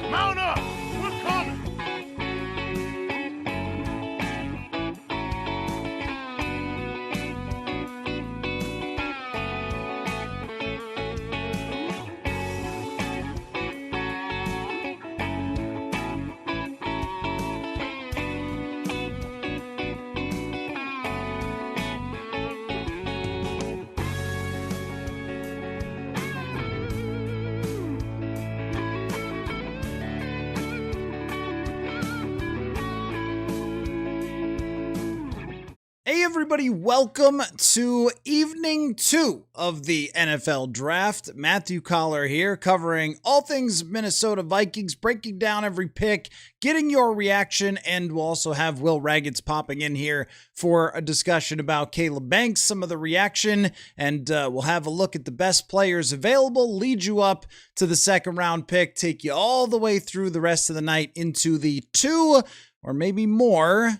Mount up! We're coming! Hey everybody, welcome to evening 2 of the NFL Draft. Matthew Coller here, covering all things Minnesota Vikings, breaking down every pick, getting your reaction, and we'll also have Will Raggets popping in here for a discussion about Caleb Banks, some of the reaction, and we'll have a look at the best players available, lead you up to the second round pick, take you all the way through the rest of the night into the 2 or maybe more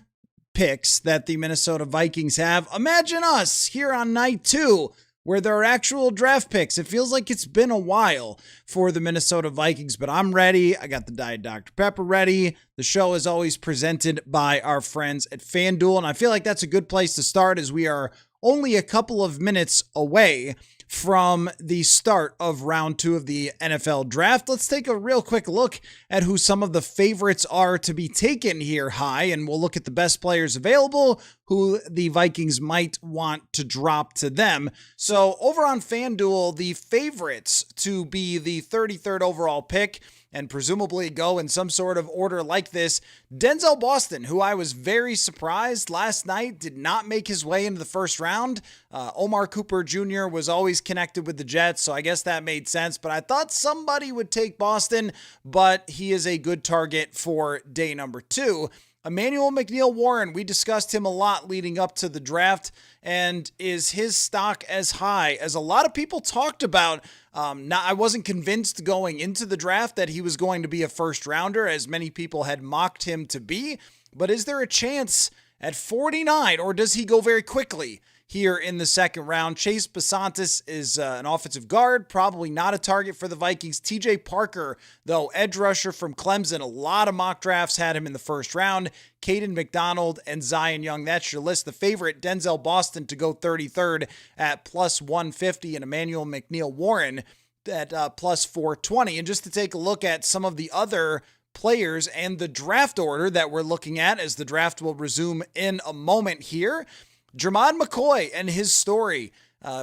picks that the Minnesota Vikings have. Imagine us here on night 2 where there are actual draft picks. It feels like it's been a while for the Minnesota Vikings, but I'm ready. I got the Diet Dr. Pepper ready. The show is always presented by our friends at FanDuel, and I feel like that's a good place to start as we are only a couple of minutes away from the start of round 2 of the NFL Draft. Let's take a real quick look at who some of the favorites are to be taken here high, and we'll look at the best players available, who the Vikings might want to drop to them. So over on FanDuel, the favorites to be the 33rd overall pick and presumably go in some sort of order like this, Denzel Boston, who I was very surprised last night did not make his way into the first round. Omar Cooper Jr. was always connected with the Jets, so I guess that made sense, but I thought somebody would take Boston, but he is a good target for day number 2. Emmanuel McNeil-Warren, we discussed him a lot leading up to the draft, and is his stock as high as a lot of people talked about? I wasn't convinced going into the draft that he was going to be a first rounder, as many people had mocked him to be, but is there a chance at 49, or does he go very quickly here in the second round? Chase Basantis is an offensive guard, probably not a target for the Vikings. TJ Parker, though, edge rusher from Clemson, a lot of mock drafts had him in the first round. Caden McDonald and Zion Young, that's your list. The favorite, Denzel Boston, to go 33rd at plus 150, and Emmanuel McNeil-Warren at plus 420. And just to take a look at some of the other players and the draft order that we're looking at as the draft will resume in a moment here, Jermod McCoy and his story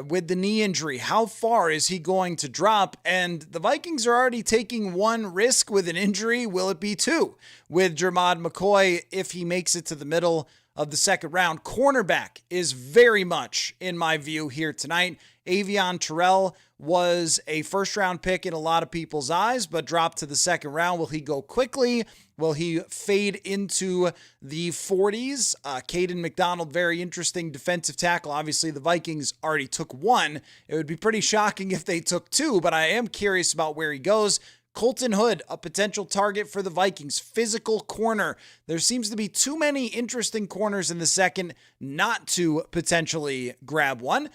with the knee injury. How far is he going to drop? And the Vikings are already taking one risk with an injury. Will it be 2 with Jermod McCoy if he makes it to the middle of the second round? Cornerback is very much in my view here tonight. Avion Terrell was a first-round pick in a lot of people's eyes, but dropped to the second round. Will he go quickly? Will he fade into the 40s? Caden McDonald, very interesting defensive tackle. Obviously, the Vikings already took one. It would be pretty shocking if they took 2, but I am curious about where he goes. Colton Hood, a potential target for the Vikings, physical corner. There seems to be too many interesting corners in the second not to potentially grab one.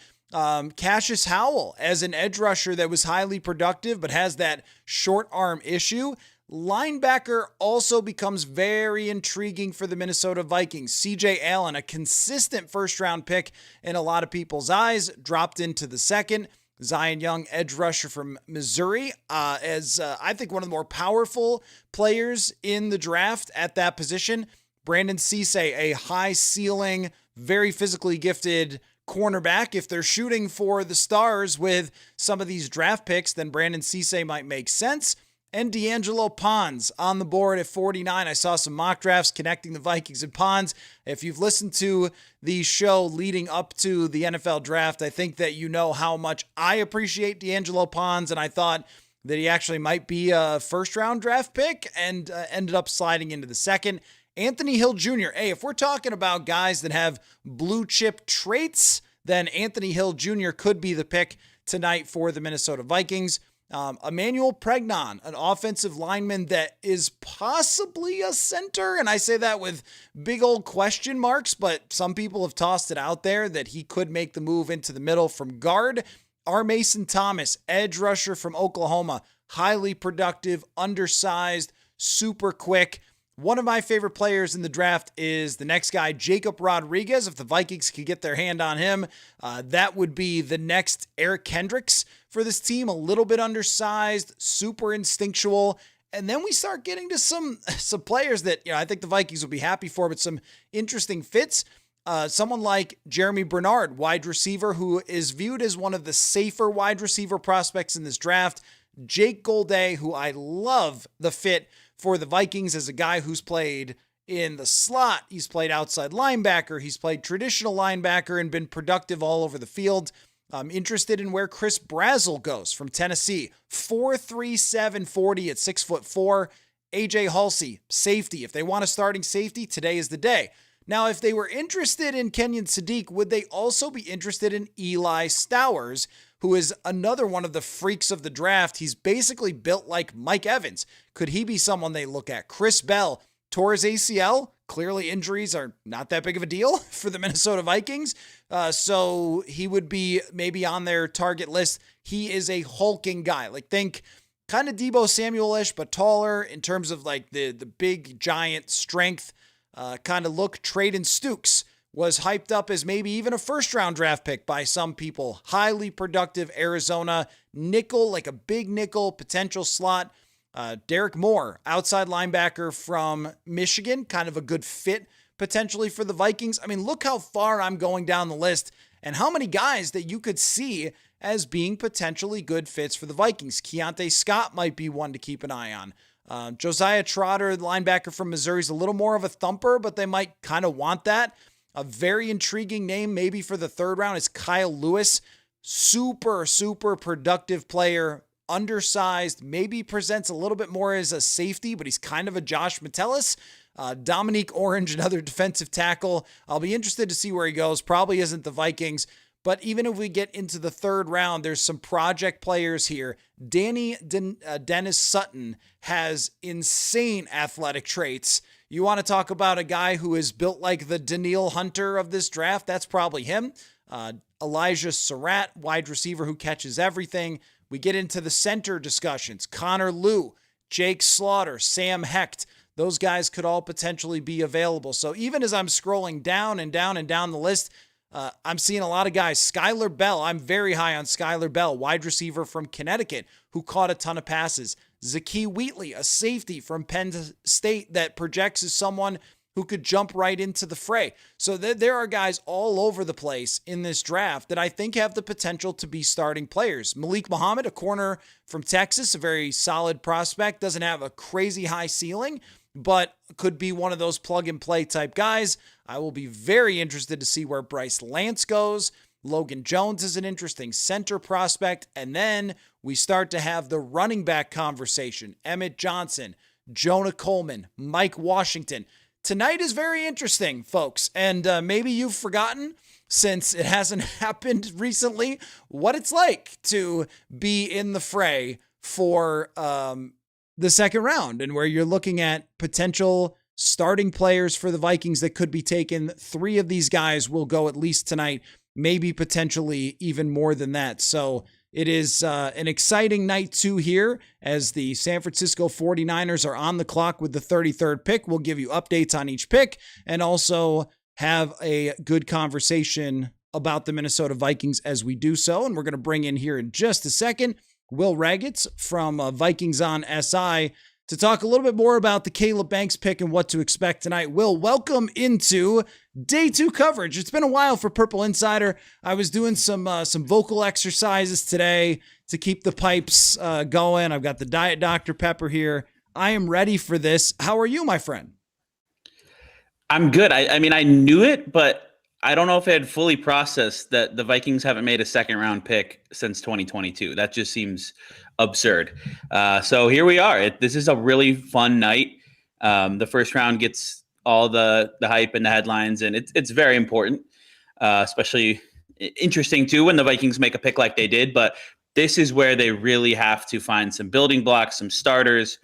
Cassius Howell as an edge rusher that was highly productive but has that short arm issue. Linebacker also becomes very intriguing for the Minnesota Vikings. CJ Allen, a consistent first round pick in a lot of people's eyes, dropped into the second. Zion Young, edge rusher from Missouri, as I think one of the more powerful players in the draft at that position. Brandon Cisse, a high ceiling, very physically gifted cornerback. If they're shooting for the stars with some of these draft picks, then Brandon Cisse might make sense. And D'Angelo Pons on the board at 49. I saw some mock drafts connecting the Vikings and Pons. If you've listened to the show leading up to the NFL draft, I think that you know how much I appreciate D'Angelo Pons, and I thought that he actually might be a first-round draft pick and ended up sliding into the second. Anthony Hill Jr. Hey, if we're talking about guys that have blue chip traits, then Anthony Hill Jr. could be the pick tonight for the Minnesota Vikings. Emmanuel Pregnon, an offensive lineman that is possibly a center, and I say that with big old question marks, but some people have tossed it out there that he could make the move into the middle from guard. R. Mason Thomas, edge rusher from Oklahoma, highly productive, undersized, super quick. One of my favorite players in the draft is the next guy, Jacob Rodriguez. If the Vikings could get their hand on him, that would be the next Eric Kendricks for this team. A little bit undersized, super instinctual. And then we start getting to some players that, I think the Vikings will be happy for, but some interesting fits. Someone like Jeremy Greenard, wide receiver, who is viewed as one of the safer wide receiver prospects in this draft. Jake Golday, who I love the fit for the Vikings as a guy who's played in the slot. He's played outside linebacker. He's played traditional linebacker and been productive all over the field. I'm interested in where Chris Brazzell goes from Tennessee. 4.37 40 at 6'4". AJ Halsey, safety. If they want a starting safety, today is the day. Now, if they were interested in Kenyon Sadiq, would they also be interested in Eli Stowers, who is another one of the freaks of the draft? He's basically built like Mike Evans. Could he be someone they look at? Chris Bell tore his ACL. Clearly, injuries are not that big of a deal for the Minnesota Vikings. So he would be maybe on their target list. He is a hulking guy. Like, think kind of Deebo Samuel-ish, but taller in terms of like the big giant strength kind of look. Traden Stukes was hyped up as maybe even a first-round draft pick by some people. Highly productive Arizona nickel, like a big nickel, potential slot. Derek Moore, outside linebacker from Michigan, kind of a good fit potentially for the Vikings. I mean, look how far I'm going down the list and how many guys that you could see as being potentially good fits for the Vikings. Keontae Scott might be one to keep an eye on. Josiah Trotter, the linebacker from Missouri, is a little more of a thumper, but they might kind of want that. A very intriguing name maybe for the third round is Kyle Lewis. Super, super productive player, undersized, maybe presents a little bit more as a safety, but he's kind of a Josh Metellus. Dominique Orange, another defensive tackle. I'll be interested to see where he goes. Probably isn't the Vikings. But even if we get into the third round, there's some project players here. Dennis Sutton has insane athletic traits. You want to talk about a guy who is built like the Danielle Hunter of this draft? That's probably him. Elijah Surratt, wide receiver who catches everything. We get into the center discussions. Connor Liu, Jake Slaughter, Sam Hecht. Those guys could all potentially be available. So even as I'm scrolling down and down and down the list, I'm seeing a lot of guys. Skylar Bell, I'm very high on Skylar Bell, wide receiver from Connecticut, who caught a ton of passes. Zakee Wheatley, a safety from Penn State that projects as someone who could jump right into the fray. So there are guys all over the place in this draft that I think have the potential to be starting players. Malik Muhammad, a corner from Texas, a very solid prospect, doesn't have a crazy high ceiling, but could be one of those plug-and-play type guys. I will be very interested to see where Bryce Lance goes. Logan Jones is an interesting center prospect. And then we start to have the running back conversation. Emmett Johnson, Jonah Coleman, Mike Washington. Tonight is very interesting, folks. And maybe you've forgotten, since it hasn't happened recently, what it's like to be in the fray for the second round, and where you're looking at potential starting players for the Vikings that could be taken. 3 of these guys will go at least tonight, maybe potentially even more than that. So it is an exciting night too here as the San Francisco 49ers are on the clock with the 33rd pick. We'll give you updates on each pick and also have a good conversation about the Minnesota Vikings as we do so. And we're going to bring in here in just a second Will Ragatz from Vikings on SI to talk a little bit more about the Caleb Banks pick and what to expect tonight. Will, welcome into day 2 coverage. It's been a while for Purple Insider. I was doing some vocal exercises today to keep the pipes going. I've got the Diet Dr. Pepper here. I am ready for this. How are you, my friend? I'm good. I mean, I knew it, but I don't know if I had fully processed that the Vikings haven't made a second round pick since 2022. That just seems absurd. So here we are. This is a really fun night. The first round gets all the hype and the headlines, and it's very important, especially interesting too when the Vikings make a pick like they did. But this is where they really have to find some building blocks, some starters,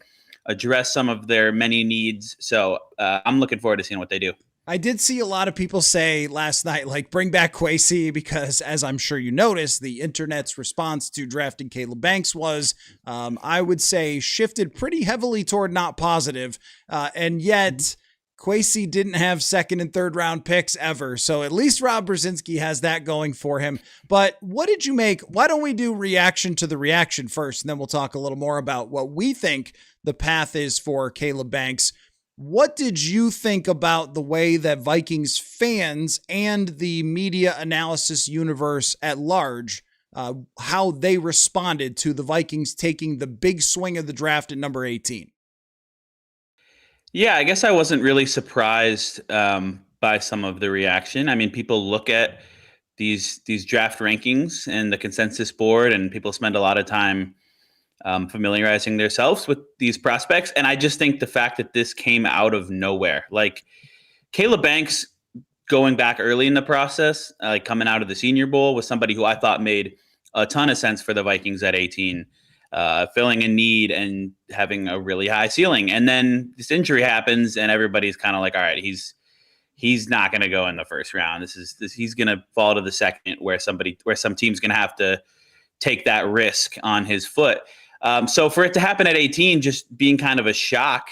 address some of their many needs. So I'm looking forward to seeing what they do. I did see a lot of people say last night, like, bring back Kwesi, because as I'm sure you noticed, the internet's response to drafting Caleb Banks was, I would say, shifted pretty heavily toward not positive. And yet Kwesi didn't have second and third round picks ever. So at least Rob Brzezinski has that going for him. But what did you make? Why don't we do reaction to the reaction first? And then we'll talk a little more about what we think the path is for Caleb Banks. What did you think about the way that Vikings fans and the media analysis universe at large, how they responded to the Vikings taking the big swing of the draft at number 18? Yeah, I guess I wasn't really surprised by some of the reaction. I mean, people look at these draft rankings and the consensus board, and people spend a lot of time familiarizing themselves with these prospects. And I just think the fact that this came out of nowhere, like Caleb Banks going back early in the process, like coming out of the Senior Bowl, was somebody who I thought made a ton of sense for the Vikings at 18, filling a need and having a really high ceiling. And then this injury happens and everybody's kind of like, all right, he's not going to go in the first round. He's going to fall to the second, where some team's going to have to take that risk on his foot. So for it to happen at 18, just being kind of a shock,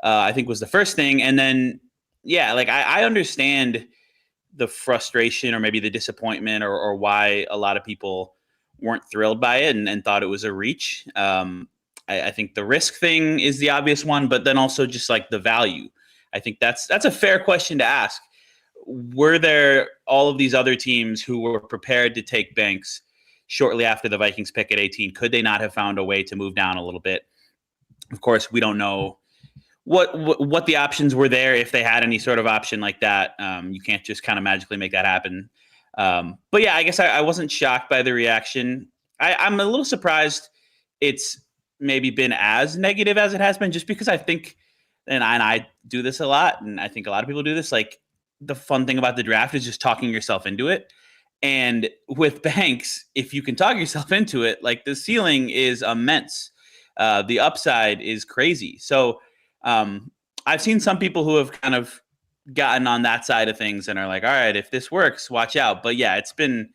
I think was the first thing. And then, yeah, like I understand the frustration or maybe the disappointment or why a lot of people weren't thrilled by it and thought it was a reach. I think the risk thing is the obvious one, but then also just like the value. I think that's a fair question to ask. Were there all of these other teams who were prepared to take Banks shortly after the Vikings pick at 18? Could they not have found a way to move down a little bit? Of course, we don't know what the options were there, if they had any sort of option like that. You can't just kind of magically make that happen. But yeah, I guess I wasn't shocked by the reaction. I'm a little surprised it's maybe been as negative as it has been, just because I think, and I do this a lot, and I think a lot of people do this, like the fun thing about the draft is just talking yourself into it. And with Banks, if you can talk yourself into it, like the ceiling is immense. The upside is crazy. So I've seen some people who have kind of gotten on that side of things and are like, all right, if this works, watch out. But yeah, it's been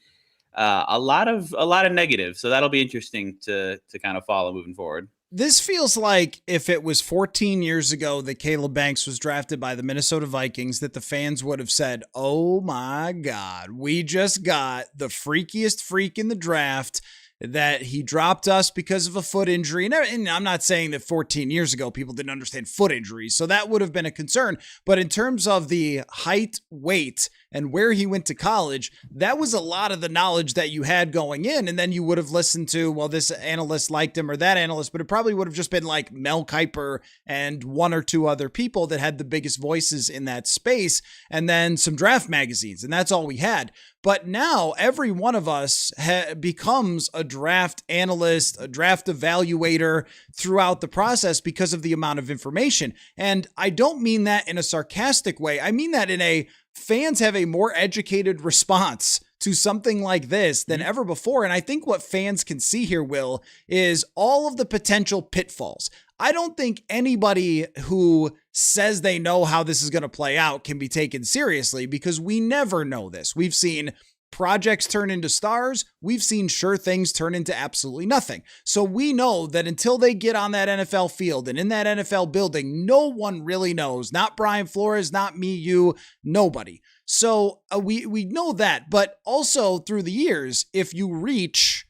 a lot of negative. So that'll be interesting to kind of follow moving forward. This feels like if it was 14 years ago that Caleb Banks was drafted by the Minnesota Vikings, that the fans would have said, oh my God, we just got the freakiest freak in the draft, that he dropped us because of a foot injury. And I'm not saying that 14 years ago people didn't understand foot injuries, so that would have been a concern. But in terms of the height, weight, and where he went to college, that was a lot of the knowledge that you had going in. And then you would have listened to, well, this analyst liked him or that analyst, but it probably would have just been like Mel Kiper and one or two other people that had the biggest voices in that space, and then some draft magazines. And that's all we had. But now every one of us becomes a draft analyst, a draft evaluator throughout the process because of the amount of information. And I don't mean that in a sarcastic way. I mean that in a, fans have a more educated response to something like this than ever before. And I think what fans can see here, Will, is all of the potential pitfalls. I don't think anybody who says they know how this is going to play out can be taken seriously, because we never know this. We've seen projects turn into stars. We've seen sure things turn into absolutely nothing. So we know that until they get on that NFL field and in that NFL building, no one really knows. Not Brian Flores, not me, you, nobody. So we know that. But also through the years, if you reach,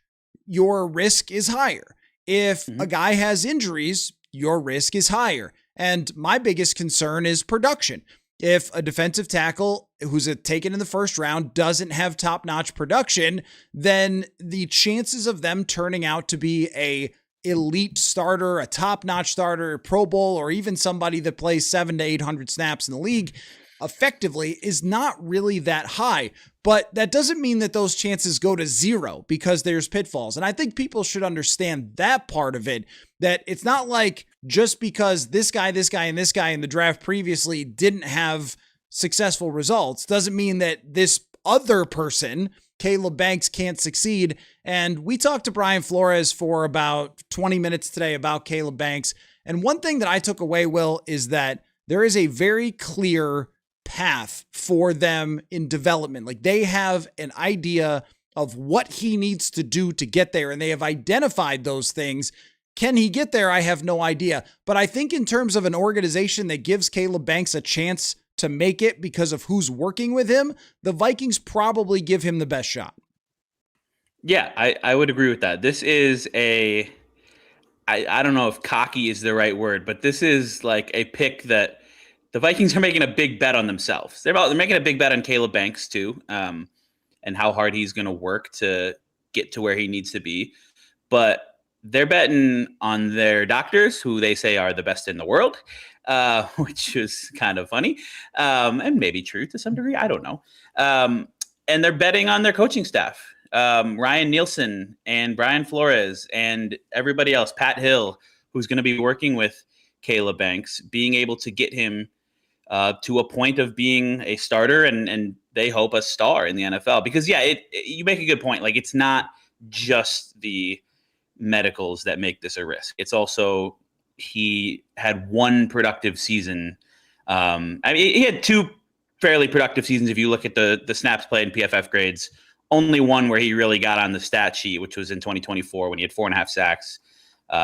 your risk is higher. If a guy has injuries, your risk is higher. And my biggest concern is production. If a defensive tackle who's taken in the first round doesn't have top-notch production, then the chances of them turning out to be a elite starter, a top-notch starter, a Pro Bowl, or even somebody that plays 700 to 800 snaps in the league effectively is not really that high. But that doesn't mean that those chances go to zero, because there's pitfalls. And I think people should understand that part of it, that it's not like just because this guy, and this guy in the draft previously didn't have successful results doesn't mean that this other person, Caleb Banks, can't succeed. And we talked to Brian Flores for about 20 minutes today about Caleb Banks. And one thing that I took away, Will, is that there is a very clear path for them in development. Like they have an idea of what he needs to do to get there, and they have identified those things. Can he get there? I have no idea. But I think in terms of an organization that gives Caleb Banks a chance to make it because of who's working with him, the Vikings probably give him the best shot. Yeah, I would agree with that. This is I don't know if cocky is the right word, but this is like a pick that the Vikings are making a big bet on themselves. They're making a big bet on Caleb Banks too, and how hard he's going to work to get to where he needs to be. But they're betting on their doctors, who they say are the best in the world, which is kind of funny, and maybe true to some degree. I don't know. And they're betting on their coaching staff, Ryan Nielsen and Brian Flores and everybody else, Pat Hill, who's going to be working with Caleb Banks, being able to get him to a point of being a starter and they hope a star in the NFL. Because, yeah, you make a good point. Like, it's not just the medicals that make this a risk. It's also he had one productive season. I mean, he had two fairly productive seasons if you look at the snaps played and PFF grades. Only one where he really got on the stat sheet, which was in 2024 when he had 4.5 sacks,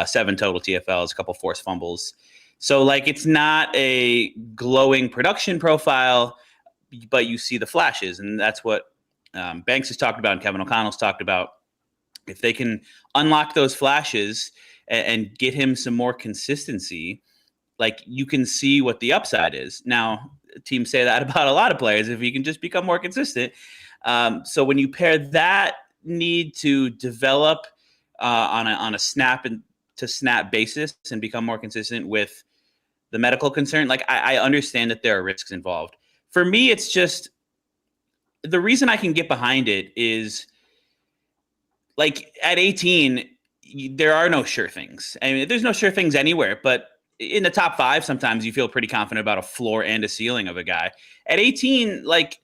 7 total TFLs, a couple forced fumbles. So, like, it's not a glowing production profile, but you see the flashes, and that's what Banks has talked about and Kevin O'Connell's talked about. If they can unlock those flashes and get him some more consistency, like, you can see what the upside is. Now, teams say that about a lot of players, if he can just become more consistent. So when you pair that need to develop on a snap and to snap basis and become more consistent with the medical concern, like, I understand that there are risks involved. For me, it's just the reason I can get behind it is, like, at 18, there are no sure things. I mean, there's no sure things anywhere, but in the top 5, sometimes you feel pretty confident about a floor and a ceiling of a guy. At 18, like,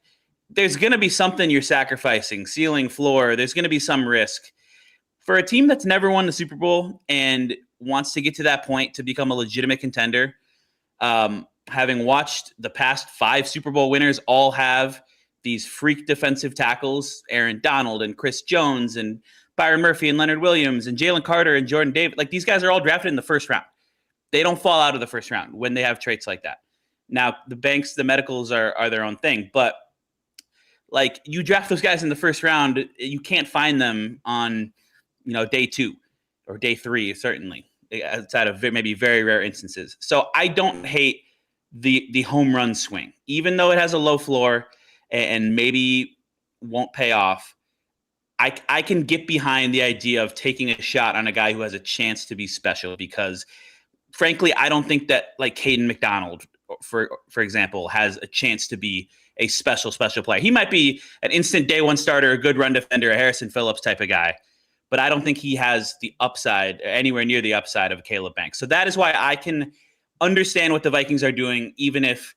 there's going to be something you're sacrificing, ceiling, floor. There's going to be some risk. For a team that's never won the Super Bowl and wants to get to that point to become a legitimate contender, having watched the past 5 Super Bowl winners all have these freak defensive tackles, Aaron Donald and Chris Jones and Byron Murphy and Leonard Williams and Jalen Carter and Jordan Davis, like, these guys are all drafted in the first round. They don't fall out of the first round when they have traits like that. Now, the Banks, the medicals are their own thing, but, like, you draft those guys in the first round, you can't find them on, day 2 or day 3, certainly, outside of maybe very rare instances. So I don't hate the home run swing, even though it has a low floor and maybe won't pay off. I can get behind the idea of taking a shot on a guy who has a chance to be special, because frankly, I don't think that, like, Caden McDonald, for example, has a chance to be a special player. He might be an instant day 1 starter, a good run defender, a Harrison Phillips type of guy, but I don't think he has the upside, anywhere near the upside of Caleb Banks. So that is why I can understand what the Vikings are doing, even if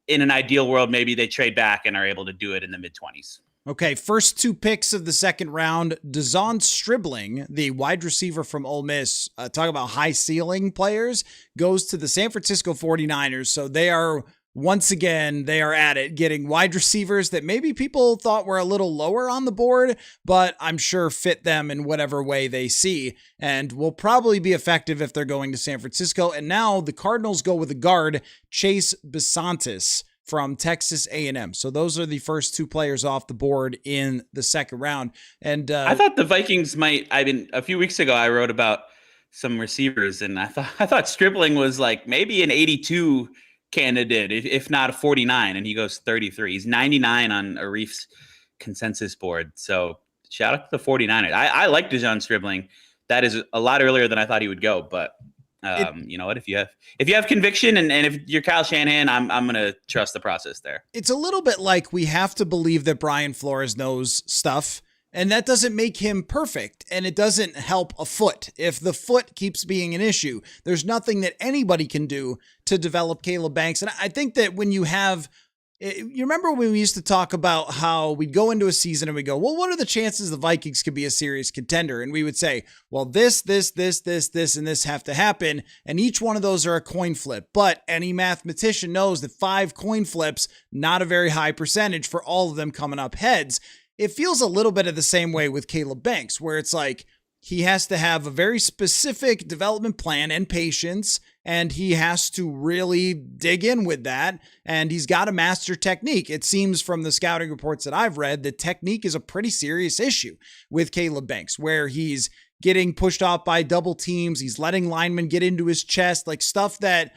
in an ideal world, maybe they trade back and are able to do it in the mid-20s. Okay, first 2 picks of the second round. Dazon Stribling, the wide receiver from Ole Miss, talk about high ceiling players, goes to the San Francisco 49ers. So they are, once again, they are at it, getting wide receivers that maybe people thought were a little lower on the board, but I'm sure fit them in whatever way they see, and will probably be effective if they're going to San Francisco. And now the Cardinals go with a guard, Chase Bisontis, from Texas A&M. So those are the first 2 players off the board in the second round. And I thought the Vikings might. A few weeks ago, I wrote about some receivers, and I thought Stribling was, like, maybe an 82 candidate, if not a 49, and he goes 33. He's 99 on Arif's consensus board. So shout out to the 49ers. I like Dazon Stribling. That is a lot earlier than I thought he would go, but you know what? If you have conviction and if you're Kyle Shanahan, I'm going to trust the process there. It's a little bit like we have to believe that Brian Flores knows stuff, and that doesn't make him perfect, and it doesn't help a foot. If the foot keeps being an issue, there's nothing that anybody can do to develop Caleb Banks. And I think that when you have You remember when we used to talk about how we'd go into a season and we go, well, what are the chances the Vikings could be a serious contender? And we would say, well, this, and this have to happen. And each one of those are a coin flip. But any mathematician knows that 5 coin flips, not a very high percentage for all of them coming up heads. It feels a little bit of the same way with Caleb Banks, where it's like he has to have a very specific development plan and patience, and he has to really dig in with that, and he's got to master technique. It seems from the scouting reports that I've read that technique is a pretty serious issue with Caleb Banks, where he's getting pushed off by double teams, he's letting linemen get into his chest, like stuff that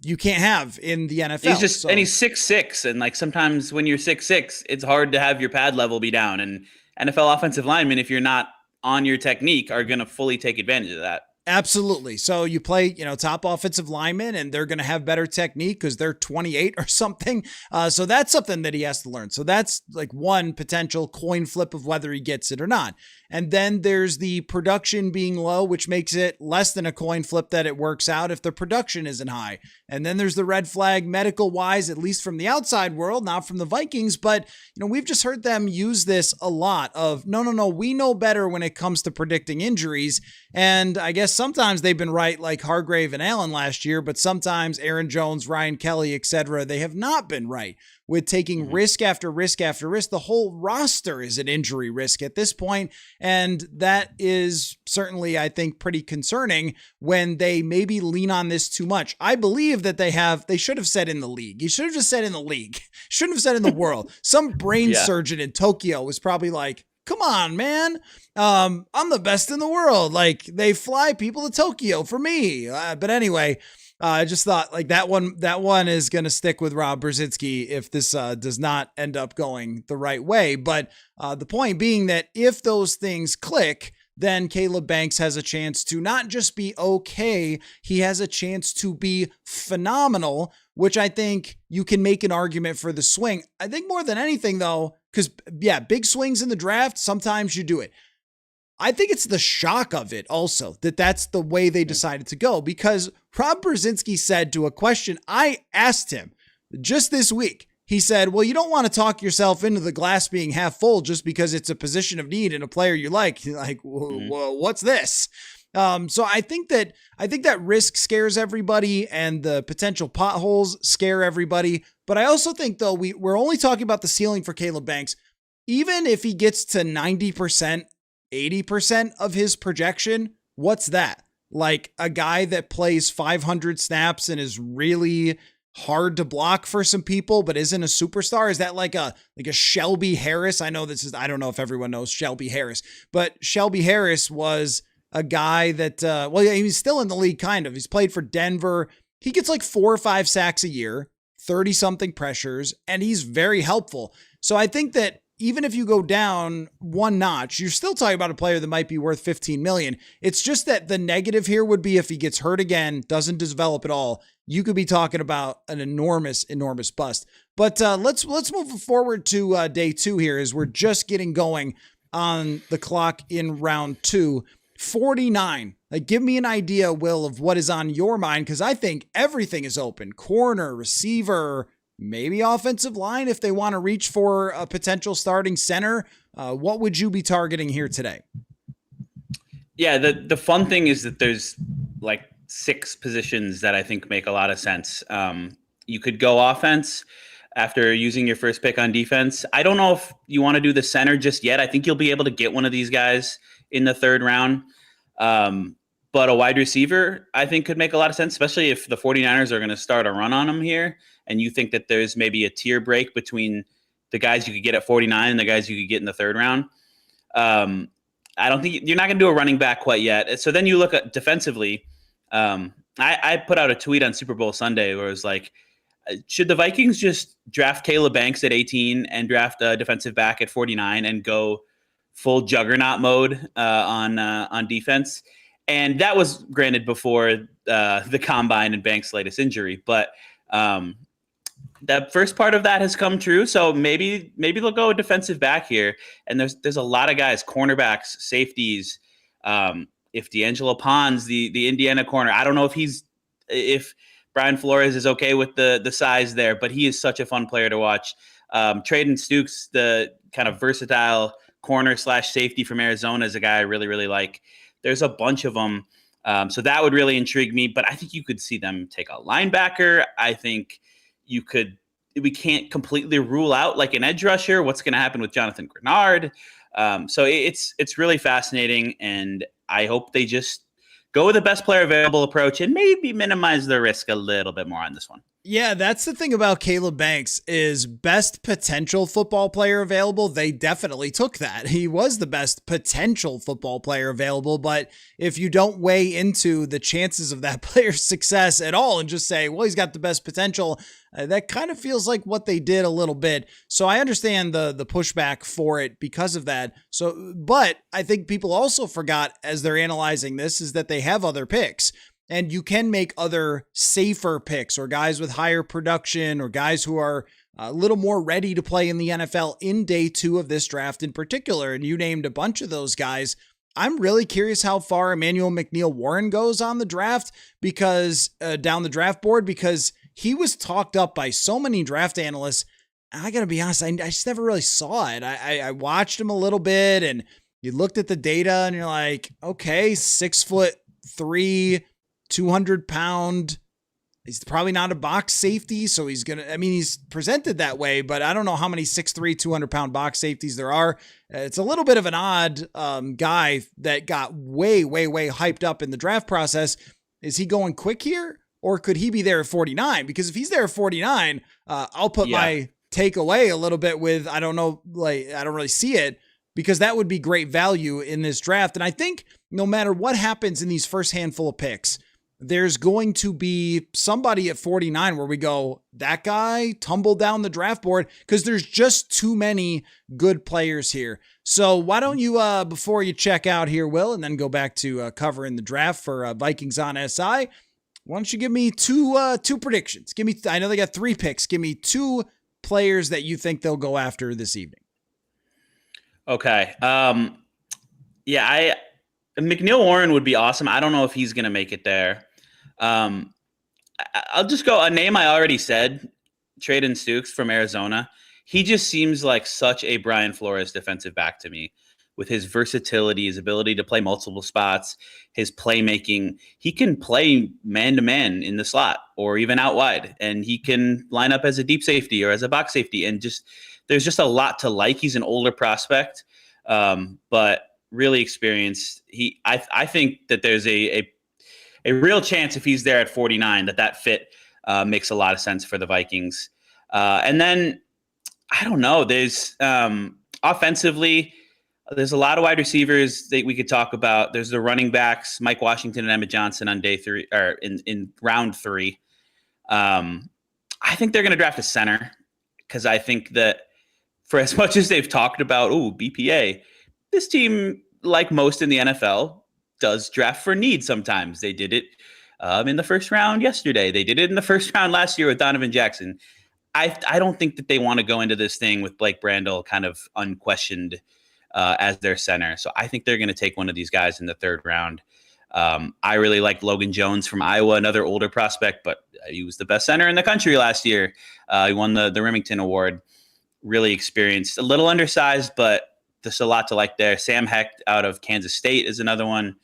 you can't have in the NFL. And he's 6'6", and like sometimes when you're 6'6", it's hard to have your pad level be down, and NFL offensive linemen, if you're not on your technique, are going to fully take advantage of that. Absolutely. So you play, top offensive linemen, and they're going to have better technique because they're 28 or something. So that's something that he has to learn. So that's like one potential coin flip of whether he gets it or not. And then there's the production being low, which makes it less than a coin flip that it works out if the production isn't high. And then there's the red flag medical wise, at least from the outside world, not from the Vikings. But, we've just heard them use this a lot of, no, we know better when it comes to predicting injuries. And I guess sometimes they've been right, like Hargrave and Allen last year, but sometimes Aaron Jones, Ryan Kelly, etc., they have not been right with taking risk after risk after risk. The whole roster is an injury risk at this point, and that is certainly, I think, pretty concerning when they maybe lean on this too much. I believe that they should have said in the league. You should have just said in the league. Shouldn't have said in the world. Some brain surgeon in Tokyo was probably like, come on, man. I'm the best in the world. Like, they fly people to Tokyo for me. But anyway, I just thought like that one is going to stick with Rob Brzezinski if this does not end up going the right way. But the point being that if those things click, then Caleb Banks has a chance to not just be okay, he has a chance to be phenomenal, which I think you can make an argument for the swing. I think more than anything though, because big swings in the draft, sometimes you do it. I think it's the shock of it also that that's the way they decided to go, because Rob Brzezinski said to a question I asked him just this week, he said, well, you don't want to talk yourself into the glass being half full just because it's a position of need and a player you like. Like, well, what's this? So I think that risk scares everybody and the potential potholes scare everybody. But I also think, though, we're only talking about the ceiling for Caleb Banks. Even if he gets to 90%, 80% of his projection, what's that? Like a guy that plays 500 snaps and is really hard to block for some people, but isn't a superstar? Is that like a Shelby Harris? I know I don't know if everyone knows Shelby Harris, but Shelby Harris was a guy that, he's still in the league, kind of. He's played for Denver. He gets like 4 or 5 sacks a year, 30 something pressures, and he's very helpful. So I think that even if you go down one notch, you're still talking about a player that might be worth 15 million. It's just that the negative here would be if he gets hurt again, doesn't develop at all, you could be talking about an enormous bust. But let's move forward to day 2 here, as we're just getting going on the clock in round 2. 49. Like, give me an idea, Will, of what is on your mind, because I think everything is open. Corner, receiver, maybe offensive line if they want to reach for a potential starting center. What would you be targeting here today? Yeah, the fun thing is that there's like 6 positions that I think make a lot of sense. You could go offense after using your first pick on defense. I don't know if you want to do the center just yet. I think you'll be able to get one of these guys in the 3rd round. But a wide receiver, I think, could make a lot of sense, especially if the 49ers are going to start a run on them here, and you think that there's maybe a tier break between the guys you could get at 49 and the guys you could get in the 3rd round. I don't think you're not going to do a running back quite yet. So then you look at defensively. I put out a tweet on Super Bowl Sunday where it was like, should the Vikings just draft Caleb Banks at 18 and draft a defensive back at 49 and go full juggernaut mode on defense? And that was granted before the combine and Banks' latest injury, but that first part of that has come true. So maybe they'll go a defensive back here. And there's a lot of guys, cornerbacks, safeties. If D'Angelo Pons, the Indiana corner, I don't know if Brian Flores is okay with the size there, but he is such a fun player to watch. Traden Stukes, the kind of versatile corner / safety from Arizona, is a guy I really, really like. There's a bunch of them. So that would really intrigue me, but I think you could see them take a linebacker. I think we can't completely rule out like an edge rusher. What's going to happen with Jonathan Greenard? So it's really fascinating, and I hope they just go with the best player available approach and maybe minimize the risk a little bit more on this one. Yeah, that's the thing about Caleb Banks is best potential football player available. They definitely took that. He was the best potential football player available, but if you don't weigh into the chances of that player's success at all and just say, well, he's got the best potential, that kind of feels like what they did a little bit. So I understand the pushback for it because of that. So, but I think people also forgot as they're analyzing this is that they have other picks. And you can make other safer picks or guys with higher production or guys who are a little more ready to play in the NFL in day 2 of this draft in particular. And you named a bunch of those guys. I'm really curious how far Emmanuel McNeil-Warren goes on the draft because down the draft board, because he was talked up by so many draft analysts. I got to be honest, I just never really saw it. I watched him a little bit and you looked at the data and you're like, okay, 6'3", 200-pound. He's probably not a box safety, so he's presented that way, but I don't know how many 6'3", 200-pound box safeties there are. It's a little bit of an odd guy that got way, way, way hyped up in the draft process. Is he going quick here, or could he be there at 49? Because if he's there at 49, I'll put my take away a little bit with, I don't know, like, I don't really see it, because that would be great value in this draft. And I think no matter what happens in these first handful of picks, there's going to be somebody at 49 where we go, that guy tumbled down the draft board, because there's just too many good players here. So why don't you, before you check out here, Will, and then go back to covering the draft for Vikings on SI, why don't you give me two predictions? I know they got 3 picks. Give me 2 players that you think they'll go after this evening. Okay. McNeil-Warren would be awesome. I don't know if he's going to make it there. I'll just go a name I already said, Traden Stukes from Arizona. He just seems like such a Brian Flores defensive back to me, with his versatility, his ability to play multiple spots, his playmaking. He can play man-to-man in the slot or even out wide, and he can line up as a deep safety or as a box safety. And there's just a lot to like. He's an older prospect, but really experienced. I think that there's a real chance if he's there at 49 that fit makes a lot of sense for the Vikings. And then I don't know. There's offensively, there's a lot of wide receivers that we could talk about. There's the running backs, Mike Washington and Emmett Johnson on day 3 or in round 3. I think they're going to draft a center, because I think that for as much as they've talked about, BPA, this team, like most in the NFL, does draft for need sometimes. They did it in the first round yesterday. They did it in the first round last year with Donovan Jackson. I don't think that they want to go into this thing with Blake Brandel kind of unquestioned as their center. So I think they're going to take one of these guys in the 3rd round. I really like Logan Jones from Iowa, another older prospect, but he was the best center in the country last year. He won the Remington Award. Really experienced, a little undersized, but there's a lot to like there. Sam Hecht out of Kansas State is another one.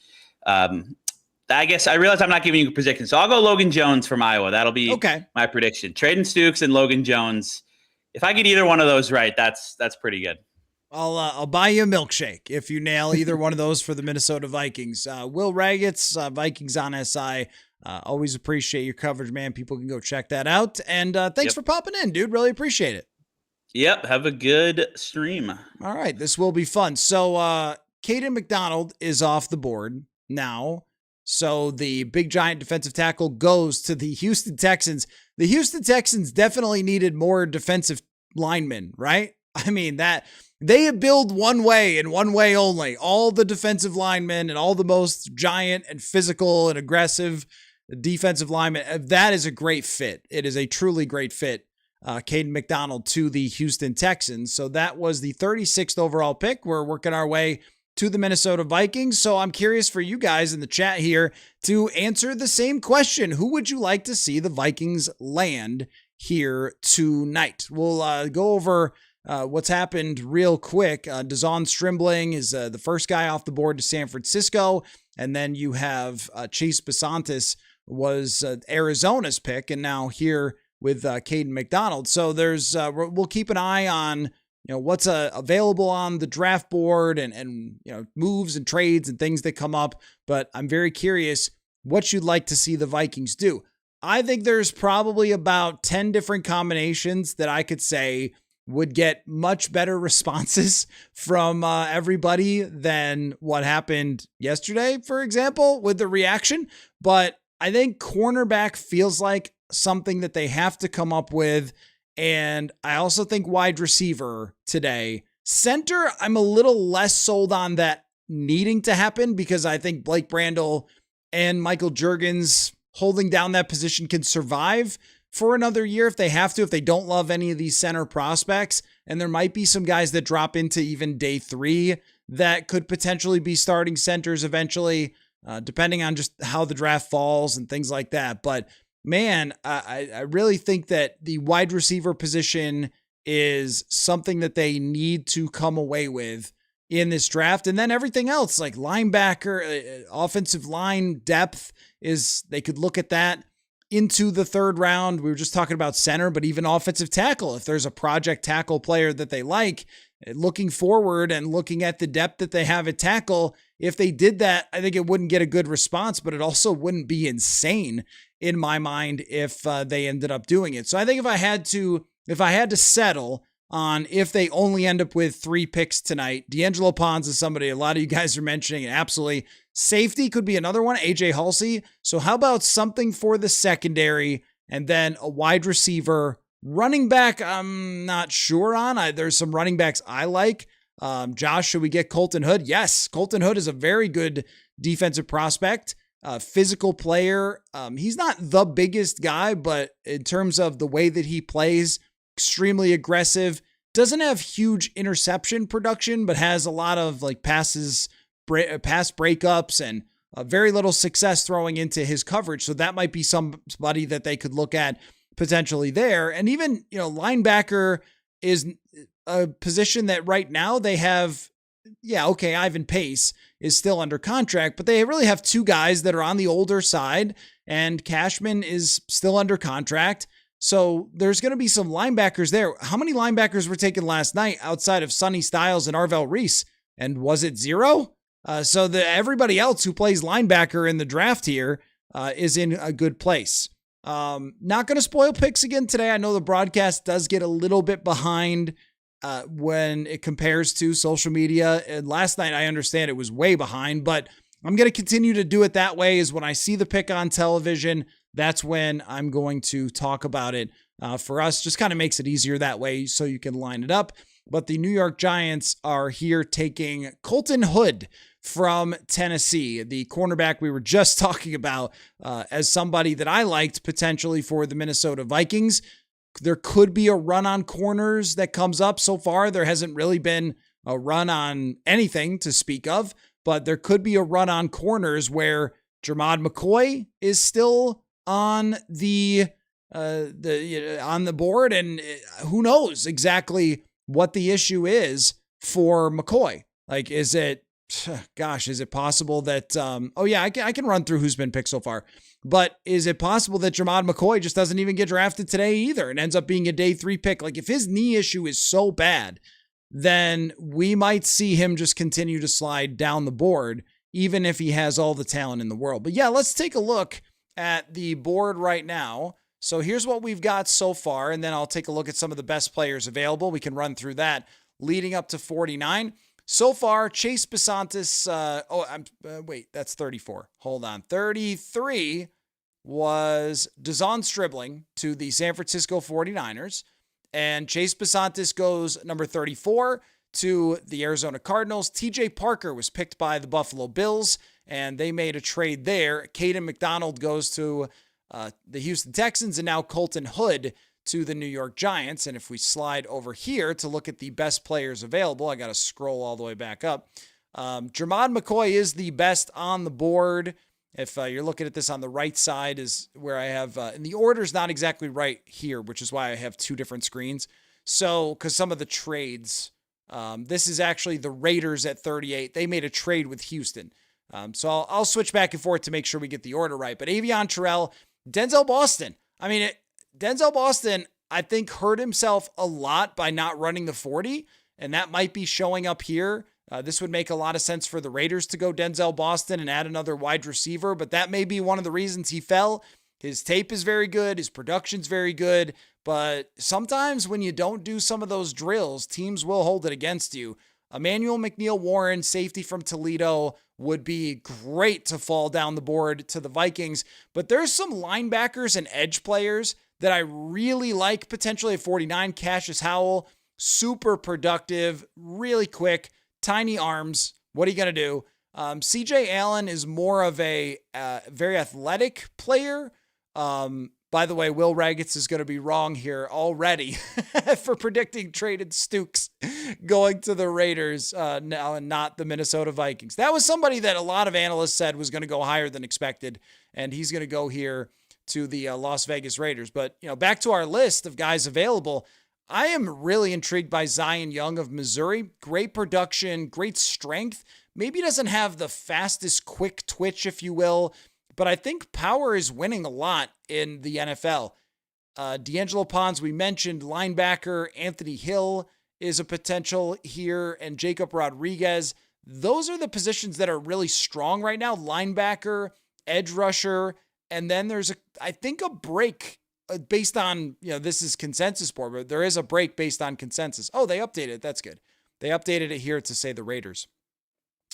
I guess I realize I'm not giving you a prediction, so I'll go Logan Jones from Iowa. That'll be my prediction. Traden Stukes and Logan Jones. If I get either one of those right, that's pretty good. I'll buy you a milkshake if you nail either one of those for the Minnesota Vikings. Will Ragatz, Vikings on SI. Always appreciate your coverage, man. People can go check that out. And thanks for popping in, dude. Really appreciate it. Yep. Have a good stream. All right. This will be fun. So Caden McDonald is off the board now. So the big giant defensive tackle goes to the Houston Texans. The Houston Texans definitely needed more defensive linemen, right? I mean, that they have built one way and one way only. All the defensive linemen and all the most giant and physical and aggressive defensive linemen. That is a great fit. It is a truly great fit. Caden McDonald to the Houston Texans. So that was the 36th overall pick. We're working our way to the Minnesota Vikings. So I'm curious for you guys in the chat here to answer the same question. Who would you like to see the Vikings land here tonight? We'll go over what's happened real quick. Dejon Stribling is the first guy off the board to San Francisco. And then you have Chase Bisontis was Arizona's pick, and now here with Caden McDonald. So there's we'll keep an eye on what's available on the draft board and moves and trades and things that come up. But I'm very curious what you'd like to see the Vikings do. I think there's probably about 10 different combinations that I could say would get much better responses from everybody than what happened yesterday, for example, with the reaction. But I think cornerback feels like something that they have to come up with. And I also think wide receiver today. Center, I'm a little less sold on that needing to happen because I think Blake Brandel and Michael Juergens holding down that position can survive for another year if they have to, if they don't love any of these center prospects. And there might be some guys that drop into even day 3 that could potentially be starting centers eventually, depending on just how the draft falls and things like that. But man, I really think that the wide receiver position is something that they need to come away with in this draft. And then everything else like linebacker, offensive line depth they could look at that into the 3rd round. We were just talking about center, but even offensive tackle, if there's a project tackle player that they like, looking forward and looking at the depth that they have at tackle, if they did that, I think it wouldn't get a good response, but it also wouldn't be insane in my mind if they ended up doing it. So I think if I had to settle on if they only end up with 3 picks tonight, D'Angelo Pons is somebody a lot of you guys are mentioning, and absolutely. Safety could be another one, AJ Halsey. So how about something for the secondary and then a wide receiver? Running back, I'm not sure on. There's some running backs I like. Josh, should we get Colton Hood? Yes, Colton Hood is a very good defensive prospect, physical player. He's not the biggest guy, but in terms of the way that he plays, extremely aggressive. Doesn't have huge interception production, but has a lot of like pass breakups and very little success throwing into his coverage. So that might be somebody that they could look at potentially there. And even, linebacker is a position that right now they have, Ivan Pace is still under contract, but they really have 2 guys that are on the older side, and Cashman is still under contract. So there's going to be some linebackers there. How many linebackers were taken last night outside of Sonny Styles and Arvell Reese? And was it 0? So everybody else who plays linebacker in the draft here is in a good place. Not going to spoil picks again today. I know the broadcast does get a little bit behind when it compares to social media. And last night, I understand it was way behind, but I'm going to continue to do it that way. Is when I see the pick on television, that's when I'm going to talk about it for us. Just kind of makes it easier that way so you can line it up. But the New York Giants are here taking Colton Hood from Tennessee, the cornerback we were just talking about as somebody that I liked potentially for the Minnesota Vikings. There could be a run on corners that comes up. So far, there hasn't really been a run on anything to speak of, but there could be a run on corners where Jermod McCoy is still on the board, and who knows exactly what the issue is for McCoy. Like, is it possible that, I can run through who's been picked so far, but is it possible that Jermod McCoy just doesn't even get drafted today either and ends up being a day 3 pick? Like, if his knee issue is so bad, then we might see him just continue to slide down the board, even if he has all the talent in the world. But yeah, let's take a look at the board right now. So here's what we've got so far, and then I'll take a look at some of the best players available. We can run through that leading up to 49. So far, Chase Bisontis, that's 34. Hold on. 33 was Dejon Stribling to the San Francisco 49ers. And Chase Bisontis goes number 34 to the Arizona Cardinals. TJ Parker was picked by the Buffalo Bills, and they made a trade there. Caden McDonald goes to the Houston Texans, and now Colton Hood to the New York Giants. And if we slide over here to look at the best players available, I got to scroll all the way back up. Jermod McCoy is the best on the board. If you're looking at this on the right side is where I have, and the order is not exactly right here, which is why I have two different screens. So, because some of the trades, this is actually the Raiders at 38. They made a trade with Houston. So I'll switch back and forth to make sure we get the order right. But Avion Terrell, Denzel Boston. I mean, Denzel Boston, I think, hurt himself a lot by not running the 40, and that might be showing up here. This would make a lot of sense for the Raiders to go Denzel Boston and add another wide receiver, but that may be one of the reasons he fell. His tape is very good. His production's very good, but sometimes when you don't do some of those drills, teams will hold it against you. Emmanuel McNeil-Warren, safety from Toledo, would be great to fall down the board to the Vikings, but there's some linebackers and edge players that I really like potentially at 49. Cassius Howell, super productive, really quick, tiny arms. What are you going to do? CJ Allen is more of a very athletic player. By the way, Will Raggets is going to be wrong here already for predicting traded Stukes going to the Raiders now and not the Minnesota Vikings. That was somebody that a lot of analysts said was going to go higher than expected, and he's going to go here to the Las Vegas Raiders. But, back to our list of guys available, I am really intrigued by Zion Young of Missouri. Great production, great strength. Maybe doesn't have the fastest quick twitch, if you will, but I think power is winning a lot in the NFL. D'Angelo Pons, we mentioned, linebacker. Anthony Hill is a potential here, and Jacob Rodriguez. Those are the positions that are really strong right now. Linebacker, edge rusher, and then there's I think a break based on, this is consensus board, but there is a break based on consensus. Oh, they updated it. That's good. They updated it here to say the Raiders.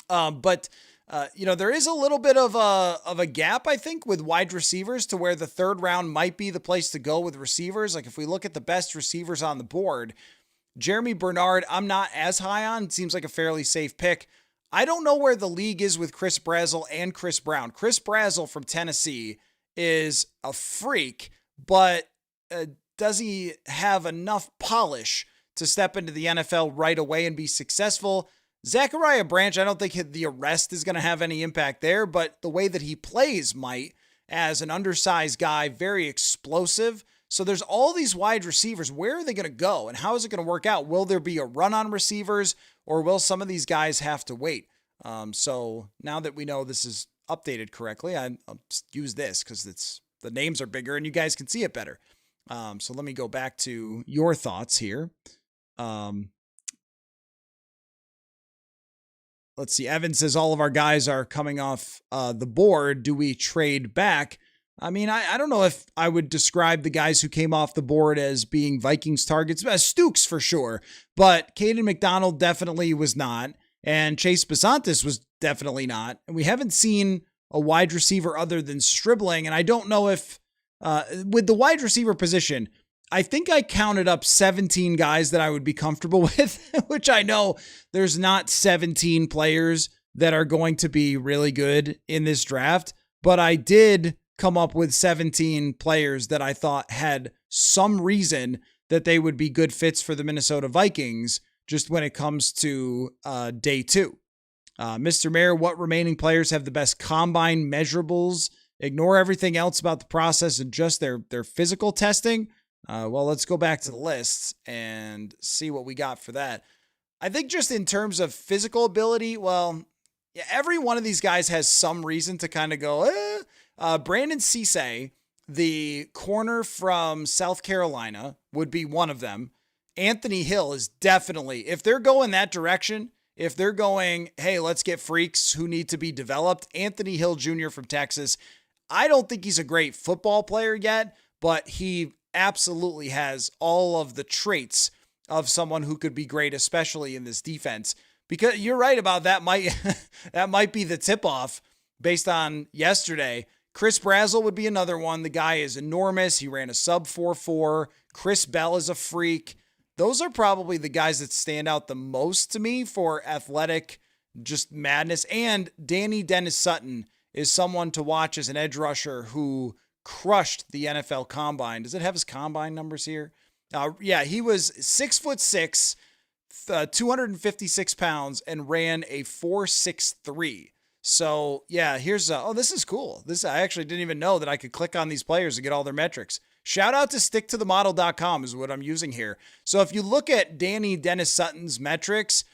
But there is a little bit of a gap, I think, with wide receivers to where the third round might be the place to go with receivers. Like if we look at the best receivers on the board, Jeremy Bernard, I'm not as high on. It seems like a fairly safe pick. I don't know where the league is with Chris Brazzell and Chris Brown. Chris Brazzell from Tennessee is a freak, but does he have enough polish to step into the NFL right away and be successful? Zachariah Branch, I don't think the arrest is going to have any impact there, but the way that he plays might, as an undersized guy, very explosive. So there's all these wide receivers. Where are they going to go, and how is it going to work out? Will there be a run on receivers, or will some of these guys have to wait? So now that we know this is updated correctly, I'll just use this because the names are bigger and you guys can see it better. So let me go back to your thoughts here. Let's see. Evan says all of our guys are coming off the board. Do we trade back? I mean, I don't know if I would describe the guys who came off the board as being Vikings targets. Stukes for sure, but Caden McDonald definitely was not, and Chase Besantis was definitely not. And we haven't seen a wide receiver other than Stribling, and I don't know if with the wide receiver position, I think I counted up 17 guys that I would be comfortable with, which I know there's not 17 players that are going to be really good in this draft, but I did come up with 17 players that I thought had some reason that they would be good fits for the Minnesota Vikings just when it comes to day two. Mr. Mayor, what remaining players have the best combine measurables? Ignore everything else about the process and just their physical testing. Well, let's go back to the lists and see what we got for that. I think just in terms of physical ability, well, yeah, every one of these guys has some reason to kind of go, Brandon Cisse, the corner from South Carolina, would be one of them. Anthony Hill is definitely, if they're going that direction, if they're going, hey, let's get freaks who need to be developed, Anthony Hill Jr. from Texas. I don't think he's a great football player yet, but he absolutely has all of the traits of someone who could be great, especially in this defense. Because you're right about that might be the tip-off based on yesterday. Chris Brazzell would be another one. The guy is enormous. He ran a sub 4.4. Chris Bell is a freak. Those are probably the guys that stand out the most to me for athletic, just madness. And Danny Dennis Sutton is someone to watch as an edge rusher who crushed the NFL Combine. Does it have his Combine numbers here? Yeah, he was 6'6", 256 pounds and ran a 4.63. So yeah, here's this is cool. I actually didn't even know that I could click on these players and get all their metrics. Shout out to sticktothemodel.com is what I'm using here. So if you look at Danny Dennis Sutton's metrics,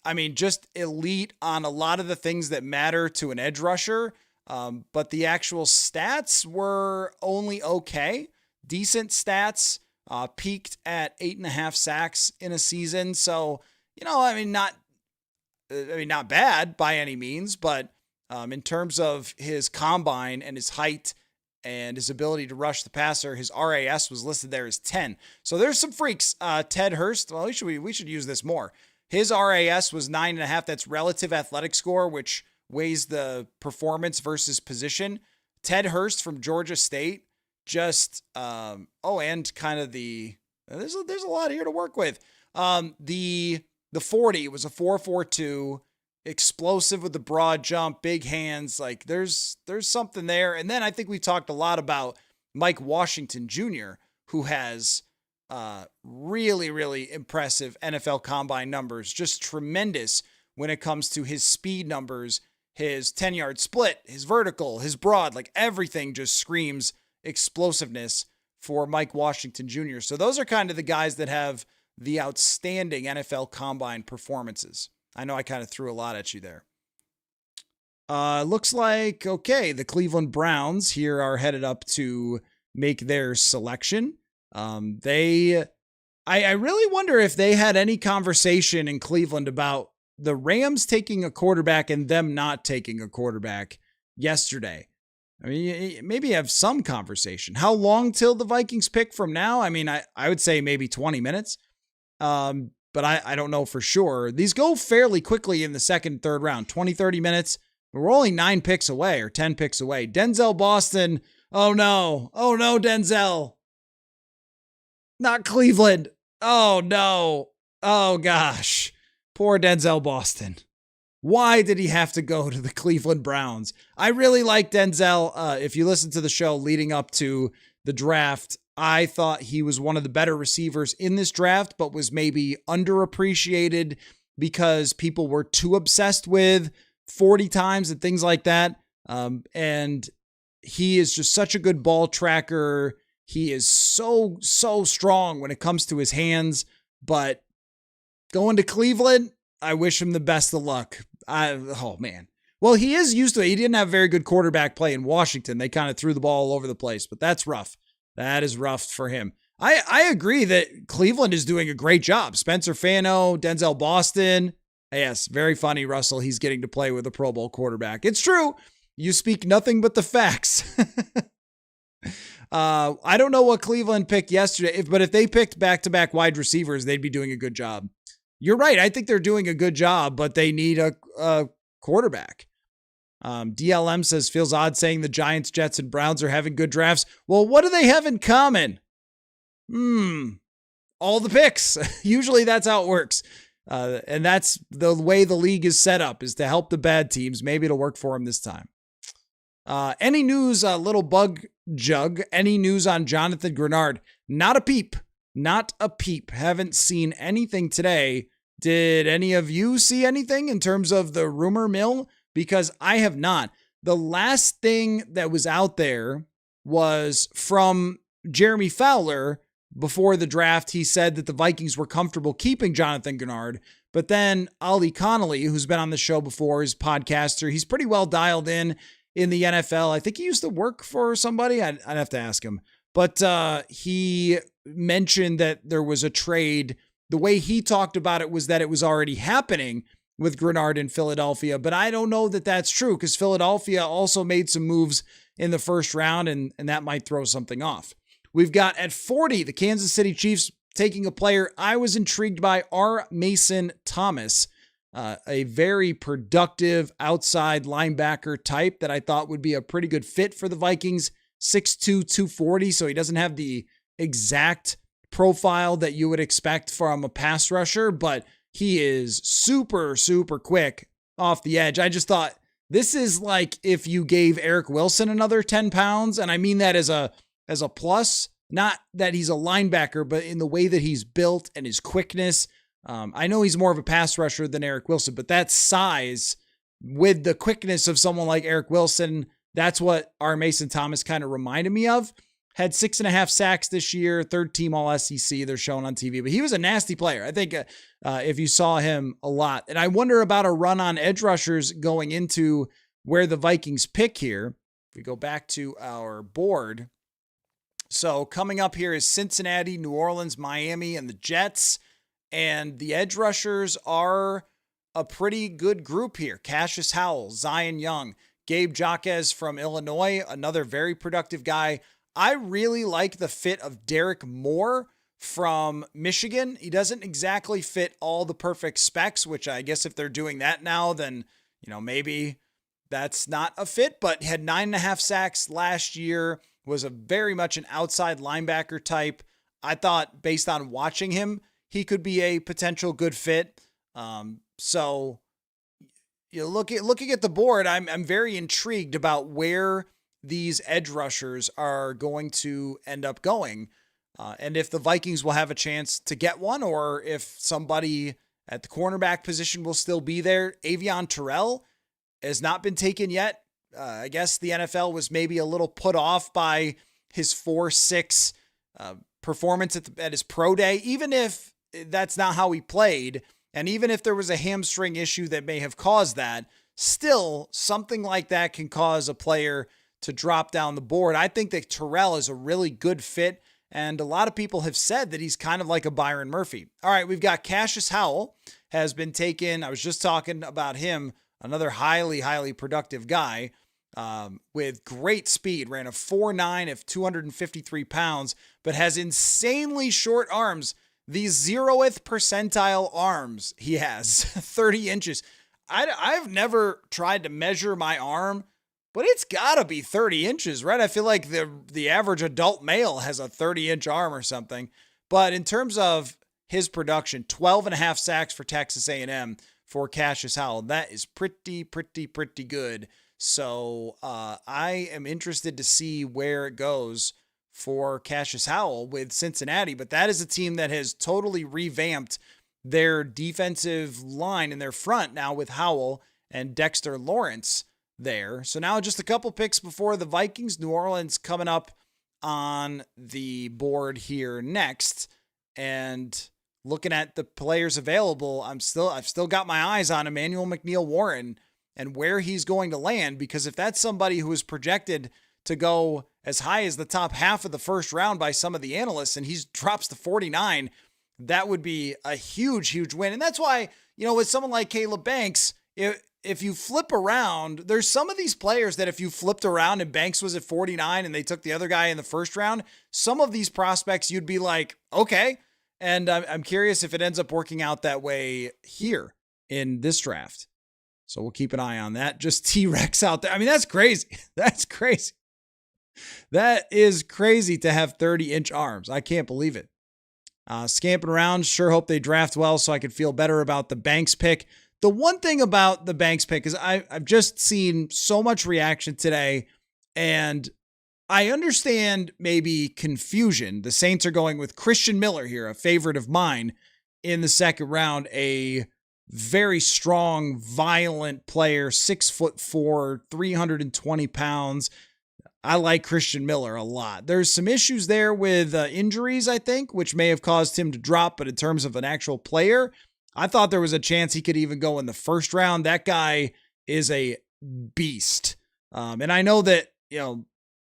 I mean, just elite on a lot of the things that matter to an edge rusher. But the actual stats were only okay. Decent stats, peaked at 8.5 sacks in a season. So, not bad by any means, but in terms of his combine and his height and his ability to rush the passer, his RAS was listed there as 10. So there's some freaks. Ted Hurst, well, we should use this more. His RAS was 9.5. That's relative athletic score, which weighs the performance versus position. Ted Hurst from Georgia State, just, and kind of there's a lot here to work with. The 40 was a 4.42, explosive with the broad jump, big hands. Like there's something there. And then I think we talked a lot about Mike Washington Jr., who has really, really impressive NFL combine numbers, just tremendous when it comes to his speed numbers, his 10-yard split, his vertical, his broad, like everything just screams explosiveness for Mike Washington Jr. So those are kind of the guys that have the outstanding NFL combine performances. I know I kind of threw a lot at you there. Looks like, okay, the Cleveland Browns here are headed up to make their selection. I really wonder if they had any conversation in Cleveland about the Rams taking a quarterback and them not taking a quarterback yesterday. I mean, maybe have some conversation. How long till the Vikings pick from now? I mean, I would say maybe 20 minutes. But I don't know for sure. These go fairly quickly in the second, third round, 20, 30 minutes. We're only 9 picks away or 10 picks away. Denzel Boston. Oh no, Denzel. Not Cleveland. Oh no. Oh gosh. Poor Denzel Boston. Why did he have to go to the Cleveland Browns? I really like Denzel. If you listen to the show leading up to the draft, I thought he was one of the better receivers in this draft, but was maybe underappreciated because people were too obsessed with 40 times and things like that. And he is just such a good ball tracker. He is so strong when it comes to his hands, but going to Cleveland, I wish him the best of luck. Oh man. Well, he is used to it. He didn't have very good quarterback play in Washington. They kind of threw the ball all over the place, but that's rough. That is rough for him. I agree that Cleveland is doing a great job. Spencer Fano, Denzel Boston. Yes, very funny, Russell. He's getting to play with a Pro Bowl quarterback. It's true. You speak nothing but the facts. I don't know what Cleveland picked yesterday, but if they picked back-to-back wide receivers, they'd be doing a good job. You're right. I think they're doing a good job, but they need a quarterback. DLM says, feels odd saying the Giants, Jets, and Browns are having good drafts. Well, what do they have in common? All the picks. Usually that's how it works. And that's the way the league is set up, is to help the bad teams. Maybe it'll work for them this time. Any news, little bug jug, any news on Jonathan Greenard? Not a peep. Not a peep. Haven't seen anything today. Did any of you see anything in terms of the rumor mill? Because I have not. The last thing that was out there was from Jeremy Fowler before the draft. He said that the Vikings were comfortable keeping Jonathan Greenard. But then Ali Connolly, who's been on the show before, is a podcaster. He's pretty well dialed in the NFL. I think he used to work for somebody. I'd have to ask him. But he mentioned that there was a trade. The way he talked about it was that it was already happening with Greenard in Philadelphia, but I don't know that that's true because Philadelphia also made some moves in the first round, and that might throw something off. We've got at 40, the Kansas City Chiefs taking a player I was intrigued by, R. Mason Thomas, a very productive outside linebacker type that I thought would be a pretty good fit for the Vikings, 6'2", 240, so he doesn't have the exact profile that you would expect from a pass rusher, but he is super, super quick off the edge. I just thought this is like if you gave Eric Wilson another 10 pounds, and I mean that as a plus, not that he's a linebacker, but in the way that he's built and his quickness. I know he's more of a pass rusher than Eric Wilson, but that size with the quickness of someone like Eric Wilson, that's what our Mason Thomas kind of reminded me of. Had 6.5 sacks this year, third team all SEC, they're showing on TV, but he was a nasty player. I think if you saw him a lot, and I wonder about a run on edge rushers going into where the Vikings pick here. If we go back to our board. So coming up here is Cincinnati, New Orleans, Miami, and the Jets. And the edge rushers are a pretty good group here. Cassius Howell, Zion Young, Gabe Jaquez from Illinois, another very productive guy. I really like the fit of Derek Moore from Michigan. He doesn't exactly fit all the perfect specs, which I guess if they're doing that now, then, maybe that's not a fit, but had 9.5 sacks last year, was a very much an outside linebacker type. I thought based on watching him, he could be a potential good fit. So looking at the board, I'm very intrigued about where these edge rushers are going to end up going. And if the Vikings will have a chance to get one, or if somebody at the cornerback position will still be there. Avion Terrell has not been taken yet. I guess the NFL was maybe a little put off by his 4.6 performance at his pro day, even if that's not how he played. And even if there was a hamstring issue that may have caused that, still something like that can cause a player to drop down the board. I think that Terrell is a really good fit, and a lot of people have said that he's kind of like a Byron Murphy. All right, we've got Cassius Howell has been taken. I was just talking about him, another highly, highly productive guy with great speed, ran a 4.9 of 253 pounds, but has insanely short arms. These 0th percentile arms he has, 30 inches. I've never tried to measure my arm, but it's got to be 30 inches, right? I feel like the average adult male has a 30-inch arm or something. But in terms of his production, 12.5 sacks for Texas A&M for Cassius Howell. That is pretty good. So I am interested to see where it goes for Cassius Howell with Cincinnati. But that is a team that has totally revamped their defensive line in their front now with Howell and Dexter Lawrence there. So now just a couple picks before the Vikings. New Orleans coming up on the board here next. And looking at the players available, I've still got my eyes on Emmanuel McNeil-Warren and where he's going to land, because if that's somebody who is projected to go as high as the top half of the first round by some of the analysts, and he drops to 49, that would be a huge win. And that's why, with someone like Caleb Banks, if you flip around, there's some of these players that if you flipped around and Banks was at 49 and they took the other guy in the first round, some of these prospects you'd be like, okay. And I'm curious if it ends up working out that way here in this draft. So we'll keep an eye on that. Just T-Rex out there. I mean, that's crazy. That's crazy. That is crazy to have 30-inch arms. I can't believe it. Scamping around, sure hope they draft well so I could feel better about the Banks pick. The one thing about the Banks pick is I've just seen so much reaction today, and I understand maybe confusion. The Saints are going with Christian Miller here, a favorite of mine in the second round, a very strong, violent player, 6'4", 320 pounds. I like Christian Miller a lot. There's some issues there with injuries, I think, which may have caused him to drop. But in terms of an actual player, I thought there was a chance he could even go in the first round. That guy is a beast. And I know that,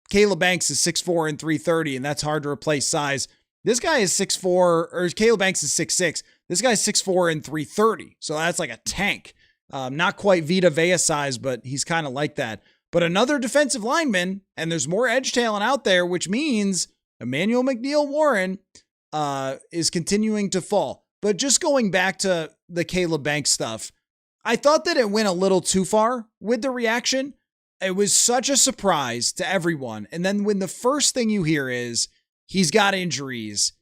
Caleb Banks is 6'4" and 330, and that's hard to replace size. This guy is 6'4", or Caleb Banks is 6'6". This guy's 6'4" and 330. So that's like a tank. Not quite Vita Vea size, but he's kind of like that. But another defensive lineman, and there's more edge talent out there, which means Emmanuel McNeil-Warren is continuing to fall. But just going back to the Caleb Banks stuff, I thought that it went a little too far with the reaction. It was such a surprise to everyone. And then when the first thing you hear is he's got injuries,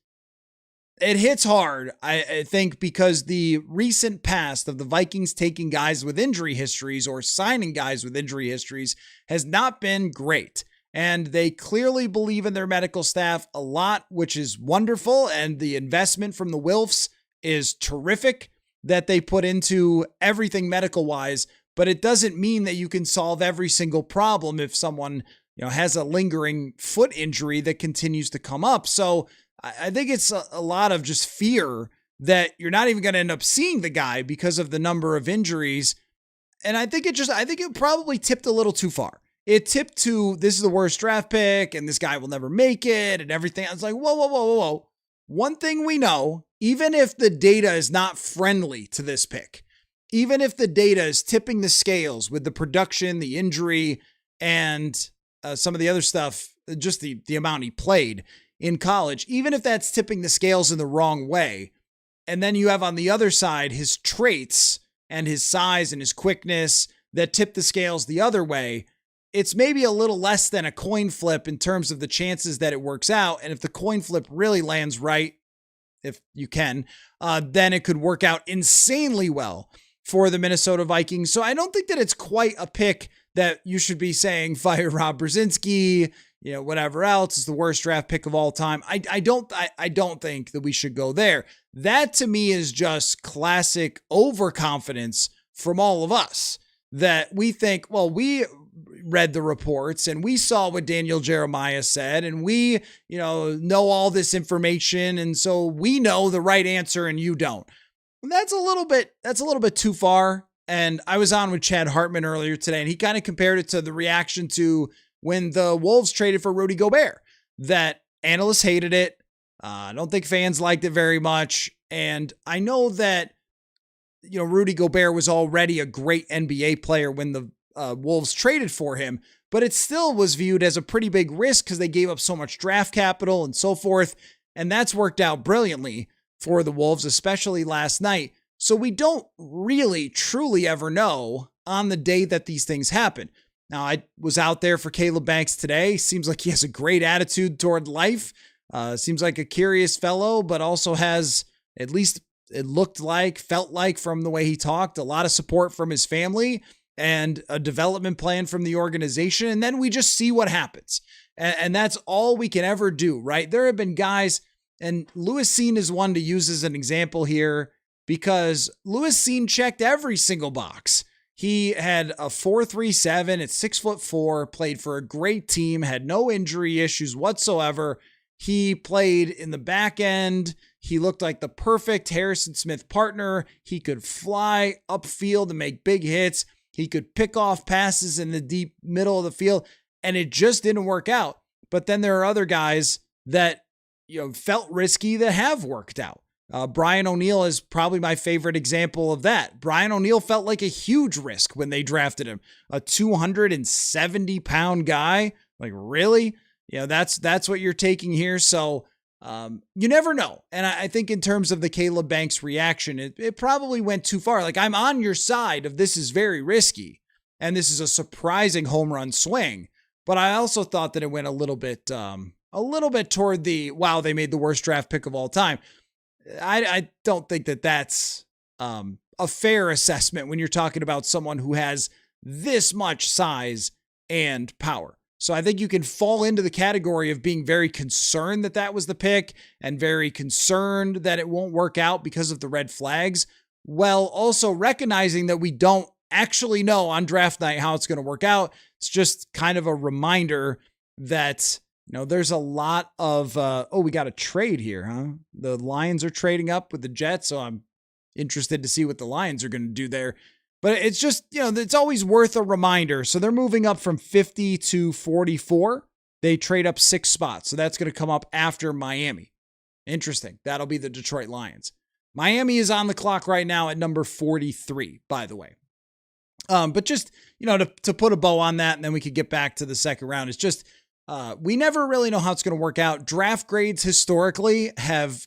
it hits hard, I think, because the recent past of the Vikings taking guys with injury histories or signing guys with injury histories has not been great. And they clearly believe in their medical staff a lot, which is wonderful. And the investment from the Wilfs is terrific that they put into everything medical wise, but it doesn't mean that you can solve every single problem if someone, has a lingering foot injury that continues to come up. So I think it's a lot of just fear that you're not even going to end up seeing the guy because of the number of injuries. And I think it probably tipped a little too far. It tipped to, this is the worst draft pick and this guy will never make it and everything. I was like, whoa. One thing we know, even if the data is not friendly to this pick, even if the data is tipping the scales with the production, the injury, and some of the other stuff, just the amount he played in college, even if that's tipping the scales in the wrong way, and then you have on the other side his traits and his size and his quickness that tip the scales the other way, it's maybe a little less than a coin flip in terms of the chances that it works out. And if the coin flip really lands right, if you can, then it could work out insanely well for the Minnesota Vikings. So I don't think that it's quite a pick that you should be saying fire Rob Brzezinski, whatever else is the worst draft pick of all time. I don't think that we should go there. That to me is just classic overconfidence from all of us that we think, well, we read the reports and we saw what Daniel Jeremiah said and we, know all this information. And so we know the right answer and you don't. And that's a little bit too far. And I was on with Chad Hartman earlier today and he kind of compared it to the reaction to when the Wolves traded for Rudy Gobert, that analysts hated it. I don't think fans liked it very much. And I know that, Rudy Gobert was already a great NBA player when the Wolves traded for him, but it still was viewed as a pretty big risk because they gave up so much draft capital and so forth. And that's worked out brilliantly for the Wolves, especially last night. So we don't really truly ever know on the day that these things happen. Now, I was out there for Caleb Banks today. Seems like he has a great attitude toward life. Seems like a curious fellow, but also has, at least it felt like from the way he talked, a lot of support from his family and a development plan from the organization. And then we just see what happens. And that's all we can ever do, right? There have been guys, and Louis Cine is one to use as an example here because Louis Cine checked every single box. He had a 4.37 at 6'4", played for a great team, had no injury issues whatsoever. He played in the back end. He looked like the perfect Harrison Smith partner. He could fly upfield and make big hits. He could pick off passes in the deep middle of the field, and it just didn't work out. But then there are other guys that felt risky that have worked out. Brian O'Neill is probably my favorite example of that. Brian O'Neill felt like a huge risk when they drafted him. A 270-pound guy. Like, really? That's what you're taking here. So you never know. And I think in terms of the Caleb Banks reaction, it probably went too far. Like, I'm on your side of this is very risky and this is a surprising home run swing. But I also thought that it went a little bit toward the, wow, they made the worst draft pick of all time. I don't think that that's a fair assessment when you're talking about someone who has this much size and power. So I think you can fall into the category of being very concerned that that was the pick and very concerned that it won't work out because of the red flags, while also recognizing that we don't actually know on draft night how it's going to work out. It's just kind of a reminder that there's a lot of, we got a trade here, huh? The Lions are trading up with the Jets, so I'm interested to see what the Lions are going to do there. But it's just, it's always worth a reminder. So they're moving up from 50 to 44. They trade up 6 spots. So that's going to come up after Miami. Interesting. That'll be the Detroit Lions. Miami is on the clock right now at number 43, by the way. But just, to put a bow on that, and then we could get back to the second round. It's just, we never really know how it's going to work out. Draft grades historically have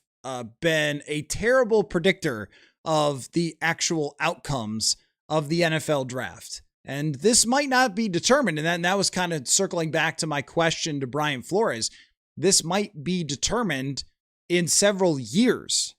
been a terrible predictor of the actual outcomes of the NFL draft. And this might not be determined. And that was kind of circling back to my question to Brian Flores. This might be determined in several years.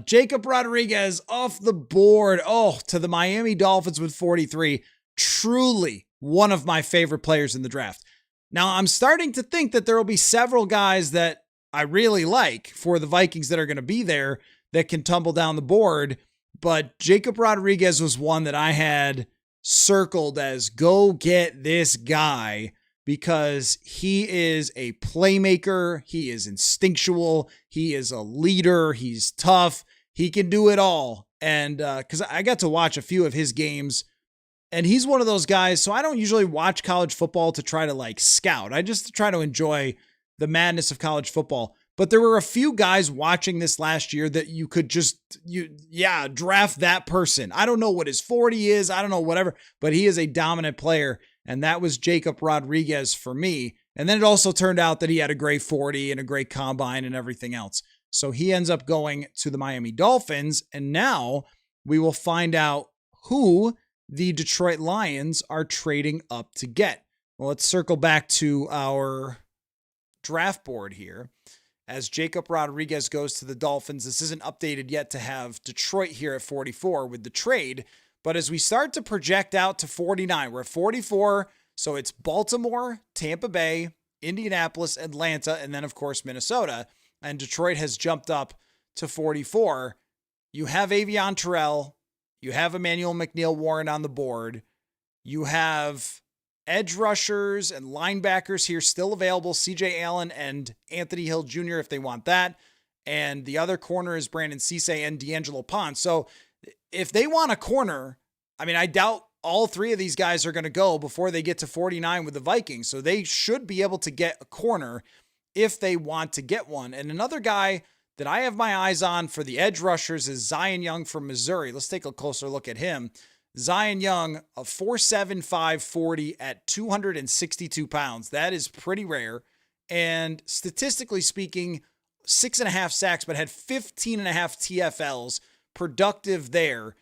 Jacob Rodriguez off the board. To the Miami Dolphins with 43. Truly one of my favorite players in the draft. Now, I'm starting to think that there will be several guys that I really like for the Vikings that are going to be there that can tumble down the board. But Jacob Rodriguez was one that I had circled as go get this guy because he is a playmaker. He is instinctual. He is a leader. He's tough. He can do it all. And because I got to watch a few of his games, and he's one of those guys. So I don't usually watch college football to try to like scout. I just try to enjoy the madness of college football. But there were a few guys watching this last year that you could just, draft that person. I don't know what his 40 is. I don't know, whatever, but he is a dominant player. And that was Jacob Rodriguez for me. And then it also turned out that he had a great 40 and a great combine and everything else. So he ends up going to the Miami Dolphins. And now we will find out who the Detroit Lions are trading up to get. Well, let's circle back to our draft board here. As Jacob Rodriguez goes to the Dolphins, this isn't updated yet to have Detroit here at 44 with the trade. But as we start to project out to 49, we're at 44. So it's Baltimore, Tampa Bay, Indianapolis, Atlanta, and then, of course, Minnesota. And Detroit has jumped up to 44. You have Avion Terrell. You have Emmanuel McNeil-Warren on the board. You have edge rushers and linebackers here still available. CJ Allen and Anthony Hill Jr. if they want that. And the other corner is Brandon Cisse and D'Angelo Ponce. So if they want a corner, I mean, I doubt all three of these guys are going to go before they get to 49 with the Vikings. So they should be able to get a corner if they want to get one. And another guy that I have my eyes on for the edge rushers is Zion Young from Missouri. Let's take a closer look at him. Zion Young, a 4.75 40 at 262 pounds. That is pretty rare. And statistically speaking, 6.5 sacks, but had 15.5 TFLs, productive there.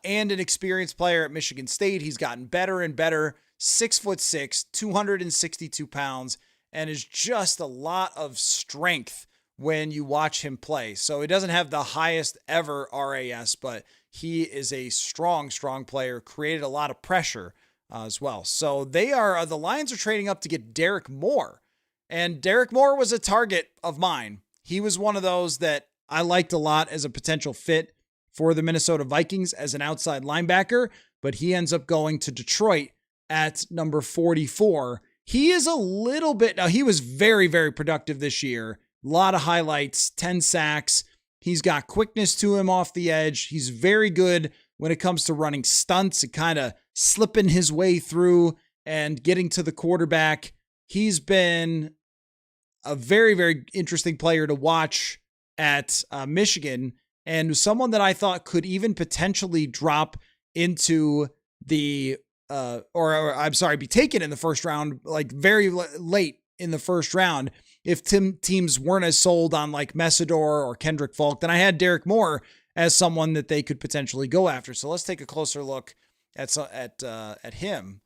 And an experienced player at Michigan State. He's gotten better and better. 6'6", 262 pounds, and is just a lot of strength when you watch him play. So he doesn't have the highest ever RAS, but he is a strong, strong player, created a lot of pressure as well. So the Lions are trading up to get Derek Moore. And Derek Moore was a target of mine. He was one of those that I liked a lot as a potential fit for the Minnesota Vikings as an outside linebacker, but he ends up going to Detroit at number 44. He is a little bit, now he was very, very productive this year. A lot of highlights, 10 sacks. He's got quickness to him off the edge. He's very good when it comes to running stunts and kind of slipping his way through and getting to the quarterback. He's been a very, very interesting player to watch at Michigan, and someone that I thought could even potentially drop into the, be taken in the first round, like very late in the first round. If teams weren't as sold on like Messidor or Kendrick Falk, then I had Derek Moore as someone that they could potentially go after. So let's take a closer look at him.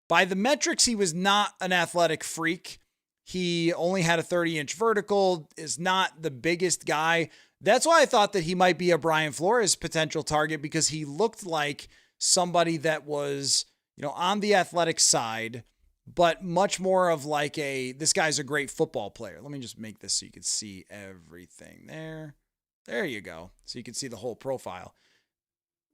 By the metrics, he was not an athletic freak. He only had a 30-inch vertical, is not the biggest guy. That's why I thought that he might be a Brian Flores potential target, because he looked like somebody that was, on the athletic side, but much more of like this guy's a great football player. Let me just make this so you can see everything there. There you go. So you can see the whole profile.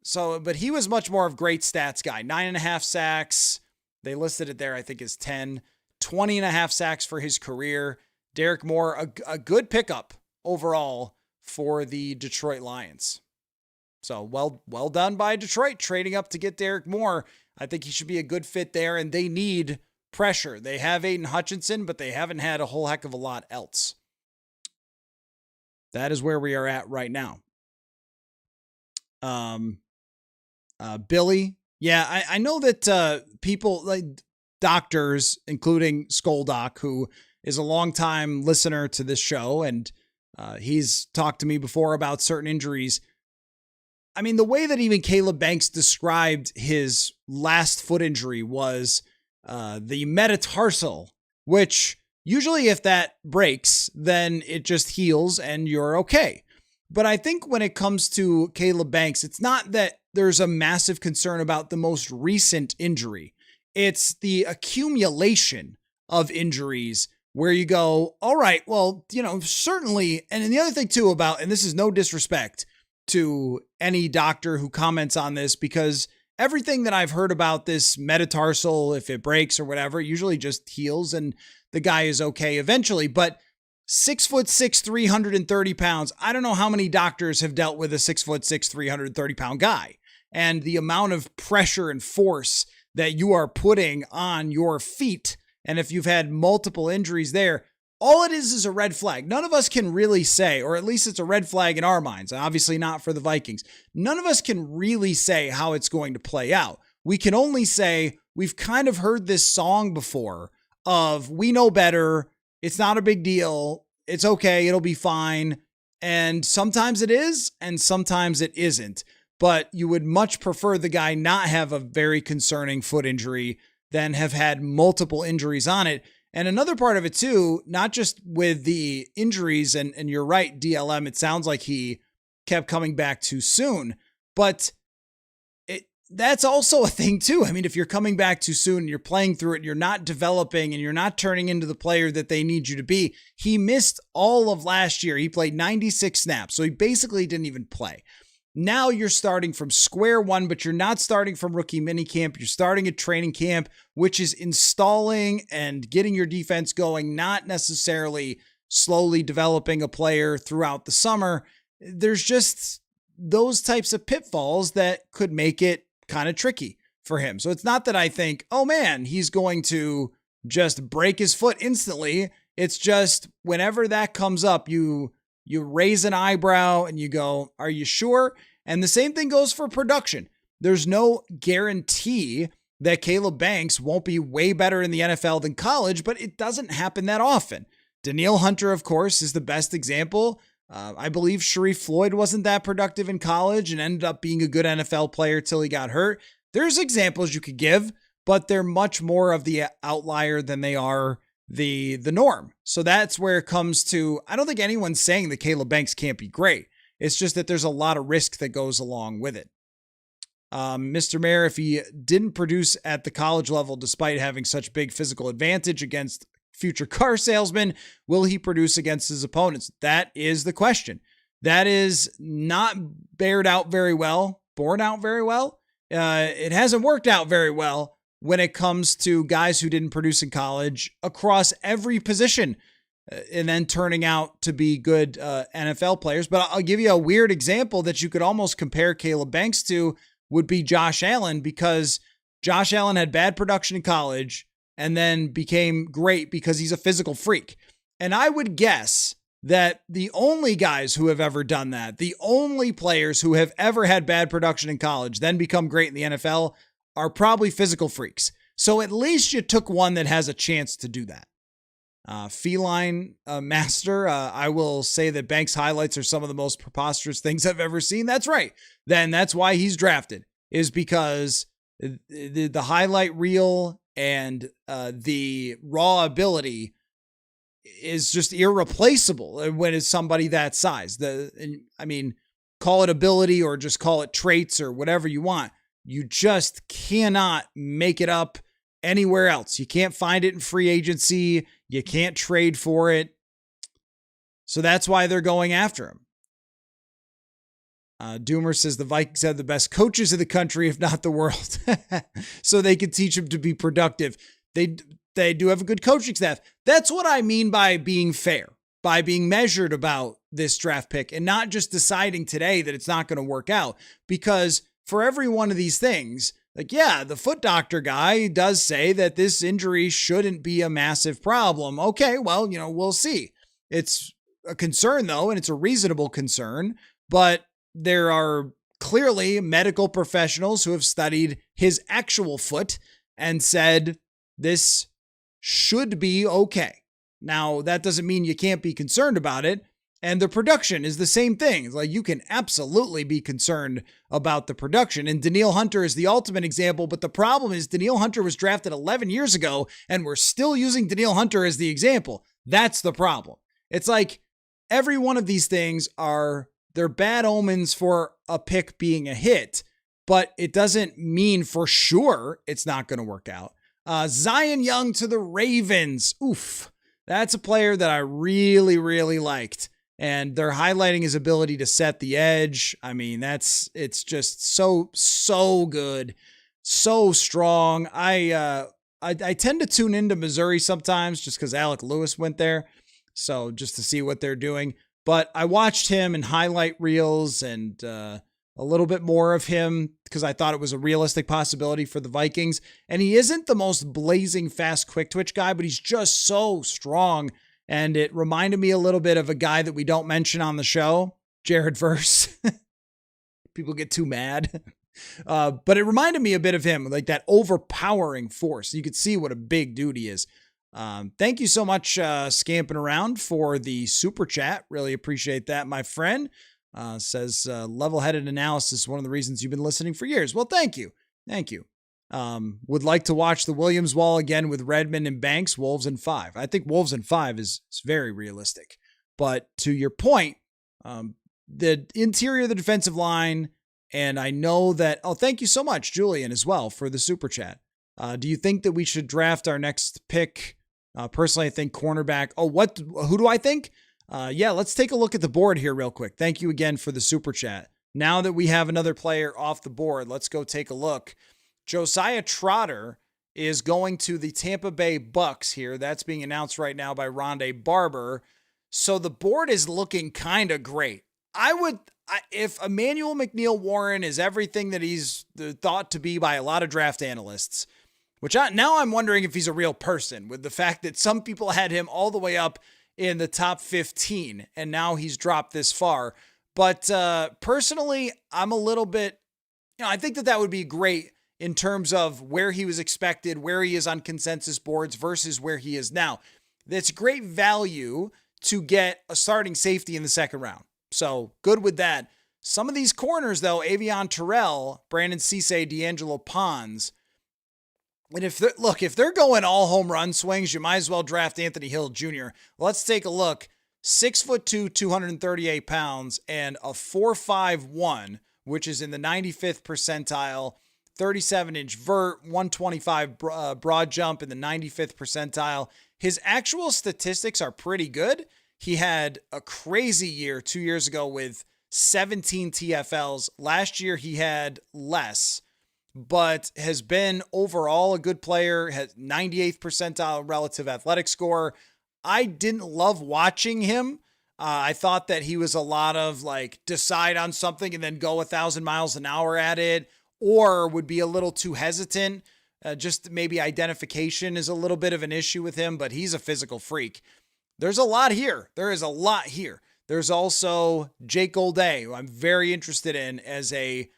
So, but he was much more of great stats guy. 9.5 sacks. They listed it there, I think, as 10. 20.5 sacks for his career. Derek Moore, a good pickup overall for the Detroit Lions. So well done by Detroit trading up to get Derek Moore. I think he should be a good fit there, and they need pressure. They have Aiden Hutchinson, but they haven't had a whole heck of a lot else. That is where we are at right now. Billy. Yeah, I know that people like doctors, including Skoldoc, who is a longtime listener to this show, and he's talked to me before about certain injuries. I mean, the way that even Caleb Banks described his last foot injury was the metatarsal, which usually if that breaks, then it just heals and you're okay. But I think when it comes to Caleb Banks, it's not that there's a massive concern about the most recent injury. It's the accumulation of injuries where you go, all right, well, certainly. And the other thing too about, and this is no disrespect to any doctor who comments on this, because everything that I've heard about this metatarsal, if it breaks or whatever, usually just heals and the guy is okay eventually. But 6'6", 330 pounds. I don't know how many doctors have dealt with a 6'6", 330 pound guy, and the amount of pressure and force that you are putting on your feet. And if you've had multiple injuries there, all it is a red flag. None of us can really say, or at least it's a red flag in our minds, obviously not for the Vikings. None of us can really say how it's going to play out. We can only say we've kind of heard this song before of we know better. It's not a big deal. It's okay. It'll be fine. And sometimes it is, and sometimes it isn't. But you would much prefer the guy not have a very concerning foot injury than have had multiple injuries on it. And another part of it too, not just with the injuries, and you're right, DLM, it sounds like he kept coming back too soon, but that's also a thing too. I mean, if you're coming back too soon and you're playing through it, and you're not developing and you're not turning into the player that they need you to be. He missed all of last year. He played 96 snaps, so he basically didn't even play. Now you're starting from square one, but you're not starting from rookie minicamp. You're starting at training camp, which is installing and getting your defense going, not necessarily slowly developing a player throughout the summer. There's just those types of pitfalls that could make it kind of tricky for him. So it's not that I think, oh man, he's going to just break his foot instantly. It's just whenever that comes up, you raise an eyebrow and you go, are you sure? And the same thing goes for production. There's no guarantee that Caleb Banks won't be way better in the NFL than college, but it doesn't happen that often. Danielle Hunter, of course, is the best example. I believe Sharif Floyd wasn't that productive in college and ended up being a good NFL player till he got hurt. There's examples you could give, but they're much more of the outlier than they are the norm. So that's where it comes to, I don't think anyone's saying that Caleb Banks can't be great. It's just that there's a lot of risk that goes along with it. Mr. Mayor, if he didn't produce at the college level despite having such big physical advantage against future car salesmen, will he produce against his opponents? That is the question. That is not borne out very well. It hasn't worked out very well when it comes to guys who didn't produce in college across every position and then turning out to be good NFL players. But I'll give you a weird example that you could almost compare Caleb Banks to would be Josh Allen, because Josh Allen had bad production in college and then became great because he's a physical freak. And I would guess that the only guys who have ever done that, the only players who have ever had bad production in college, then become great in the NFL, are probably physical freaks. So at least you took one that has a chance to do that. Feline master, I will say that Banks' highlights are some of the most preposterous things I've ever seen. That's right. Then that's why he's drafted, is because the highlight reel and the raw ability is just irreplaceable when it's somebody that size. Call it ability or just call it traits or whatever you want. You just cannot make it up anywhere else. You can't find it in free agency. You can't trade for it. So that's why they're going after him. Doomer says the Vikings have the best coaches in the country, if not the world. So they can teach him to be productive. They do have a good coaching staff. That's what I mean by being fair, by being measured about this draft pick and not just deciding today that it's not going to work out. Because for every one of these things, like, yeah, the foot doctor guy does say that this injury shouldn't be a massive problem. Okay, well, we'll see. It's a concern though, and it's a reasonable concern, but there are clearly medical professionals who have studied his actual foot and said this should be okay. Now, that doesn't mean you can't be concerned about it. And the production is the same thing. Like, you can absolutely be concerned about the production. And Danielle Hunter is the ultimate example. But the problem is Danielle Hunter was drafted 11 years ago, and we're still using Danielle Hunter as the example. That's the problem. It's like every one of these things they're bad omens for a pick being a hit, but it doesn't mean for sure it's not going to work out. Zion Young to the Ravens. Oof. That's a player that I really, really liked. And they're highlighting his ability to set the edge. I mean, it's just so good, so strong. I tend to tune into Missouri sometimes just because Alec Lewis went there. So just to see what they're doing. But I watched him in highlight reels and a little bit more of him because I thought it was a realistic possibility for the Vikings. And he isn't the most blazing fast quick twitch guy, but he's just so strong. And it reminded me a little bit of a guy that we don't mention on the show, Jared Verse. People get too mad. But it reminded me a bit of him, like that overpowering force. You could see what a big dude he is. Thank you so much, Scamping Around, for the super chat. Really appreciate that, my friend. Says level-headed analysis, one of the reasons you've been listening for years. Well, thank you. Thank you. Would like to watch the Williams Wall again with Redmond and Banks, Wolves in 5. I think Wolves in 5 is very realistic. But to your point, the interior of the defensive line, and I know that, thank you so much, Julian, as well, for the super chat. Do you think that we should draft our next pick? Personally, I think cornerback. Who do I think? Yeah, let's take a look at the board here real quick. Thank you again for the super chat. Now that we have another player off the board, let's go take a look. Josiah Trotter is going to the Tampa Bay Bucks here. That's being announced right now by Rondé Barber. So the board is looking kind of great. If Emmanuel McNeil-Warren is everything that he's thought to be by a lot of draft analysts, now I'm wondering if he's a real person with the fact that some people had him all the way up in the top 15 and now he's dropped this far. But personally, I'm a little bit, I think that would be great in terms of where he was expected, where he is on consensus boards versus where he is now. It's great value to get a starting safety in the second round. So good with that. Some of these corners, though, Avion Terrell, Brandon Cisse, D'Angelo Pons, and if they're going all home run swings, you might as well draft Anthony Hill Jr. Let's take a look. 6'2", 238 pounds, and a 4.51, which is in the 95th percentile. 37-inch vert, 125 broad jump in the 95th percentile. His actual statistics are pretty good. He had a crazy year 2 years ago with 17 TFLs. Last year he had less, but has been overall a good player, has 98th percentile relative athletic score. I didn't love watching him. I thought that he was a lot of decide on something and then go 1,000 miles an hour at it, or would be a little too hesitant. Just maybe identification is a little bit of an issue with him, but he's a physical freak. There's a lot here. There is a lot here. There's also Jake Golday, who I'm very interested in as a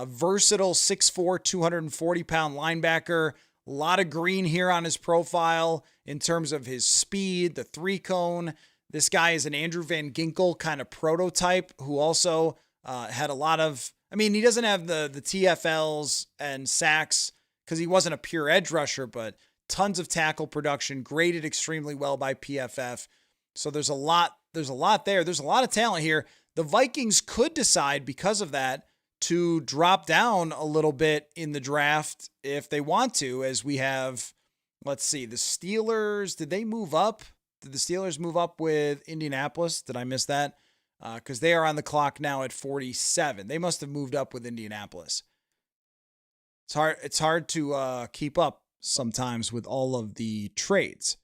versatile 6'4", 240-pound linebacker. A lot of green here on his profile in terms of his speed, the three-cone. This guy is an Andrew Van Ginkel kind of prototype who also had a lot of, he doesn't have the TFLs and sacks because he wasn't a pure edge rusher, but tons of tackle production, graded extremely well by PFF. So there's a lot there. There's a lot of talent here. The Vikings could decide because of that to drop down a little bit in the draft if they want to, as we have, let's see, the Steelers, did they move up? Did the Steelers move up with Indianapolis? Did I miss that? Because they are on the clock now at 47. They must have moved up with Indianapolis. It's hard to keep up sometimes with all of the trades.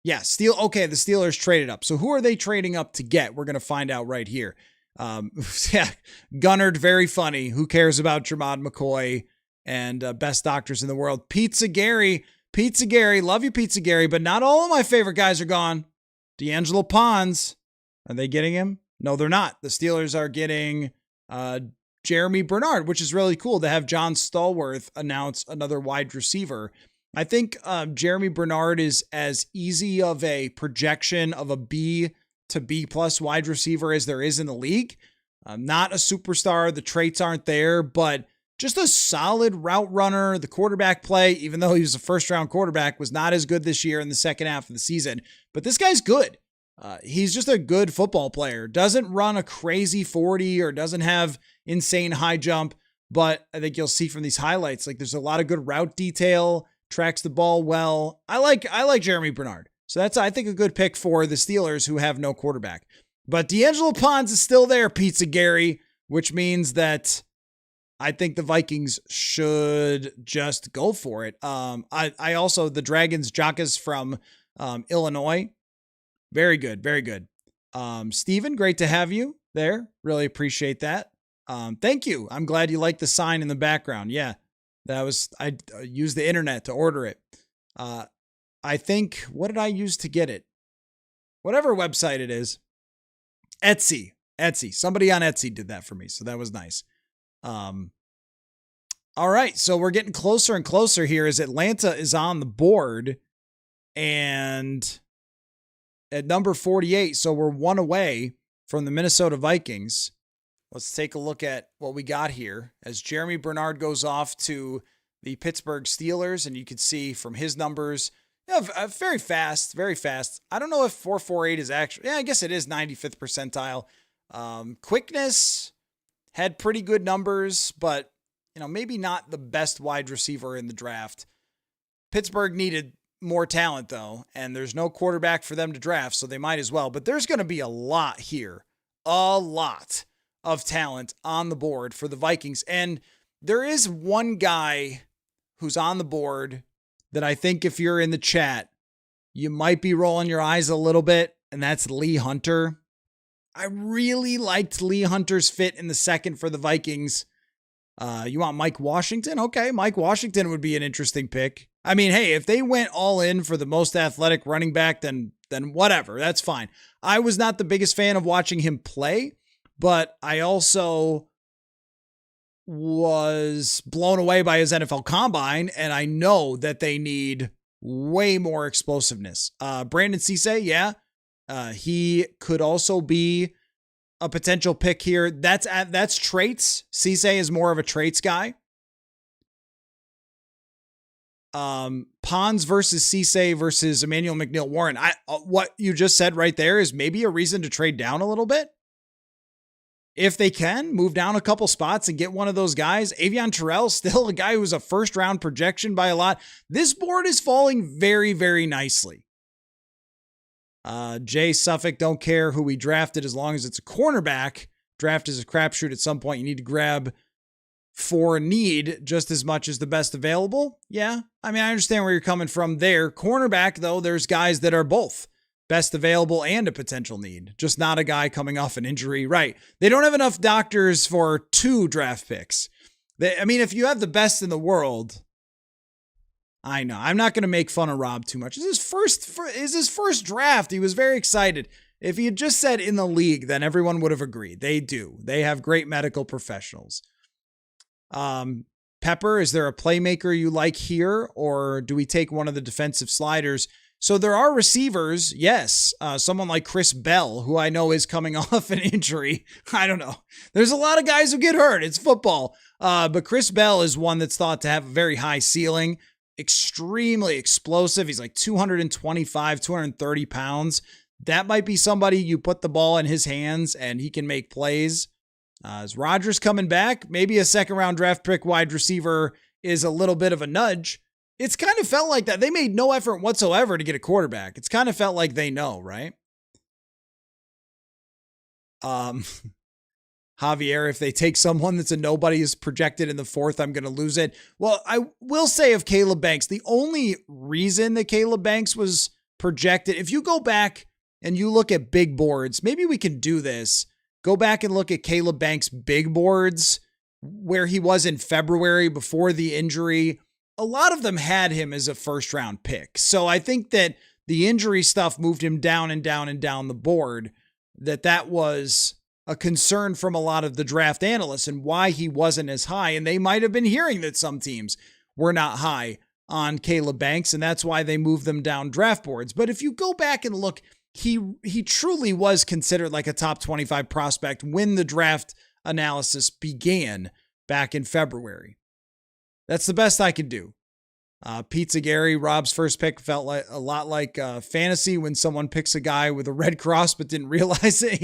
Yeah, the Steelers traded up. So who are they trading up to get? We're going to find out right here. Yeah, Greenard, very funny. Who cares about Jermod McCoy and best doctors in the world? Pizza Gary, love you, Pizza Gary, but not all of my favorite guys are gone. D'Angelo Pons, are they getting him? No, they're not. The Steelers are getting Jeremy Bernard, which is really cool to have John Stallworth announce another wide receiver. I think Jeremy Bernard is as easy of a projection of a B to B plus wide receiver as there is in the league. Not a superstar. The traits aren't there, but just a solid route runner. The quarterback play, even though he was a first round quarterback, was not as good this year in the second half of the season, but this guy's good. He's just a good football player. Doesn't run a crazy 40 or doesn't have insane high jump, but I think you'll see from these highlights, there's a lot of good route detail, tracks the ball well. I like Jeremy Bernard. So that's, I think, a good pick for the Steelers who have no quarterback. But D'Angelo Pons is still there, Pizza Gary, which means that I think the Vikings should just go for it. I also, the Dragons, Jakas from Illinois. Very good. Very good. Steven, great to have you there. Really appreciate that. Thank you. I'm glad you like the sign in the background. Yeah, I used the internet to order it. I think, what did I use to get it? Whatever website it is. Etsy. Somebody on Etsy did that for me. So that was nice. All right. So we're getting closer and closer here as Atlanta is on the board and at number 48. So we're one away from the Minnesota Vikings. Let's take a look at what we got here as Jeremy Bernard goes off to the Pittsburgh Steelers. And you can see from his numbers, very fast, very fast. I don't know if 4.48 is actually, I guess it is 95th percentile. Quickness had pretty good numbers, but maybe not the best wide receiver in the draft. Pittsburgh needed more talent though, and there's no quarterback for them to draft, so they might as well. But there's going to be a lot here, a lot of talent on the board for the Vikings. And there is one guy who's on the board that I think if you're in the chat, you might be rolling your eyes a little bit, and that's Lee Hunter. I really liked Lee Hunter's fit in the second for the Vikings. You want Mike Washington? Okay, Mike Washington would be an interesting pick. I mean, hey, if they went all in for the most athletic running back, then whatever, that's fine. I was not the biggest fan of watching him play, but I also was blown away by his NFL combine, and I know that they need way more explosiveness. Brandon Cisse, yeah. He could also be a potential pick here. That's traits. Cisse is more of a traits guy. Pons versus Cisse versus Emmanuel McNeil-Warren. What you just said right there is maybe a reason to trade down a little bit. If they can move down a couple spots and get one of those guys. Avion Terrell, still a guy who's a first round projection by a lot. This board is falling very, very nicely. Jay Suffolk, don't care who we drafted as long as it's a cornerback. Draft is a crapshoot at some point. You need to grab for need just as much as the best available. Yeah, I mean, I understand where you're coming from there. Cornerback, though, there's guys that are both best available and a potential need. Just not a guy coming off an injury. Right. They don't have enough doctors for 2 draft picks. If you have the best in the world, I know. I'm not going to make fun of Rob too much. It's his first draft. He was very excited. If he had just said in the league, then everyone would have agreed. They do. They have great medical professionals. Pepper, is there a playmaker you like here, or do we take one of the defensive sliders? So there are receivers, yes. Someone like Chris Bell, who I know is coming off an injury. I don't know. There's a lot of guys who get hurt. It's football. But Chris Bell is one that's thought to have a very high ceiling. Extremely explosive. He's like 225, 230 pounds. That might be somebody you put the ball in his hands and he can make plays. Is Rodgers coming back? Maybe a second round draft pick wide receiver is a little bit of a nudge. It's kind of felt like that. They made no effort whatsoever to get a quarterback. It's kind of felt like they know, right? Javier, if they take someone that's a nobody is projected in the 4th, I'm going to lose it. Well, I will say of Caleb Banks, the only reason that Caleb Banks was projected, if you go back and you look at big boards, maybe we can do this. Go back and look at Caleb Banks' big boards where he was in February before the injury. A lot of them had him as a first round pick. So I think that the injury stuff moved him down and down and down the board, that was a concern from a lot of the draft analysts and why he wasn't as high. And they might have been hearing that some teams were not high on Caleb Banks, and that's why they moved them down draft boards. But if you go back and look, he truly was considered like a top 25 prospect when the draft analysis began back in February. That's the best I could do. Pizza Gary, Rob's first pick felt like a lot like fantasy when someone picks a guy with a red cross but didn't realize it.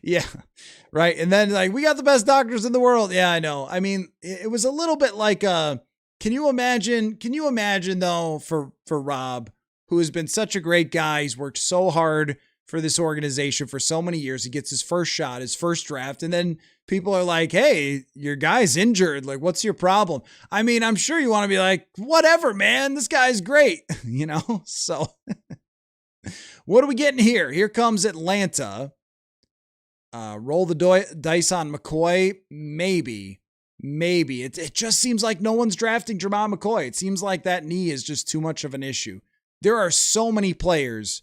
Yeah. Right. And then like, we got the best doctors in the world. Yeah, I know. I mean, it was a little bit like, can you imagine though, for Rob, who has been such a great guy. He's worked so hard for this organization for so many years. He gets his first shot, his first draft, and then people are like, hey, your guy's injured. Like, what's your problem? I mean, I'm sure you want to be like, whatever, man, this guy's great, So what are we getting here? Here comes Atlanta. Roll the dice on McCoy. Maybe. It just seems like no one's drafting Jermon McCoy. It seems like that knee is just too much of an issue. There are so many players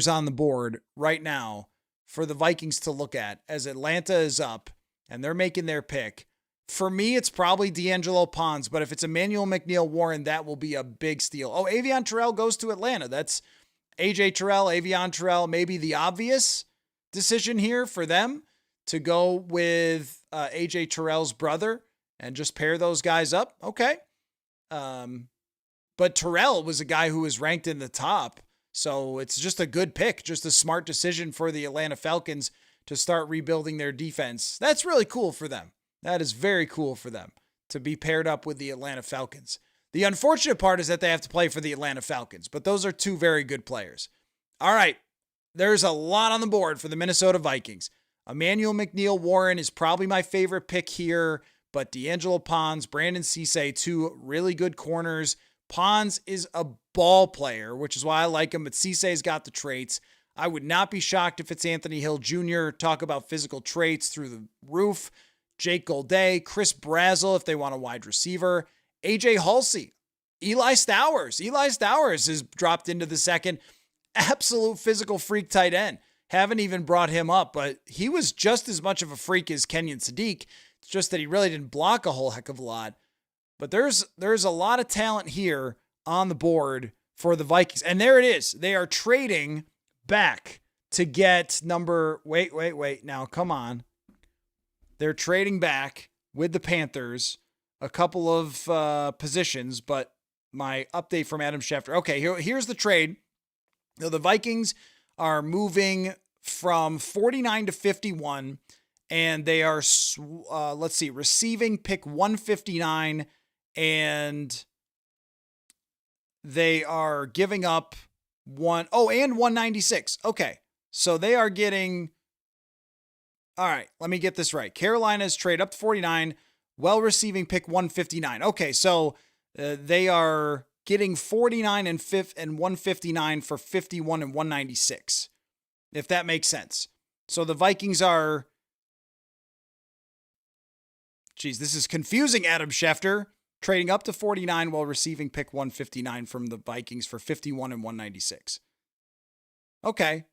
on the board right now for the Vikings to look at as Atlanta is up and they're making their pick. For me, it's probably D'Angelo Pons, but if it's Emmanuel McNeil-Warren, that will be a big steal. Oh, Avion Terrell goes to Atlanta. That's AJ Terrell, Avion Terrell, maybe the obvious decision here for them to go with AJ Terrell's brother and just pair those guys up. Okay. But Terrell was a guy who was ranked in the top. So it's just a good pick, just a smart decision for the Atlanta Falcons to start rebuilding their defense. That's really cool for them. That is very cool for them to be paired up with the Atlanta Falcons. The unfortunate part is that they have to play for the Atlanta Falcons, but those are two very good players. All right, there's a lot on the board for the Minnesota Vikings. Emmanuel McNeil-Warren is probably my favorite pick here, but D'Angelo Pons, Brandon Cisse, two really good corners. Pons is a ball player, which is why I like him, but Cisse's got the traits. I would not be shocked if it's Anthony Hill Jr. Talk about physical traits through the roof. Jake Golday, Chris Brazzell if they want a wide receiver. AJ Halsey, Eli Stowers. Eli Stowers has dropped into the second. Absolute physical freak tight end. Haven't even brought him up, but he was just as much of a freak as Kenyon Sadiq. It's just that he really didn't block a whole heck of a lot. But there's a lot of talent here on the board for the Vikings. And there it is. They are trading back to get wait. Now, come on. They're trading back with the Panthers a couple of positions, but my update from Adam Schefter. Okay, here's the trade. Now, the Vikings are moving from 49 to 51, and they are, receiving pick 159, and they are giving up and 196. Okay, so they are getting... All right, let me get this right. Carolina's trade up to 49, receiving pick 159. Okay, so they are getting 49 and 159 for 51 and 196, if that makes sense. So the Vikings are... Geez, this is confusing, Adam Schefter. Trading up to 49 while receiving pick 159 from the Vikings for 51 and 196. Okay.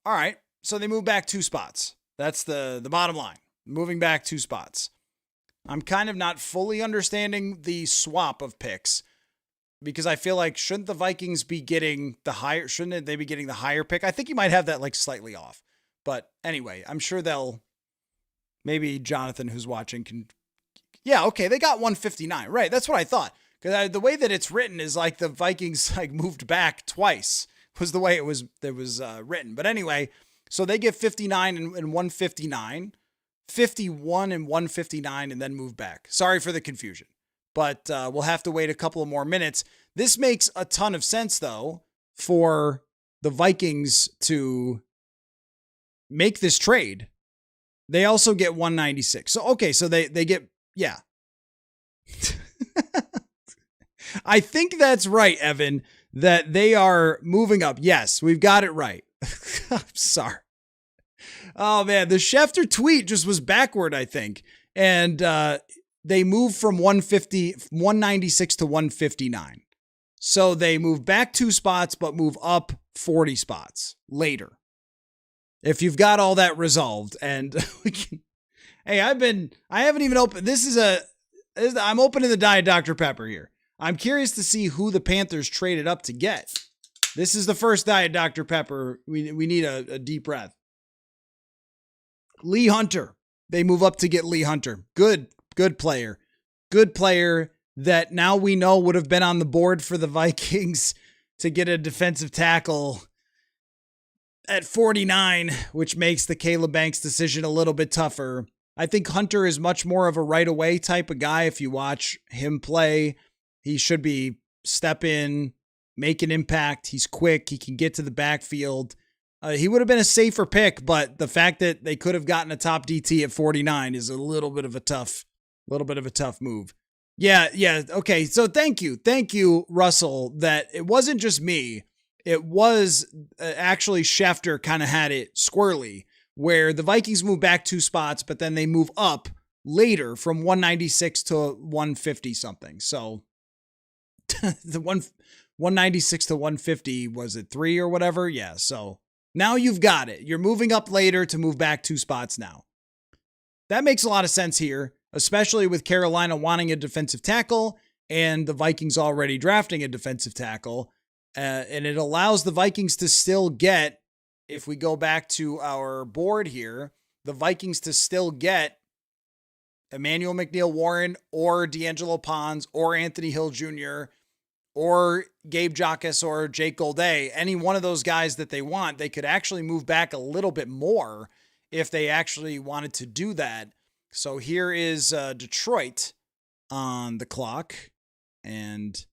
All right. So they move back 2 spots. That's the bottom line. Moving back 2 spots. I'm kind of not fully understanding the swap of picks because I feel like shouldn't the Vikings be getting the higher? Shouldn't they be getting the higher pick? I think you might have that like slightly off. But anyway, I'm sure maybe Jonathan who's watching can. Yeah, okay, they got 159. Right, that's what I thought. Because the way that it's written is like the Vikings like moved back twice was the way it was written. But anyway, so they get 59 and 159, 51 and 159, and then move back. Sorry for the confusion, but we'll have to wait a couple of more minutes. This makes a ton of sense, though, for the Vikings to make this trade. They also get 196. So, okay, so they get, yeah. I think that's right, Evan, that they are moving up. Yes, we've got it right. I'm sorry. Oh, man, the Schefter tweet just was backward, I think. And they moved from 196 to 159. So they move back 2 spots, but move up 40 spots later. If you've got all that resolved, and we can, hey, I haven't even opened, I'm opening the Diet Dr. Pepper here. I'm curious to see who the Panthers traded up to get. This is the first Diet Dr. Pepper. We need a deep breath. Lee Hunter. They move up to get Lee Hunter. Good player. Good player that now we know would have been on the board for the Vikings to get a defensive tackle at 49, which makes the Caleb Banks decision a little bit tougher. I think Hunter is much more of a right away type of guy. If you watch him play, he should be step in, make an impact. He's quick. He can get to the backfield. He would have been a safer pick, but the fact that they could have gotten a top DT at 49 is a little bit of a tough move. Yeah. Okay. So thank you, Russell, that it wasn't just me. It was actually Schefter kind of had it squirrely, where the Vikings move back 2 spots, but then they move up later from 196 to 150 something. So the 196 to 150, was it 3 or whatever? Yeah. So now you've got it. You're moving up later to move back 2 spots now. That makes a lot of sense here, especially with Carolina wanting a defensive tackle and the Vikings already drafting a defensive tackle. And it allows the Vikings to still get, if we go back to our board here, the Vikings to still get Emmanuel McNeil-Warren or D'Angelo Pons or Anthony Hill Jr. or Gabe Jacas or Jake Golday. Any one of those guys that they want, they could actually move back a little bit more if they actually wanted to do that. So here is Detroit on the clock, and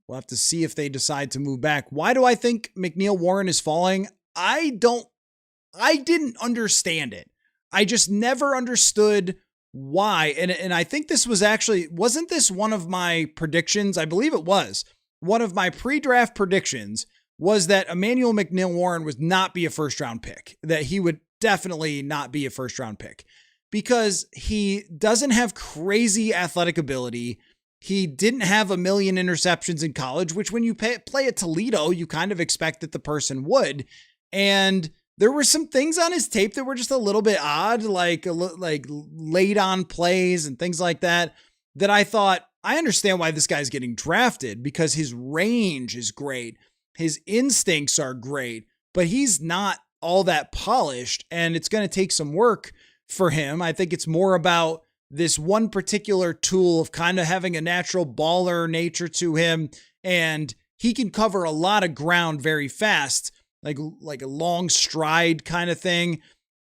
we'll have to see if they decide to move back. Why do I think McNeil-Warren is falling? I didn't understand it. I just never understood why. And I think this was actually, wasn't this one of my predictions? I believe it was. One of my pre-draft predictions was that Emmanuel McNeil-Warren would not be a first-round pick, that he would definitely not be a first-round pick because he doesn't have crazy athletic ability. He didn't have a million interceptions in college, which when you play at Toledo, you kind of expect that the person would. And there were some things on his tape that were just a little bit odd, like late on plays and things like that I thought, I understand why this guy's getting drafted because his range is great. His instincts are great, but he's not all that polished, and it's going to take some work for him. I think it's more about this one particular tool of kind of having a natural baller nature to him, and he can cover a lot of ground very fast, like a long stride kind of thing.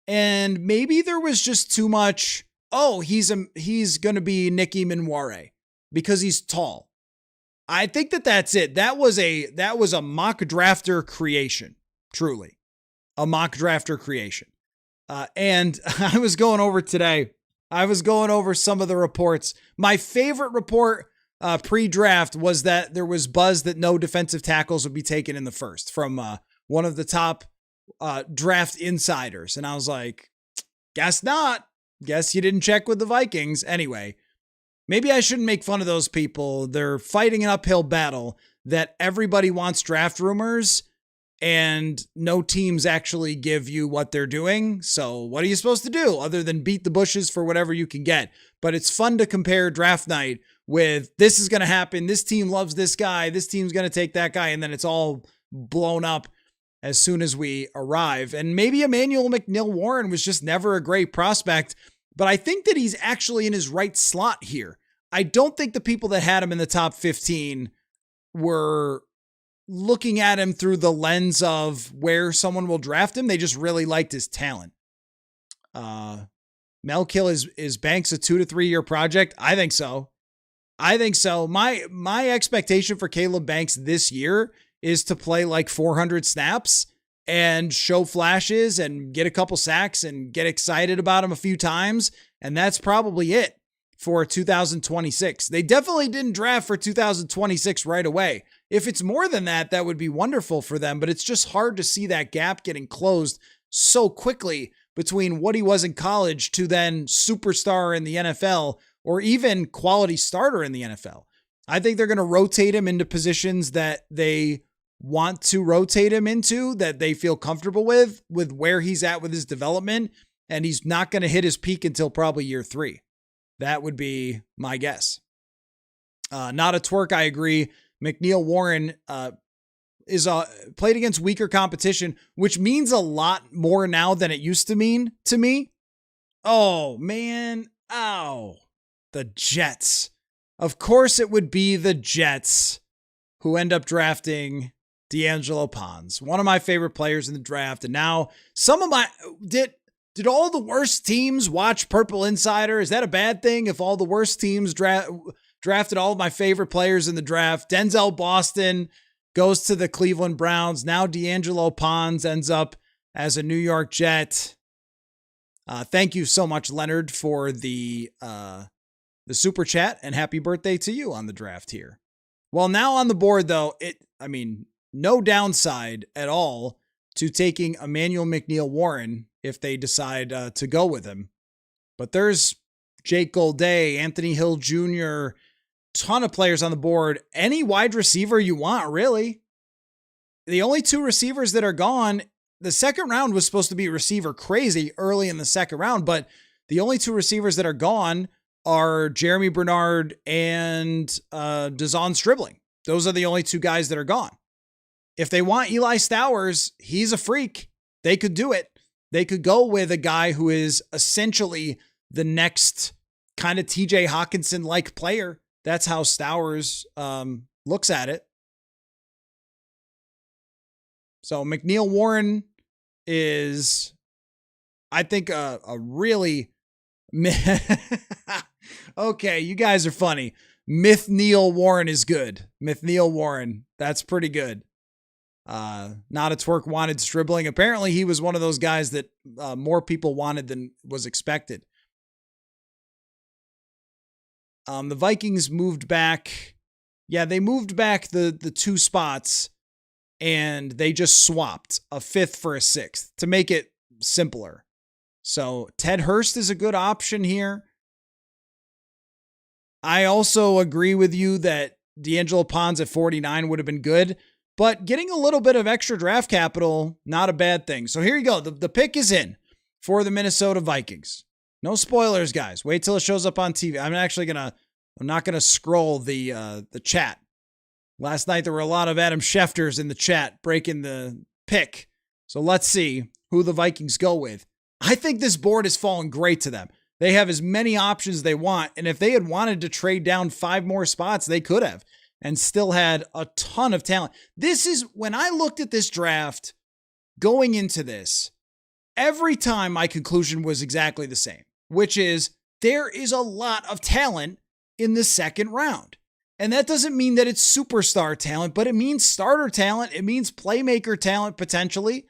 And maybe there was just too much, he's going to be Nicky Minware because he's tall. I think that's it. That was a mock drafter creation, truly a mock drafter creation. And I was going over some of the reports. My favorite report pre-draft was that there was buzz that no defensive tackles would be taken in the first from one of the top draft insiders. And I was like, guess not. Guess you didn't check with the Vikings. Anyway, maybe I shouldn't make fun of those people. They're fighting an uphill battle that everybody wants draft rumors and no teams actually give you what they're doing. So what are you supposed to do other than beat the bushes for whatever you can get? But it's fun to compare draft night with this is going to happen. This team loves this guy. This team's going to take that guy. And then it's all blown up as soon as we arrive. And maybe Emmanuel McNeil-Warren was just never a great prospect, but I think that he's actually in his right slot here. I don't think the people that had him in the top 15 were looking at him through the lens of where someone will draft him. They just really liked his talent. Melkill is Banks a 2 to 3 year project? I think so. My expectation for Caleb Banks this year is to play like 400 snaps and show flashes and get a couple sacks and get excited about him a few times. And that's probably it for 2026. They definitely didn't draft for 2026 right away. If it's more than that, that would be wonderful for them, but it's just hard to see that gap getting closed so quickly between what he was in college to then superstar in the NFL or even quality starter in the NFL. I think they're going to rotate him into positions that they want to rotate him into, that they feel comfortable with where he's at with his development, and he's not going to hit his peak until probably year 3. That would be my guess. Not a twerk, I agree. McNeil-Warren is played against weaker competition, which means a lot more now than it used to mean to me. Oh, man. Ow. The Jets. Of course it would be the Jets who end up drafting D'Angelo Pons, one of my favorite players in the draft. And now did all the worst teams watch Purple Insider? Is that a bad thing if all the worst teams drafted all of my favorite players in the draft. Denzel Boston goes to the Cleveland Browns. Now D'Angelo Pons ends up as a New York Jet. Thank you so much, Leonard, for the super chat, and happy birthday to you on the draft here. Well, now on the board, though, no downside at all to taking Emmanuel McNeil-Warren if they decide to go with him. But there's Jake Golday, Anthony Hill Jr., ton of players on the board. Any wide receiver you want, really. The only two receivers that are gone, the second round was supposed to be receiver crazy early in the second round, but the only two receivers that are gone are Jeremy Bernard and Dazon Stribling. Those are the only two guys that are gone. If they want Eli Stowers, he's a freak. They could do it. They could go with a guy who is essentially the next kind of TJ Hawkinson-like player. That's how Stowers looks at it. So McNeil-Warren is, I think, a really... Okay, you guys are funny. Mythneil-Warren is good. Mythneil-Warren, that's pretty good. Not a twerk wanted Stribling. Apparently, he was one of those guys that more people wanted than was expected. The Vikings moved back. Yeah, they moved back the two spots, and they just swapped a 5th for a 6th to make it simpler. So Ted Hurst is a good option here. I also agree with you that D'Angelo Pons at 49 would have been good, but getting a little bit of extra draft capital, not a bad thing. So here you go. The pick is in for the Minnesota Vikings. No spoilers, guys. Wait till it shows up on TV. I'm not gonna scroll the chat. Last night there were a lot of Adam Schefters in the chat breaking the pick. So let's see who the Vikings go with. I think this board has fallen great to them. They have as many options as they want, and if they had wanted to trade down 5 more spots, they could have, and still had a ton of talent. This is, when I looked at this draft going into this, every time my conclusion was exactly the same, which is there is a lot of talent in the second round. And that doesn't mean that it's superstar talent, but it means starter talent. It means playmaker talent potentially.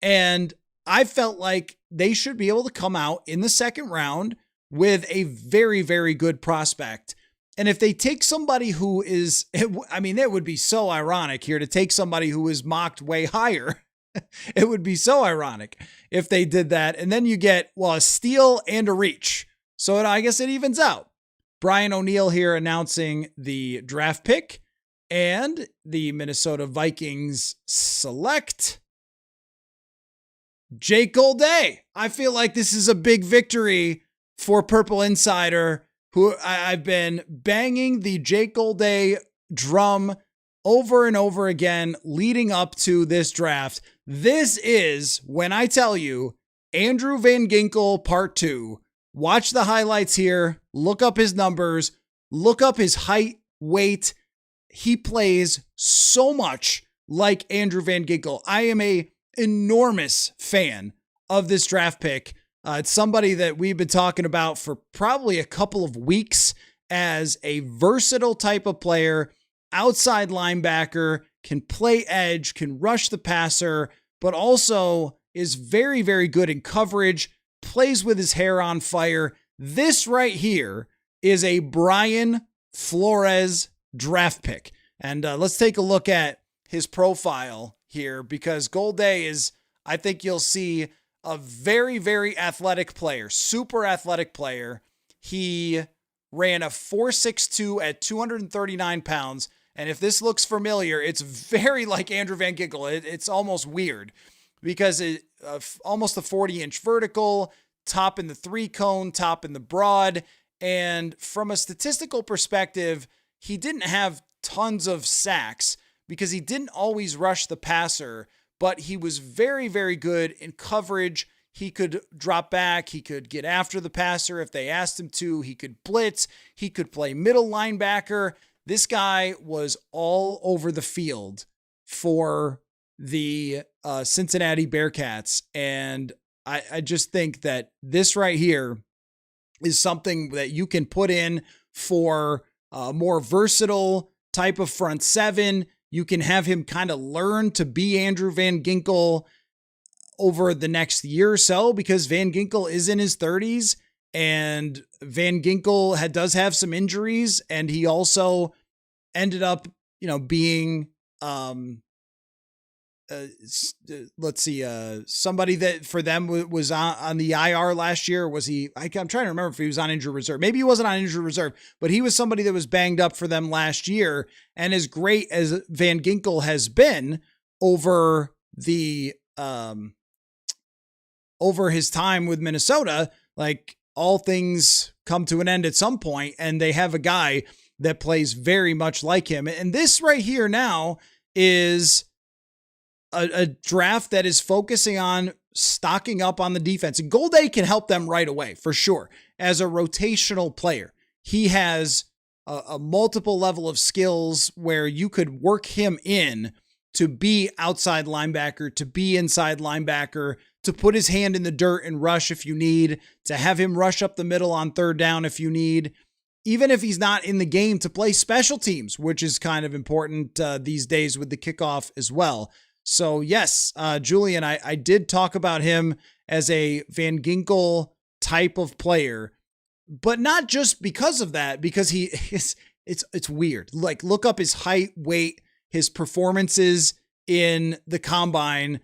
And I felt like they should be able to come out in the second round with a very, very good prospect. And if they take somebody who is, it would be so ironic here to take somebody who is mocked way higher. It would be so ironic if they did that. And then you get, a steal and a reach. So I guess it evens out. Brian O'Neill here announcing the draft pick, and the Minnesota Vikings select Jake Golday. I feel like this is a big victory for Purple Insider, who I've been banging the Jake Golday drum over and over again leading up to this draft. This is, when I tell you, Andrew Van Ginkel Part 2. Watch the highlights here. Look up his numbers. Look up his height, weight. He plays so much like Andrew Van Ginkel. I am a enormous fan of this draft pick. It's somebody that we've been talking about for probably a couple of weeks as a versatile type of player, outside linebacker, can play edge, can rush the passer, but also is very, very good in coverage, plays with his hair on fire. This right here is a Brian Flores draft pick. And let's take a look at his profile here, because Golday is, I think you'll see, a very, very athletic player, super athletic player. He ran a 4.62 at 239 pounds. And if this looks familiar, it's very like Andrew Van Ginkel. It's almost weird because almost a 40-inch vertical, top in the 3-cone, top in the broad. And from a statistical perspective, he didn't have tons of sacks because he didn't always rush the passer, but he was very, very good in coverage. He could drop back. He could get after the passer if they asked him to. He could blitz. He could play middle linebacker. This guy was all over the field for the Cincinnati Bearcats. And I just think that this right here is something that you can put in for a more versatile type of front seven. You can have him kind of learn to be Andrew Van Ginkel over the next year or so, because Van Ginkel is in his 30s and Van Ginkel does have some injuries, and he also ended up, being, somebody that for them was on the IR last year. Was he? I'm trying to remember if he was on injured reserve. Maybe he wasn't on injured reserve, but he was somebody that was banged up for them last year. And as great as Van Ginkel has been over over his time with Minnesota, like, all things come to an end at some point, and they have a guy that plays very much like him. And this right here now is a draft that is focusing on stocking up on the defense. And Golday can help them right away, for sure. As a rotational player, he has a multiple level of skills where you could work him in to be outside linebacker, to be inside linebacker, to put his hand in the dirt and rush if you need, to have him rush up the middle on third down if you need, even if he's not in the game, to play special teams, which is kind of important these days with the kickoff as well. So yes, Julian, I did talk about him as a Van Ginkel type of player, but not just because of that, because he is, it's weird. Like, look up his height, weight, his performances in the combine,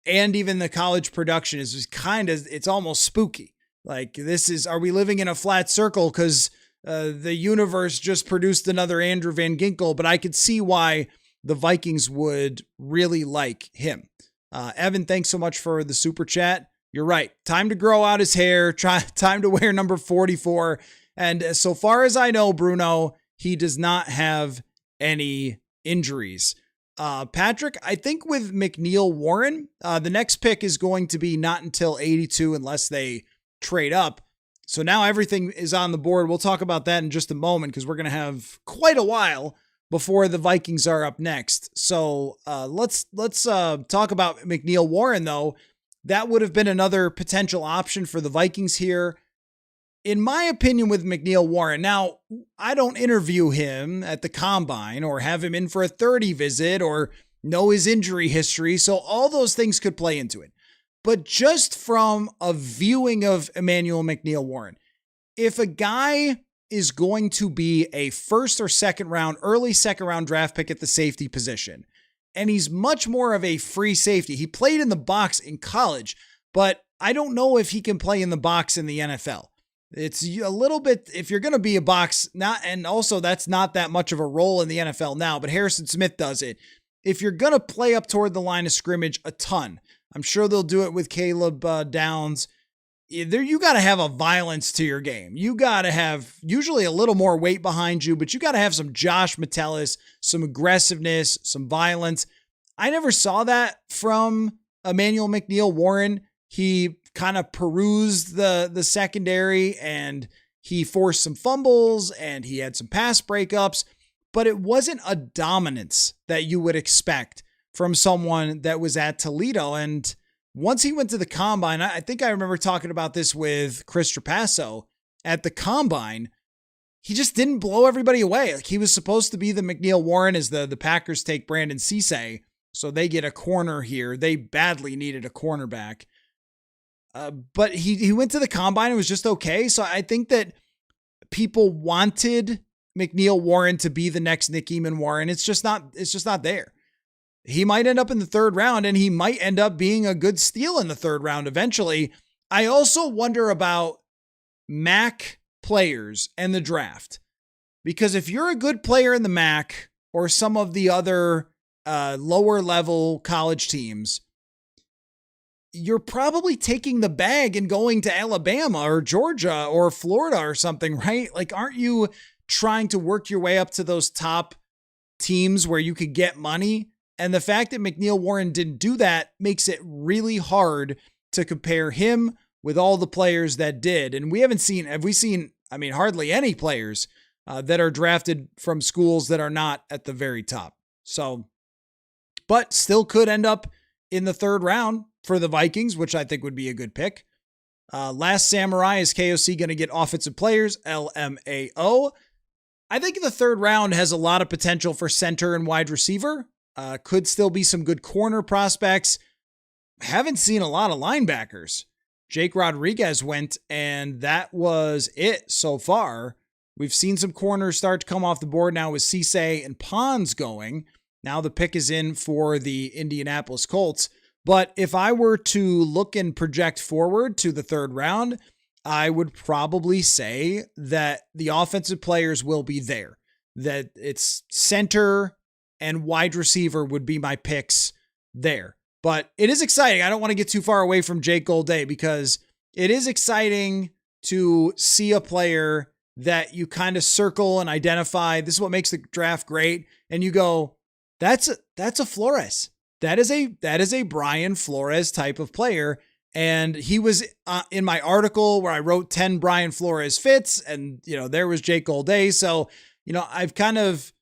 and even the college production is kind of, it's almost spooky. Like, are we living in a flat circle? Because the universe just produced another Andrew Van Ginkel, but I could see why the Vikings would really like him. Evan, thanks so much for the super chat. You're right. Time to grow out his hair. Time to wear number 44. And so far as I know, Bruno, he does not have any injuries. Patrick, I think with McNeil Warren, the next pick is going to be not until 82 unless they trade up. So now everything is on the board. We'll talk about that in just a moment, because we're going to have quite a while before the Vikings are up next. So let's talk about McNeil Warren, though. That would have been another potential option for the Vikings here. In my opinion, with McNeil Warren, now, I don't interview him at the combine or have him in for a 30 visit or know his injury history, so all those things could play into it. But just from a viewing of Emmanuel McNeil Warren, if a guy is going to be a first or second round, early second round draft pick at the safety position, and he's much more of a free safety. He played in the box in college, but I don't know if he can play in the box in the NFL. It's a little bit, if you're going to be a box, and also that's not that much of a role in the NFL now, but Harrison Smith does it. If you're going to play up toward the line of scrimmage a ton, I'm sure they'll do it with Caleb Downs. You got to have a violence to your game. You got to have usually a little more weight behind you, but you got to have some Josh Metellus, some aggressiveness, some violence. I never saw that from Emmanuel McNeil Warren. He kind of perused the secondary, and he forced some fumbles, and he had some pass breakups, but it wasn't a dominance that you would expect from someone that was at Toledo. And once he went to the combine, I think I remember talking about this with Chris Trapasso at the combine, he just didn't blow everybody away. Like, he was supposed to be the McNeil Warren as the Packers take Brandon Cisse, so they get a corner here. They badly needed a cornerback. But he went to the combine and was just okay. So I think that people wanted McNeil Warren to be the next Nick Eamon Warren. It's just not there. He might end up in the third round, and he might end up being a good steal in the third round eventually. I also wonder about MAC players and the draft, because if you're a good player in the MAC or some of the other lower level college teams, you're probably taking the bag and going to Alabama or Georgia or Florida or something, right? Like, aren't you trying to work your way up to those top teams where you could get money? And the fact that McNeil Warren didn't do that makes it really hard to compare him with all the players that did. And have we seen, hardly any players that are drafted from schools that are not at the very top. So, but still could end up in the third round for the Vikings, which I think would be a good pick. Last Samurai, is KOC going to get offensive players? LMAO. I think the third round has a lot of potential for center and wide receiver. Could still be some good corner prospects. Haven't seen a lot of linebackers. Jake Rodriguez went, and that was it so far. We've seen some corners start to come off the board now with Cisse and Pons going. Now the pick is in for the Indianapolis Colts. But if I were to look and project forward to the third round, I would probably say that the offensive players will be there. That it's center and wide receiver would be my picks there. But it is exciting. I don't want to get too far away from Jake Golday because it is exciting to see a player that you kind of circle and identify. This is what makes the draft great. And you go, that's a Flores. That is a Brian Flores type of player. And he was in my article where I wrote 10 Brian Flores fits, and there was Jake Golday. So, I've kind of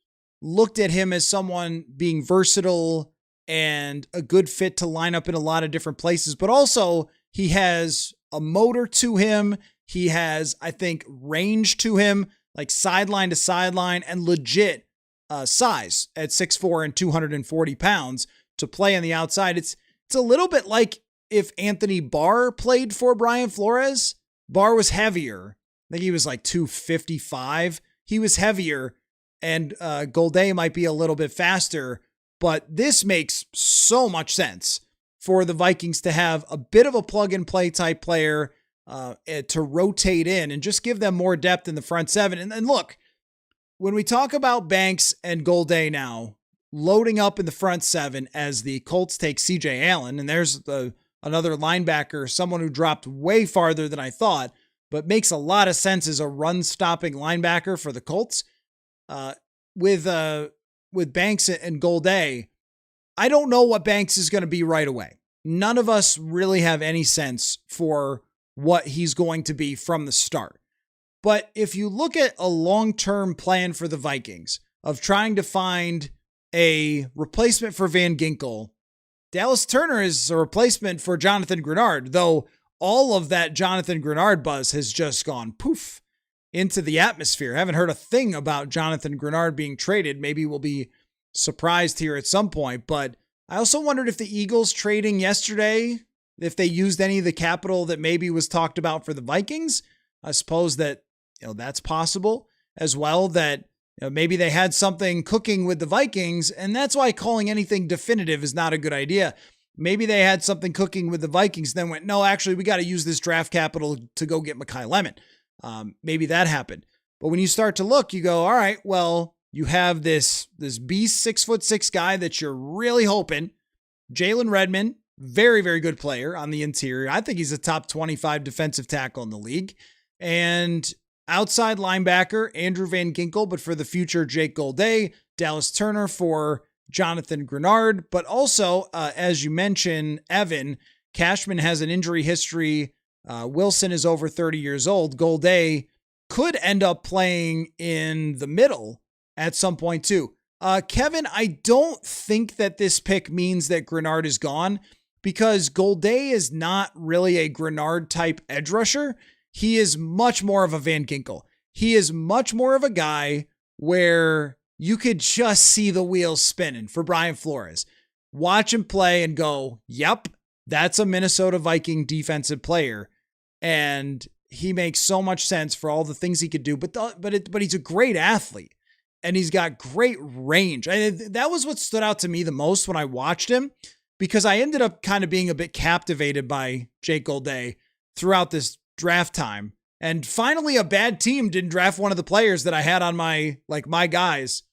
looked at him as someone being versatile and a good fit to line up in a lot of different places, but also he has a motor to him. He has, I think, range to him, like sideline to sideline, and legit size at 6'4" and 240 pounds to play on the outside. It's a little bit like if Anthony Barr played for Brian Flores. Barr was heavier. I think he was like 255. He was heavier, and Golday might be a little bit faster, but this makes so much sense for the Vikings to have a bit of a plug-and-play type player to rotate in and just give them more depth in the front seven. And look, when we talk about Banks and Golday now, loading up in the front seven as the Colts take C.J. Allen, and there's another linebacker, someone who dropped way farther than I thought, but makes a lot of sense as a run-stopping linebacker for the Colts. With Banks and Golday, I don't know what Banks is going to be right away. None of us really have any sense for what he's going to be from the start. But if you look at a long-term plan for the Vikings of trying to find a replacement for Van Ginkel, Dallas Turner is a replacement for Jonathan Greenard, though all of that Jonathan Greenard buzz has just gone poof into the atmosphere. I haven't heard a thing about Jonathan Greenard being traded. Maybe we'll be surprised here at some point, but I also wondered if the Eagles trading yesterday, if they used any of the capital that maybe was talked about for the Vikings. I suppose that, that's possible as well, that maybe they had something cooking with the Vikings, and that's why calling anything definitive is not a good idea. Maybe they had something cooking with the Vikings, then went, no, actually, we got to use this draft capital to go get Mekhi Lemon. Maybe that happened. But when you start to look, you go, all right, well, you have this beast 6'6" guy that you're really hoping. Jalen Redmond, very, very good player on the interior. I think he's a top 25 defensive tackle in the league. And outside linebacker, Andrew Van Ginkel, but for the future, Jake Golday, Dallas Turner for Jonathan Greenard. But also, as you mentioned, Evan, Cashman has an injury history. Wilson is over 30 years old. Golday could end up playing in the middle at some point too. Kevin, I don't think that this pick means that Greenard is gone because Golday is not really a Greenard type edge rusher. He is much more of a Van Ginkel. He is much more of a guy where you could just see the wheels spinning for Brian Flores. Watch him play and go, yep, that's a Minnesota Viking defensive player. And he makes so much sense for all the things he could do, but he's a great athlete and he's got great range. That was what stood out to me the most when I watched him, because I ended up kind of being a bit captivated by Jake Golday throughout this draft time. And finally, a bad team didn't draft one of the players that I had on my guys,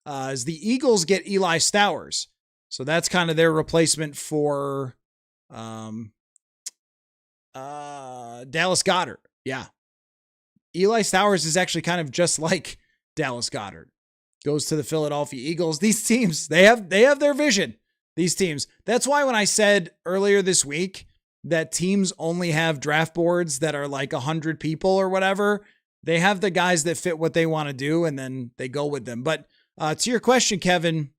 as the Eagles get Eli Stowers. So that's kind of their replacement for Dallas Goedert. Yeah. Eli Stowers is actually kind of just like Dallas Goedert. Goes to the Philadelphia Eagles. These teams, they have their vision. These teams. That's why when I said earlier this week that teams only have draft boards that are like 100 people or whatever, they have the guys that fit what they want to do and then they go with them. But to your question, Kevin,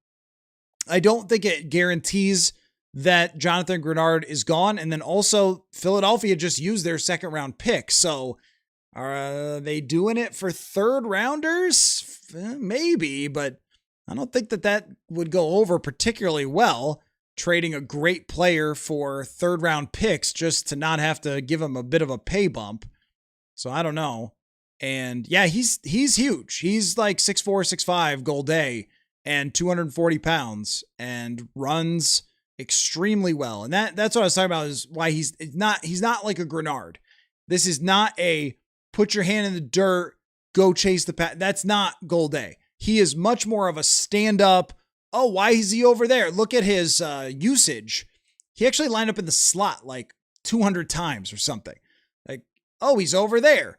I don't think it guarantees that Jonathan Greenard is gone. And then also Philadelphia just used their second round pick. So Are they doing it for third rounders? Maybe, but I don't think that would go over particularly well, trading a great player for third round picks just to not have to give him a bit of a pay bump. So I don't know. And yeah, he's huge. He's like 6'4", 6'5", goal day and 240 pounds and runs extremely well. And that's what I was talking about, is why he's not like a Greenard. This is not a put your hand in the dirt, go chase the pass. That's not goal day. He is much more of a stand up. Oh, why is he over there? Look at his usage. He actually lined up in the slot like 200 times or something. Like, oh, he's over there.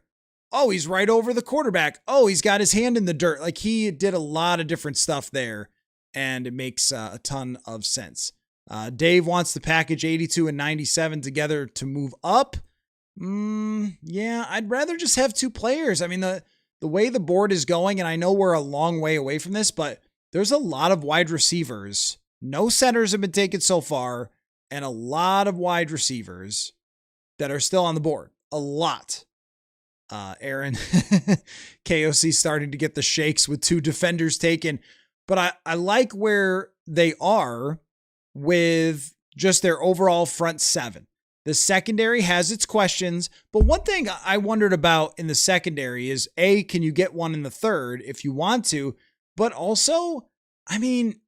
Oh, he's right over the quarterback. Oh, he's got his hand in the dirt. Like, he did a lot of different stuff there, and it makes a ton of sense. Dave wants to package 82 and 97 together to move up. Yeah, I'd rather just have two players. I mean, the way the board is going, and I know we're a long way away from this, but there's a lot of wide receivers. No centers have been taken so far, and a lot of wide receivers that are still on the board. A lot. Aaron, KOC starting to get the shakes with two defenders taken, but I like where they are with just their overall front seven. The secondary has its questions, but one thing I wondered about in the secondary is, A, can you get one in the third if you want to? But also, I mean,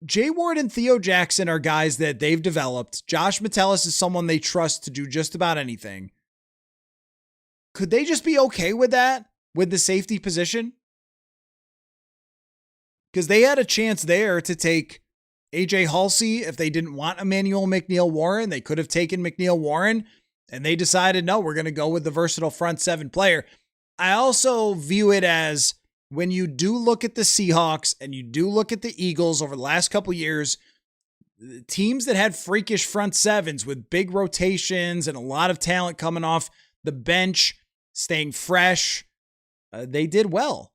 Jay Ward and Theo Jackson are guys that they've developed. Josh Metellus is someone they trust to do just about anything. Could they just be okay with that, with the safety position? Because they had a chance there to take AJ Halsey. If they didn't want Emmanuel McNeil-Warren, they could have taken McNeil-Warren, and they decided, no, we're going to go with the versatile front seven player. I also view it as, when you do look at the Seahawks and you do look at the Eagles over the last couple years, teams that had freakish front sevens with big rotations and a lot of talent coming off the bench, staying fresh, they did well.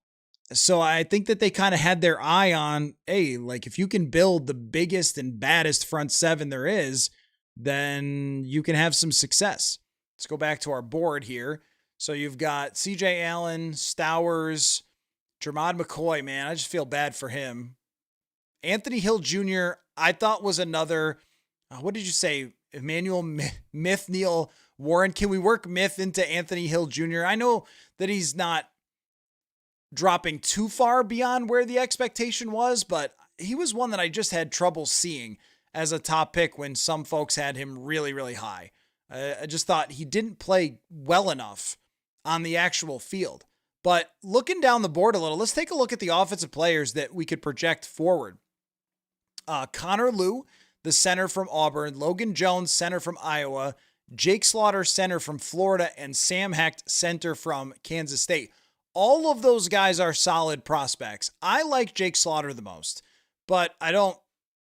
So I think that they kind of had their eye on, hey, like, if you can build the biggest and baddest front seven there is, then you can have some success. Let's go back to our board here. So you've got CJ Allen, Stowers, Jermod McCoy, man, I just feel bad for him. Anthony Hill Jr., I thought was another, what did you say? Emmanuel McNeil Warren. Can we work Myth into Anthony Hill Jr.? I know that he's not dropping too far beyond where the expectation was, but he was one that I just had trouble seeing as a top pick when some folks had him really, really high. I just thought he didn't play well enough on the actual field. But looking down the board a little, let's take a look at the offensive players that we could project forward. Connor Lew, the center from Auburn, Logan Jones, center from Iowa, Jake Slaughter, center from Florida, and Sam Hecht, center from Kansas State. All of those guys are solid prospects. I like Jake Slaughter the most, but I don't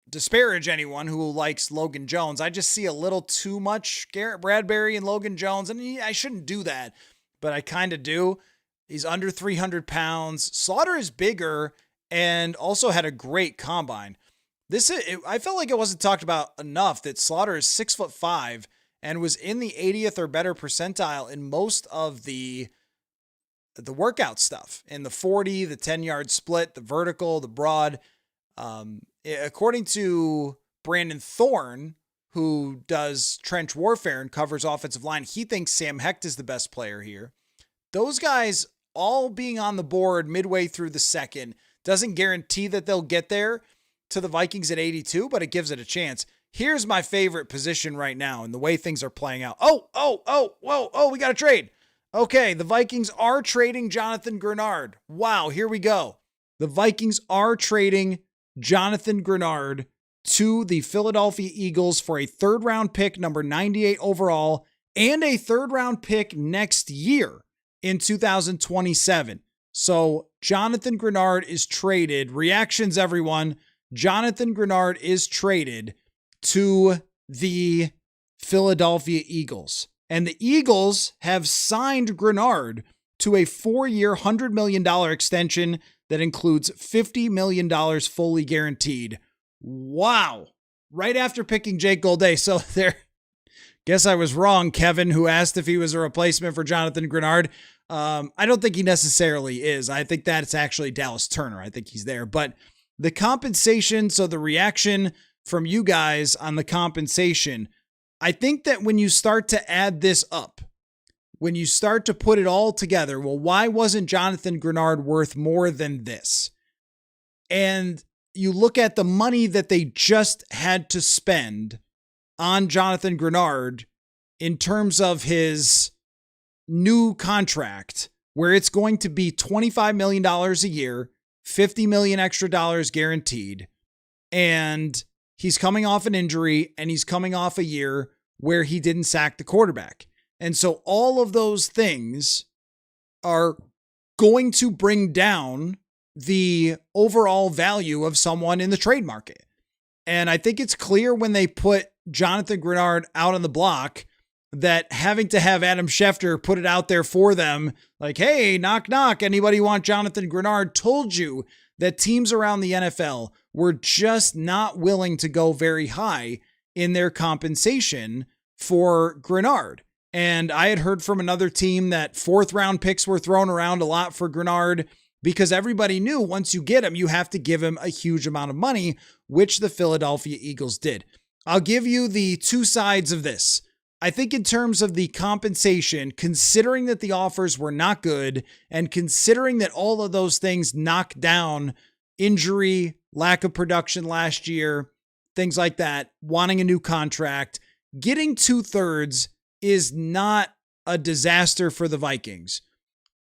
disparage anyone who likes Logan Jones. I just see a little too much Garrett Bradbury and Logan Jones, and I shouldn't do that, but I kind of do. He's under 300 pounds. Slaughter is bigger and also had a great combine. I felt like it wasn't talked about enough that Slaughter is 6'5" and was in the 80th or better percentile in most of the workout stuff, in the 40, the 10-yard split, the vertical, the broad. According to Brandon Thorne, who does trench warfare and covers offensive line, he thinks Sam Hecht is the best player here. Those guys all being on the board midway through the second doesn't guarantee that they'll get there to the Vikings at 82, but it gives it a chance. Here's my favorite position right now and the way things are playing out. We got a trade. Okay, the Vikings are trading Jonathan Greenard. Wow, here we go. The Vikings are trading Jonathan Greenard to the Philadelphia Eagles for a third-round pick, number 98 overall, and a third-round pick next year in 2027. So Jonathan Greenard is traded. Reactions, everyone. Jonathan Greenard is traded to the Philadelphia Eagles. And the Eagles have signed Greenard to a 4-year, $100 million extension that includes $50 million fully guaranteed. Wow. Right after picking Jake Golday. So they're Guess I was wrong, Kevin, who asked if he was a replacement for Jonathan Greenard. I don't think he necessarily is. I think that's actually Dallas Turner. I think he's there. But the compensation, so the reaction from you guys on the compensation, I think that when you start to add this up, when you start to put it all together, well, why wasn't Jonathan Greenard worth more than this? And you look at the money that they just had to spend on Jonathan Greenard in terms of his new contract, where it's going to be $25 million a year, $50 million extra dollars guaranteed. And he's coming off an injury, and he's coming off a year where he didn't sack the quarterback. And so all of those things are going to bring down the overall value of someone in the trade market. And I think it's clear when they put Jonathan Greenard out on the block that having to have Adam Schefter put it out there for them, like, hey, knock, knock, anybody want Jonathan Greenard, told you that teams around the NFL were just not willing to go very high in their compensation for Greenard. And I had heard from another team that 4th round picks were thrown around a lot for Greenard because everybody knew once you get him, you have to give him a huge amount of money, which the Philadelphia Eagles did. I'll give you the two sides of this. I think in terms of the compensation, considering that the offers were not good and considering that all of those things knocked down injury, lack of production last year, things like that, wanting a new contract, getting 2/3 is not a disaster for the Vikings.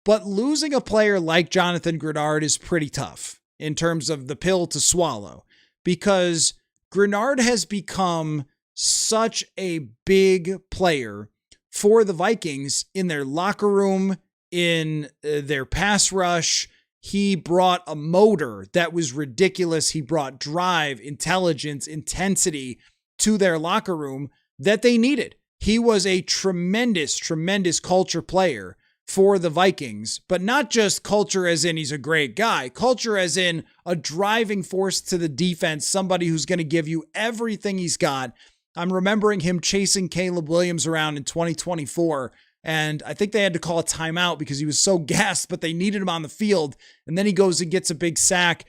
But losing a player like Jonathan Greenard is pretty tough in terms of the pill to swallow, because Greenard has become such a big player for the Vikings in their locker room, in their pass rush. He brought a motor that was ridiculous. He brought drive, intelligence, intensity to their locker room that they needed. He was a tremendous, tremendous culture player for the Vikings, but not just culture as in he's a great guy, culture as in a driving force to the defense, somebody who's going to give you everything he's got. I'm remembering him chasing Caleb Williams around in 2024, and I think they had to call a timeout because he was so gassed, but they needed him on the field, and then he goes and gets a big sack.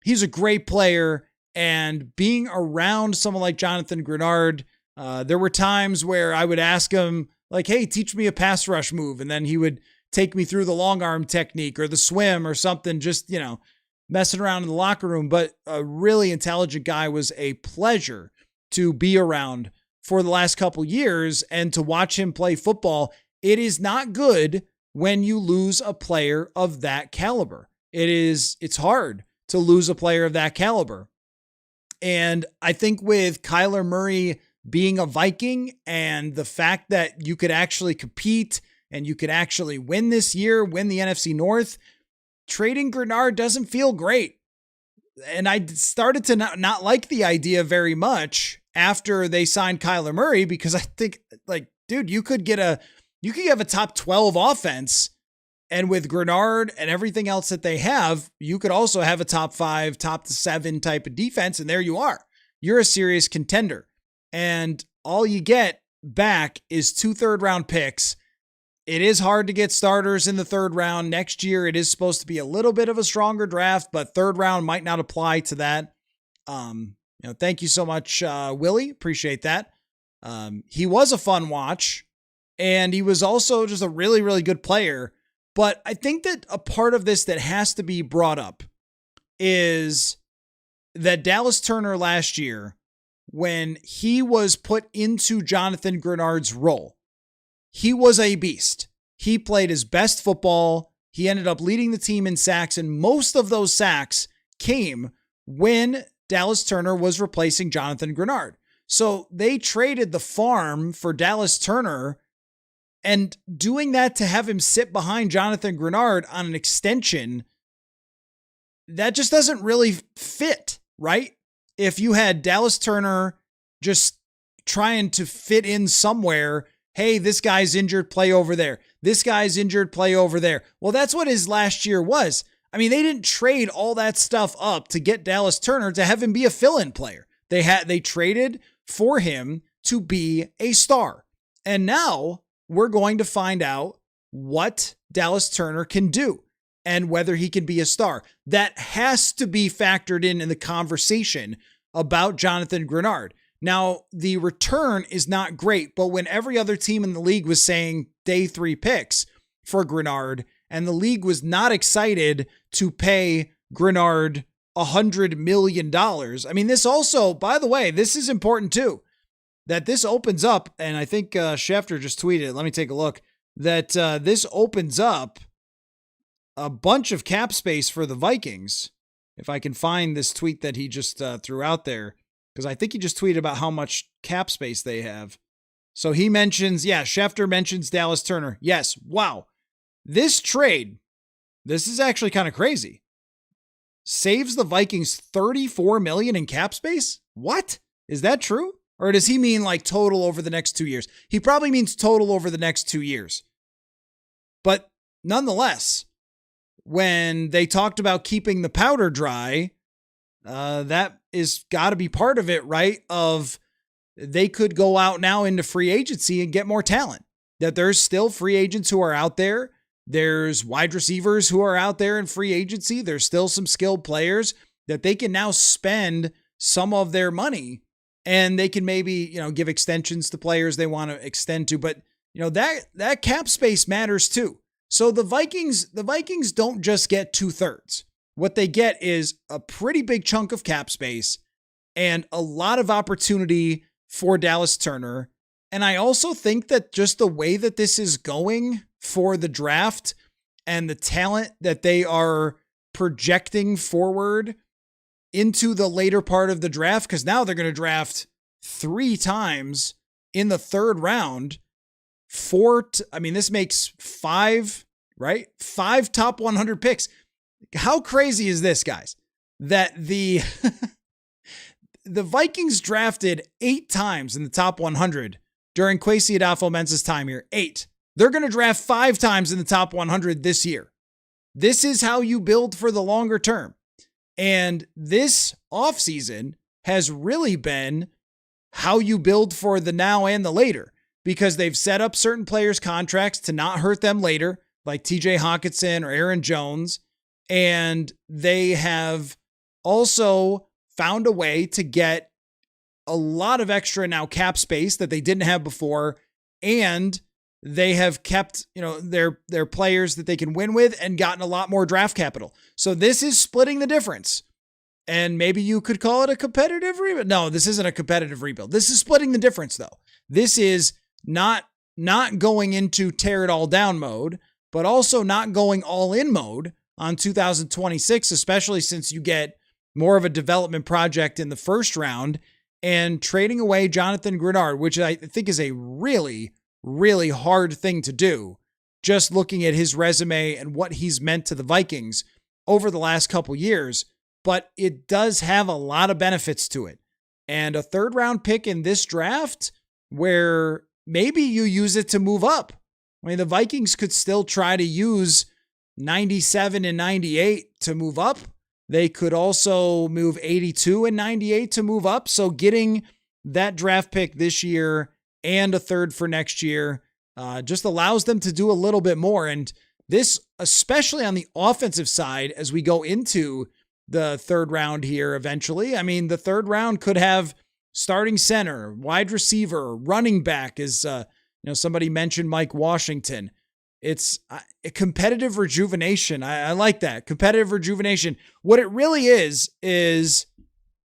He's a great player, and being around someone like Jonathan Greenard, there were times where I would ask him, like, hey, teach me a pass rush move. And then he would take me through the long arm technique or the swim or something, just, messing around in the locker room. But a really intelligent guy, was a pleasure to be around for the last couple years and to watch him play football. It is not good when you lose a player of that caliber. It's hard to lose a player of that caliber. And I think with Kyler Murray being a Viking and the fact that you could actually compete and you could actually win this year, win the NFC North, trading Greenard doesn't feel great. And I started to not like the idea very much after they signed Kyler Murray, because I think, like, dude, you could have a top 12 offense, and with Greenard and everything else that they have, you could also have a top 5, top 7 type of defense, and there you are. You're a serious contender. And all you get back is 2 third-round picks. It is hard to get starters in the 3rd round. Next year, it is supposed to be a little bit of a stronger draft, but 3rd round might not apply to that. Thank you so much, Willie. Appreciate that. He was a fun watch, and he was also just a really, really good player. But I think that a part of this that has to be brought up is that Dallas Turner last year, when he was put into Jonathan Greenard's role, he was a beast. He played his best football. He ended up leading the team in sacks, and most of those sacks came when Dallas Turner was replacing Jonathan Greenard. So they traded the farm for Dallas Turner, and doing that to have him sit behind Jonathan Greenard on an extension, that just doesn't really fit, right? If you had Dallas Turner just trying to fit in somewhere, hey, this guy's injured, play over there. This guy's injured, play over there. Well, that's what his last year was. I mean, they didn't trade all that stuff up to get Dallas Turner to have him be a fill-in player. They traded for him to be a star. And now we're going to find out what Dallas Turner can do and whether he can be a star. That has to be factored in the conversation about Jonathan Greenard. Now, the return is not great, but when every other team in the league was saying day 3 picks for Greenard, and the league was not excited to pay Greenard $100 million. I mean, this also, by the way, this is important too, that this opens up, and I think Schefter just tweeted it. Let me take a look. That this opens up a bunch of cap space for the Vikings. If I can find this tweet that he just threw out there, because I think he just tweeted about how much cap space they have. So he mentions, Schefter mentions Dallas Turner. Yes, wow. This trade, this is actually kind of crazy. Saves the Vikings $34 million in cap space? What? Is that true? Or does he mean like total over the next 2 years? He probably means total over the next 2 years. But nonetheless, when they talked about keeping the powder dry, that is got to be part of it, right? Of they could go out now into free agency and get more talent. That there's still free agents who are out there. There's wide receivers who are out there in free agency. There's still some skilled players that they can now spend some of their money, and they can maybe, give extensions to players they want to extend to. But, that cap space matters too. So the Vikings don't just get 2/3. What they get is a pretty big chunk of cap space and a lot of opportunity for Dallas Turner. And I also think that just the way that this is going for the draft and the talent that they are projecting forward into the later part of the draft, because now they're going to draft 3 times in the 3rd round. This makes 5, right? 5 top 100 picks. How crazy is this, guys? That the Vikings drafted 8 times in the top 100 during Kwesi Adolfo-Mensah's time here. 8. They're going to draft 5 times in the top 100 this year. This is how you build for the longer term. And this offseason has really been how you build for the now and the later, because they've set up certain players' contracts to not hurt them later, like TJ Hawkinson or Aaron Jones. And they have also found a way to get a lot of extra now cap space that they didn't have before. And they have kept, their players that they can win with and gotten a lot more draft capital. So this is splitting the difference. And maybe you could call it a competitive rebuild. No, this isn't a competitive rebuild. This is splitting the difference though. This is not going into tear it all down mode, but also not going all in mode on 2026, especially since you get more of a development project in the 1st round, and trading away Jonathan Greenard, which I think is a really, really hard thing to do, just looking at his resume and what he's meant to the Vikings over the last couple years. But it does have a lot of benefits to it. And a 3rd round pick in this draft, where maybe you use it to move up. I mean, the Vikings could still try to use 97 and 98 to move up. They could also move 82 and 98 to move up. So getting that draft pick this year and a 3rd for next year just allows them to do a little bit more. And this, especially on the offensive side, as we go into the 3rd round here eventually. I mean, the 3rd round could have starting center, wide receiver, running back, as somebody mentioned Mike Washington. It's a competitive rejuvenation. I like that. Competitive rejuvenation. What it really is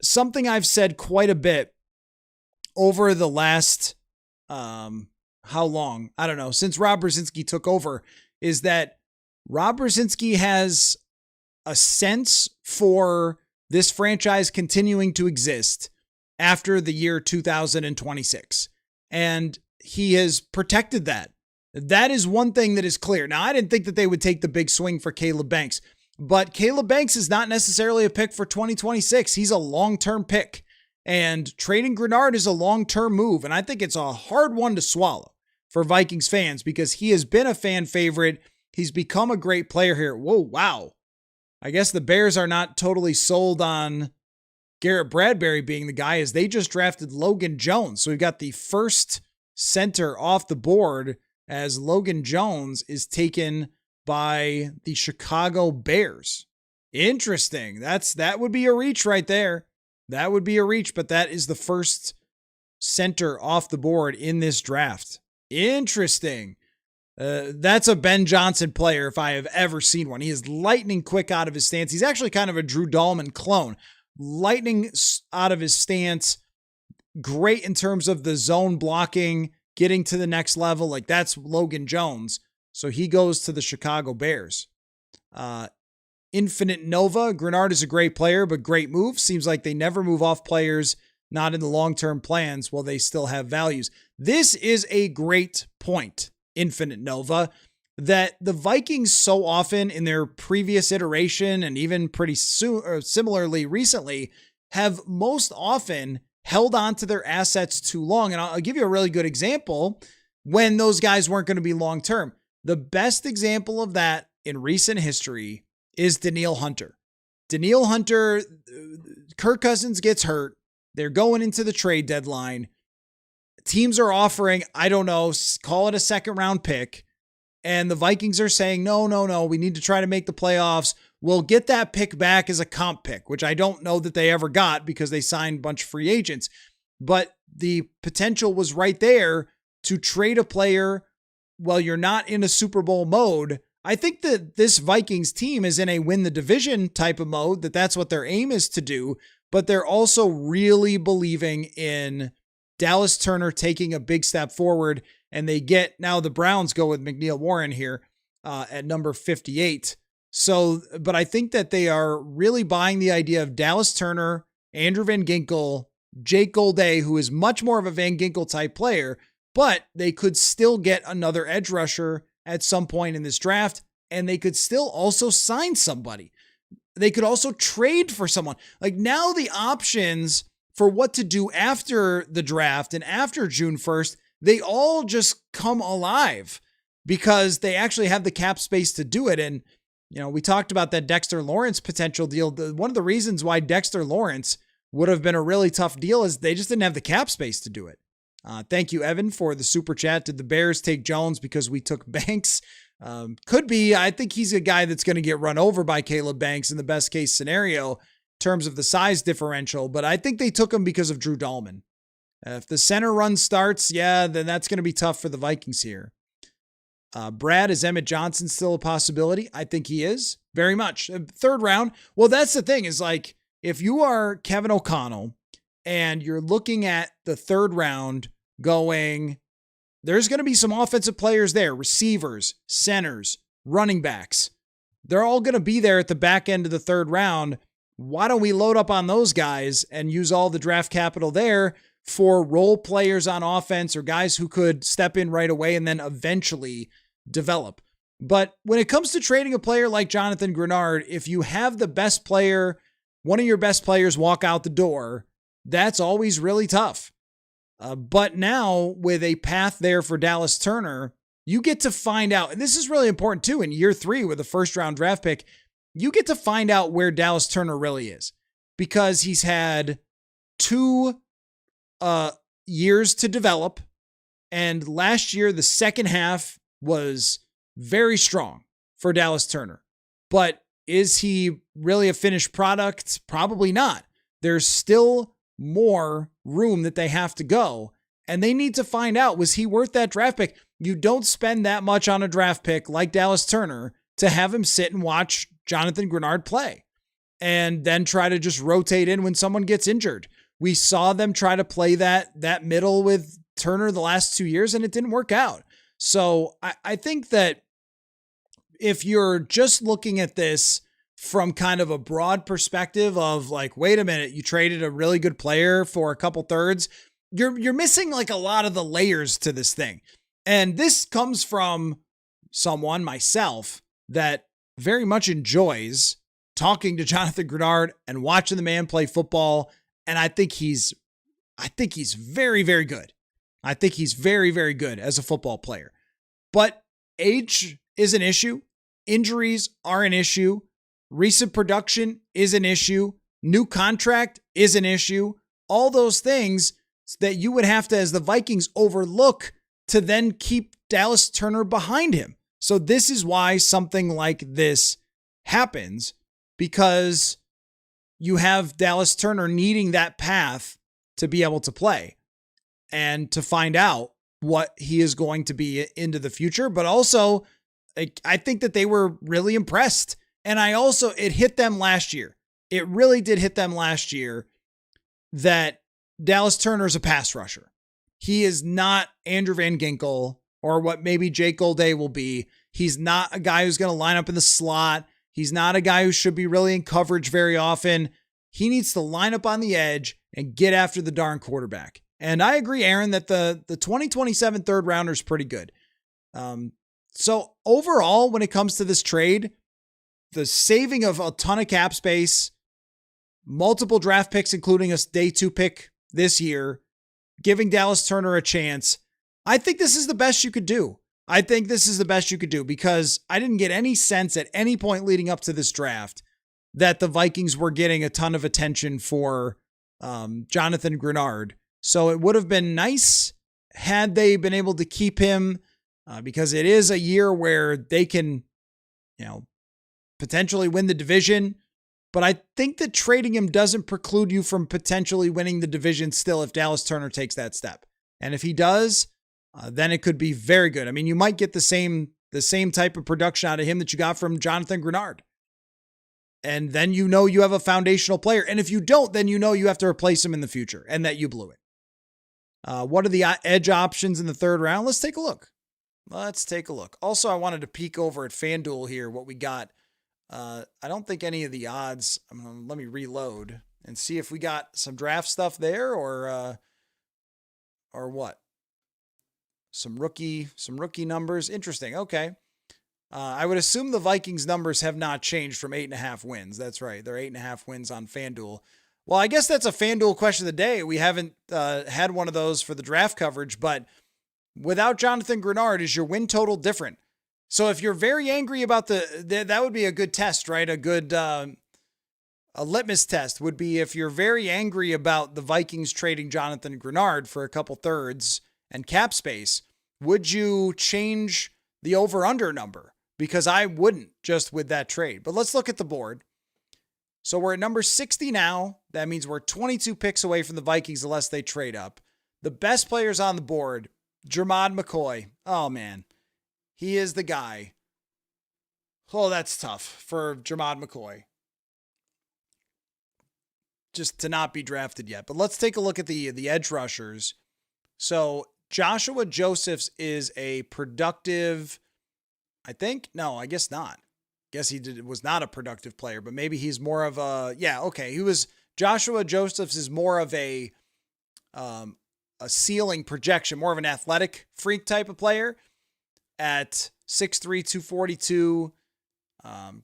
something I've said quite a bit over the last, how long? I don't know. Since Rob Brzezinski took over, is that Rob Brzezinski has a sense for this franchise continuing to exist after the year 2026. And he has protected that. That is one thing that is clear. Now, I didn't think that they would take the big swing for Caleb Banks, but Caleb Banks is not necessarily a pick for 2026. He's a long-term pick, and trading Greenard is a long-term move. And I think it's a hard one to swallow for Vikings fans, because he has been a fan favorite. He's become a great player here. Whoa, wow. I guess the Bears are not totally sold on Garrett Bradbury being the guy, as they just drafted Logan Jones. So we've got the first center off the board as Logan Jones is taken by the Chicago Bears. Interesting. That would be a reach right there. That would be a reach, but that is the first center off the board in this draft. Interesting. That's a Ben Johnson player if I have ever seen one. He is lightning quick out of his stance. He's actually kind of a Drew Dahlman clone. Lightning out of his stance. Great in terms of the zone blocking, getting to the next level. Like, that's Logan Jones. So he goes to the Chicago Bears. Infinite Nova. Greenard is a great player, but great move. Seems like they never move off players not in the long-term plans while they still have values. This is a great point, Infinite Nova, that the Vikings so often in their previous iteration and even pretty soon or similarly recently have most often held on to their assets too long. And I'll give you a really good example when those guys weren't going to be long-term. The best example of that in recent history is Danielle Hunter. Danielle Hunter, Kirk Cousins gets hurt. They're going into the trade deadline. Teams are offering, I don't know, call it a second round pick. And the Vikings are saying, no, we need to try to make the playoffs. We'll get that pick back as a comp pick, which I don't know that they ever got because they signed a bunch of free agents. But the potential was right there to trade a player while you're not in a Super Bowl mode. I think that this Vikings team is in a win the division type of mode, that's what their aim is to do, but they're also really believing in Dallas Turner taking a big step forward, and they get, now the Browns go with McNeil Warren here at number 58. So, but I think that they are really buying the idea of Dallas Turner, Andrew Van Ginkel, Jake Golday, who is much more of a Van Ginkel type player, but they could still get another edge rusher at some point in this draft, and they could still also sign somebody. They could also trade for someone. Like, now the options for what to do after the draft and after June 1st, they all just come alive because they actually have the cap space to do it. And, you know, we talked about that Dexter Lawrence potential deal. One of the reasons why Dexter Lawrence would have been a really tough deal is they just didn't have the cap space to do it. Thank you, Evan, for the super chat. Did the Bears take Jones because we took Banks? Could be. I think he's a guy that's going to get run over by Caleb Banks in the best case scenario in terms of the size differential, but I think they took him because of Drew Dahlman. If the center run starts, then that's going to be tough for the Vikings here. Brad, is Emmett Johnson still a possibility? I think he is, very much. Third round. Well, that's the thing, is like, if you are Kevin O'Connell and you're looking at the third round going, there's going to be some offensive players there, receivers, centers, running backs. They're all going to be there at the back end of the third round. Why don't we load up on those guys and use all the draft capital there for role players on offense or guys who could step in right away and then eventually develop? But when it comes to trading a player like Jonathan Greenard, if you have the best player, one of your best players walk out the door, that's always really tough. But now with a path there for Dallas Turner, you get to find out, and this is really important too, in year 3 with a first round draft pick, you get to find out where Dallas Turner really is, because he's had 2 years to develop. And last year, the second half was very strong for Dallas Turner. But is he really a finished product? Probably not. There's still more room that they have to go, and they need to find out, was he worth that draft pick? You don't spend that much on a draft pick like Dallas Turner to have him sit and watch Jonathan Greenard play and then try to just rotate in when someone gets injured. We saw them try to play that middle with Turner the last 2 years, and it didn't work out. So I think that if you're just looking at this from kind of a broad perspective of like, wait a minute, you traded a really good player for a couple thirds, you're missing like a lot of the layers to this thing. And this comes from someone, myself, that very much enjoys talking to Jonathan Greenard and watching the man play football. And I think he's very, very good. I think he's very, very good as a football player. But age is an issue. Injuries are an issue. Recent production is an issue. New contract is an issue. All those things that you would have to, as the Vikings, overlook to then keep Dallas Turner behind him. So this is why something like this happens, because you have Dallas Turner needing that path to be able to play and to find out what he is going to be into the future. But also, I think that they were really impressed. And it hit them last year. It really did hit them last year that Dallas Turner is a pass rusher. He is not Andrew Van Ginkel or what maybe Jake Golday will be. He's not a guy who's going to line up in the slot. He's not a guy who should be really in coverage very often. He needs to line up on the edge and get after the darn quarterback. And I agree, Aaron, that the 2027 third rounder is pretty good. So overall, when it comes to this trade, the saving of a ton of cap space, multiple draft picks, including a day 2 pick this year, giving Dallas Turner a chance, I think this is the best you could do. I think this is the best you could do because I didn't get any sense at any point leading up to this draft that the Vikings were getting a ton of attention for Jonathan Greenard. So it would have been nice had they been able to keep him because it is a year where they can, potentially win the division. But I think that trading him doesn't preclude you from potentially winning the division still if Dallas Turner takes that step. And if he does, then it could be very good. I mean, you might get the same type of production out of him that you got from Jonathan Greenard. And then you have a foundational player. And if you don't, then you have to replace him in the future and that you blew it. What are the edge options in the third round? Let's take a look. Also, I wanted to peek over at FanDuel here, what we got. I don't think any of the odds, let me reload and see if we got some draft stuff there or what? Some rookie numbers. Interesting. Okay. I would assume the Vikings numbers have not changed from 8.5 wins. That's right. They're 8.5 wins on FanDuel. Well, I guess that's a FanDuel question of the day. We haven't had one of those for the draft coverage, but without Jonathan Greenard, is your win total different? So if you're very angry about that would be a good test, right? A good a litmus test would be if you're very angry about the Vikings trading Jonathan Greenard for a couple thirds and cap space, would you change the over-under number? Because I wouldn't just with that trade. But let's look at the board. So we're at number 60 now. That means we're 22 picks away from the Vikings unless they trade up. The best players on the board, Jermod McCoy. Oh, man. He is the guy. Oh, that's tough for Jermod McCoy. Just to not be drafted yet. But let's take a look at the edge rushers. So Joshua Josephs is a productive, I think. No, I guess not. Guess was not a productive player, but maybe he's more of a, Joshua Josephs is more of a ceiling projection, more of an athletic freak type of player at 6'3", 242,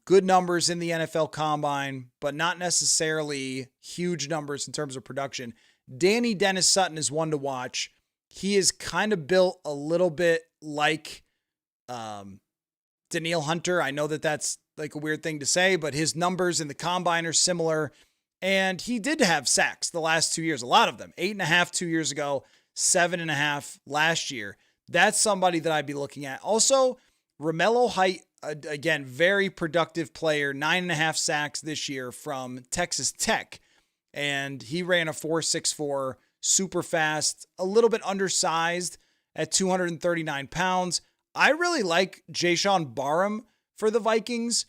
good numbers in the NFL Combine, but not necessarily huge numbers in terms of production. Danny Dennis Sutton is one to watch. He is kind of built a little bit like Danielle Hunter. I know that that's like a weird thing to say, but his numbers in the Combine are similar. And he did have sacks the last 2 years, a lot of them. 8.5 2 years ago, 7.5 last year. That's somebody that I'd be looking at. Also, Romello Height, again, very productive player, 9.5 sacks this year from Texas Tech. And he ran a 4.64, super fast, a little bit undersized at 239 pounds. I really like Jayshawn Barham for the Vikings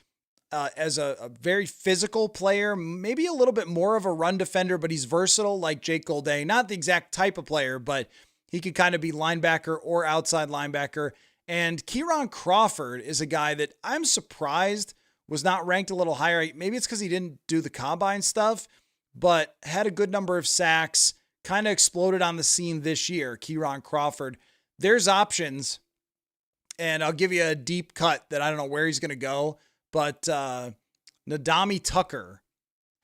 as a very physical player, maybe a little bit more of a run defender, but he's versatile like Jake Golday. Not the exact type of player, but he could kind of be linebacker or outside linebacker. And Kieran Crawford is a guy that I'm surprised was not ranked a little higher. Maybe it's because he didn't do the combine stuff, but had a good number of sacks, kind of exploded on the scene this year, Kieran Crawford. There's options, and I'll give you a deep cut that I don't know where he's going to go, but Nadami Tucker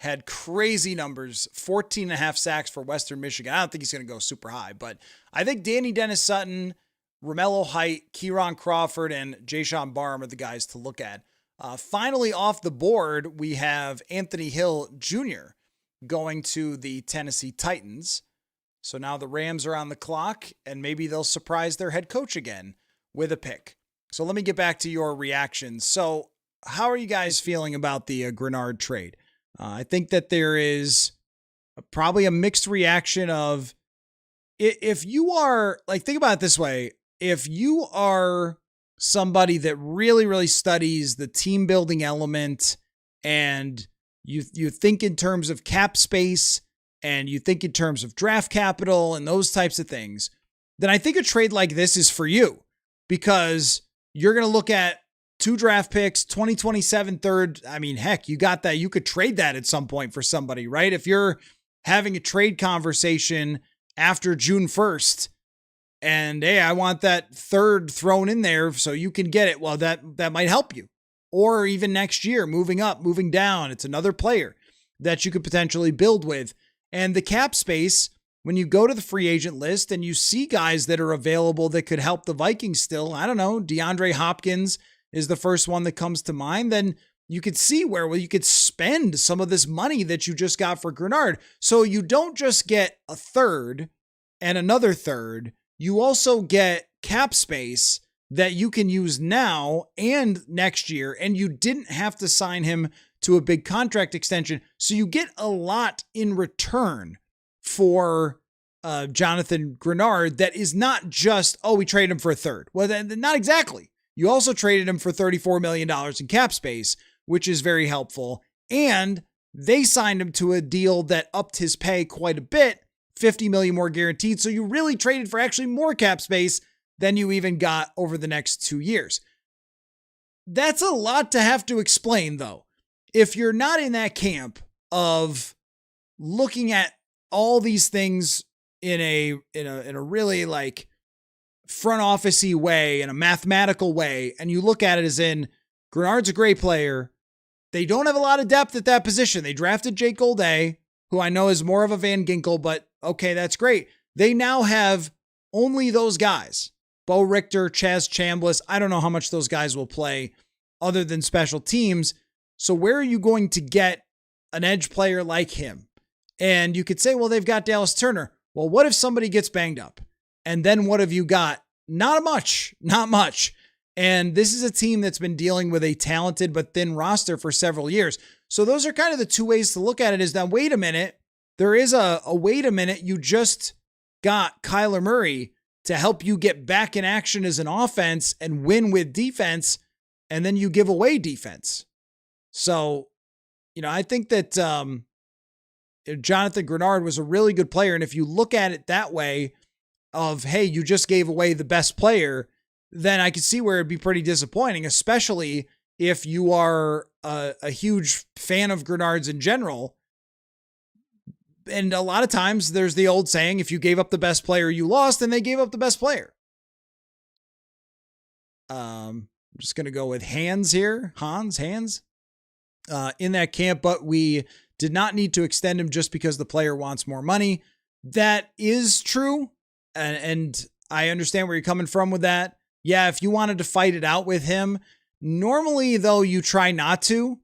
had crazy numbers, 14.5 sacks for Western Michigan. I don't think he's going to go super high, but I think Danny Dennis Sutton, Romello Height, Kieran Crawford, and Jayshawn Barham are the guys to look at. Finally off the board, we have Anthony Hill Jr. going to the Tennessee Titans. So now the Rams are on the clock, and maybe they'll surprise their head coach again with a pick. So let me get back to your reactions. So how are you guys feeling about the Greenard trade? I think that there is probably a mixed reaction of, if you are, like, think about it this way. If you are somebody that really, really studies the team building element, and you think in terms of cap space, and you think in terms of draft capital and those types of things, then I think a trade like this is for you, because you're going to look at 2 draft picks, 2027 third. I mean, heck, you got that. You could trade that at some point for somebody, right? If you're having a trade conversation after June 1st, and hey, I want that third thrown in there so you can get it. Well, that might help you. Or even next year, moving up, moving down, it's another player that you could potentially build with. And the cap space, when you go to the free agent list and you see guys that are available that could help the Vikings still, I don't know, DeAndre Hopkins is the first one that comes to mind, then you could see where you could spend some of this money that you just got for Greenard. So you don't just get a third and another third, you also get cap space that you can use now and next year, and you didn't have to sign him to a big contract extension. So you get a lot in return for Jonathan Greenard that is not just, oh, we traded him for a third. Well, then not exactly. You also traded him for $34 million in cap space, which is very helpful. And they signed him to a deal that upped his pay quite a bit, $50 million more guaranteed. So you really traded for actually more cap space than you even got over the next 2 years. That's a lot to have to explain, though. If you're not in that camp of looking at all these things in a really like front office-y way, in a mathematical way, and you look at it as in, Greenard's a great player. They don't have a lot of depth at that position. They drafted Jake Golday, who I know is more of a Van Ginkel, but okay, that's great. They now have only those guys. Bo Richter, Chaz Chambliss. I don't know how much those guys will play other than special teams. So where are you going to get an edge player like him? And you could say, well, they've got Dallas Turner. Well, what if somebody gets banged up? And then what have you got? Not much. And this is a team that's been dealing with a talented but thin roster for several years. So those are kind of the two ways to look at it, is that, wait a minute, there is a wait a minute, you just got Kyler Murray to help you get back in action as an offense and win with defense, and then you give away defense. So, I think that Jonathan Greenard was a really good player. And if you look at it that way of, hey, you just gave away the best player, then I could see where it'd be pretty disappointing, especially if you are a huge fan of Greenard's in general. And a lot of times there's the old saying, if you gave up the best player, you lost, and they gave up the best player. I'm just going to go with Hans here. Hans in that camp, but we did not need to extend him just because the player wants more money. That is true. And I understand where you're coming from with that. Yeah, if you wanted to fight it out with him, normally, though, you try not to.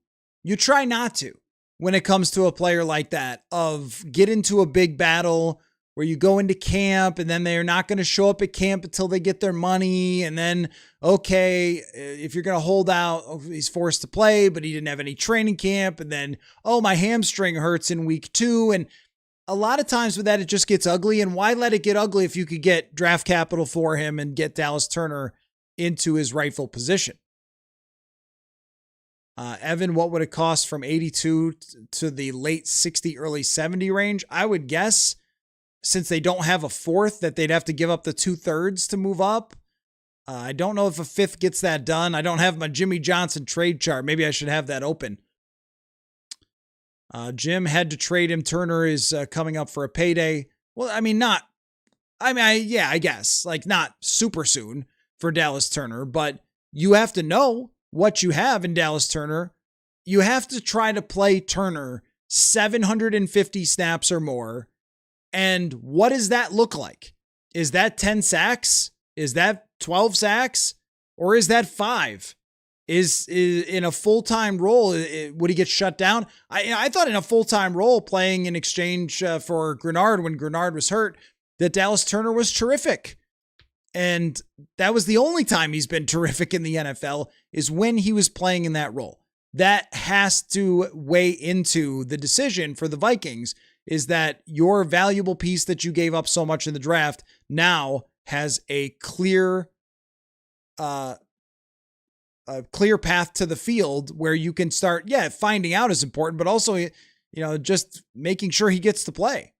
When it comes to a player like that, of get into a big battle where you go into camp and then they're not going to show up at camp until they get their money. And then, okay, if you're going to hold out, he's forced to play, but he didn't have any training camp. And then, oh, my hamstring hurts in week 2. And a lot of times with that, it just gets ugly. And why let it get ugly if you could get draft capital for him and get Dallas Turner into his rightful position? Evan, what would it cost from 82 to the late 60, early 70 range? I would guess, since they don't have a fourth, that they'd have to give up the 2/3 to move up. I don't know if a fifth gets that done. I don't have my Jimmy Johnson trade chart. Maybe I should have that open. Jim had to trade him. Turner is coming up for a payday. Well, I guess, like, not super soon for Dallas Turner, but you have to know what you have in Dallas Turner. You have to try to play Turner 750 snaps or more. And what does that look like? Is that 10 sacks? Is that 12 sacks? Or is that 5? is in a full-time role. Would he get shut down? I thought in a full-time role playing in exchange for Greenard when Greenard was hurt, that Dallas Turner was terrific. And that was the only time he's been terrific in the NFL is when he was playing in that role. That has to weigh into the decision for the Vikings, is that your valuable piece that you gave up so much in the draft now has a clear path to the field where you can start, finding out is important, but also, just making sure he gets to play.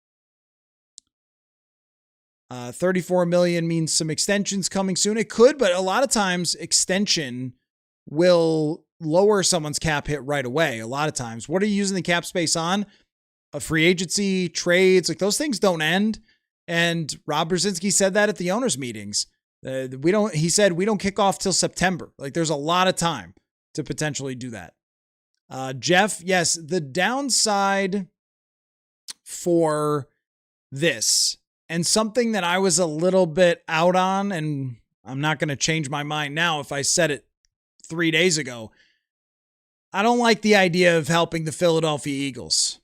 34 million means some extensions coming soon. It could, but a lot of times extension will lower someone's cap hit right away. A lot of times, what are you using the cap space on? A free agency, trades, like those things don't end. And Rob Brzezinski said that at the owners' meetings. He said we don't kick off till September. Like there's a lot of time to potentially do that. Jeff, yes, the downside for this, and something that I was a little bit out on, and I'm not going to change my mind now if I said it 3 days ago. I don't like the idea of helping the Philadelphia Eagles.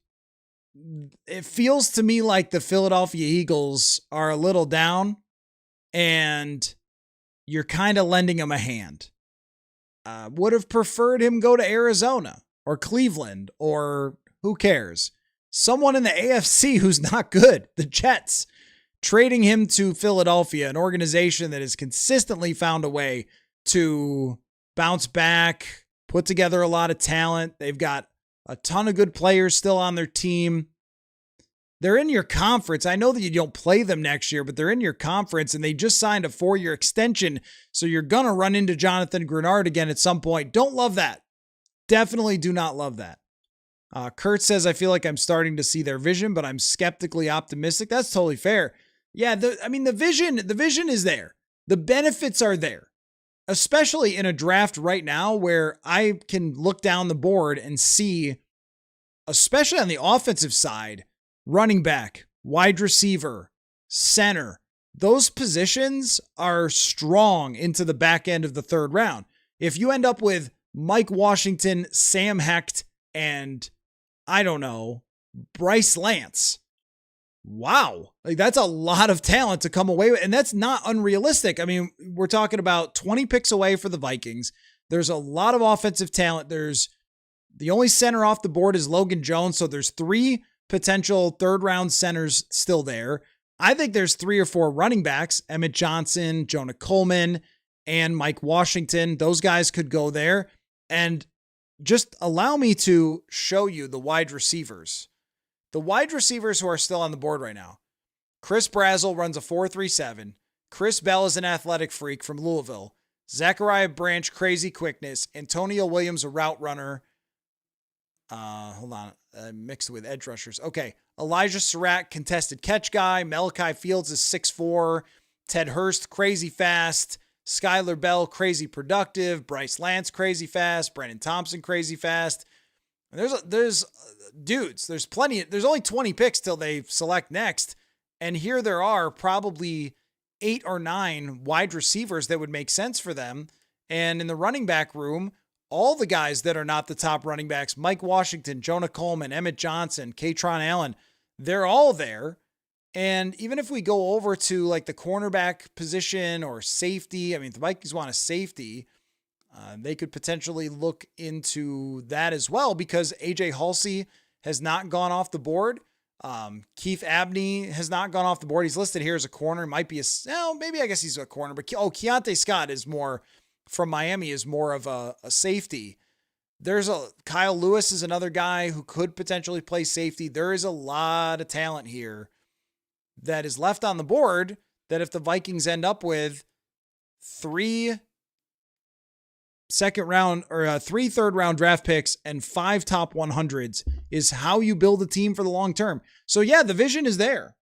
It feels to me like the Philadelphia Eagles are a little down and you're kind of lending him a hand. Would have preferred him go to Arizona or Cleveland or who cares? Someone in the AFC who's not good, the Jets. Trading him to Philadelphia, an organization that has consistently found a way to bounce back, put together a lot of talent. They've got a ton of good players still on their team. They're in your conference. I know that you don't play them next year, but they're in your conference, and they just signed a 4-year extension, so you're going to run into Jonathan Greenard again at some point. Don't love that. Definitely do not love that. Kurt says, I feel like I'm starting to see their vision, but I'm skeptically optimistic. That's totally fair. Yeah, the vision is there. The benefits are there, especially in a draft right now where I can look down the board and see, especially on the offensive side, running back, wide receiver, center. Those positions are strong into the back end of the third round. If you end up with Mike Washington, Sam Hecht, and Bryce Lance, wow, like that's a lot of talent to come away with. And that's not unrealistic. I mean, we're talking about 20 picks away for the Vikings. There's a lot of offensive talent. There's the only center off the board is Logan Jones. So there's 3 potential third round centers still there. I think there's 3 or 4 running backs, Emmett Johnson, Jonah Coleman, and Mike Washington. Those guys could go there. And just allow me to show you the wide receivers. The wide receivers who are still on the board right now. Chris Brazzell runs a 4.37. Chris Bell is an athletic freak from Louisville. Zachariah Branch, crazy quickness. Antonio Williams, a route runner. Hold on. Mixed with edge rushers. Okay. Elijah Surratt, contested catch guy. Malachi Fields is 6'4". Ted Hurst, crazy fast. Skylar Bell, crazy productive. Bryce Lance, crazy fast. Brandon Thompson, crazy fast. There's dudes. There's plenty. There's only 20 picks till they select next. And here there are probably 8 or 9 wide receivers that would make sense for them. And in the running back room, all the guys that are not the top running backs, Mike Washington, Jonah Coleman, Emmett Johnson, Katron Allen, they're all there. And even if we go over to like the cornerback position or safety, I mean, if the Vikings want a safety, they could potentially look into that as well because AJ Halsey has not gone off the board. Keith Abney has not gone off the board. He's listed here as a corner. Might be maybe I guess he's a corner, but Keontae Scott is more from Miami, is more of a safety. There's Kyle Lewis is another guy who could potentially play safety. There is a lot of talent here that is left on the board that if the Vikings end up with 3 third round draft picks and 5 top 100s is how you build a team for the long term. So yeah, the vision is there.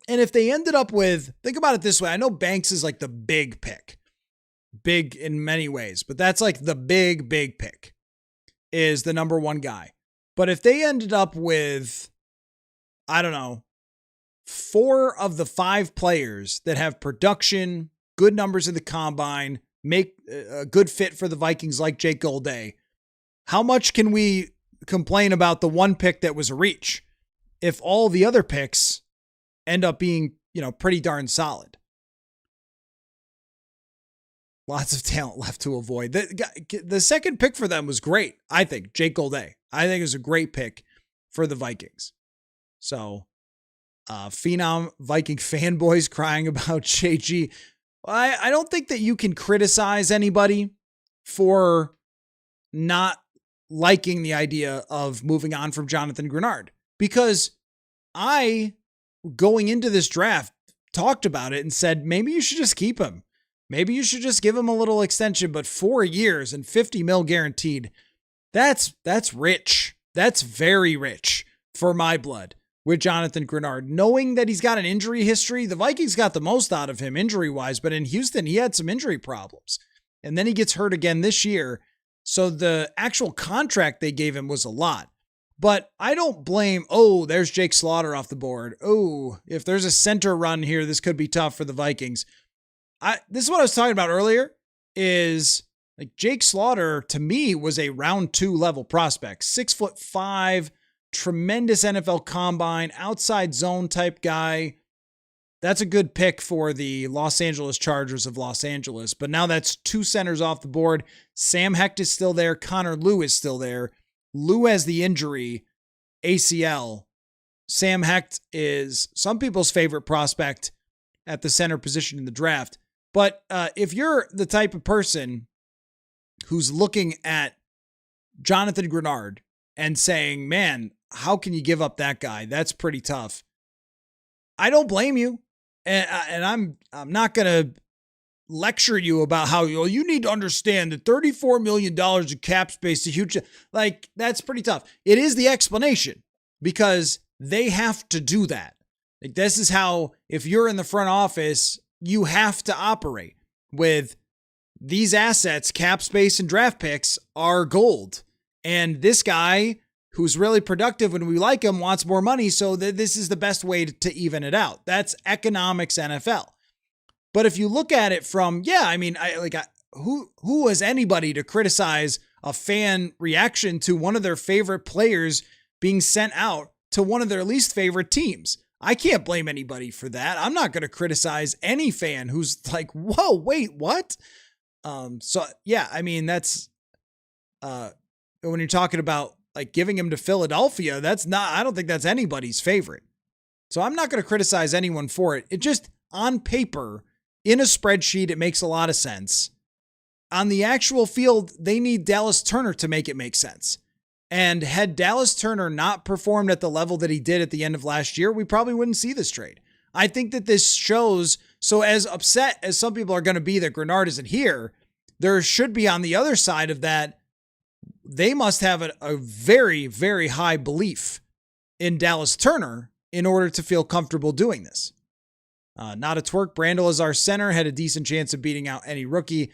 And if they ended up with, think about it this way. I know Banks is like the big pick, big in many ways, but that's like the big pick is the number 1 guy. But if they ended up with, 4 of the 5 players that have production, good numbers in the combine, make a good fit for the Vikings like Jake Golday, how much can we complain about the one pick that was a reach if all the other picks end up being, pretty darn solid? Lots of talent left to avoid. The second pick for them was great, I think. Jake Golday. I think it was a great pick for the Vikings. So, Phenom Viking fanboys crying about JG. I don't think that you can criticize anybody for not liking the idea of moving on from Jonathan Greenard, because going into this draft, talked about it and said, maybe you should just keep him. Maybe you should just give him a little extension, but 4 years and $50 million guaranteed. That's rich. That's very rich for my blood with Jonathan Greenard. Knowing that he's got an injury history, the Vikings got the most out of him injury-wise, but in Houston, he had some injury problems. And then he gets hurt again this year. So the actual contract they gave him was a lot. But I don't blame, there's Jake Slaughter off the board. If there's a center run here, this could be tough for the Vikings. This is what I was talking about earlier, is like Jake Slaughter, to me, was a round 2 level prospect. 6'5", tremendous NFL combine, outside zone type guy. That's a good pick for the Los Angeles Chargers of Los Angeles. But now that's 2 centers off the board. Sam Hecht is still there. Connor Lew is still there. Lew has the injury, ACL. Sam Hecht is some people's favorite prospect at the center position in the draft. But if you're the type of person who's looking at Jonathan Greenard and saying, man, how can you give up that guy? That's pretty tough. I don't blame you. And I'm not going to lecture you about how you need to understand that $34 million in cap space is huge. Like, that's pretty tough. It is the explanation, because they have to do that. Like, this is how, if you're in the front office, you have to operate with these assets. Cap space and draft picks are gold. And this guy, who's really productive when we like him, wants more money. So this is the best way to even it out. That's economics NFL. But if you look at it from, who was anybody to criticize a fan reaction to one of their favorite players being sent out to one of their least favorite teams? I can't blame anybody for that. I'm not going to criticize any fan who's like, whoa, wait, what? That's, when you're talking about like giving him to Philadelphia, I don't think that's anybody's favorite. So I'm not going to criticize anyone for it. It just, on paper, in a spreadsheet, it makes a lot of sense. On the actual field, they need Dallas Turner to make it make sense. And had Dallas Turner not performed at the level that he did at the end of last year, we probably wouldn't see this trade. I think that this shows, so as upset as some people are going to be that Greenard isn't here, there should be on the other side of that, they must have a very, very high belief in Dallas Turner in order to feel comfortable doing this. Not a twerk. Brandel is our center, had a decent chance of beating out any rookie.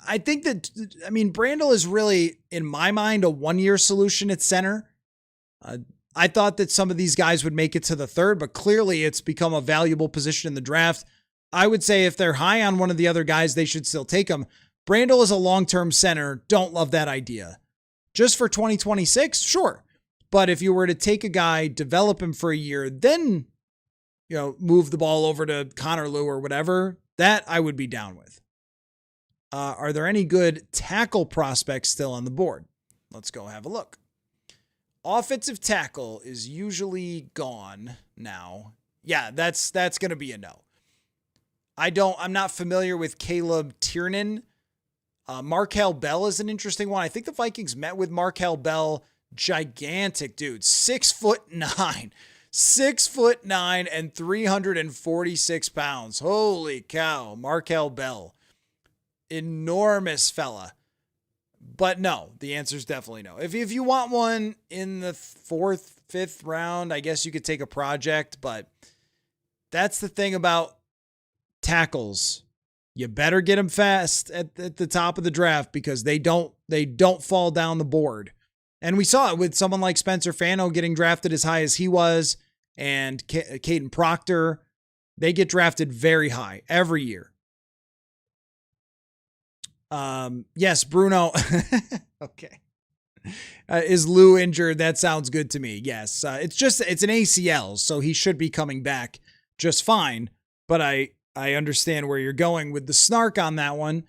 I think that, Brandel is really, in my mind, a 1-year solution at center. I thought that some of these guys would make it to the 3rd, but clearly it's become a valuable position in the draft. I would say if they're high on one of the other guys, they should still take him. Brandel is a long-term center. Don't love that idea. Just for 2026, sure. But if you were to take a guy, develop him for a year, then, move the ball over to Connor Lew or whatever, that I would be down with. Are there any good tackle prospects still on the board? Let's go have a look. Offensive tackle is usually gone now. Yeah, that's going to be a no. I'm not familiar with Caleb Tiernan. Markel Bell is an interesting one. I think the Vikings met with Markel Bell. Gigantic dude, 6'9", 6'9" and 346 pounds. Holy cow, Markel Bell. Enormous fella. But no, the answer is definitely no. If you want one in the 4th, 5th round, I guess you could take a project, but that's the thing about tackles. You better get them fast at the top of the draft, because they don't fall down the board. And we saw it with someone like Spencer Fano getting drafted as high as he was, and Caden Proctor. They get drafted very high every year. Yes, Bruno. Okay. Is Lou injured? That sounds good to me. Yes. It's an ACL, so he should be coming back just fine. But I understand where you're going with the snark on that one.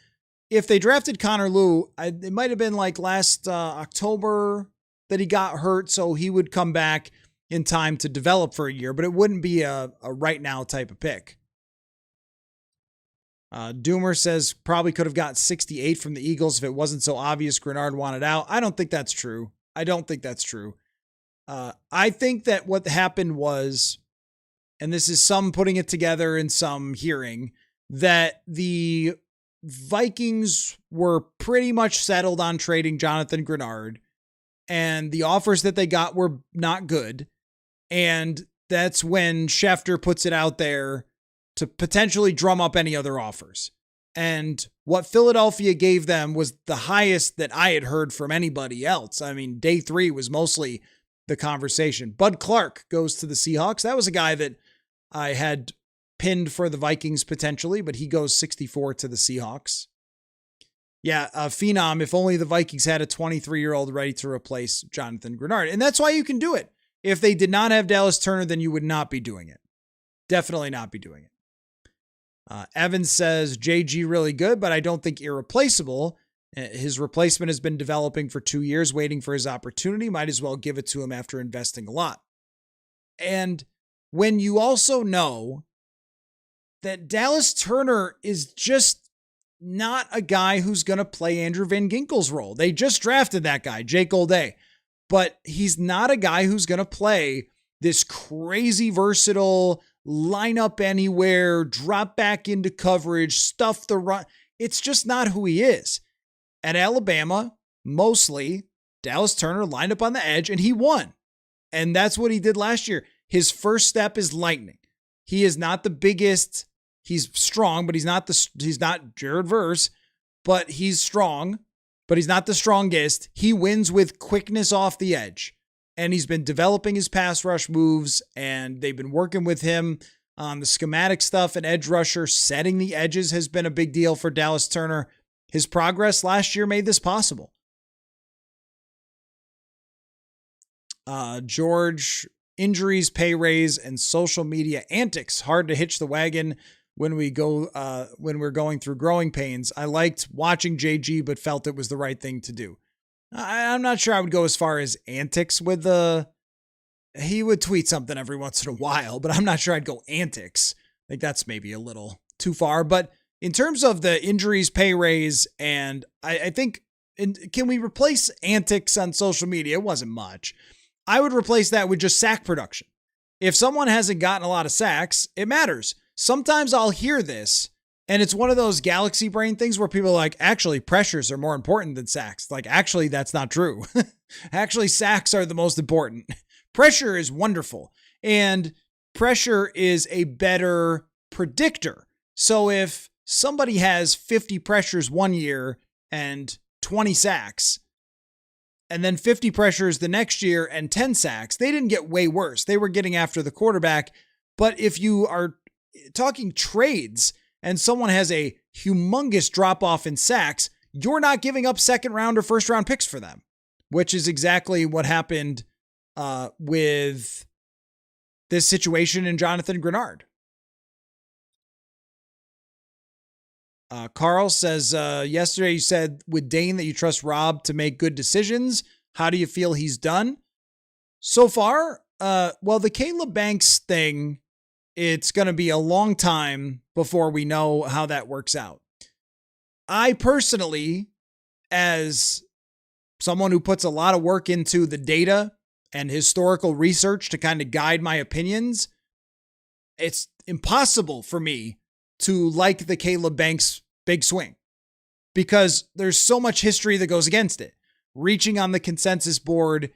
If they drafted Connor Lou, it might have been like last October that he got hurt, so he would come back in time to develop for a year, but it wouldn't be a right now type of pick. Doomer says probably could have got 68 from the Eagles if it wasn't so obvious Greenard wanted out. I don't think that's true. I think that what happened was, and this is some putting it together and some hearing, that the Vikings were pretty much settled on trading Jonathan Greenard, and the offers that they got were not good. And that's when Schefter puts it out there to potentially drum up any other offers. And what Philadelphia gave them was the highest that I had heard from anybody else. I mean, day 3 was mostly the conversation. Bud Clark goes to the Seahawks. That was a guy that I had pinned for the Vikings potentially, but he goes 64 to the Seahawks. Yeah, Phenom, if only the Vikings had a 23-year-old ready to replace Jonathan Greenard. And that's why you can do it. If they did not have Dallas Turner, then you would not be doing it. Definitely not be doing it. Evans says, JG really good, but I don't think irreplaceable. His replacement has been developing for 2 years, waiting for his opportunity. Might as well give it to him after investing a lot. And when you also know that Dallas Turner is just not a guy who's going to play Andrew Van Ginkel's role. They just drafted that guy, Jake Olday, but he's not a guy who's going to play this crazy versatile line up anywhere, drop back into coverage, stuff the run. It's just not who he is. At Alabama, mostly, Dallas Turner lined up on the edge and he won. And that's what he did last year. His first step is lightning. He is not the biggest. He's strong, but he's not Jared Verse, but he's strong, but he's not the strongest. He wins with quickness off the edge. And he's been developing his pass rush moves, and they've been working with him on the schematic stuff and edge rusher. Setting the edges has been a big deal for Dallas Turner. His progress last year made this possible. George, injuries, pay raise, and social media antics. Hard to hitch the wagon when we're going through growing pains. I liked watching JG, but felt it was the right thing to do. I'm not sure I would go as far as antics with he would tweet something every once in a while, but I'm not sure I'd go antics. I think that's maybe a little too far. But in terms of the injuries, pay raise, and I think, can we replace antics on social media? It wasn't much. I would replace that with just sack production. If someone hasn't gotten a lot of sacks, it matters. Sometimes I'll hear this, and it's one of those galaxy brain things where people are like, actually, pressures are more important than sacks. Like, actually, that's not true. Actually, sacks are the most important. Pressure is wonderful, and pressure is a better predictor. So if somebody has 50 pressures one year and 20 sacks, and then 50 pressures the next year and 10 sacks, they didn't get way worse. They were getting after the quarterback. But if you are talking trades and someone has a humongous drop off in sacks, you're not giving up second round or first round picks for them, which is exactly what happened with this situation in Jonathan Greenard. Carl says, yesterday you said with Dane that you trust Rob to make good decisions. How do you feel he's done? So far, well, the Caleb Banks thing, it's going to be a long time before we know how that works out. I personally, as someone who puts a lot of work into the data and historical research to kind of guide my opinions, it's impossible for me to like the Caleb Banks big swing because there's so much history that goes against it. Reaching on the consensus board,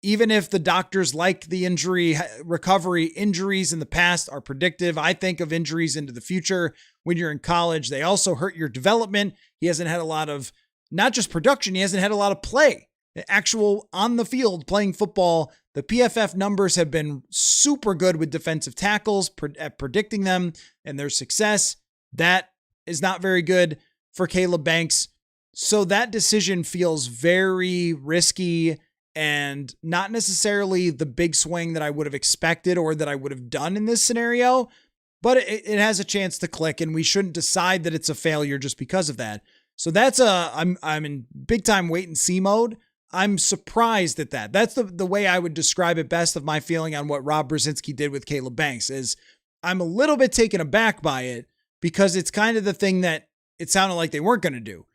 even if the doctors like the injury recovery, injuries in the past are predictive. I think of injuries into the future when you're in college. They also hurt your development. He hasn't had a lot of, not just production, he hasn't had a lot of play. The actual on the field playing football. The PFF numbers have been super good with defensive tackles at predicting them and their success. That is not very good for Caleb Banks. So that decision feels very risky and not necessarily the big swing that I would have expected or that I would have done in this scenario, but it has a chance to click, and we shouldn't decide that it's a failure just because of that. So I'm in big time wait and see mode. I'm surprised at that. That's the way I would describe it best of my feeling on what Rob Brzezinski did with Caleb Banks is I'm a little bit taken aback by it because it's kind of the thing that it sounded like they weren't going to do.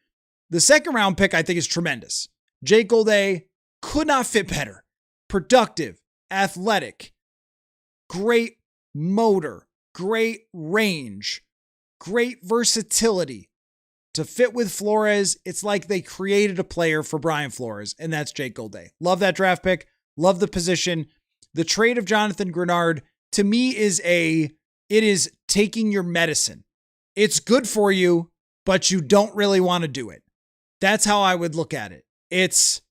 The second round pick I think is tremendous. Jake Golday could not fit better. Productive, athletic, great motor, great range, great versatility. To fit with Flores, it's like they created a player for Brian Flores, and that's Jake Golday. Love that draft pick. Love the position. The trade of Jonathan Greenard, to me, it is taking your medicine. It's good for you, but you don't really want to do it. That's how I would look at it. It's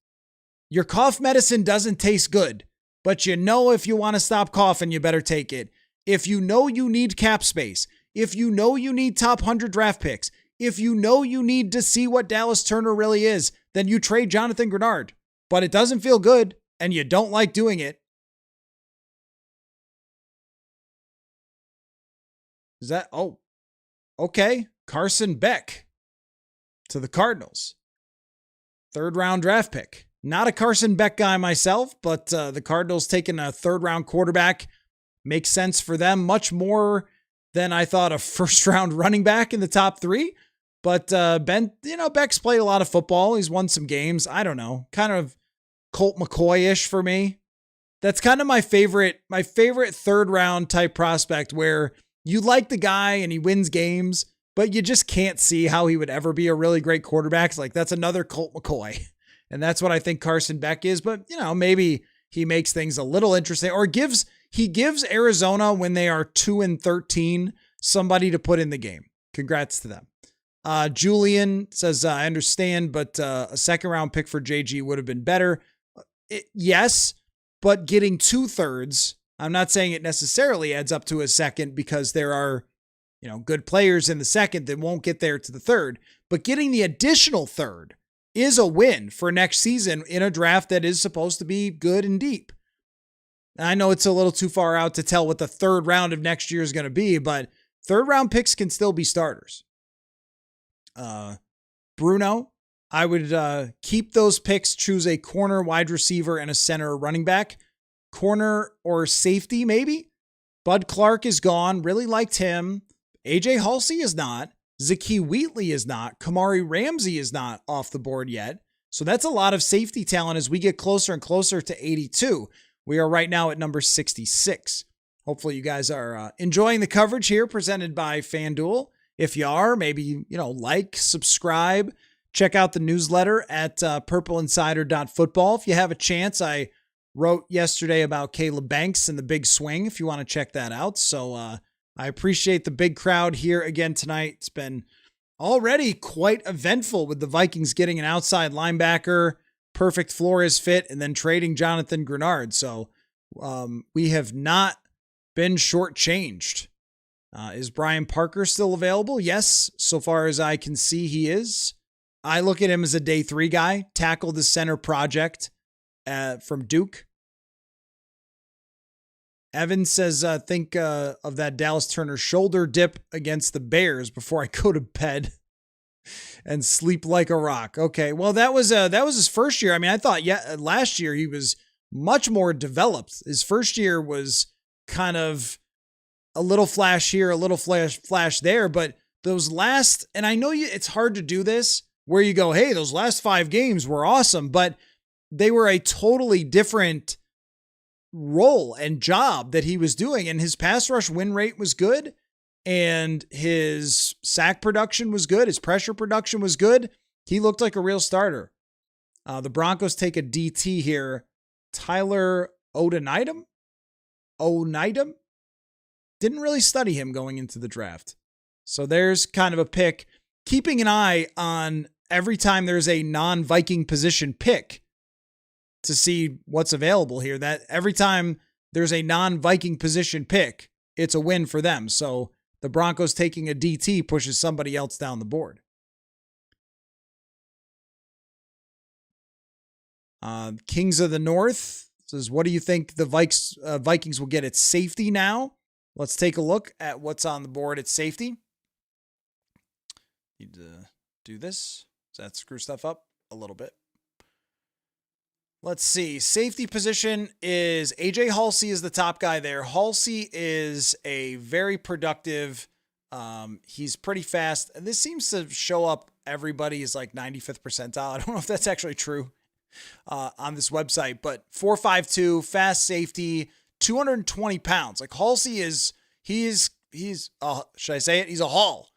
your cough medicine doesn't taste good, but you know if you want to stop coughing, you better take it. If you know you need cap space, if you know you need top 100 draft picks, if you know you need to see what Dallas Turner really is, then you trade Jonathan Greenard. But it doesn't feel good, and you don't like doing it. Is that, okay. Carson Beck to the Cardinals. 3rd round draft pick. Not a Carson Beck guy myself, but the Cardinals taking a 3rd round quarterback makes sense for them much more than I thought a 1st round running back in the top 3. But Beck's played a lot of football. He's won some games. I don't know, kind of Colt McCoy-ish for me. That's kind of my favorite 3rd round type prospect where you like the guy and he wins games, but you just can't see how he would ever be a really great quarterback. It's like, that's another Colt McCoy. And that's what I think Carson Beck is. But, maybe he makes things a little interesting or he gives Arizona, when they are 2-13, somebody to put in the game. Congrats to them. Julian says, I understand, but a 2nd round pick for JG would have been better. Yes, but getting 2/3, I'm not saying it necessarily adds up to a 2nd because there are, good players in the 2nd that won't get there to the 3rd, but getting the additional 3rd is a win for next season in a draft that is supposed to be good and deep. I know it's a little too far out to tell what the 3rd round of next year is going to be, but 3rd round picks can still be starters. Bruno, I would keep those picks, choose a corner, wide receiver, and a center running back. Corner or safety, maybe. Bud Clark is gone. Really liked him. AJ Halsey is not. Zakee Wheatley is not. Kamari Ramsey is not off the board yet. So that's a lot of safety talent as we get closer and closer to 82. We are right now at number 66. Hopefully you guys are enjoying the coverage here presented by FanDuel. If you are, maybe, like, subscribe, check out the newsletter at purpleinsider.football. If you have a chance, I wrote yesterday about Caleb Banks and the big swing, if you want to check that out. So I appreciate the big crowd here again tonight. It's been already quite eventful with the Vikings getting an outside linebacker, perfect Flores fit, and then trading Jonathan Greenard. So we have not been shortchanged. Is Brian Parker still available? Yes, so far as I can see, he is. I look at him as a day 3 guy, tackled the center project from Duke. Evan says, think of that Dallas Turner shoulder dip against the Bears before I go to bed and sleep like a rock. Okay, well, that was his first year. I mean, I thought, last year he was much more developed. His first year was kind of a little flash here, a little flash there, but those last, and I know it's hard to do this where you go, hey, those last 5 games were awesome, but they were a totally different role and job that he was doing. And his pass rush win rate was good, and his sack production was good. His pressure production was good. He looked like a real starter. The Broncos take a DT here. Tyler Oneidem? Didn't really study him going into the draft. So there's kind of a pick. Keeping an eye on every time there's a non-Viking position pick to see what's available here. That every time there's a non-Viking position pick, it's a win for them. So the Broncos taking a DT pushes somebody else down the board. Kings of the North says, what do you think the Vikings will get at safety now? Let's take a look at what's on the board at safety. Need to do this. Does that screw stuff up a little bit? Let's see. Safety position is AJ Halsey is the top guy there. Halsey is a very productive. He's pretty fast. And this seems to show up. Everybody is like 95th percentile. I don't know if that's actually true on this website, but 4.52 fast safety, 220 pounds. Like Halsey should I say it? He's a haul.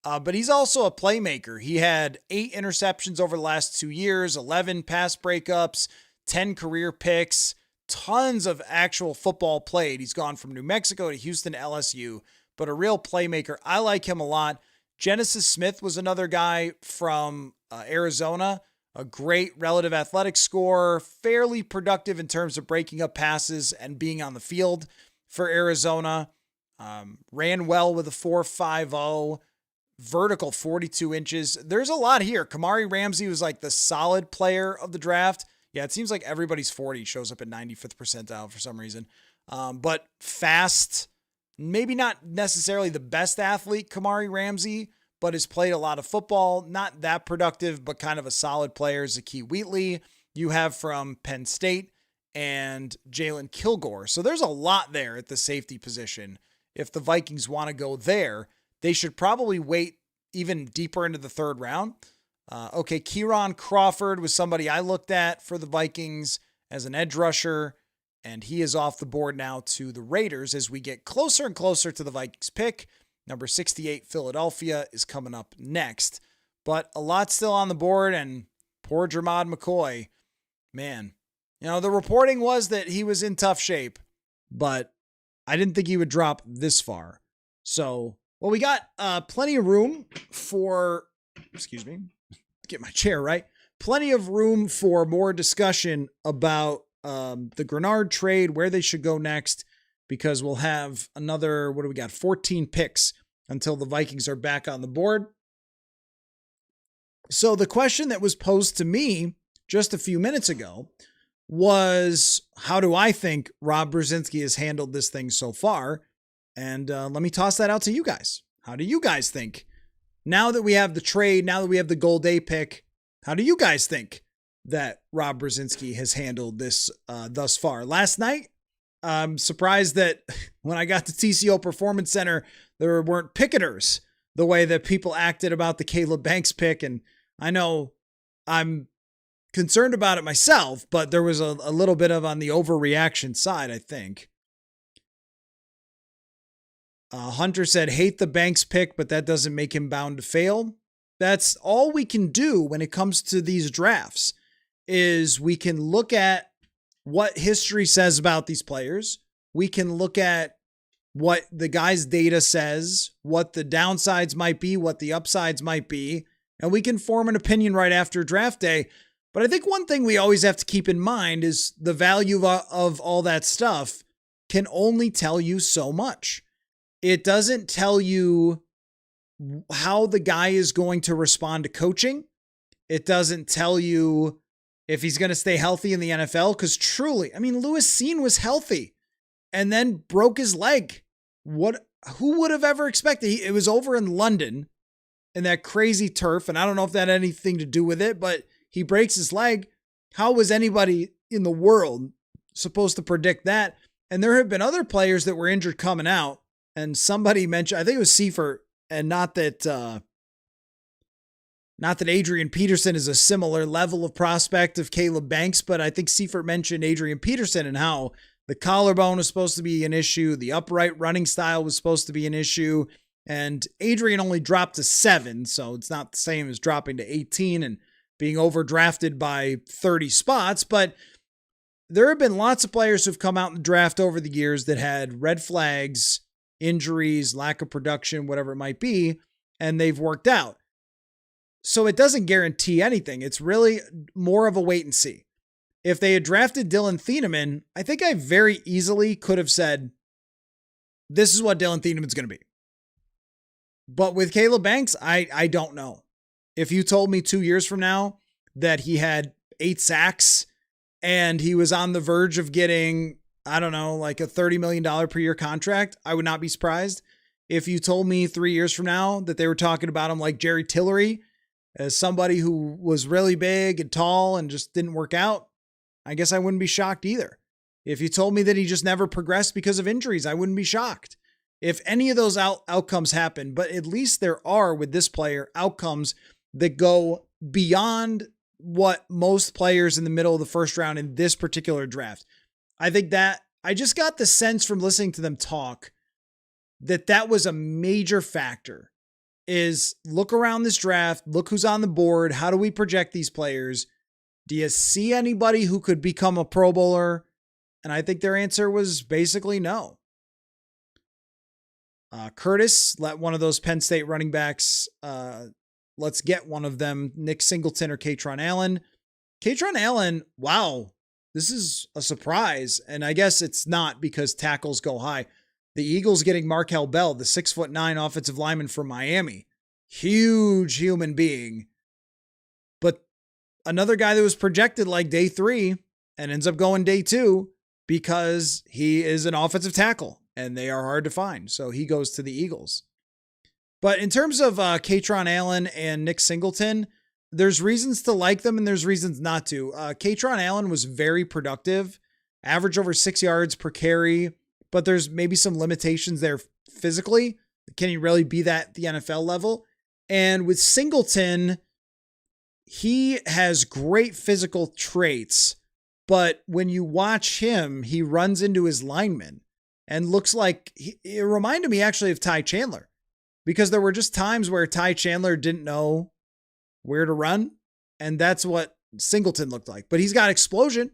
But he's also a playmaker. He had 8 interceptions over the last 2 years, 11 pass breakups, 10 career picks, tons of actual football played. He's gone from New Mexico to Houston to LSU, but a real playmaker. I like him a lot. Genesis Smith was another guy from Arizona, a great relative athletic scorer, fairly productive in terms of breaking up passes and being on the field for Arizona. Ran well with a 4.50. Vertical 42 inches. There's a lot here. Kamari Ramsey was like the solid player of the draft. Yeah, it seems like everybody's 40 shows up at 95th percentile for some reason. But fast, maybe not necessarily the best athlete, Kamari Ramsey, but has played a lot of football. Not that productive, but kind of a solid player. Zakee Wheatley, you have from Penn State, and Jalen Kilgore. So there's a lot there at the safety position. If the Vikings want to go there, they should probably wait even deeper into the third round. Kieran Crawford was somebody I looked at for the Vikings as an edge rusher, and he is off the board now to the Raiders as we get closer and closer to the Vikings pick. Number 68, Philadelphia, is coming up next. But a lot still on the board, and poor Jermod McCoy. Man, the reporting was that he was in tough shape, but I didn't think he would drop this far. So, well, we got plenty of room for, get my chair right. Plenty of room for more discussion about the Greenard trade, where they should go next, because we'll have another, 14 picks until the Vikings are back on the board. So the question that was posed to me just a few minutes ago was, how do I think Rob Brzezinski has handled this thing so far? And let me toss that out to you guys. How do you guys think? Now that we have the trade, now that we have the goal day pick, how do you guys think that Rob Brzezinski has handled this thus far? Last night, I'm surprised that when I got to TCO Performance Center, there weren't picketers the way that people acted about the Caleb Banks pick. And I know I'm concerned about it myself, but there was a little bit of on the overreaction side, I think. Hunter said, hate the Banks pick, but that doesn't make him bound to fail. That's all we can do when it comes to these drafts, is we can look at what history says about these players. We can look at what the guy's data says, what the downsides might be, what the upsides might be, and we can form an opinion right after draft day. But I think one thing we always have to keep in mind is the value of all that stuff can only tell you so much. It doesn't tell you how the guy is going to respond to coaching. It doesn't tell you if he's going to stay healthy in the NFL, because truly, Lewis Cine was healthy and then broke his leg. Who would have ever expected? It was over in London in that crazy turf, and I don't know if that had anything to do with it, but he breaks his leg. How was anybody in the world supposed to predict that? And there have been other players that were injured coming out. And somebody mentioned, I think it was Seifert, and not that Adrian Peterson is a similar level of prospect of Caleb Banks, but I think Seifert mentioned Adrian Peterson and how the collarbone was supposed to be an issue. The upright running style was supposed to be an issue. And Adrian only dropped to 7, so it's not the same as dropping to 18 and being overdrafted by 30 spots. But there have been lots of players who've come out in the draft over the years that had red flags, injuries, lack of production, whatever it might be, and they've worked out. So it doesn't guarantee anything. It's really more of a wait and see. If they had drafted Dylan Thieneman, I think I very easily could have said, this is what Dylan Thieneman's going to be. But with Caleb Banks, I don't know. If you told me 2 years from now that he had 8 sacks and he was on the verge of getting, I don't know, like a $30 million per year contract, I would not be surprised. If you told me 3 years from now that they were talking about him like Jerry Tillery as somebody who was really big and tall and just didn't work out, I guess I wouldn't be shocked either. If you told me that he just never progressed because of injuries, I wouldn't be shocked. If any of those outcomes happen, but at least there are with this player outcomes that go beyond what most players in the middle of the first round in this particular draft. I think that I just got the sense from listening to them talk that was a major factor. Is look around this draft, look who's on the board. How do we project these players? Do you see anybody who could become a Pro Bowler? And I think their answer was basically no. Curtis, let one of those Penn State running backs, let's get one of them, Nick Singleton or Katron Allen. Katron Allen, wow, this is a surprise. And I guess it's not because tackles go high. The Eagles getting Markel Bell, the 6'9" offensive lineman from Miami. Huge human being. But another guy that was projected like day 3 and ends up going day 2 because he is an offensive tackle and they are hard to find. So he goes to the Eagles. But in terms of Katron Allen and Nick Singleton, there's reasons to like them and there's reasons not to. Katron Allen was very productive, average over 6 yards per carry, but there's maybe some limitations there physically. Can he really be that at the NFL level? And with Singleton, he has great physical traits, but when you watch him, he runs into his linemen and looks like it reminded me actually of Ty Chandler, because there were just times where Ty Chandler didn't know where to run. And that's what Singleton looked like, but he's got explosion.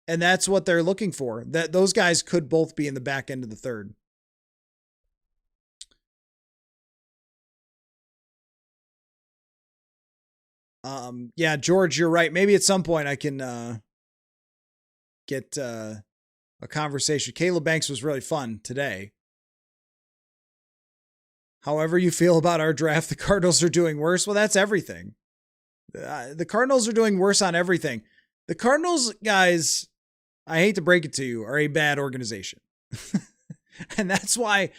And that's what they're looking for. That those guys could both be in the back end of the third. Yeah, George, you're right. Maybe at some point I can get a conversation. Caleb Banks was really fun today. However you feel about our draft, the Cardinals are doing worse. Well, that's everything. The Cardinals are doing worse on everything. The Cardinals, guys, I hate to break it to you, are a bad organization. And that's why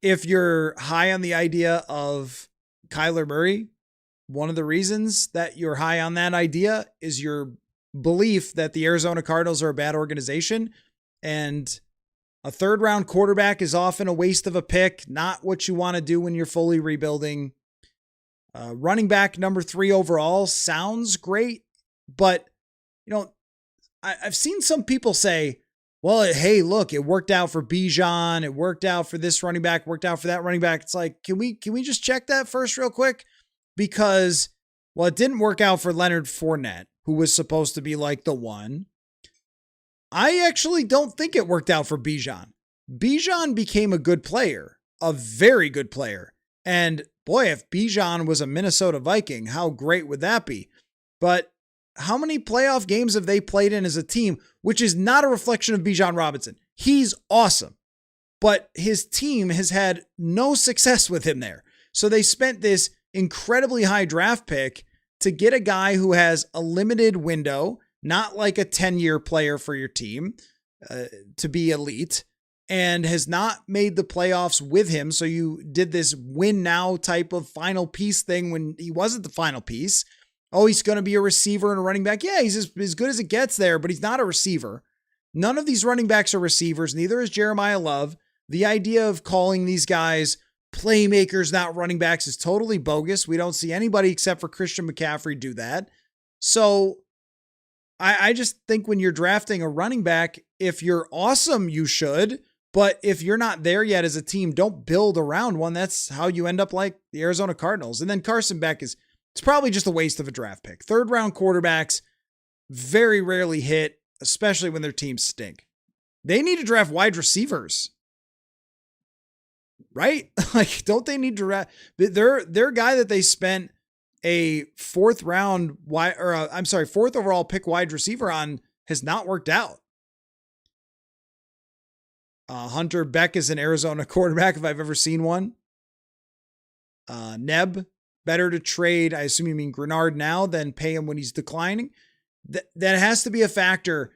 if you're high on the idea of Kyler Murray, one of the reasons that you're high on that idea is your belief that the Arizona Cardinals are a bad organization, and a third round quarterback is often a waste of a pick, not what you want to do when you're fully rebuilding. Running back number 3 overall sounds great, but I've seen some people say, well, hey, look, it worked out for Bijan. It worked out for this running back, worked out for that running back. It's like, can we just check that first real quick? Because, well, it didn't work out for Leonard Fournette, who was supposed to be like the one. I actually don't think it worked out for Bijan. Bijan became a good player, a very good player. And boy, if Bijan was a Minnesota Viking, how great would that be? But how many playoff games have they played in as a team, which is not a reflection of Bijan Robinson? He's awesome, but his team has had no success with him there. So they spent this incredibly high draft pick to get a guy who has a limited window, not like a 10-year player for your team to be elite, and has not made the playoffs with him. So you did this win now type of final piece thing when he wasn't the final piece. Oh, he's going to be a receiver and a running back. Yeah, he's as good as it gets there, but he's not a receiver. None of these running backs are receivers. Neither is Jeremiah Love. The idea of calling these guys playmakers, not running backs, is totally bogus. We don't see anybody except for Christian McCaffrey do that. So I just think when you're drafting a running back, if you're awesome, you should. But if you're not there yet as a team, don't build around one. That's how you end up like the Arizona Cardinals. And then Carson Beck it's probably just a waste of a draft pick. Third round quarterbacks very rarely hit, especially when their teams stink. They need to draft wide receivers, right? Like, don't they need to draft? Their guy that they spent a fourth overall pick wide receiver on has not worked out. Hunter Beck is an Arizona quarterback if I've ever seen one. Neb, better to trade, I assume you mean Greenard now, than pay him when he's declining. that has to be a factor.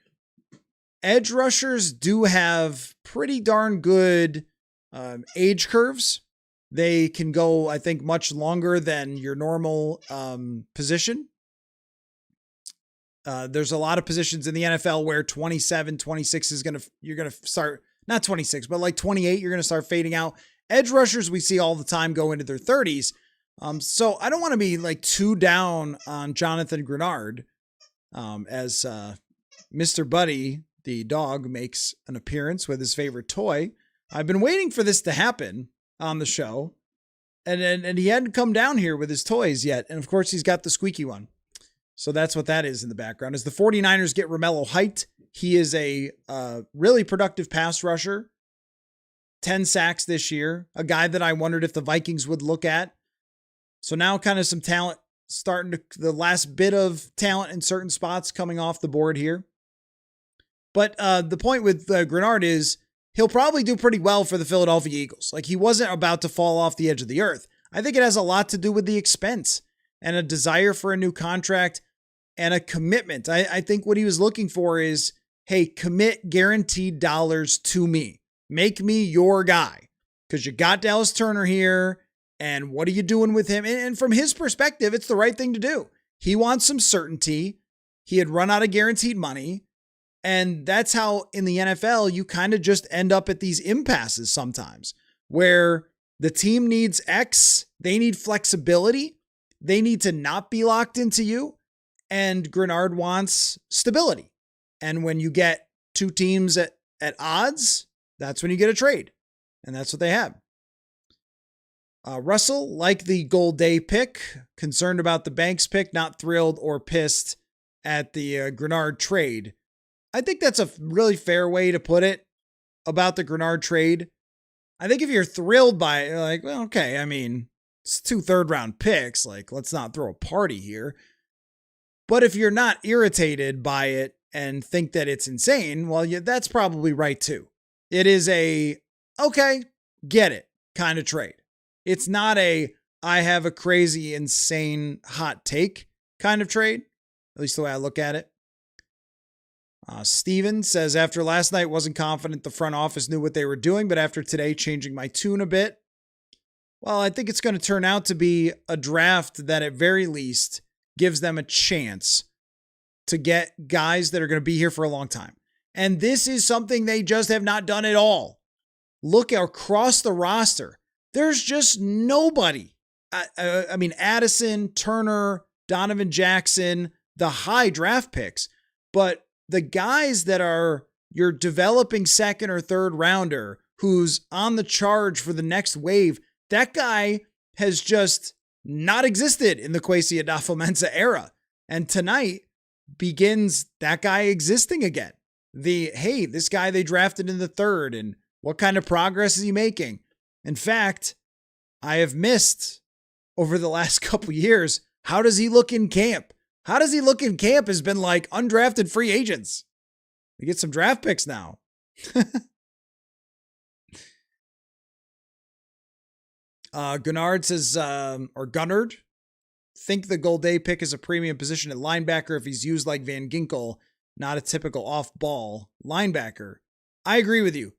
Edge rushers do have pretty darn good age curves. They can go, I think, much longer than your normal position. There's a lot of positions in the NFL where 27, 26 you're going to start, not 26, but like 28, you're going to start fading out. Edge rushers we see all the time go into their 30s. So I don't want to be like too down on Jonathan Greenard as Mr. Buddy, the dog, makes an appearance with his favorite toy. I've been waiting for this to happen on the show. And he hadn't come down here with his toys yet. And of course, he's got the squeaky one. So that's what that is in the background. As the 49ers get Romello Height, he is a really productive pass rusher. 10 sacks this year. A guy that I wondered if the Vikings would look at. So now kind of some talent starting to, the last bit of talent in certain spots coming off the board here. But the point with Greenard is he'll probably do pretty well for the Philadelphia Eagles. Like, he wasn't about to fall off the edge of the earth. I think it has a lot to do with the expense and a desire for a new contract and a commitment. I think what he was looking for is, hey, commit guaranteed dollars to me. Make me your guy, because you got Dallas Turner here. And what are you doing with him? And from his perspective, it's the right thing to do. He wants some certainty. He had run out of guaranteed money. And that's how in the NFL, you kind of just end up at these impasses sometimes where the team needs X, they need flexibility, they need to not be locked into you, and Greenard wants stability. And when you get two teams at odds, that's when you get a trade. And that's what they have. Russell, like the Gold Day pick, concerned about the Banks pick, not thrilled or pissed at the Greenard trade. I think that's a really fair way to put it about the Greenard trade. I think if you're thrilled by it, you're like, well, okay, I mean, it's 2 third-round picks. Like, let's not throw a party here. But if you're not irritated by it and think that it's insane, well, yeah, that's probably right too. It is a, okay, get it kind of trade. It's not a, I have a crazy, insane, hot take kind of trade, at least the way I look at it. Steven says, after last night, wasn't confident the front office knew what they were doing, but after today, changing my tune a bit. Well, I think it's going to turn out to be a draft that at very least gives them a chance to get guys that are going to be here for a long time. And this is something they just have not done at all. Look across the roster. There's just nobody. I mean, Addison, Turner, Donovan Jackson, the high draft picks, but the guys that are your developing second or third rounder who's on the charge for the next wave, that guy has just not existed in the Kwesi Adofo-Mensah era. And tonight begins that guy existing again. Hey, this guy they drafted in the third, and what kind of progress is he making? In fact, I have missed over the last couple years, how does he look in camp? How does he look in camp has been like undrafted free agents. We get some draft picks now. Greenard says, or Gunnard, think the Gold Day pick is a premium position at linebacker if he's used like Van Ginkel, not a typical off-ball linebacker. I agree with you.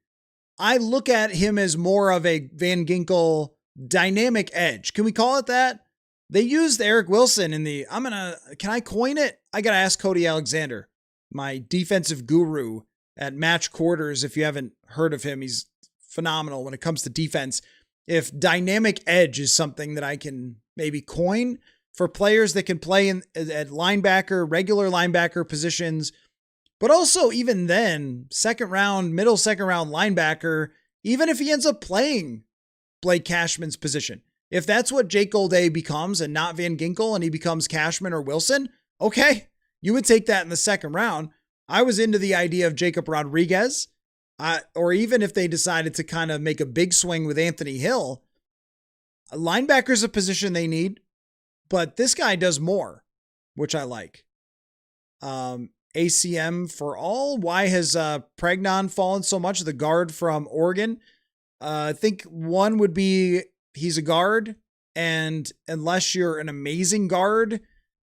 I look at him as more of a Van Ginkel dynamic edge. Can we call it that? They used Eric Wilson in the, can I coin it? I got to ask Cody Alexander, my defensive guru at Match Quarters. If you haven't heard of him, he's phenomenal when it comes to defense. If dynamic edge is something that I can maybe coin for players that can play at linebacker, regular linebacker positions, but also even then, middle second round linebacker, even if he ends up playing Blake Cashman's position. If that's what Jake Golday becomes and not Van Ginkel and he becomes Cashman or Wilson, okay, you would take that in the second round. I was into the idea of Jacob Rodriguez, or even if they decided to kind of make a big swing with Anthony Hill. A linebacker's a position they need, but this guy does more, which I like. ACM for all. Why has Pregnon fallen so much? The guard from Oregon. I think one would be he's a guard, and unless you're an amazing guard,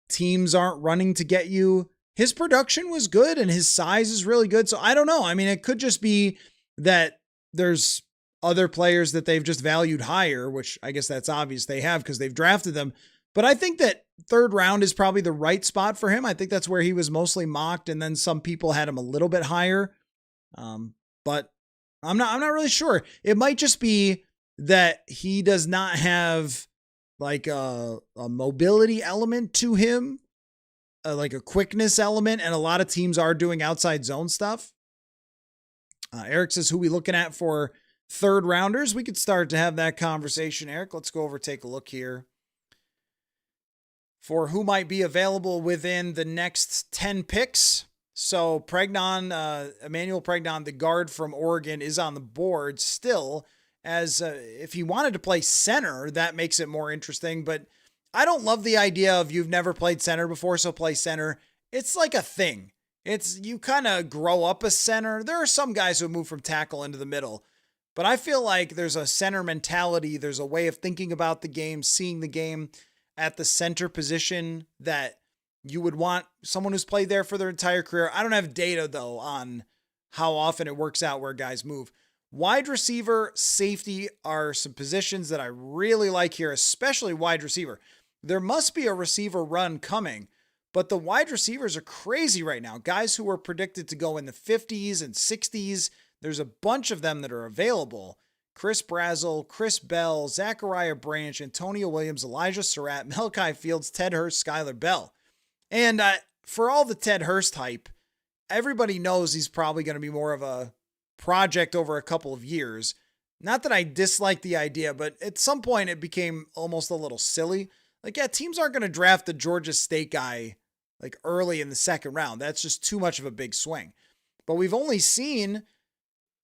teams aren't running to get you his production was good and his size is really good. So I don't know. I mean, it could just be that there's other players that they've just valued higher, which I guess that's obvious they have because they've drafted them. But I think that third round is probably the right spot for him. I think that's where he was mostly mocked. And then some people had him a little bit higher. But I'm not really sure. It might just be that he does not have like a mobility element to him, like a quickness element. And a lot of teams are doing outside zone stuff. Eric says, who we looking at for third rounders? We could start to have that conversation, Eric. Let's go over, take a look here for who might be available within the next 10 picks. So Pregnon, Emmanuel Pregnon, the guard from Oregon, is on the board still. As if he wanted to play center, that makes it more interesting. But I don't love the idea of you've never played center before, so play center. It's like a thing. You kind of grow up a center. There are some guys who move from tackle into the middle, but I feel like there's a center mentality. There's a way of thinking about the game, seeing the game at the center position that you would want someone who's played there for their entire career. I don't have data though on how often it works out where guys move. Wide receiver, safety are some positions that I really like here, especially wide receiver. There must be a receiver run coming, but the wide receivers are crazy right now. Guys who were predicted to go in the 50s and 60s. There's a bunch of them that are available. Chris Brazzell, Chris Bell, Zachariah Branch, Antonio Williams, Elijah Surratt, Malachi Fields, Ted Hurst, Skylar Bell. And for all the Ted Hurst hype, everybody knows he's probably going to be more of a project over a couple of years. Not that I dislike the idea, but at some point it became almost a little silly. Like, yeah, teams aren't going to draft the Georgia State guy like early in the second round. That's just too much of a big swing. But we've only seen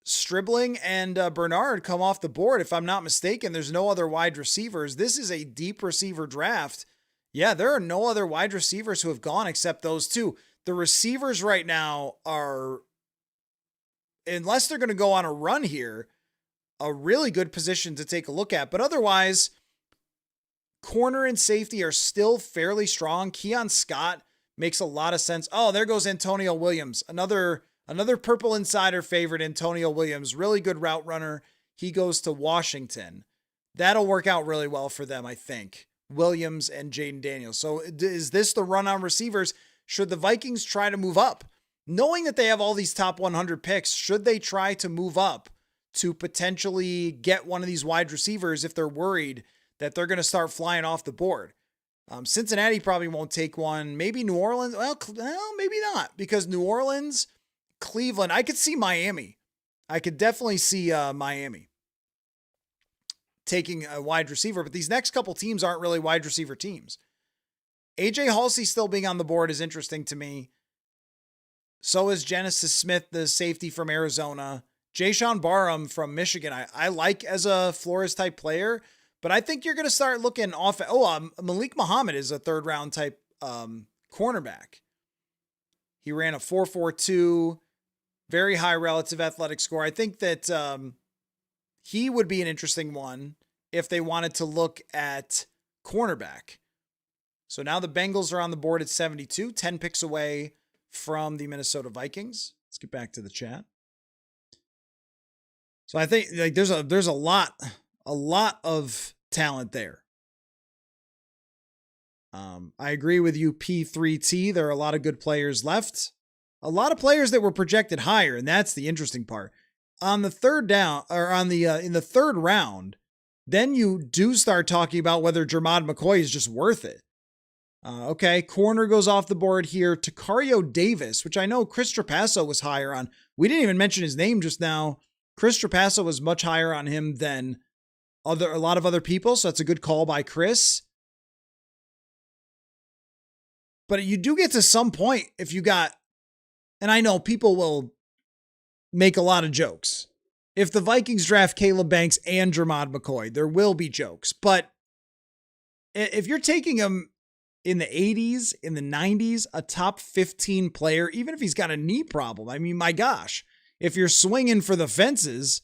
Stribling and Bernard come off the board. If I'm not mistaken, there's no other wide receivers. This is a deep receiver draft. Yeah, there are no other wide receivers who have gone except those two. The receivers right now are, unless they're going to go on a run here, a really good position to take a look at. But otherwise, corner and safety are still fairly strong. Keon Scott makes a lot of sense. Oh, there goes Antonio Williams. Another Purple Insider favorite, Antonio Williams. Really good route runner. He goes to Washington. That'll work out really well for them, I think. Williams and Jaden Daniels. So is this the run on receivers? Should the Vikings try to move up? Knowing that they have all these top 100 picks, should they try to move up to potentially get one of these wide receivers if they're worried that they're going to start flying off the board? Cincinnati probably won't take one. Maybe New Orleans. Well, maybe not, because New Orleans, Cleveland, I could see Miami. I could definitely see Miami taking a wide receiver, but these next couple teams aren't really wide receiver teams. AJ Halsey still being on the board is interesting to me. So is Genesis Smith, the safety from Arizona. Jayshon Barham from Michigan, I like as a Flores type player, but I think you're going to start looking off. Malik Muhammad is a third round type cornerback. He ran a 4.42, very high relative athletic score. I think that he would be an interesting one if they wanted to look at cornerback. So now the Bengals are on the board at 72, 10 picks away from the Minnesota Vikings. Let's get back to the chat. So I think like there's a lot of talent there. I agree with you, P3T. There are a lot of good players left. A lot of players that were projected higher, and that's the interesting part. On the third down, or on the in the third round, then you do start talking about whether Jermod McCoy is just worth it. Okay, corner goes off the board here. Takario Davis, which I know Chris Trapasso was higher on. We didn't even mention his name just now. Chris Trapasso was much higher on him than a lot of other people, so that's a good call by Chris. But you do get to some point if you got, and I know people will make a lot of jokes. If the Vikings draft Caleb Banks and Jermod McCoy, there will be jokes. But if you're taking him in the 80s, in the 90s, a top 15 player, even if he's got a knee problem, I mean, my gosh, if you're swinging for the fences,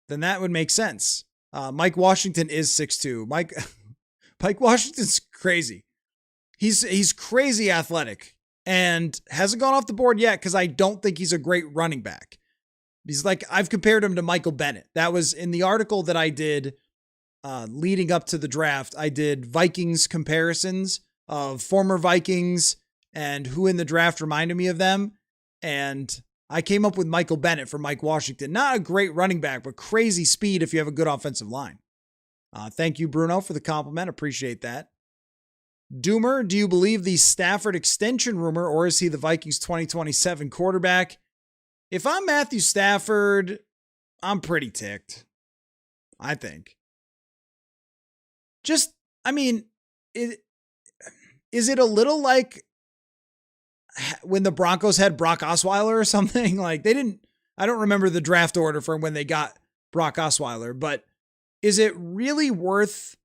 then that would make sense. Mike Washington is 6'2". Mike Washington's crazy. He's crazy athletic. and hasn't gone off the board yet because I don't think he's a great running back. He's like, I've compared him to Michael Bennett. That was in the article that I did leading up to the draft. I did Vikings comparisons of former Vikings and who in the draft reminded me of them. And I came up with Michael Bennett for Mike Washington. Not a great running back, but crazy speed if you have a good offensive line. Thank you, Bruno, for the compliment. Appreciate that. Doomer, do you believe the Stafford extension rumor, or is he the Vikings 2027 quarterback? If I'm Matthew Stafford, I'm pretty ticked. I think. Is it a little like when the Broncos had Brock Osweiler or something? Like I don't remember the draft order for when they got Brock Osweiler, but is it really worth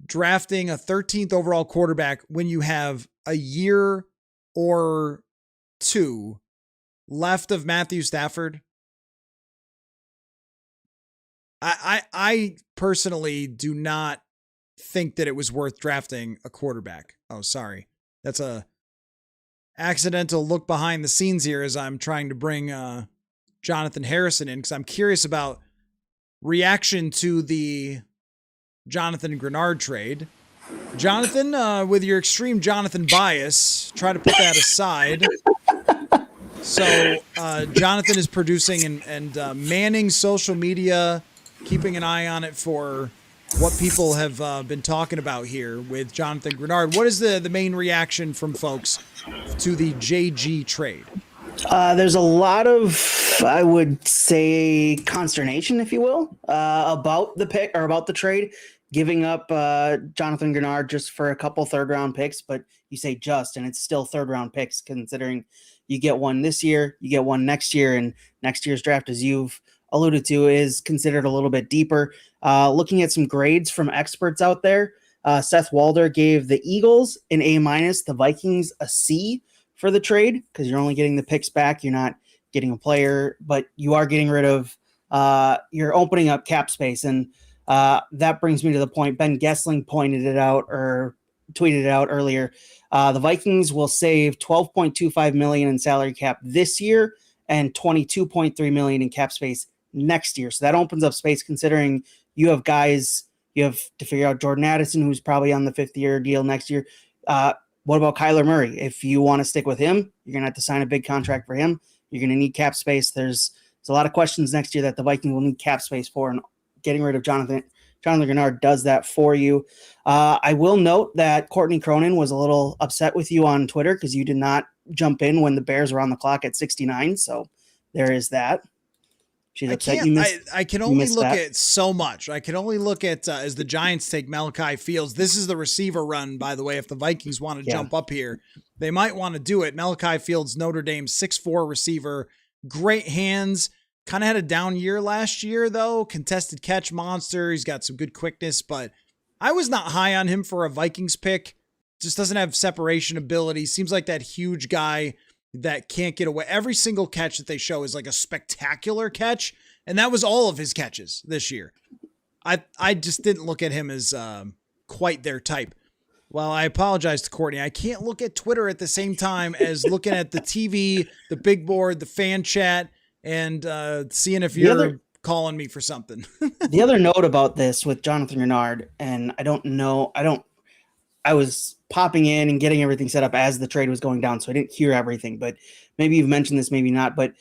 drafting a 13th overall quarterback when you have a year or two left of Matthew Stafford? I personally do not think that it was worth drafting a quarterback. Oh, sorry. That's a accidental look behind the scenes here as I'm trying to bring Jonathan Harrison in because I'm curious about reaction to the Jonathan Greenard trade. Jonathan, with your extreme Jonathan bias, try to put that aside. So Jonathan is producing and manning social media, keeping an eye on it for what people have been talking about here with Jonathan Greenard. What is the main reaction from folks to the JG trade? There's a lot of, I would say, consternation, if you will, about the pick or about the trade, giving up Jonathan Greenard just for a couple third-round picks. But you say just, and it's still third-round picks, considering you get one this year, you get one next year, and next year's draft, as you've alluded to, is considered a little bit deeper. Looking at some grades from experts out there, Seth Walder gave the Eagles an A-, the Vikings a C for the trade, because you're only getting the picks back. You're not getting a player, but you are getting rid of, you're opening up cap space. And that brings me to the point. Ben Gessling pointed it out or tweeted it out earlier. The Vikings will save $12.25 million in salary cap this year and $22.3 million in cap space next year. So that opens up space, considering you have guys, you have to figure out Jordan Addison, who's probably on the 5th-year deal next year. What about Kyler Murray? If you want to stick with him, you're going to have to sign a big contract for him. You're going to need cap space. There's a lot of questions next year that the Vikings will need cap space for, and getting rid of Jonathan Greenard does that for you. I will note that Courtney Cronin was a little upset with you on Twitter because you did not jump in when the Bears were on the clock at 69. So there is that. She's upset you missed. I can only look at so much. I can only look at as the Giants take Malachi Fields. This is the receiver run, by the way. If the Vikings want to jump up here, they might want to do it. Malachi Fields, Notre Dame, 6'4" receiver, great hands. Kind of had a down year last year, though. Contested catch monster. He's got some good quickness, but I was not high on him for a Vikings pick. Just doesn't have separation ability. Seems like that huge guy that can't get away. Every single catch that they show is like a spectacular catch, and that was all of his catches this year. I just didn't look at him as quite their type. Well, I apologize to Courtney. I can't look at Twitter at the same time as looking at the TV, the big board, the fan chat, and seeing if you're calling me for something. The other note about this with Jonathan Greenard, and I was popping in and getting everything set up as the trade was going down, so I didn't hear everything, but maybe you've mentioned this, maybe not, but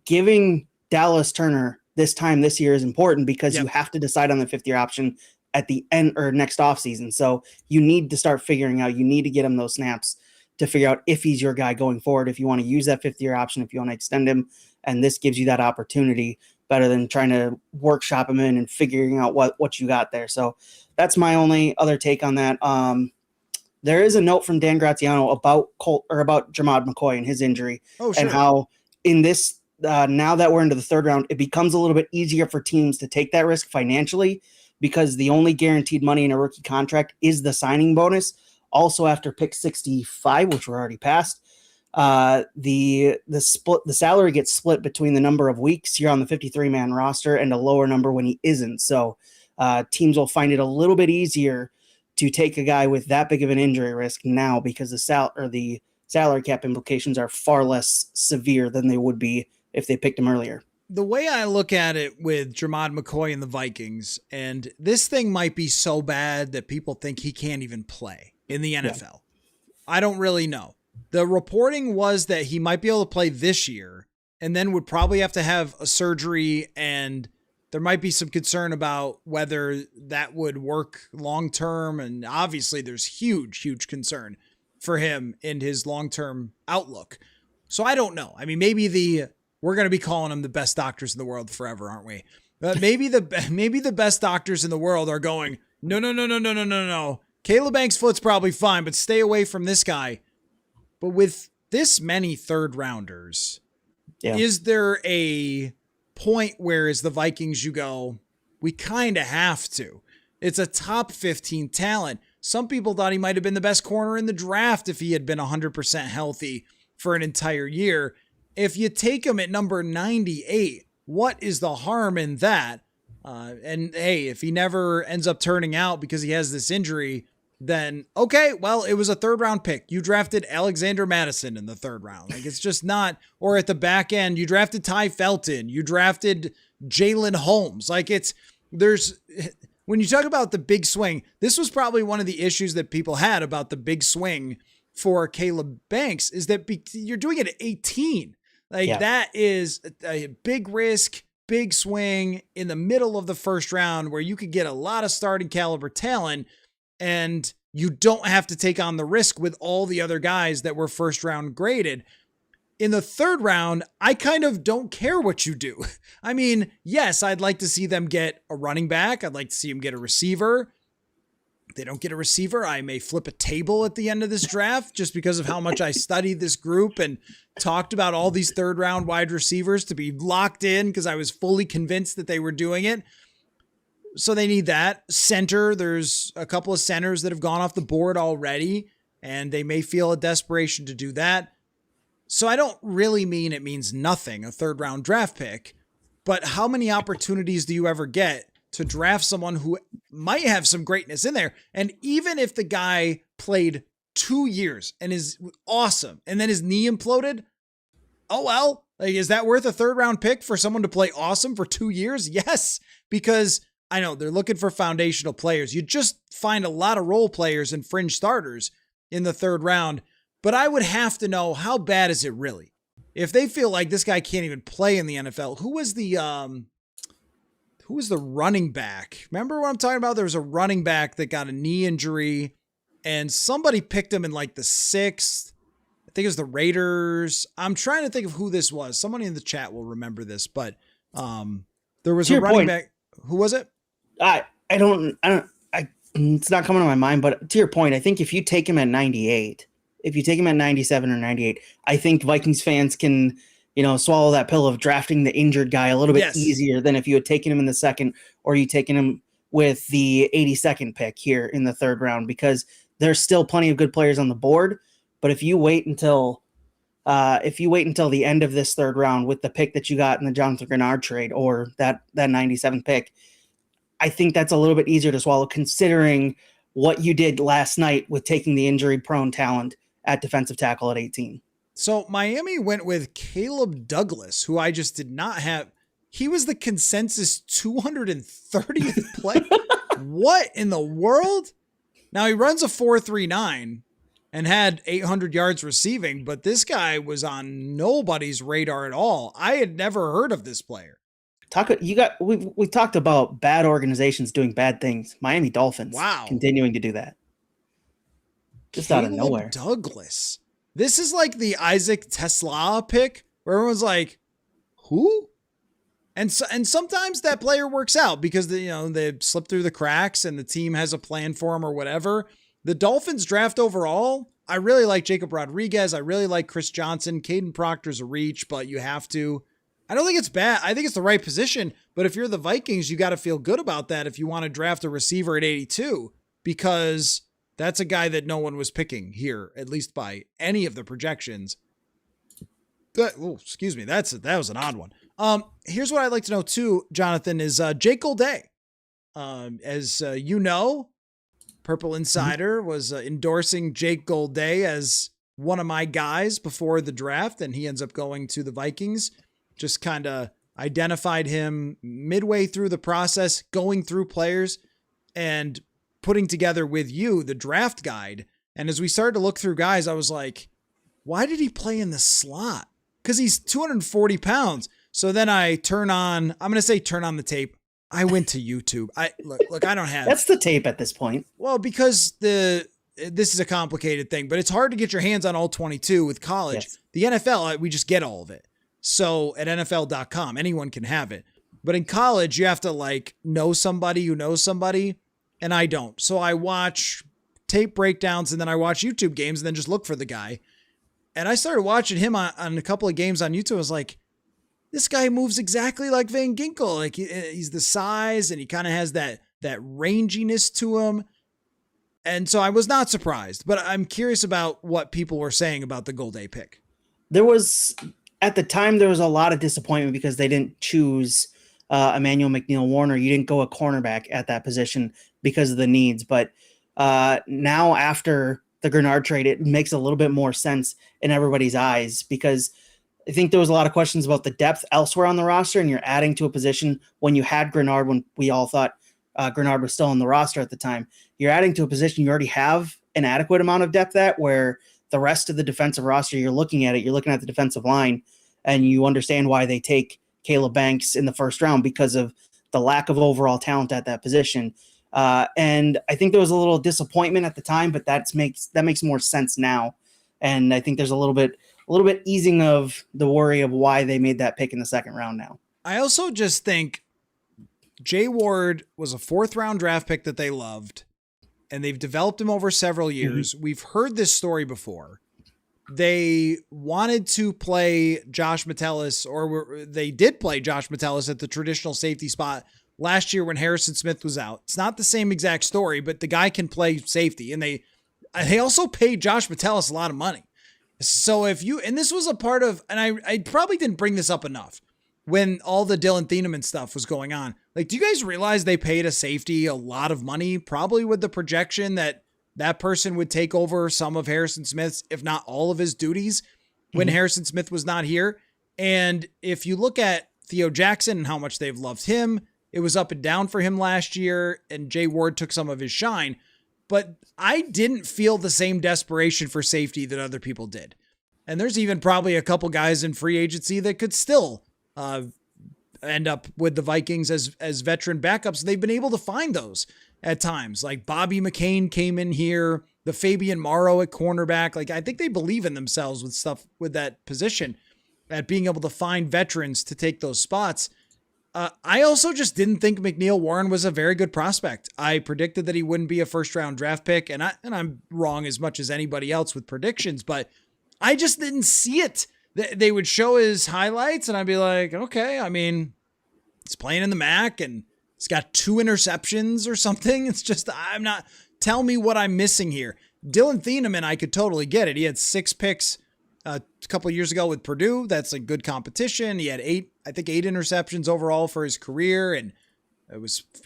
giving Dallas Turner this time this year is important because you have to decide on the 5th-year option at the end or next offseason. So you need to start figuring out, you need to get him those snaps to figure out if he's your guy going forward, if you want to use that 5th-year option, if you want to extend him, and this gives you that opportunity better than trying to workshop him in and figuring out what you got there. So that's my only other take on that. There is a note from Dan Graziano about Jermod McCoy and his injury, and how in this now that we're into the 3rd round, it becomes a little bit easier for teams to take that risk financially because the only guaranteed money in a rookie contract is the signing bonus. Also, after pick 65, which we're already past, the salary gets split between the number of weeks you're on the 53-man roster and a lower number when he isn't. So teams will find it a little bit easier to take a guy with that big of an injury risk now because the salary cap implications are far less severe than they would be if they picked him earlier. The way I look at it with Jermod McCoy and the Vikings, and this thing might be so bad that people think he can't even play in the NFL. Yeah. I don't really know. The reporting was that he might be able to play this year and then would probably have to have a surgery, and there might be some concern about whether that would work long-term. And obviously there's huge concern for him in his long-term outlook. So I don't know. I mean, maybe we're going to be calling them the best doctors in the world forever, aren't we? But maybe the best doctors in the world are going, no. Caleb Banks-Foot's probably fine, but stay away from this guy. But with this many third rounders, is there a point where as the Vikings you go, we kind of have to? It's a top 15 talent. Some people thought he might have been the best corner in the draft if he had been 100% healthy for an entire year. If you take him at number 98, what is the harm in that? And hey, if he never ends up turning out because he has this injury, then okay, well, it was a third round pick. You drafted Alexander Madison in the third round. Like, it's just not, or at the back end, you drafted Ty Felton, you drafted Jalen Holmes. Like, when you talk about the big swing, this was probably one of the issues that people had about the big swing for Caleb Banks, is that you're doing it at 18. That is a big risk, big swing in the middle of the first round where you could get a lot of starting caliber talent and you don't have to take on the risk with all the other guys that were first round graded. In the third round, I kind of don't care what you do. I mean, yes, I'd like to see them get a running back. I'd like to see them get a receiver. If they don't get a receiver, I may flip a table at the end of this draft just because of how much I studied this group and talked about all these third round wide receivers to be locked in because I was fully convinced that they were doing it. So they need that. Center, there's a couple of centers that have gone off the board already, and they may feel a desperation to do that. So I don't really mean it means nothing, a third round draft pick, but how many opportunities do you ever get to draft someone who might have some greatness in there? And even if the guy played 2 years and is awesome and then his knee imploded, oh well, like, is that worth a third round pick for someone to play awesome for 2 years? Yes, because I know they're looking for foundational players. You just find a lot of role players and fringe starters in the third round, but I would have to know, how bad is it really? If they feel like this guy can't even play in the NFL, who was the running back? Remember what I'm talking about? There was a running back that got a knee injury and somebody picked him in like the 6th. I think it was the Raiders. I'm trying to think of who this was. Somebody in the chat will remember this, but there was a running back. Who was it? It's not coming to my mind, but to your point, I think if you take him at 98, if you take him at 97 or 98, I think Vikings fans can, swallow that pill of drafting the injured guy a little bit easier than if you had taken him in the second or you taken him with the 82nd pick here in the third round, because there's still plenty of good players on the board. But if you wait until the end of this third round with the pick that you got in the Jonathan Greenard trade or that 97th pick, I think that's a little bit easier to swallow considering what you did last night with taking the injury-prone talent at defensive tackle at 18. So Miami went with Caleb Douglas, who I just did not have. He was the consensus 230th player. What in the world? Now he runs a 4.39 and had 800 yards receiving, but this guy was on nobody's radar at all. I had never heard of this player. We talked about bad organizations doing bad things. Miami Dolphins, continuing to do that. Just Caleb out of nowhere. Douglas. This is like the Isaac Tesla pick where everyone's like, who? And sometimes that player works out because they slip through the cracks and the team has a plan for him or whatever. The Dolphins draft overall, I really like Jacob Rodriguez. I really like Chris Johnson. Caden Proctor's a reach, but you have to. I don't think it's bad. I think it's the right position. But if you're the Vikings, you got to feel good about that if you want to draft a receiver at 82, because that's a guy that no one was picking here, at least by any of the projections. That was an odd one. Here's what I'd like to know too, Jonathan, is Jake Golday. As you know, Purple Insider was endorsing Jake Golday as one of my guys before the draft, and he ends up going to the Vikings. Just kind of identified him midway through the process, going through players and putting together with you the draft guide. And as we started to look through guys, I was like, why did he play in the slot? Because he's 240 pounds. So then I turn on the tape. I went to YouTube. I don't have. That's the tape at this point. Well, because this is a complicated thing, but it's hard to get your hands on all 22 with college. Yes. The NFL, we just get all of it. So at NFL.com, anyone can have it. But in college, you have to know somebody who knows somebody, and I don't. So I watch tape breakdowns, and then I watch YouTube games, and then just look for the guy. And I started watching him on a couple of games on YouTube. I was like, this guy moves exactly like Van Ginkel. Like he's the size, and he kind of has that ranginess to him. And so I was not surprised, but I'm curious about what people were saying about the Golday pick. At the time, there was a lot of disappointment because they didn't choose Emmanuel McNeil-Warner. You didn't go a cornerback at that position because of the needs. But now after the Greenard trade, it makes a little bit more sense in everybody's eyes, because I think there was a lot of questions about the depth elsewhere on the roster, and you're adding to a position when you had Greenard, when we all thought Greenard was still on the roster at the time. You're adding to a position you already have an adequate amount of depth at, where the rest of the defensive roster, you're looking at the defensive line, and you understand why they take Caleb Banks in the first round, because of the lack of overall talent at that position. And I think there was a little disappointment at the time, but that makes more sense now. And I think there's a little bit easing of the worry of why they made that pick in the second round now. I also just think Jay Ward was a 4th round draft pick that they loved, and they've developed him over several years. Mm-hmm. We've heard this story before. They wanted to play Josh Metellus, or they did play Josh Metellus at the traditional safety spot last year when Harrison Smith was out. It's not the same exact story, but the guy can play safety, and they also paid Josh Metellus a lot of money. So and this was a part of, and I probably didn't bring this up enough when all the Dylan Thieneman stuff was going on. Do you guys realize they paid a safety a lot of money, probably with the projection that person would take over some of Harrison Smith's, if not all of his duties when Harrison Smith was not here? And if you look at Theo Jackson and how much they've loved him, it was up and down for him last year, and Jay Ward took some of his shine. But I didn't feel the same desperation for safety that other people did. And there's even probably a couple guys in free agency that could still end up with the Vikings as veteran backups. They've been able to find those at times. Like Bobby McCain came in here, the Fabian Morrow at cornerback. I think they believe in themselves with stuff with that position, at being able to find veterans to take those spots. I also just didn't think McNeil-Warren was a very good prospect. I predicted that he wouldn't be a 1st round draft pick, and I'm wrong as much as anybody else with predictions, but I just didn't see it. They would show his highlights, and I'd be like, okay, I mean, he's playing in the MAC, and he's got 2 interceptions or something. It's just, tell me what I'm missing here. Dylan Thieneman, I could totally get it. He had 6 picks a couple of years ago with Purdue. That's a good competition. He had 8 interceptions overall for his career, and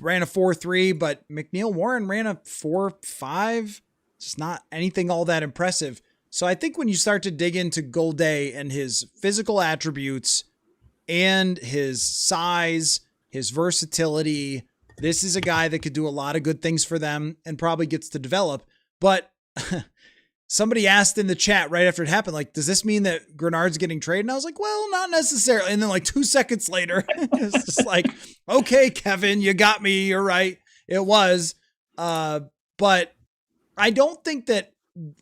ran a 4.3, but McNeil-Warren ran a 4.5. It's not anything all that impressive. So I think when you start to dig into Golday and his physical attributes and his size, his versatility, this is a guy that could do a lot of good things for them and probably gets to develop. But somebody asked in the chat right after it happened, does this mean that Greenard's getting traded? And I was like, well, not necessarily. And then 2 seconds later, it's just okay, Kevin, you got me. You're right. It was. But I don't think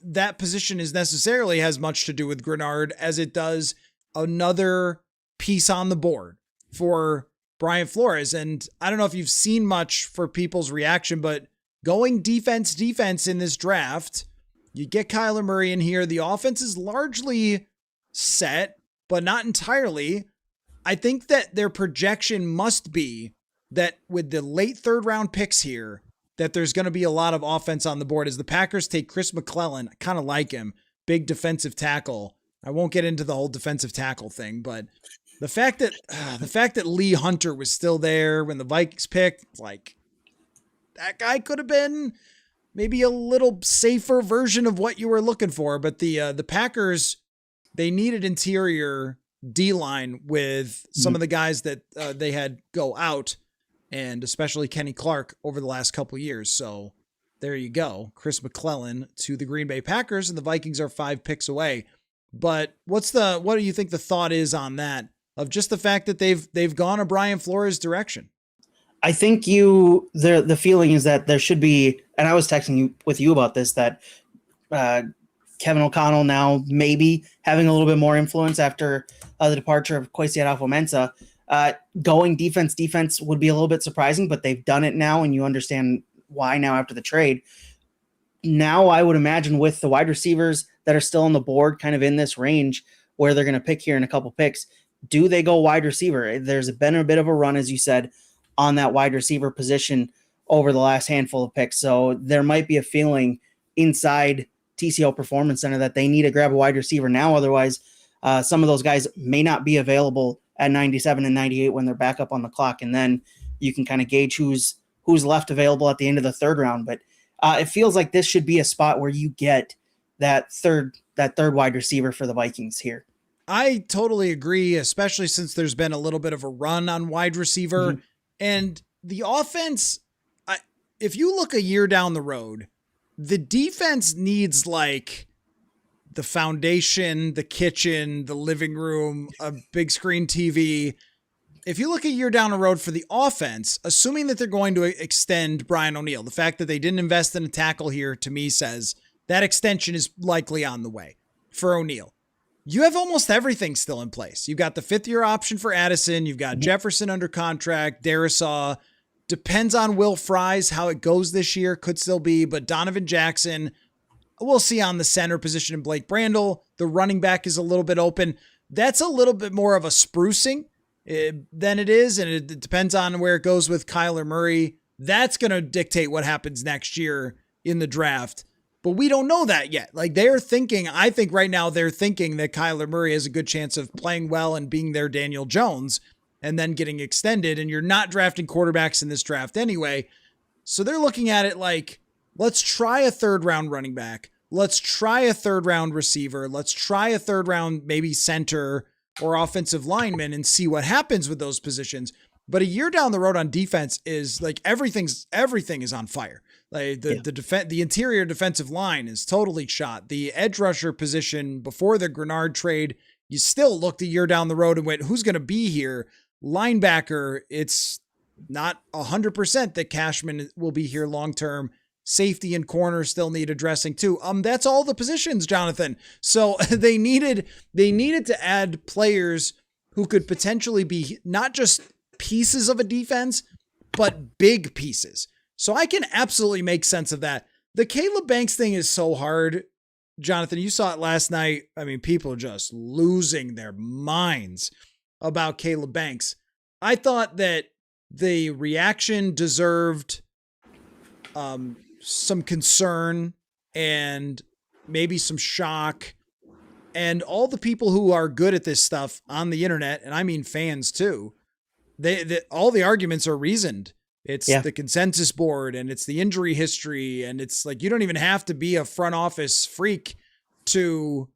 that position is necessarily has much to do with Greenard as it does another piece on the board for Brian Flores. And I don't know if you've seen much for people's reaction, but going defense in this draft, you get Kyler Murray in here. The offense is largely set, but not entirely. I think that their projection must be that with the late 3rd round picks here, that there's going to be a lot of offense on the board as the Packers take Chris McClellan. I kind of like him. Big defensive tackle. I won't get into the whole defensive tackle thing, but the fact that Lee Hunter was still there when the Vikings picked, that guy could have been maybe a little safer version of what you were looking for. But the Packers, they needed interior D-line with some of the guys that they had go out, and especially Kenny Clark over the last couple of years. So there you go. Chris McClellan to the Green Bay Packers, and the Vikings are 5 picks away. But what do you think the thought is on that, of just the fact that they've gone a Brian Flores direction? I think the feeling is that there should be, and I was texting with you about this, that Kevin O'Connell now maybe having a little bit more influence after the departure of Kwesi Adolfo-Mensah. Going defense would be a little bit surprising, but they've done it now, and you understand why now after the trade. Now I would imagine with the wide receivers that are still on the board, kind of in this range where they're going to pick here in a couple picks, do they go wide receiver? There's been a bit of a run, as you said, on that wide receiver position over the last handful of picks. So there might be a feeling inside TCO Performance Center that they need to grab a wide receiver now. Otherwise, some of those guys may not be available at 97 and 98 when they're back up on the clock. And then you can kind of gauge who's left available at the end of the third round. But it feels like this should be a spot where you get that third wide receiver for the Vikings here. I totally agree, especially since there's been a little bit of a run on wide receiver. Mm-hmm. And the offense, if you look a year down the road, the defense needs like the foundation, the kitchen, the living room, a big screen TV. If you look a year down the road for the offense, assuming that they're going to extend Brian O'Neill, the fact that they didn't invest in a tackle here to me says that extension is likely on the way for O'Neill. You have almost everything still in place. You've got the 5th-year option for Addison. You've got Jefferson under contract. Darisaw. Depends on Will Fries, how it goes this year. Could still be, but Donovan Jackson, we'll see on the center position in Blake Brandel. The running back is a little bit open. That's a little bit more of a sprucing than it is, and it depends on where it goes with Kyler Murray. That's going to dictate what happens next year in the draft. But we don't know that yet. Like I think right now they're thinking that Kyler Murray has a good chance of playing well and being their Daniel Jones and then getting extended. And you're not drafting quarterbacks in this draft anyway. So they're looking at it like, let's try a 3rd-round running back. Let's try a 3rd-round receiver. Let's try a 3rd-round maybe center or offensive lineman and see what happens with those positions. But a year down the road on defense is like everything is on fire. Like the interior defensive line is totally shot. The edge rusher position before the Greenard trade, you still looked a year down the road and went, who's going to be here? Linebacker, it's not 100% that Cashman will be here long-term. Safety and corner still need addressing too. That's all the positions, Jonathan. So they needed to add players who could potentially be not just pieces of a defense, but big pieces. So I can absolutely make sense of that. The Caleb Banks thing is so hard. Jonathan, you saw it last night. I mean, people just losing their minds about Caleb Banks. I thought that the reaction deserved some concern and maybe some shock. And all the people who are good at this stuff on the internet, and I mean fans too, all the arguments are reasoned. It's the consensus board and it's the injury history. And it's like, you don't even have to be a front office freak to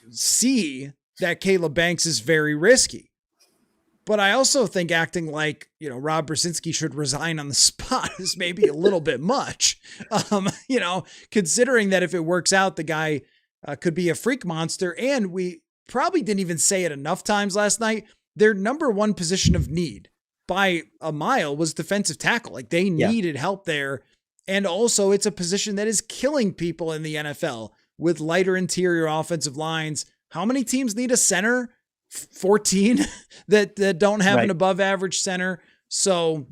see that Caleb Banks is very risky. But I also think acting like, Rob Brzezinski should resign on the spot is maybe a little bit much, considering that if it works out, the guy could be a freak monster. And we probably didn't even say it enough times last night. Their number one position of need by a mile was defensive tackle. Like they needed help there. And also it's a position that is killing people in the NFL with lighter interior offensive lines. How many teams need a center? 14 that don't have an above average center. So,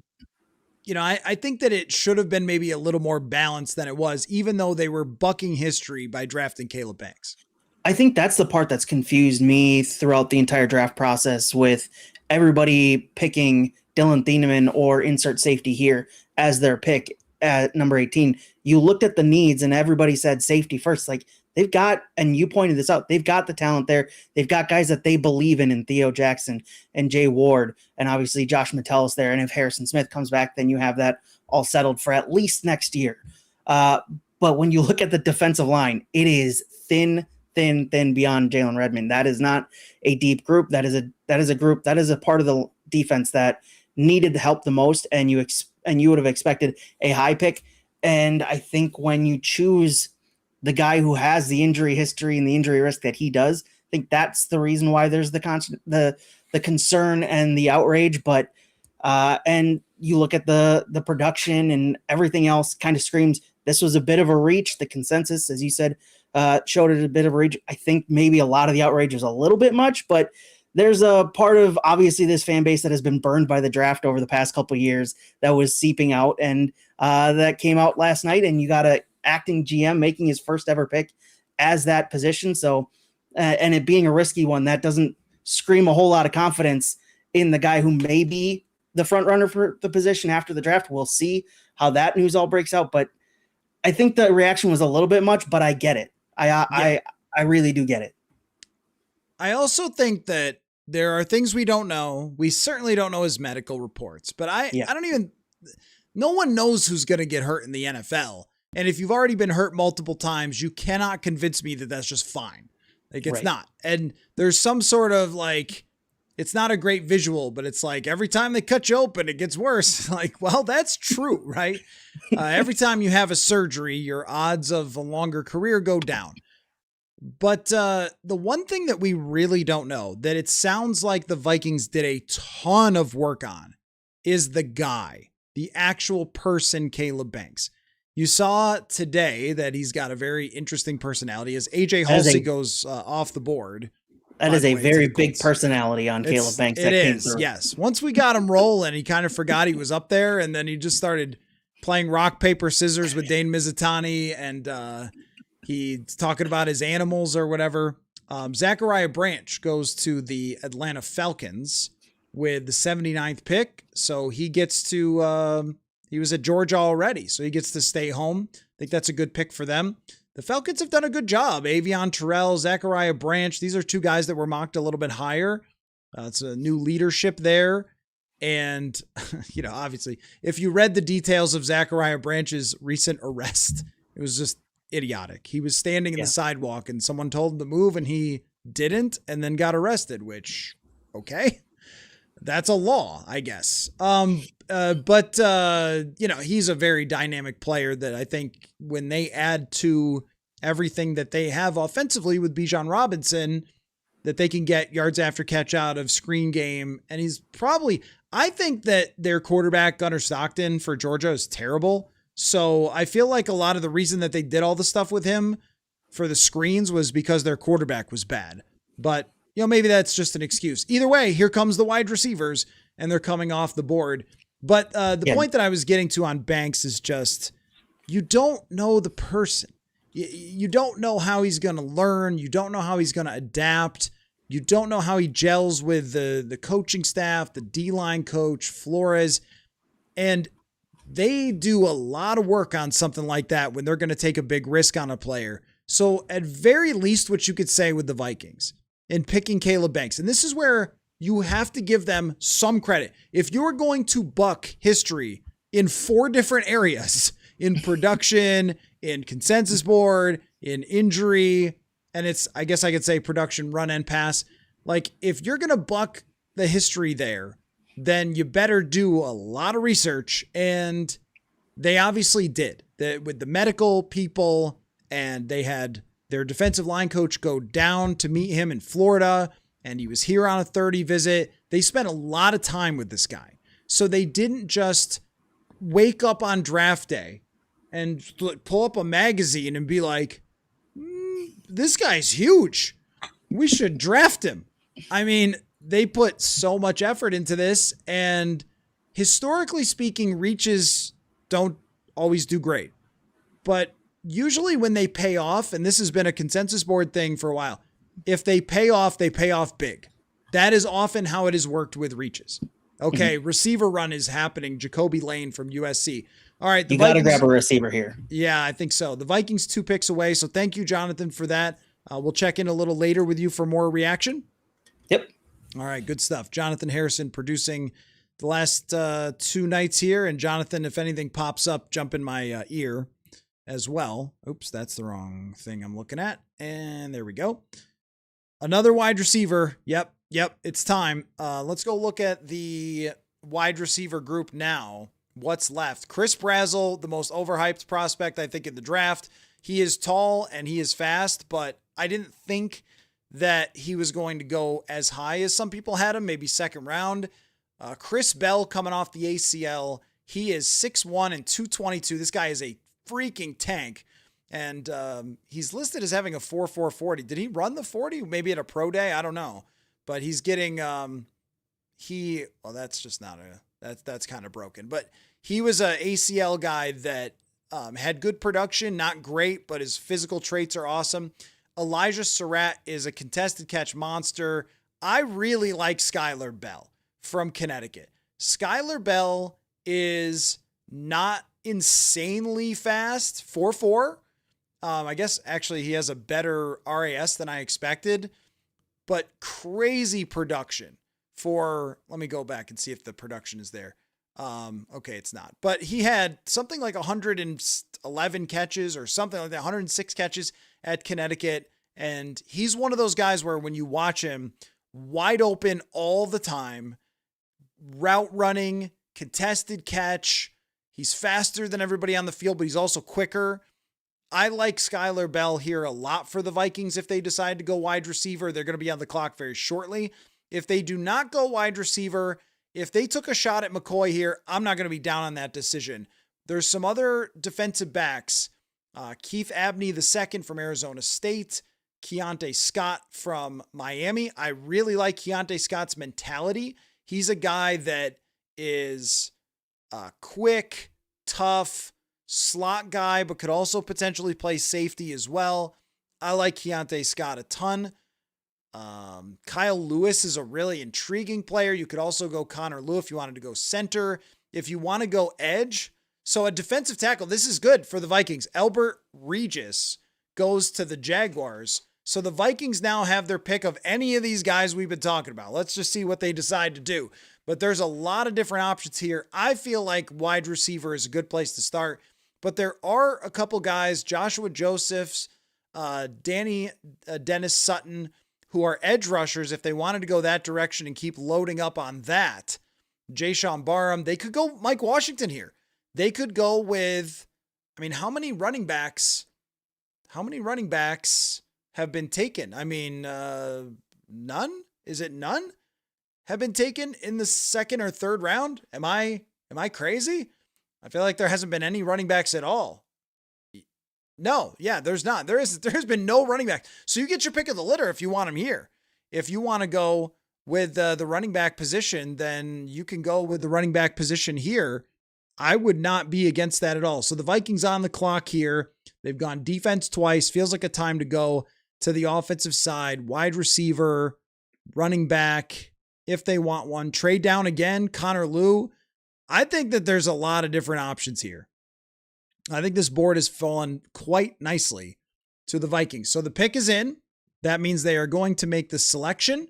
I think that it should have been maybe a little more balanced than it was, even though they were bucking history by drafting Caleb Banks. I think that's the part that's confused me throughout the entire draft process, with everybody picking Dylan Thieneman or insert safety here as their pick at number 18. You looked at the needs and everybody said safety first. Like they've got, and you pointed this out, they've got the talent there. They've got guys that they believe in Theo Jackson and Jay Ward, and obviously Josh Metellus there. And if Harrison Smith comes back, then you have that all settled for at least next year. But when you look at the defensive line, it is thin beyond Jalen Redmond. That is not a deep group. That is a part of the defense that needed the help the most, and you would have expected a high pick. And I think when you choose the guy who has the injury history and the injury risk that he does, I think that's the reason why there's the concern and the outrage. But and you look at the production and everything else kind of screams this was a bit of a reach. The consensus, as you said, showed it a bit of a reach. I think maybe a lot of the outrage was a little bit much, but there's a part of obviously this fan base that has been burned by the draft over the past couple of years that was seeping out, and that came out last night. And you got a acting GM making his first ever pick as that position. So, and it being a risky one, that doesn't scream a whole lot of confidence in the guy who may be the front runner for the position after the draft. We'll see how that news all breaks out, but I think the reaction was a little bit much, but I get it. I really do get it. I also think that there are things we don't know. We certainly don't know his medical reports, but no one knows who's going to get hurt in the NFL. And if you've already been hurt multiple times, you cannot convince me that that's just fine. Like, it's not. And there's some sort of like, it's not a great visual, but it's like every time they cut you open, it gets worse. Like, well, that's true, right? Every time you have a surgery, your odds of a longer career go down. But the one thing that we really don't know, that it sounds like the Vikings did a ton of work on, is the guy, the actual person, Caleb Banks. You saw today that he's got a very interesting personality as AJ Halsey goes off the board. That is a very big personality on Caleb Banks. It is, yes. Once we got him rolling, he kind of forgot he was up there, and then he just started playing rock, paper, scissors with Dane Mizutani, and he's talking about his animals or whatever. Zachariah Branch goes to the Atlanta Falcons with the 79th pick, so he gets to he was at Georgia already, so he gets to stay home. I think that's a good pick for them. The Falcons have done a good job. Avion Terrell, Zachariah Branch, these are two guys that were mocked a little bit higher. It's a new leadership there. And, obviously, if you read the details of Zachariah Branch's recent arrest, it was just idiotic. He was standing in the sidewalk and someone told him to move and he didn't and then got arrested, which, okay, that's a law, I guess. But he's a very dynamic player that I think when they add to everything that they have offensively with Bijan Robinson, that they can get yards after catch out of screen game. And I think that their quarterback, Gunnar Stockton for Georgia, is terrible. So I feel like a lot of the reason that they did all the stuff with him for the screens was because their quarterback was bad. But, maybe that's just an excuse. Either way, here comes the wide receivers and they're coming off the board. But the point that I was getting to on Banks is just, you don't know the person. You don't know how he's going to learn. You don't know how he's going to adapt. You don't know how he gels with the coaching staff, the D-line coach, Flores. And they do a lot of work on something like that when they're going to take a big risk on a player. So at very least, what you could say with the Vikings in picking Caleb Banks, and this is where you have to give them some credit. If you're going to buck history in 4 different areas, in production, in consensus board, in injury, and it's, I guess I could say production, run and pass. Like, if you're going to buck the history there, then you better do a lot of research. And they obviously did that with the medical people, and they had their defensive line coach go down to meet him in Florida. And he was here on a 30 visit. They spent a lot of time with this guy. So they didn't just wake up on draft day and pull up a magazine and be like, this guy's huge. We should draft him. I mean, they put so much effort into this, and historically speaking, reaches don't always do great. But usually when they pay off, and this has been a consensus board thing for a while, if they pay off big. That is often how it has worked with reaches. Okay, receiver run is happening. Jacoby Lane from USC. All right. You got to grab a receiver here. Yeah, I think so. The Vikings 2 picks away. So thank you, Jonathan, for that. We'll check in a little later with you for more reaction. Yep. All right, good stuff. Jonathan Harrison producing the last 2 nights here. And Jonathan, if anything pops up, jump in my ear as well. Oops, that's the wrong thing I'm looking at. And there we go. Another wide receiver. Yep, it's time. Let's go look at the wide receiver group now. What's left? Chris Brazzell, the most overhyped prospect, I think, in the draft. He is tall and he is fast, but I didn't think that he was going to go as high as some people had him, maybe second round. Chris Bell coming off the ACL. He is 6'1" and 222. This guy is a freaking tank. And he's listed as having a 4.4 40. Did he run the 40? Maybe at a pro day? I don't know. But he's getting, well, that's just not that's kind of broken. But he was a ACL guy that had good production, not great, but his physical traits are awesome. Elijah Surratt is a contested catch monster. I really like Skylar Bell from Connecticut. Skylar Bell is not insanely fast, 4.4. I guess actually he has a better RAS than I expected, but crazy production for, let me go back and see if the production is there. Okay, it's not, but he had something like 111 catches or something like that, 106 catches at Connecticut. And he's one of those guys where when you watch him, wide open all the time, route running, contested catch, he's faster than everybody on the field, but he's also quicker. I like Skylar Bell here a lot for the Vikings. If they decide to go wide receiver, they're going to be on the clock very shortly. If they do not go wide receiver, if they took a shot at McCoy here, I'm not going to be down on that decision. There's some other defensive backs. Keith Abney II from Arizona State, Keontae Scott from Miami. I really like Keontae Scott's mentality. He's a guy that is quick, tough, slot guy, but could also potentially play safety as well. I like Keontae Scott a ton. Kyle Lewis is a really intriguing player. You could also go Connor Lew if you wanted to go center. If you want to go edge, so a defensive tackle, this is good for the Vikings. Albert Regis goes to the Jaguars. So the Vikings now have their pick of any of these guys we've been talking about. Let's just see what they decide to do. But there's a lot of different options here. I feel like wide receiver is a good place to start. But there are a couple guys, Joshua Josephs, Dennis Sutton, who are edge rushers if they wanted to go that direction and keep loading up on that. Jayshon Barham, they could go Mike Washington here. They could go with, I mean, how many running backs have been taken? I mean, none? Is it none? Have been taken in the second or third round? Am I crazy? I feel like there hasn't been any running backs at all. No, yeah, there's not. There's been no running back. So you get your pick of the litter if you want him here. If you want to go with the running back position, then you can go with the running back position here. I would not be against that at all. So the Vikings on the clock here. They've gone defense twice. Feels like a time to go to the offensive side. Wide receiver, running back, if they want one. Trade down again, Connor Lew. I think that there's a lot of different options here. I think this board has fallen quite nicely to the Vikings. So the pick is in. That means they are going to make the selection.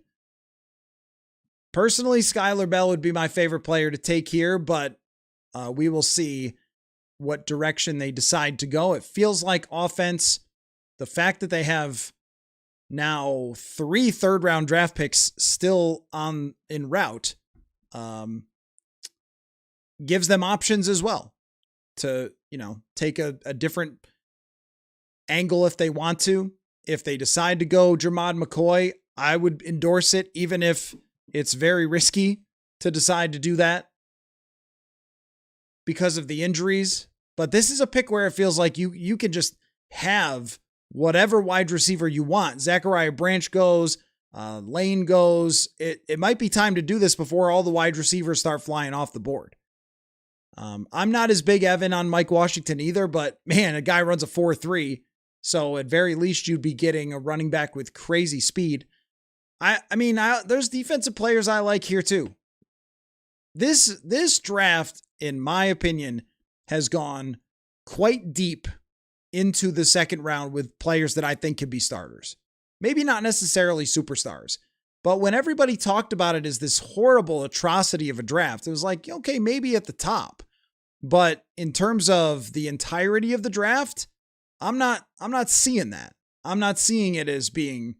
Personally, Skylar Bell would be my favorite player to take here, but we will see what direction they decide to go. It feels like offense. The fact that they have now 3 third-round draft picks still en route gives them options as well to, take a different angle if they want to. If they decide to go Jermod McCoy, I would endorse it, even if it's very risky to decide to do that because of the injuries. But this is a pick where it feels like you can just have whatever wide receiver you want. Zachariah Branch goes, Lane goes. It might be time to do this before all the wide receivers start flying off the board. I'm not as big, Evan, on Mike Washington either, but man, a guy runs a 4.3. So at very least you'd be getting a running back with crazy speed. I mean, there's defensive players I like here too. This draft, in my opinion, has gone quite deep into the second round with players that I think could be starters. Maybe not necessarily superstars, but when everybody talked about it as this horrible atrocity of a draft, it was like, okay, maybe at the top. But in terms of the entirety of the draft, I'm not seeing that. I'm not seeing it as being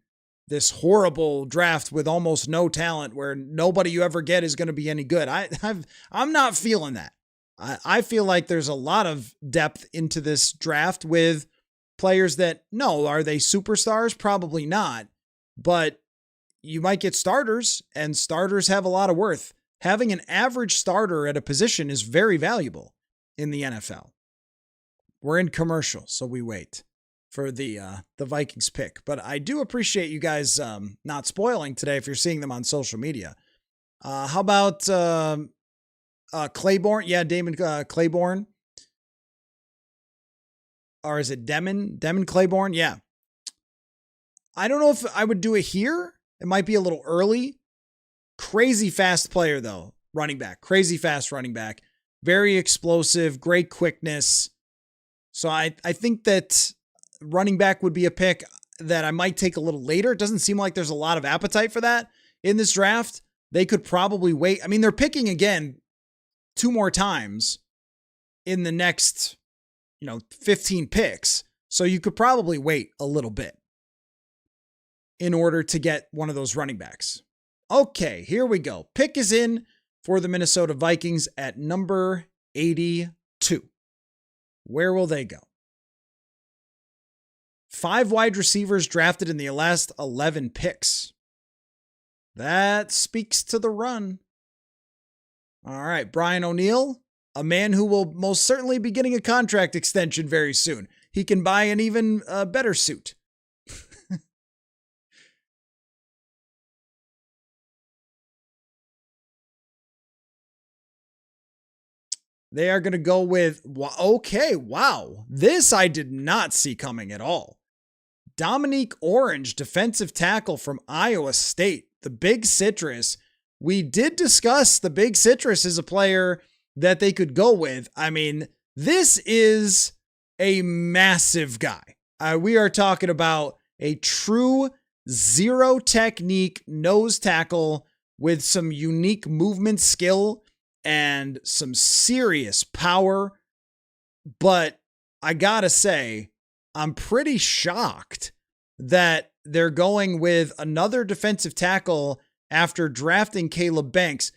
this horrible draft with almost no talent where nobody you ever get is going to be any good. I'm not feeling that. I feel like there's a lot of depth into this draft with players that, no, are they superstars? Probably not. But you might get starters, and starters have a lot of worth. Having an average starter at a position is very valuable in the NFL. We're in commercial, so we wait for the Vikings pick. But I do appreciate you guys not spoiling today if you're seeing them on social media. How about Claiborne? Yeah, Damon Claiborne. Or is it Demon? Demon Claiborne? Yeah. I don't know if I would do it here. It might be a little early. Crazy fast player, though. Running back. Crazy fast running back. Very explosive. Great quickness. So I think that running back would be a pick that I might take a little later. It doesn't seem like there's a lot of appetite for that in this draft. They could probably wait. I mean, they're picking again 2 more times in the next, 15 picks. So you could probably wait a little bit in order to get one of those running backs. Okay, here we go. Pick is in for the Minnesota Vikings at number 82. Where will they go? 5 wide receivers drafted in the last 11 picks. That speaks to the run. All right, Brian O'Neill, a man who will most certainly be getting a contract extension very soon. He can buy an even better suit. They are going to go with, okay, wow. This I did not see coming at all. Dominique Orange, defensive tackle from Iowa State, the Big Citrus. We did discuss the Big Citrus as a player that they could go with. I mean, this is a massive guy. We are talking about a true zero technique nose tackle with some unique movement skill and some serious power. But I gotta say, I'm pretty shocked that they're going with another defensive tackle after drafting Caleb Banks.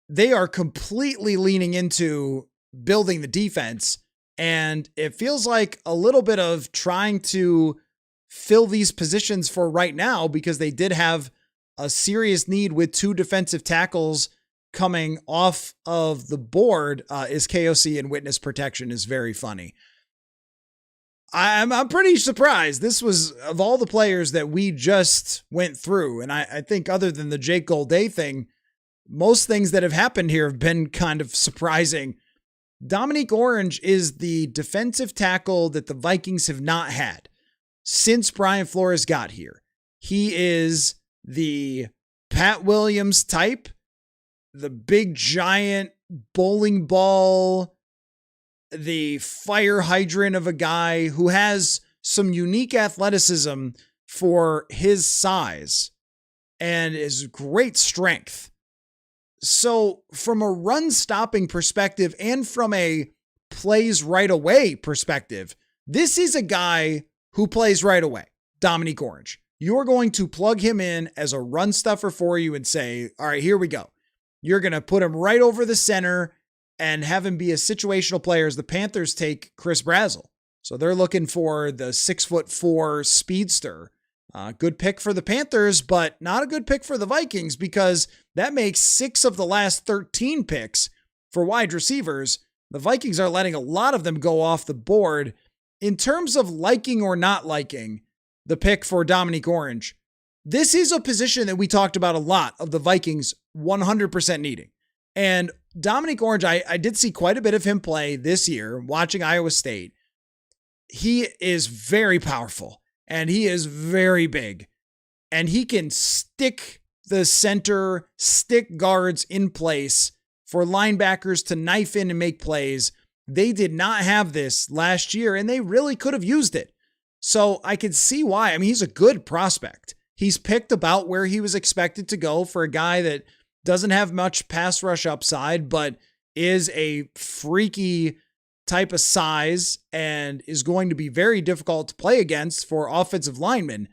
They are completely leaning into building the defense, and it feels like a little bit of trying to fill these positions for right now because they did have a serious need with 2 defensive tackles coming off of the board. Is KOC and witness protection is very funny. I'm pretty surprised. This was, of all the players that we just went through, and I think other than the Jake Golday thing, most things that have happened here have been kind of surprising. Dominique Orange is the defensive tackle that the Vikings have not had since Brian Flores got here. He is the Pat Williams type, the big giant bowling ball, the fire hydrant of a guy who has some unique athleticism for his size and is great strength. So from a run stopping perspective and from a plays right away perspective, this is a guy who plays right away. Dominique Orange. You're going to plug him in as a run stuffer for you and say, all right, here we go. You're going to put him right over the center and have him be a situational player as the Panthers take Chris Brazzell. So they're looking for the 6'4" speedster. Good pick for the Panthers, but not a good pick for the Vikings because that makes 6 of the last 13 picks for wide receivers. The Vikings are letting a lot of them go off the board. In terms of liking or not liking the pick for Dominique Orange, this is a position that we talked about a lot of the Vikings 100% needing. And Dominique Orange, I did see quite a bit of him play this year watching Iowa State. He is very powerful and he is very big and he can stick the center, stick guards in place for linebackers to knife in and make plays. They did not have this last year and they really could have used it. So I could see why. I mean, he's a good prospect. He's picked about where he was expected to go for a guy that doesn't have much pass rush upside, but is a freaky type of size and is going to be very difficult to play against for offensive linemen.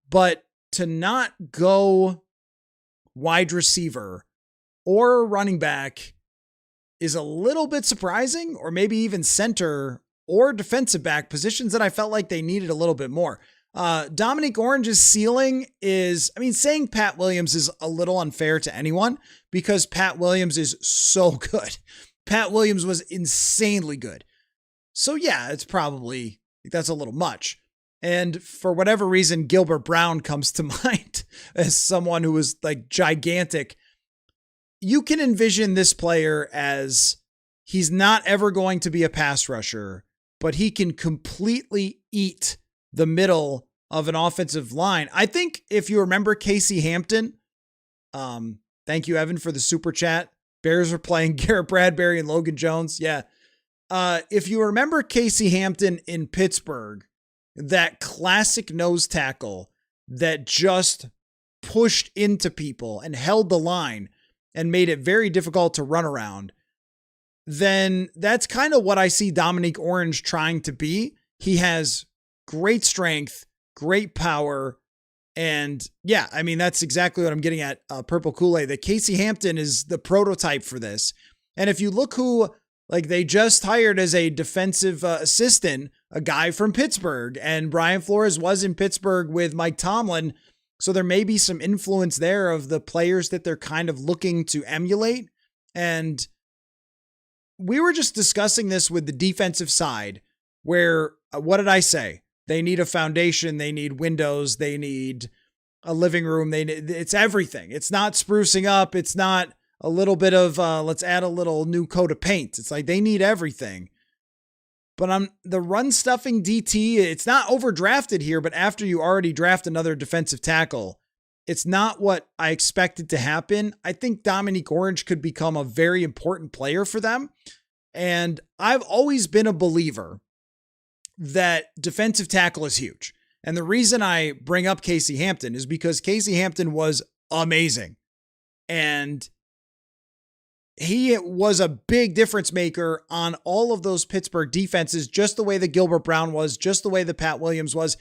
But to not go wide receiver or running back is a little bit surprising, or maybe even center or defensive back, positions that I felt like they needed a little bit more. Dominique Orange's ceiling is, saying Pat Williams is a little unfair to anyone because Pat Williams is so good. Pat Williams was insanely good. So yeah, that's a little much. And for whatever reason, Gilbert Brown comes to mind as someone who was like gigantic. You can envision this player as he's not ever going to be a pass rusher, but he can completely eat the middle of an offensive line. I think if you remember Casey Hampton, thank you, Evan, for the super chat. Bears are playing Garrett Bradbury and Logan Jones. Yeah. If you remember Casey Hampton in Pittsburgh, that classic nose tackle that just pushed into people and held the line and made it very difficult to run around, then that's kind of what I see Dominique Orange trying to be. He has great strength, great power. And yeah, that's exactly what I'm getting at, Purple Kool-Aid, that Casey Hampton is the prototype for this. And if you look who they just hired as a defensive assistant, a guy from Pittsburgh, and Brian Flores was in Pittsburgh with Mike Tomlin. So there may be some influence there of the players that they're kind of looking to emulate. And we were just discussing this with the defensive side where, what did I say? They need a foundation. They need windows. They need a living room. It's everything. It's not sprucing up. It's not a little bit of, let's add a little new coat of paint. It's like they need everything. But the run stuffing DT, it's not overdrafted here, but after you already draft another defensive tackle, it's not what I expected to happen. I think Dominique Orange could become a very important player for them. And I've always been a believer that defensive tackle is huge. And the reason I bring up Casey Hampton is because Casey Hampton was amazing. And he was a big difference maker on all of those Pittsburgh defenses, just the way that Gilbert Brown was, just the way that Pat Williams was.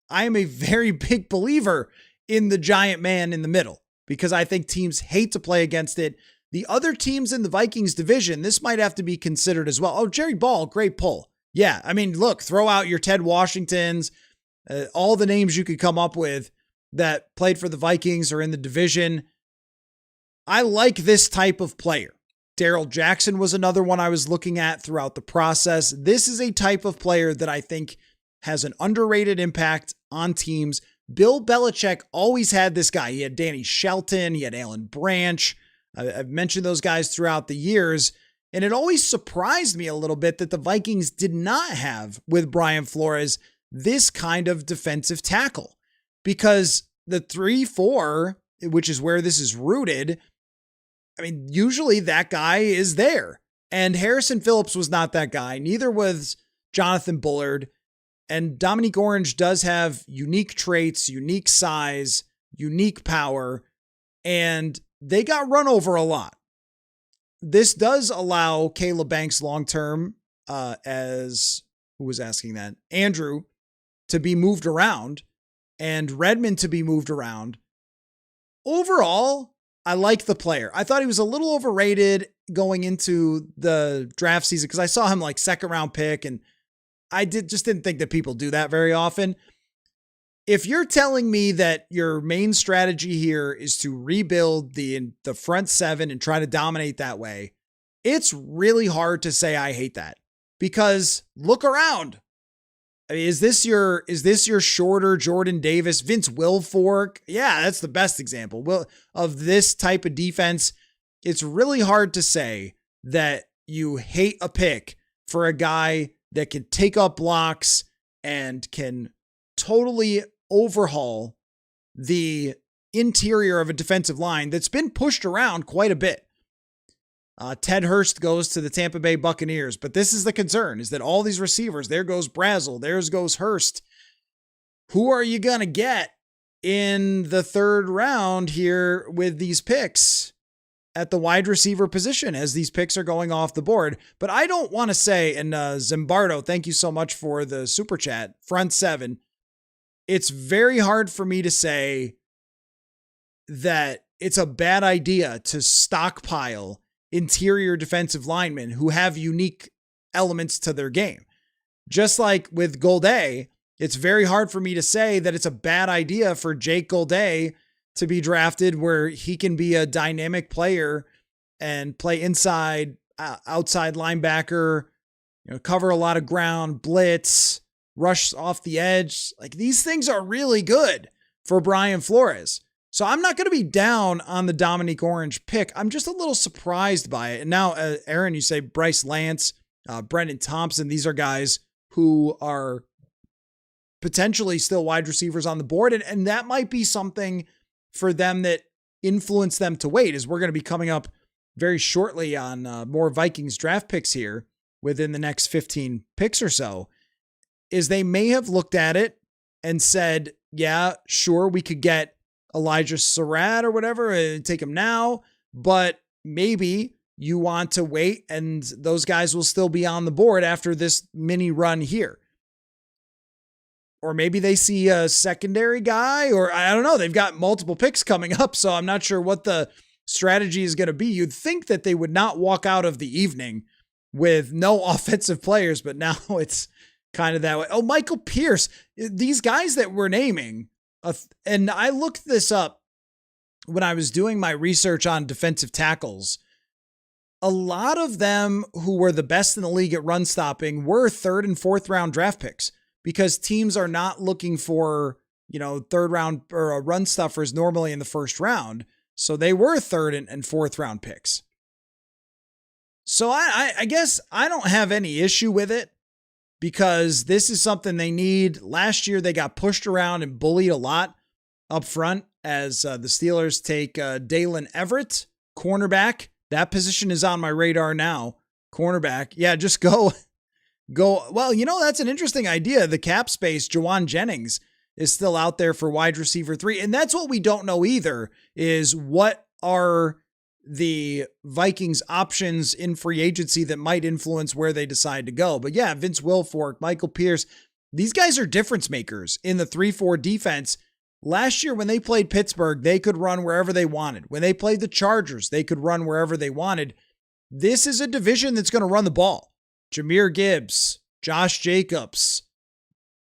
I am a very big believer in the giant man in the middle because I think teams hate to play against it. The other teams in the Vikings division, this might have to be considered as well. Oh, Jerry Ball, great pull. Yeah, look, throw out your Ted Washingtons, all the names you could come up with that played for the Vikings or in the division. I like this type of player. Darrell Jackson was another one I was looking at throughout the process. This is a type of player that I think has an underrated impact on teams. Bill Belichick always had this guy. He had Danny Shelton. He had Alan Branch. I've mentioned those guys throughout the years. And it always surprised me a little bit that the Vikings did not have, with Brian Flores, this kind of defensive tackle. Because the 3-4, which is where this is rooted, usually that guy is there. And Harrison Phillips was not that guy. Neither was Jonathan Bullard. And Dominique Orange does have unique traits, unique size, unique power, and they got run over a lot. This does allow Caleb Banks long-term, as who was asking that? Andrew, to be moved around and Redmond to be moved around. Overall, I like the player. I thought he was a little overrated going into the draft season because I saw him second round pick, and I didn't think that people do that very often. If you're telling me that your main strategy here is to rebuild the front seven and try to dominate that way, it's really hard to say I hate that because look around. Is this your shorter Jordan Davis, Vince Wilfork? Yeah, that's the best example of this type of defense. It's really hard to say that you hate a pick for a guy that can take up blocks and can totally overhaul the interior of a defensive line that's been pushed around quite a bit. Ted Hurst goes to the Tampa Bay Buccaneers, but this is the concern, is that all these receivers, there goes Brazel, there goes Hurst. Who are you going to get in the third round here with these picks? at the wide receiver position as these picks are going off the board. But I don't want to say, and Zimbardo, thank you so much for the super chat, front seven. It's very hard for me to say that it's a bad idea to stockpile interior defensive linemen who have unique elements to their game. Just like with Golday, it's very hard for me to say that it's a bad idea for Jake Golday to be drafted where he can be a dynamic player and play inside, outside linebacker, cover a lot of ground, blitz, rush off the edge. Like, these things are really good for Brian Flores. So I'm not going to be down on the Dominique Orange pick. I'm just a little surprised by it. And now, Aaron, you say Bryce Lance, Brendan Thompson. These are guys who are potentially still wide receivers on the board. And that might be something for them that influence them to wait, as we're going to be coming up very shortly on more Vikings draft picks here within the next 15 picks or so, is they may have looked at it and said, yeah, sure, we could get Elijah Surratt or whatever and take him now, but maybe you want to wait and those guys will still be on the board after this mini run here. Or maybe they see a secondary guy, or I don't know. They've got multiple picks coming up, so I'm not sure what the strategy is going to be. You'd think that they would not walk out of the evening with no offensive players, but now it's kind of that way. Oh, Michael Pierce. These guys that we're naming, and I looked this up when I was doing my research on defensive tackles. A lot of them who were the best in the league at run stopping were 3rd and 4th round draft picks, because teams are not looking for, 3rd round or run stuffers normally in the 1st round. So they were 3rd and 4th round picks. So I guess I don't have any issue with it, because this is something they need. Last year, they got pushed around and bullied a lot up front as the Steelers take Dalen Everett, cornerback. That position is on my radar now. Cornerback. Yeah, just go. Well, that's an interesting idea. The cap space, Jawan Jennings is still out there for wide receiver 3. And that's what we don't know either, is what are the Vikings options in free agency that might influence where they decide to go. But yeah, Vince Wilfork, Michael Pierce, these guys are difference makers in the 3-4 defense. Last year when they played Pittsburgh, they could run wherever they wanted. When they played the Chargers, they could run wherever they wanted. This is a division that's going to run the ball. Jahmyr Gibbs, Josh Jacobs,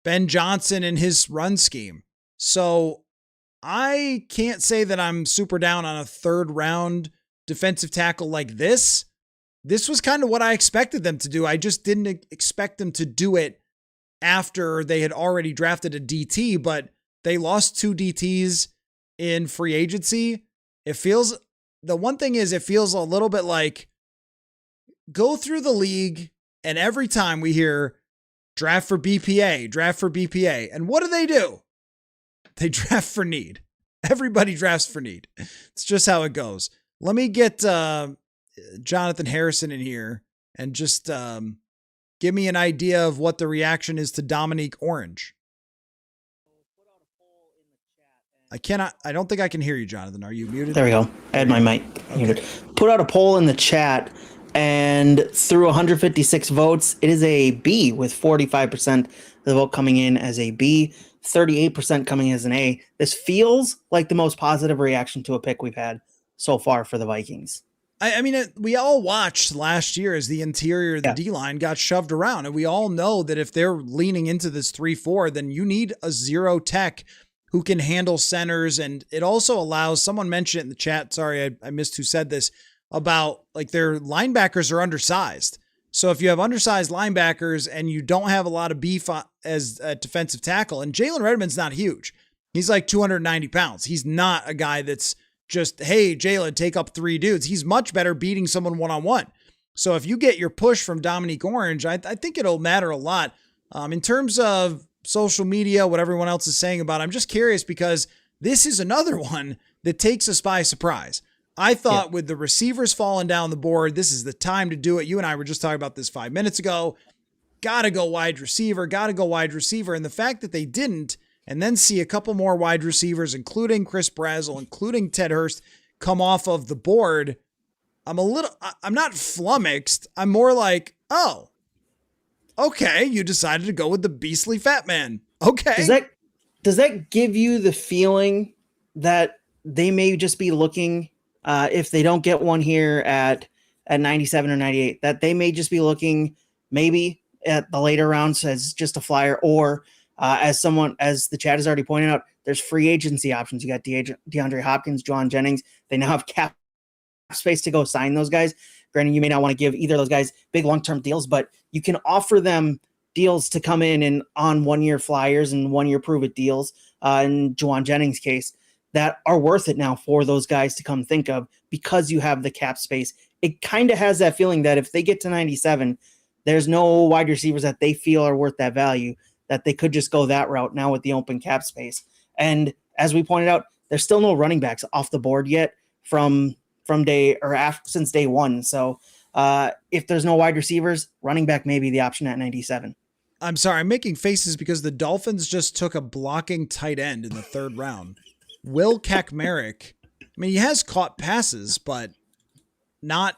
Ben Johnson and his run scheme. So I can't say that I'm super down on a 3rd round defensive tackle like this. This was kind of what I expected them to do. I just didn't expect them to do it after they had already drafted a DT, but they lost 2 DTs in free agency. The one thing is, it feels a little bit like go through the league and every time we hear draft for BPA. And what do? They draft for need. Everybody drafts for need. It's just how it goes. Let me get Jonathan Harrison in here and just give me an idea of what the reaction is to Dominique Orange. I don't think I can hear you, Jonathan. Are you muted? There we go. I had my mic muted. Put out a poll in the chat, and through 156 votes, it is a B, with 45% of the vote coming in as a B, 38% coming as an A. This feels like the most positive reaction to a pick we've had so far for the Vikings. I mean, we all watched last year as the interior of the D-line got shoved around, and we all know that if they're leaning into this 3-4, then you need a 0 tech who can handle centers. And it also allows, someone mentioned it in the chat, sorry, I missed who said this, about like their linebackers are undersized. So if you have undersized linebackers and you don't have a lot of beef as a defensive tackle, and Jalen Redmond's not huge. He's like 290 pounds. He's not a guy that's just, hey, Jalen, take up 3 dudes. He's much better beating someone one-on-one. So if you get your push from Dominique Orange, I think it'll matter a lot. In terms of social media, what everyone else is saying about it, I'm just curious because this is another one that takes us by surprise. I thought with the receivers falling down the board, this is the time to do it. You and I were just talking about this 5 minutes ago. Got to go wide receiver. And the fact that they didn't, and then see a couple more wide receivers, including Chris Brazzell, including Ted Hurst, come off of the board, I'm not flummoxed. I'm more like, oh, okay, you decided to go with the beastly fat man. Okay. Does that give you the feeling that they may just be looking, if they don't get one here at 97 or 98, that they may just be looking maybe at the later rounds as just a flyer, or as the chat has already pointed out, there's free agency options. You got DeAndre Hopkins, John Jennings. They now have cap space to go sign those guys. Granted, you may not want to give either of those guys big long-term deals, but you can offer them deals to come in and on 1-year flyers and 1-year prove-it deals, in Juwan Jennings' case, that are worth it now for those guys to come think of because you have the cap space. It kind of has that feeling that if they get to 97, there's no wide receivers that they feel are worth that value, that they could just go that route now with the open cap space. And as we pointed out, there's still no running backs off the board yet since day one. So if there's no wide receivers, running back may be the option at 97. I'm sorry, I'm making faces because the Dolphins just took a blocking tight end in the 3rd round. Will Kaczmarek. I mean, he has caught passes, but not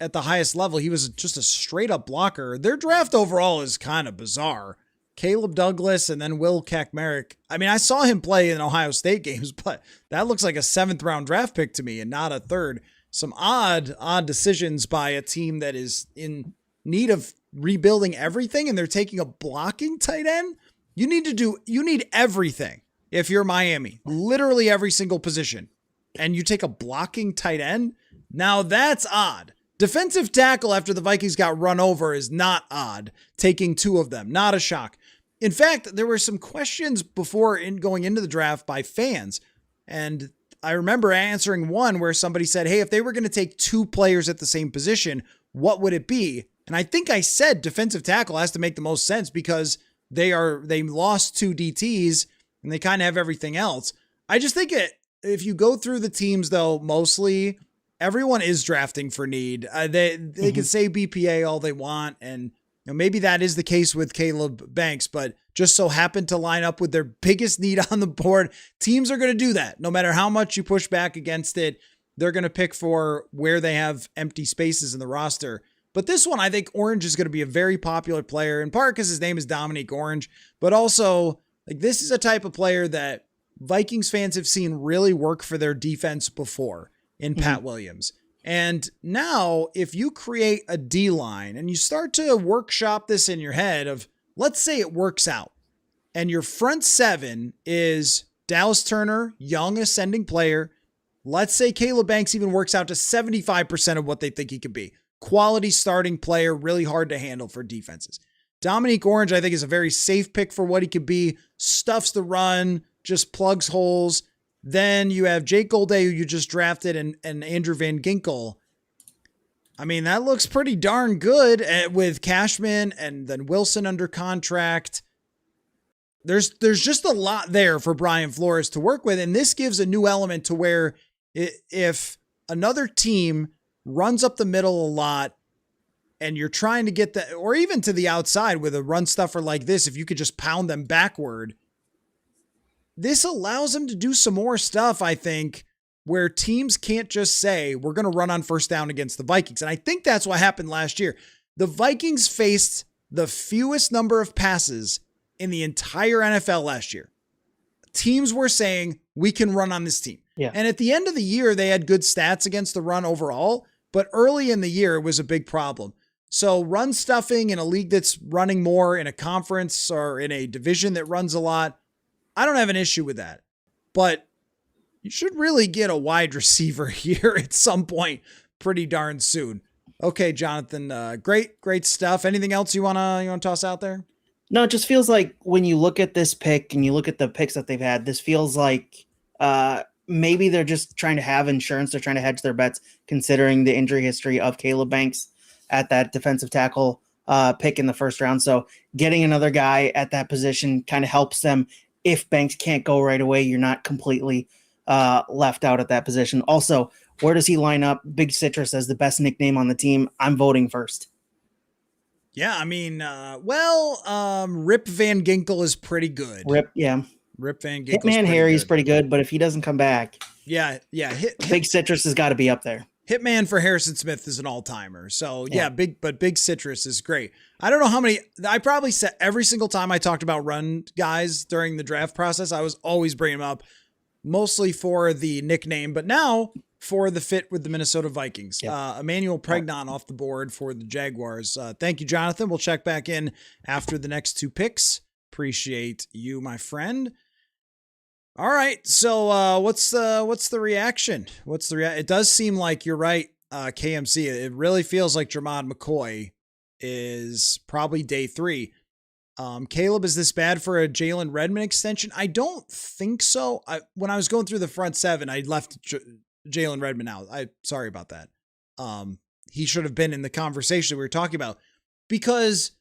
at the highest level. He was just a straight up blocker. Their draft overall is kind of bizarre. Caleb Douglas and then Will Kaczmarek. I mean, I saw him play in Ohio State games, but that looks like a 7th round draft pick to me and not a 3rd. Some odd decisions by a team that is in need of rebuilding everything, and they're taking a blocking tight end. You need everything. If you're Miami, literally every single position, and you take a blocking tight end. Now that's odd. Defensive tackle after the Vikings got run over is not odd. Taking 2 of them, not a shock. In fact, there were some questions before going into the draft by fans. And I remember answering one where somebody said, hey, if they were going to take 2 players at the same position, what would it be? And I think I said defensive tackle has to make the most sense because they lost 2 DTs and they kind of have everything else. I just think if you go through the teams though, mostly everyone is drafting for need. They can say BPA all they want, and maybe that is the case with Caleb Banks, but just so happened to line up with their biggest need on the board. Teams are going to do that. No matter how much you push back against it, they're going to pick for where they have empty spaces in the roster. But this one, I think Orange is going to be a very popular player, in part because his name is Dominique Orange, but also like this is a type of player that Vikings fans have seen really work for their defense before in Pat Williams. And now if you create a D line and you start to workshop this in your head of, let's say it works out and your front 7 is Dallas Turner, young ascending player. Let's say Caleb Banks even works out to 75% of what they think he could be. Quality starting player, really hard to handle for defenses. Dominique Orange, I think, is a very safe pick for what he could be. Stuffs the run, just plugs holes. Then you have Jake Golday, who you just drafted, and Andrew Van Ginkel. I mean, that looks pretty darn good with Cashman and then Wilson under contract. There's just a lot there for Brian Flores to work with, and this gives a new element to where if another team runs up the middle a lot and you're trying to get that, or even to the outside with a run stuffer like this, if you could just pound them backward, this allows them to do some more stuff, I think, where teams can't just say, we're going to run on first down against the Vikings. And I think that's what happened last year. The Vikings faced the fewest number of passes in the entire NFL last year. Teams were saying, we can run on this team. Yeah. And at the end of the year, they had good stats against the run overall, but early in the year, it was a big problem. So run stuffing in a league that's running more, in a conference or in a division that runs a lot, I don't have an issue with that. But you should really get a wide receiver here at some point pretty darn soon. Okay, Jonathan, great stuff. Anything else you wanna toss out there? No, it just feels like when you look at this pick and you look at the picks that they've had, this feels like maybe they're just trying to have insurance. They're trying to hedge their bets, considering the injury history of Caleb Banks at that defensive tackle pick in the 1st round. So getting another guy at that position kind of helps them. If Banks can't go right away, you're not completely left out at that position. Also, where does he line up? Big Citrus as the best nickname on the team. I'm voting first. Yeah, I mean, Rip Van Ginkel is pretty good. Rip Van Ginkel. Hitman Harry's pretty good, but if he doesn't come back, yeah, Big Citrus has got to be up there. Hitman for Harrison Smith is an all-timer. So yeah, big citrus is great. I don't know how many, I probably said every single time I talked about run guys during the draft process, I was always bringing them up, mostly for the nickname, but now for the fit with the Minnesota Vikings. Emmanuel Pregnon off the board for the Jaguars. Thank you, Jonathan. We'll check back in after the next 2 picks. Appreciate you, my friend. All right. So what's the reaction? It does seem like you're right, KMC. It really feels like Jermod McCoy is probably day 3. Caleb, is this bad for a Jalen Redmond extension? I don't think so. When I was going through the front 7, I left Jalen Redmond out. Sorry about that. He should have been in the conversation we were talking about, because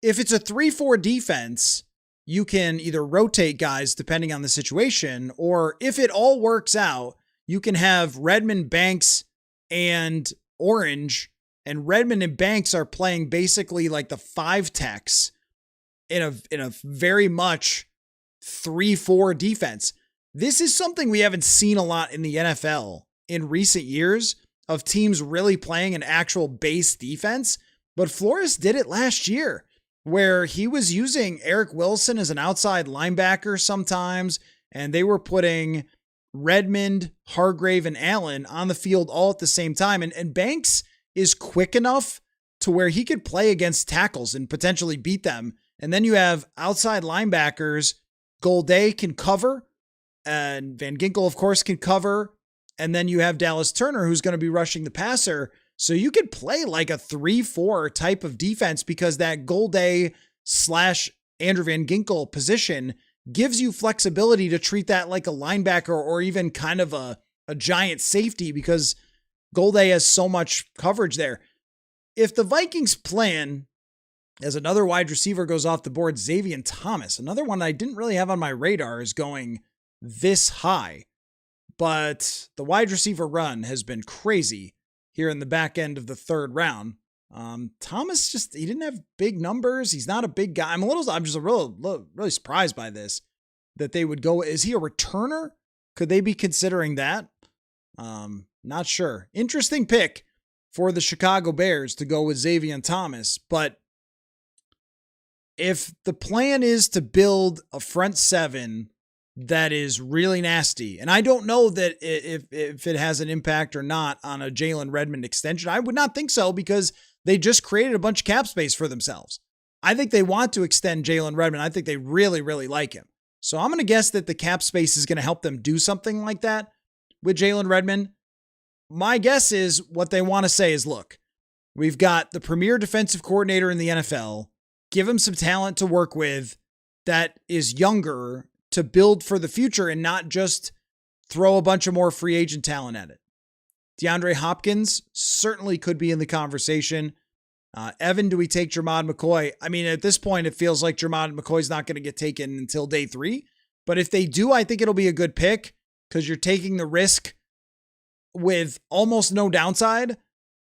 if it's a 3-4 defense, you can either rotate guys depending on the situation, or if it all works out, you can have Redmond, Banks, and Orange, and Redmond and Banks are playing basically like the 5 techs in a very much 3-4 defense. This is something we haven't seen a lot in the NFL in recent years, of teams really playing an actual base defense, but Flores did it last year, where he was using Eric Wilson as an outside linebacker sometimes, and they were putting Redmond, Hargrave, and Allen on the field all at the same time. And Banks is quick enough to where he could play against tackles and potentially beat them. And then you have outside linebackers. Golday can cover, and Van Ginkel, of course, can cover. And then you have Dallas Turner, who's going to be rushing the passer. So you could play like a 3-4 type of defense, because that Golday / Andrew Van Ginkel position gives you flexibility to treat that like a linebacker, or even kind of a giant safety, because Golday has so much coverage there. If the Vikings plan, as another wide receiver goes off the board, Xavier Thomas, another one I didn't really have on my radar, is going this high. But the wide receiver run has been crazy here in the back end of the 3rd round. Thomas he didn't have big numbers. He's not a big guy. I'm just really surprised by this, that they would go. Is he a returner? Could they be considering that? Not sure. Interesting pick for the Chicago Bears to go with Xavier Thomas. But if the plan is to build a front 7 that is really nasty, and I don't know that if it has an impact or not on a Jalen Redmond extension. I would not think so, because they just created a bunch of cap space for themselves. I think they want to extend Jalen Redmond. I think they really, really like him. So I'm going to guess that the cap space is going to help them do something like that with Jalen Redmond. My guess is what they want to say is, look, we've got the premier defensive coordinator in the NFL. Give him some talent to work with that is younger, to build for the future, and not just throw a bunch of more free agent talent at it. DeAndre Hopkins certainly could be in the conversation. Evan, do we take Jermod McCoy? I mean, at this point, it feels like Jermod McCoy's not going to get taken until day 3. But if they do, I think it'll be a good pick, because you're taking the risk with almost no downside.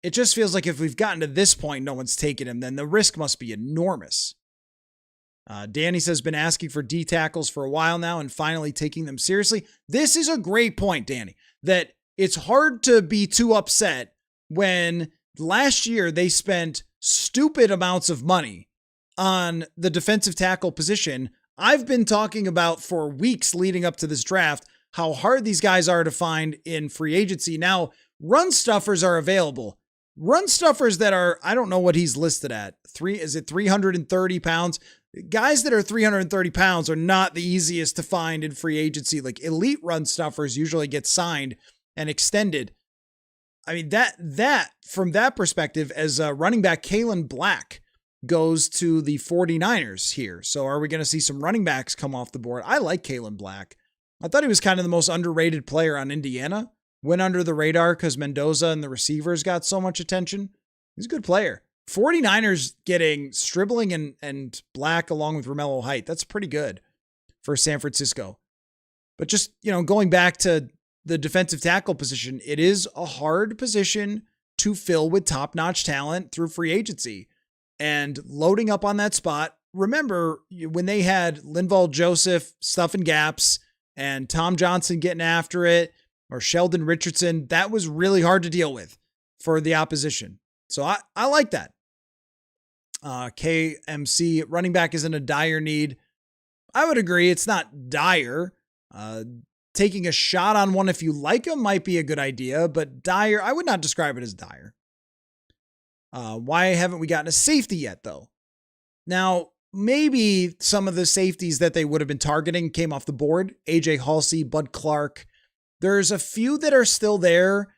It just feels like if we've gotten to this point, no one's taken him, then the risk must be enormous. Danny says, been asking for D tackles for a while now and finally taking them seriously. This is a great point, Danny, that it's hard to be too upset when last year they spent stupid amounts of money on the defensive tackle position. I've been talking about for weeks leading up to this draft how hard these guys are to find in free agency. Now, run stuffers are available. Run stuffers that are, I don't know what he's listed at. 330 pounds? Guys that are 330 pounds are not the easiest to find in free agency. Like elite run stuffers usually get signed and extended. I mean, that from that perspective, as a running back, Kalen Black goes to the 49ers here. So are we going to see some running backs come off the board? I like Kalen Black. I thought he was kind of the most underrated player on Indiana. Went under the radar because Mendoza and the receivers got so much attention. He's a good player. 49ers getting Stribling and Black along with Romello Height. That's pretty good for San Francisco. But just, going back to the defensive tackle position, it is a hard position to fill with top-notch talent through free agency. And loading up on that spot, remember when they had Linval Joseph stuffing gaps and Tom Johnson getting after it, or Sheldon Richardson. That was really hard to deal with for the opposition. So I like that. KMC running back isn't a dire need. I would agree. It's not dire. Taking a shot on one if you like him might be a good idea, but dire, I would not describe it as dire. Why haven't we gotten a safety yet, though? Now, maybe some of the safeties that they would have been targeting came off the board. AJ Halsey, Bud Clark. There's a few that are still there,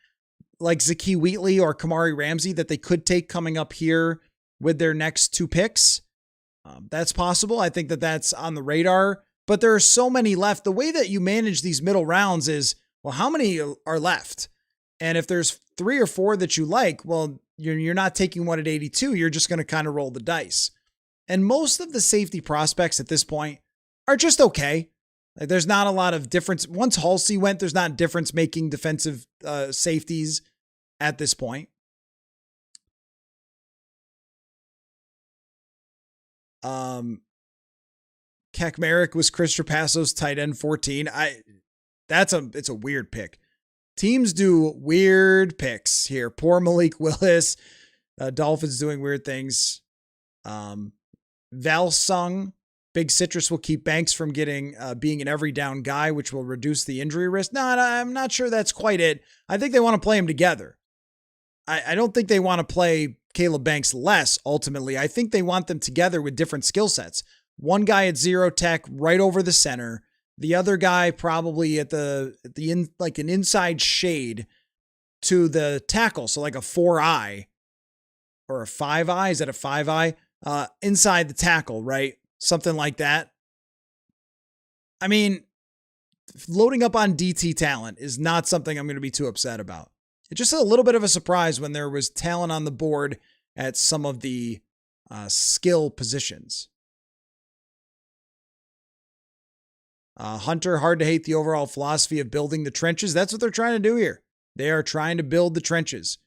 like Zakee Wheatley or Kamari Ramsey, that they could take coming up here with their next 2 picks. That's possible. I think that that's on the radar, but there are so many left. The way that you manage these middle rounds is, well, how many are left? And if there's 3 or 4 that you like, well, you're not taking one at 82. You're just going to kind of roll the dice. And most of the safety prospects at this point are just okay. Like, there's not a lot of difference. Once Halsey went, there's not difference making defensive safeties at this point. Kekmeric was Chris Trapasso's tight end 14. It's a weird pick. Teams do weird picks here. Poor Malik Willis. Dolphins doing weird things. Val Sung, Big Citrus will keep Banks from being an every down guy, which will reduce the injury risk. No, I'm not sure that's quite it. I think they want to play them together. I don't think they want to play Caleb Banks less, ultimately. I think they want them together with different skill sets. One guy at zero tech right over the center. The other guy probably at like an inside shade to the tackle. So like a 4-eye or a 5-eye. Is that a 5-eye? Inside the tackle, right? Something like that. I mean, loading up on DT talent is not something I'm going to be too upset about. It's just a little bit of a surprise when there was talent on the board at some of the skill positions. Hunter, hard to hate the overall philosophy of building the trenches. That's what they're trying to do here. They are trying to build the trenches.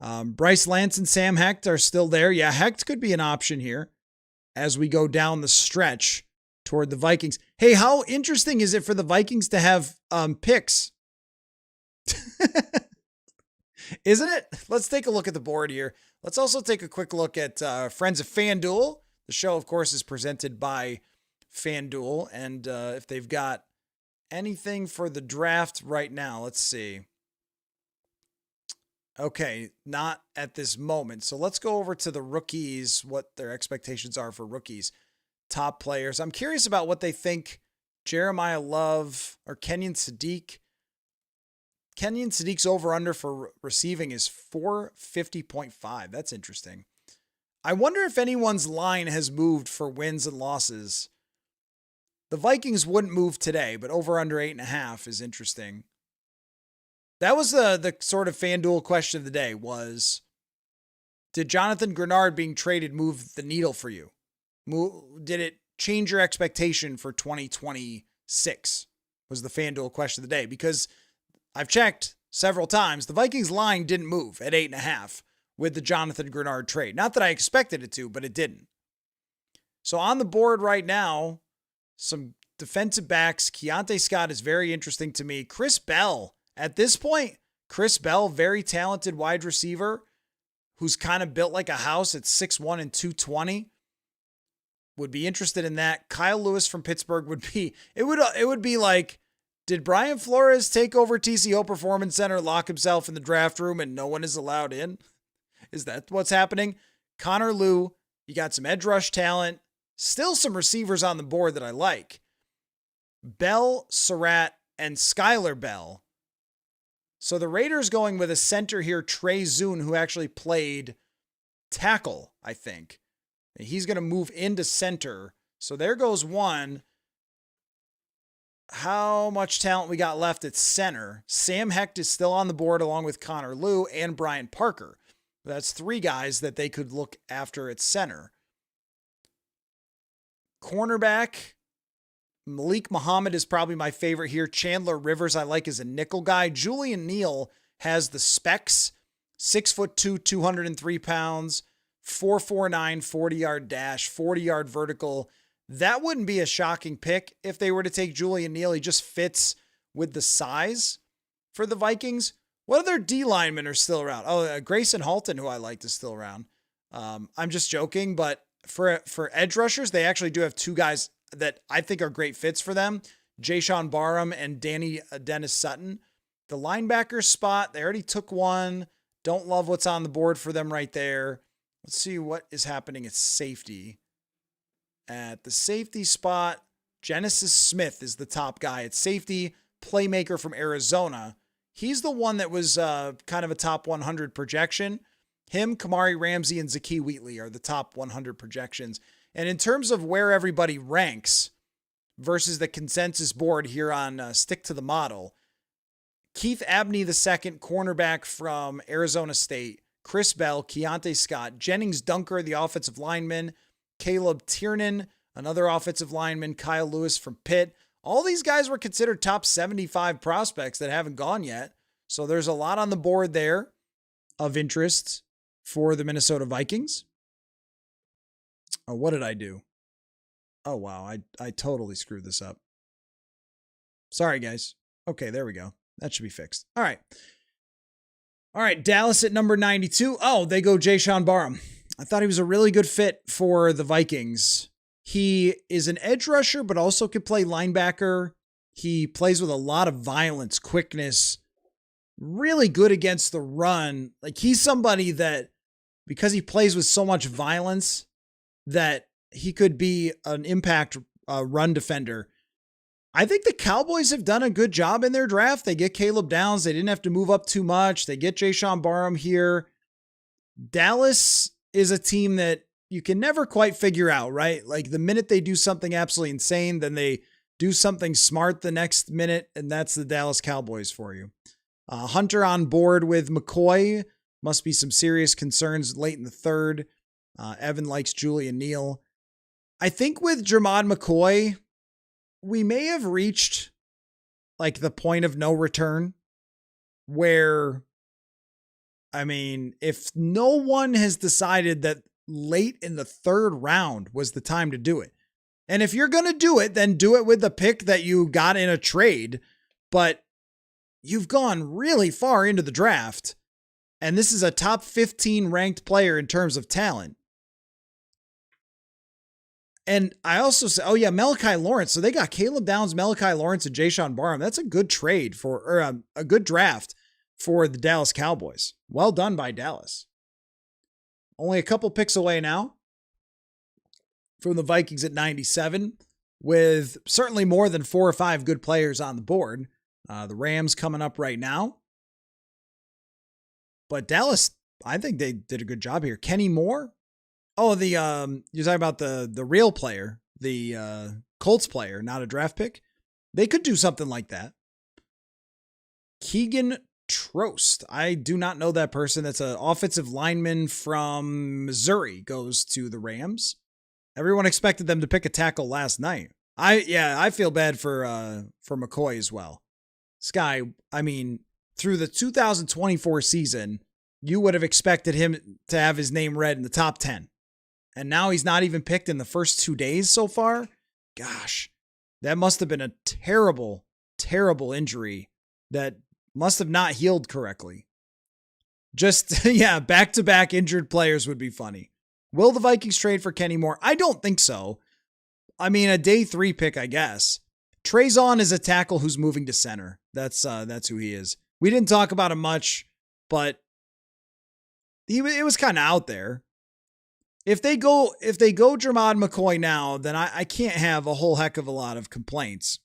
Bryce Lance and Sam Hecht are still there. Yeah, Hecht could be an option here as we go down the stretch toward the Vikings. Hey, how interesting is it for the Vikings to have picks? Isn't it? Let's take a look at the board here. Let's also take a quick look at Friends of FanDuel. The show, of course, is presented by FanDuel. And if they've got anything for the draft right now, let's see. Okay, not at this moment. So let's go over to the rookies, what their expectations are for rookies. Top players. I'm curious about what they think Jeremiah Love or Kenyon Sadiq. Kenyon Sadiq's over-under for receiving is 450.5. That's interesting. I wonder if anyone's line has moved for wins and losses. The Vikings wouldn't move today, but over-under 8.5 is interesting. That was the sort of FanDuel question of the day was, did Jonathan Greenard being traded move the needle for you? Did it change your expectation for 2026? Was the FanDuel question of the day. Because I've checked several times. The Vikings line didn't move at 8.5 with the Jonathan Greenard trade. Not that I expected it to, but it didn't. So on the board right now, some defensive backs. Keontae Scott is very interesting to me. Chris Bell. At this point, Chris Bell, very talented wide receiver who's kind of built like a house at 6'1" and 220. Would be interested in that. Kyle Lewis from Pittsburgh would be like, did Brian Flores take over TCO Performance Center, lock himself in the draft room, and no one is allowed in? Is that what's happening? Connor Lew, you got some edge rush talent. Still some receivers on the board that I like. Bell, Surratt, and Skylar Bell. So the Raiders going with a center here, Trey Zune, who actually played tackle, I think. He's going to move into center. So there goes one. How much talent we got left at center? Sam Hecht is still on the board along with Connor Lew and Brian Parker. That's 3 guys that they could look after at center. Cornerback, Malik Muhammad is probably my favorite here. Chandler Rivers I like as a nickel guy. Julian Neal has the specs. 6'2", 203 pounds, 4.49, 40-yard dash, 40-yard vertical. That wouldn't be a shocking pick if they were to take Julian Neal. He just fits with the size. for the Vikings. What other D linemen are still around? Oh, Grayson Halton, who I liked, is still around. I'm just joking, but for edge rushers, they actually do have two guys that I think are great fits for them. Jayshon Barham and Dennis Sutton. The linebacker spot, they already took one. Don't love what's on the board for them right there. Let's see what is happening at safety. At the safety spot, Genesis Smith is the top guy at safety, playmaker from Arizona. He's the one that was kind of a top 100 projection. Him, Kamari Ramsey, and Zakee Wheatley are the top 100 projections. And in terms of where everybody ranks versus the consensus board here on Stick to the Model, Keith Abney II, cornerback from Arizona State, Chris Bell, Keontae Scott, Jennings Dunker, the offensive lineman, Caleb Tiernan, another offensive lineman, Kyle Lewis from Pitt. All these guys were considered top 75 prospects that haven't gone yet. So there's a lot on the board there of interest for the Minnesota Vikings. Oh, what did I do? Oh, wow. I totally screwed this up. Sorry, guys. Okay, there we go. That should be fixed. All right. All right, Dallas at number 92. Oh, they go Jayshon Barham. I thought he was a really good fit for the Vikings. He is an edge rusher, but also can play linebacker. He plays with a lot of violence, quickness, really good against the run. Like, he's somebody that, because he plays with so much violence, that he could be an impact run defender. I think the Cowboys have done a good job in their draft. They get Caleb Downs. They didn't have to move up too much. They get Jayshon Barham here. Dallas is a team that you can never quite figure out, right? Like, the minute they do something absolutely insane, then they do something smart the next minute, and that's the Dallas Cowboys for you. Hunter on board with McCoy. Must be some serious concerns late in the third. Evan likes Julian Neal. I think with Jermod McCoy, we may have reached like the point of no return where, I mean, if no one has decided that late in the third round was the time to do it, and if you're going to do it, then do it with the pick that you got in a trade, but you've gone really far into the draft, and this is a top 15 ranked player in terms of talent. And I also say, oh yeah, Malachi Lawrence. So they got Caleb Downs, Malachi Lawrence, and Jayshon Barham. That's a good trade or a good draft for the Dallas Cowboys. Well done by Dallas. Only a couple picks away now from the Vikings at 97, with certainly more than 4 or 5 good players on the board. The Rams coming up right now. But Dallas, I think they did a good job here. Kenny Moore. Oh, you're talking about the real player, the Colts player, not a draft pick. They could do something like that. Keegan Trost. I do not know that person. That's an offensive lineman from Missouri, goes to the Rams. Everyone expected them to pick a tackle last night. I feel bad for McCoy as well. This guy, I mean, through the 2024 season, you would have expected him to have his name read in the top 10. And now he's not even picked in the first 2 days so far. Gosh, that must have been a terrible, terrible injury that must have not healed correctly. Just, yeah, back-to-back injured players would be funny. Will the Vikings trade for Kenny Moore? I don't think so. I mean, a day 3 pick, I guess. Trezon is a tackle who's moving to center. That's who he is. We didn't talk about him much, but it was kind of out there. If they go Jermod McCoy now, then I can't have a whole heck of a lot of complaints.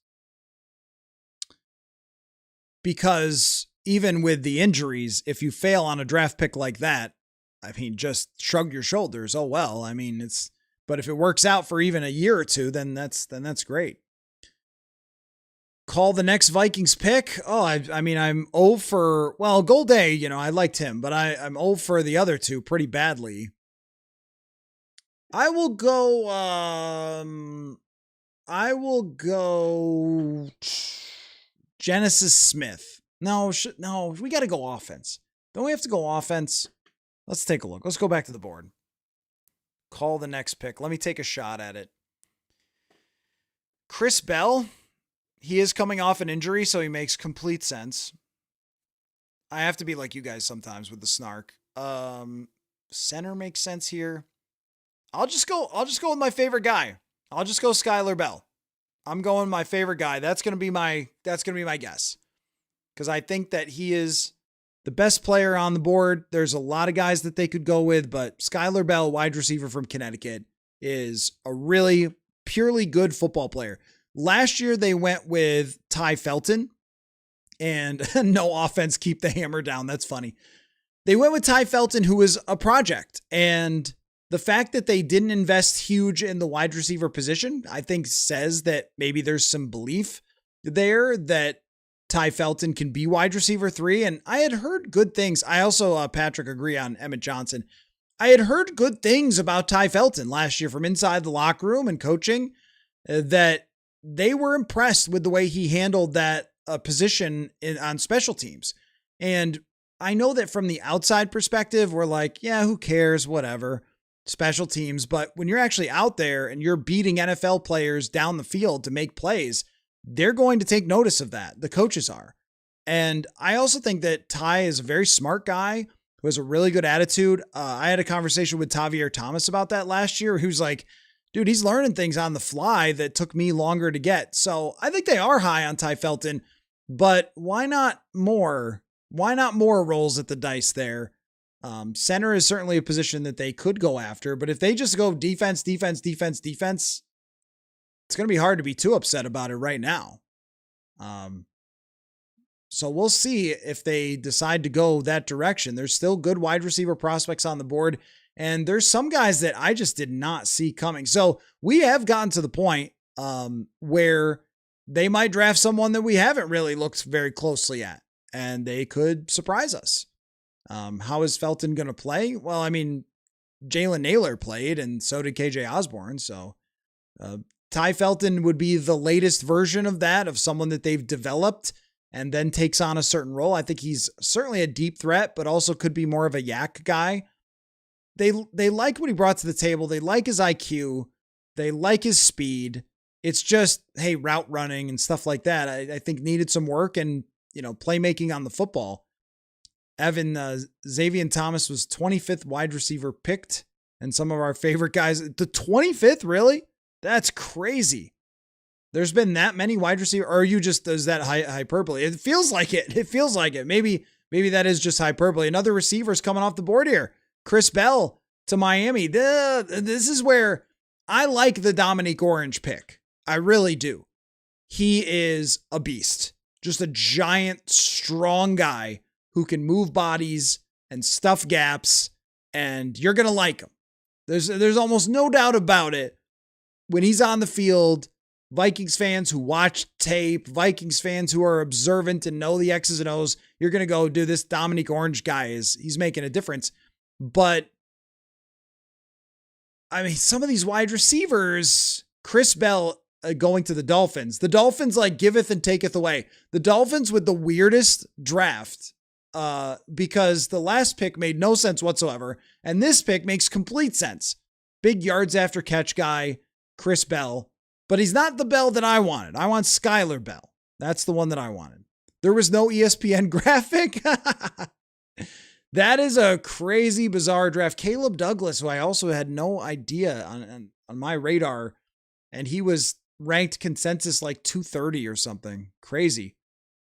Because even with the injuries, if you fail on a draft pick like that, I mean, just shrug your shoulders. Oh, well, I mean, but if it works out for even a year or two, then that's great. Call the next Vikings pick. Oh, I mean, I'm 0 for, well, Golday, I liked him, but I'm 0 for the other two pretty badly. I will go Genesis Smith. No, we got to go offense. Don't we have to go offense? Let's take a look. Let's go back to the board. Call the next pick. Let me take a shot at it. Chris Bell. He is coming off an injury, so he makes complete sense. I have to be like you guys sometimes with the snark. Center makes sense here. I'll just go with my favorite guy. I'll just go Skylar Bell. I'm going my favorite guy. That's going to be my guess. Cuz I think that he is the best player on the board. There's a lot of guys that they could go with, but Skylar Bell, wide receiver from Connecticut, is a really purely good football player. Last year they went with Ty Felton, and no offense, keep the hammer down. That's funny. They went with Ty Felton, who was a project, and the fact that they didn't invest huge in the wide receiver position, I think says that maybe there's some belief there that Ty Felton can be wide receiver 3. And I had heard good things. I also, Patrick, agree on Emmett Johnson. I had heard good things about Ty Felton last year from inside the locker room and coaching, that they were impressed with the way he handled that position on special teams. And I know that from the outside perspective, we're like, yeah, who cares? Whatever. Special teams. But when you're actually out there and you're beating NFL players down the field to make plays, they're going to take notice of that. The coaches are. And I also think that Ty is a very smart guy who has a really good attitude. I had a conversation with Tavier Thomas about that last year. He was like, dude, he's learning things on the fly that took me longer to get. So I think they are high on Ty Felton, but why not more? Why not more rolls at the dice there? Center is certainly a position that they could go after, but if they just go defense, it's going to be hard to be too upset about it right now. So we'll see if they decide to go that direction. There's still good wide receiver prospects on the board, and there's some guys that I just did not see coming. So we have gotten to the point where they might draft someone that we haven't really looked very closely at, and they could surprise us. How is Felton going to play? Well, I mean, Jalen Naylor played, and so did KJ Osborne. So Ty Felton would be the latest version of that, of someone that they've developed and then takes on a certain role. I think he's certainly a deep threat, but also could be more of a yak guy. They like what he brought to the table. They like his IQ. They like his speed. It's just, hey, route running and stuff like that, I think needed some work and, playmaking on the football. Evan, Xavier Thomas was 25th wide receiver picked, and some of our favorite guys. The 25th, really? That's crazy. There's been that many wide receiver, or are you just, is that hyperbole? It feels like it. It feels like it. Maybe that is just hyperbole. Another receiver's coming off the board here. Chris Bell to Miami. This is where I like the Dominique Orange pick. I really do. He is a beast. Just a giant, strong guy who can move bodies and stuff gaps, and you're going to like him. There's almost no doubt about it. When he's on the field, Vikings fans who watch tape, Vikings fans who are observant and know the X's and O's, you're going to go, dude, this Dominique Orange guy he's making a difference. But I mean, some of these wide receivers, Chris Bell going to the Dolphins like giveth and taketh away. The Dolphins with the weirdest draft, because the last pick made no sense whatsoever. And this pick makes complete sense. Big yards after catch guy, Chris Bell, but he's not the Bell that I wanted. I want Skylar Bell. That's the one that I wanted. There was no ESPN graphic. That is a crazy, bizarre draft. Caleb Douglas, who I also had no idea on my radar, and he was ranked consensus like 230 or something. Crazy.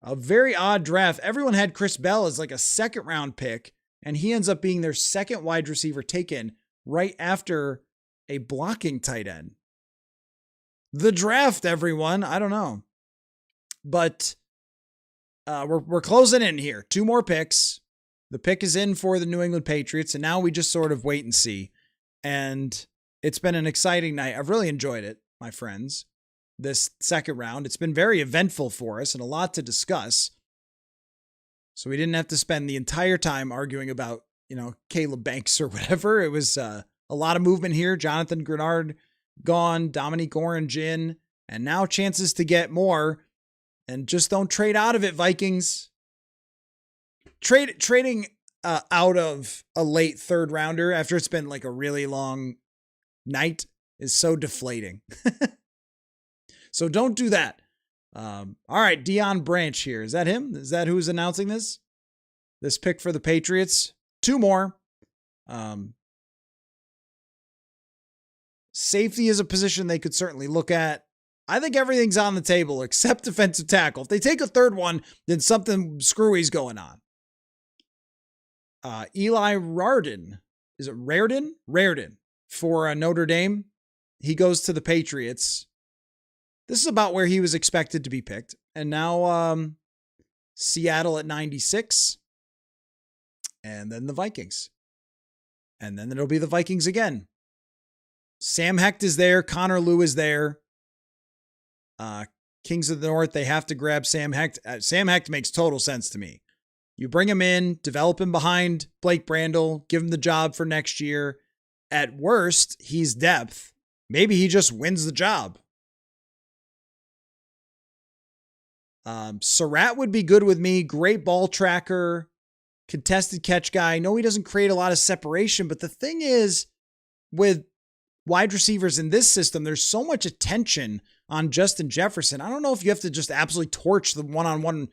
A very odd draft. Everyone had Chris Bell as like a second round pick, and he ends up being their second wide receiver taken right after a blocking tight end. The draft, everyone. I don't know. But we're closing in here. 2 more picks. The pick is in for the New England Patriots, and now we just sort of wait and see. And it's been an exciting night. I've really enjoyed it, my friends, this second round. It's been very eventful for us and a lot to discuss. So we didn't have to spend the entire time arguing about, Caleb Banks or whatever. It was a lot of movement here. Jonathan Greenard gone, Dominique Orange in, and now chances to get more. And just don't trade out of it, Vikings. Trading out of a late third rounder after it's been like a really long night is so deflating. So don't do that. All right, Deion Branch here. Is that him? Is that who's announcing this? this pick for the Patriots. 2 more. Safety is a position they could certainly look at. I think everything's on the table except defensive tackle. If they take a third one, then something screwy's going on. Eli Rardin. Is it Rardin? Rardin for Notre Dame. He goes to the Patriots. This is about where he was expected to be picked. And now Seattle at 96. And then the Vikings. And then it'll be the Vikings again. Sam Hecht is there. Connor Lew is there. Kings of the North, they have to grab Sam Hecht. Sam Hecht makes total sense to me. You bring him in, develop him behind Blake Brandel, give him the job for next year. At worst, he's depth. Maybe he just wins the job. Surratt would be good with me. Great ball tracker, contested catch guy. No, he doesn't create a lot of separation, but the thing is, with wide receivers in this system, there's so much attention on Justin Jefferson. I don't know if you have to just absolutely torch the one-on-one.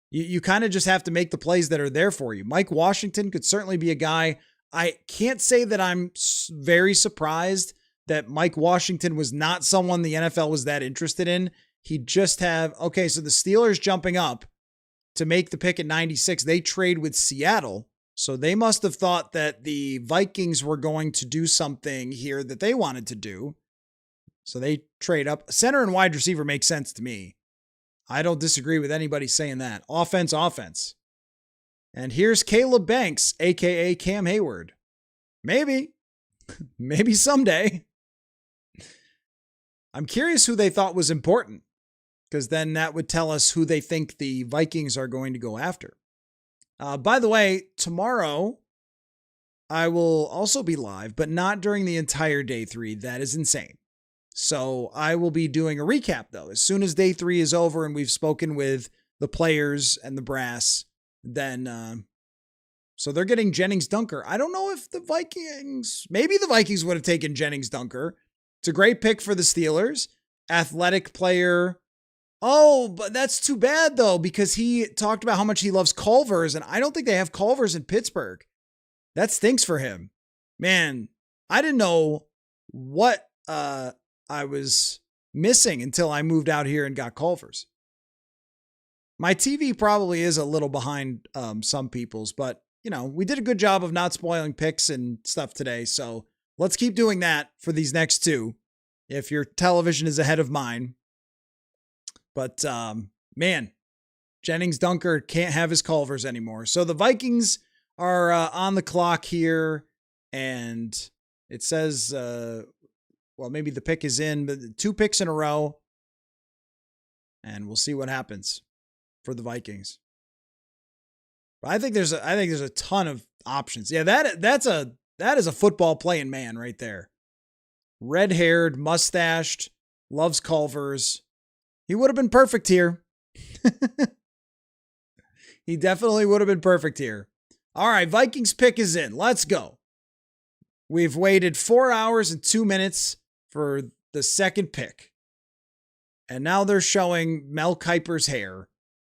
You kind of just have to make the plays that are there for you. Mike Washington could certainly be a guy. I can't say that I'm very surprised that Mike Washington was not someone the NFL was that interested in. He just okay, so the Steelers jumping up to make the pick at 96. They trade with Seattle. So they must have thought that the Vikings were going to do something here that they wanted to do. So they trade up. Center and wide receiver makes sense to me. I don't disagree with anybody saying that. Offense. And here's Caleb Banks, a.k.a. Cam Hayward. Maybe someday. I'm curious who they thought was important, because then that would tell us who they think the Vikings are going to go after. By the way, tomorrow I will also be live, but not during the entire day 3. That is insane. So I will be doing a recap, though. As soon as day 3 is over and we've spoken with the players and the brass, then so they're getting Jennings Dunker. I don't know if maybe the Vikings would have taken Jennings Dunker. It's a great pick for the Steelers. Athletic player. Oh, but that's too bad, though, because he talked about how much he loves Culver's, and I don't think they have Culver's in Pittsburgh. That stinks for him. Man, I didn't know what I was missing until I moved out here and got Culver's. My TV probably is a little behind some people's, but, we did a good job of not spoiling picks and stuff today, so let's keep doing that for these next 2, if your television is ahead of mine. But, man, Jennings Dunker can't have his Culver's anymore. So the Vikings are on the clock here, and it says, maybe the pick is in, but 2 picks in a row, and we'll see what happens for the Vikings. But I think there's a ton of options. Yeah, that is a football playing man right there. Red-haired, mustached, loves Culver's. He would have been perfect here. He definitely would have been perfect here. All right, Vikings pick is in. Let's go. We've waited 4 hours and 2 minutes for the second pick. And now they're showing Mel Kiper's hair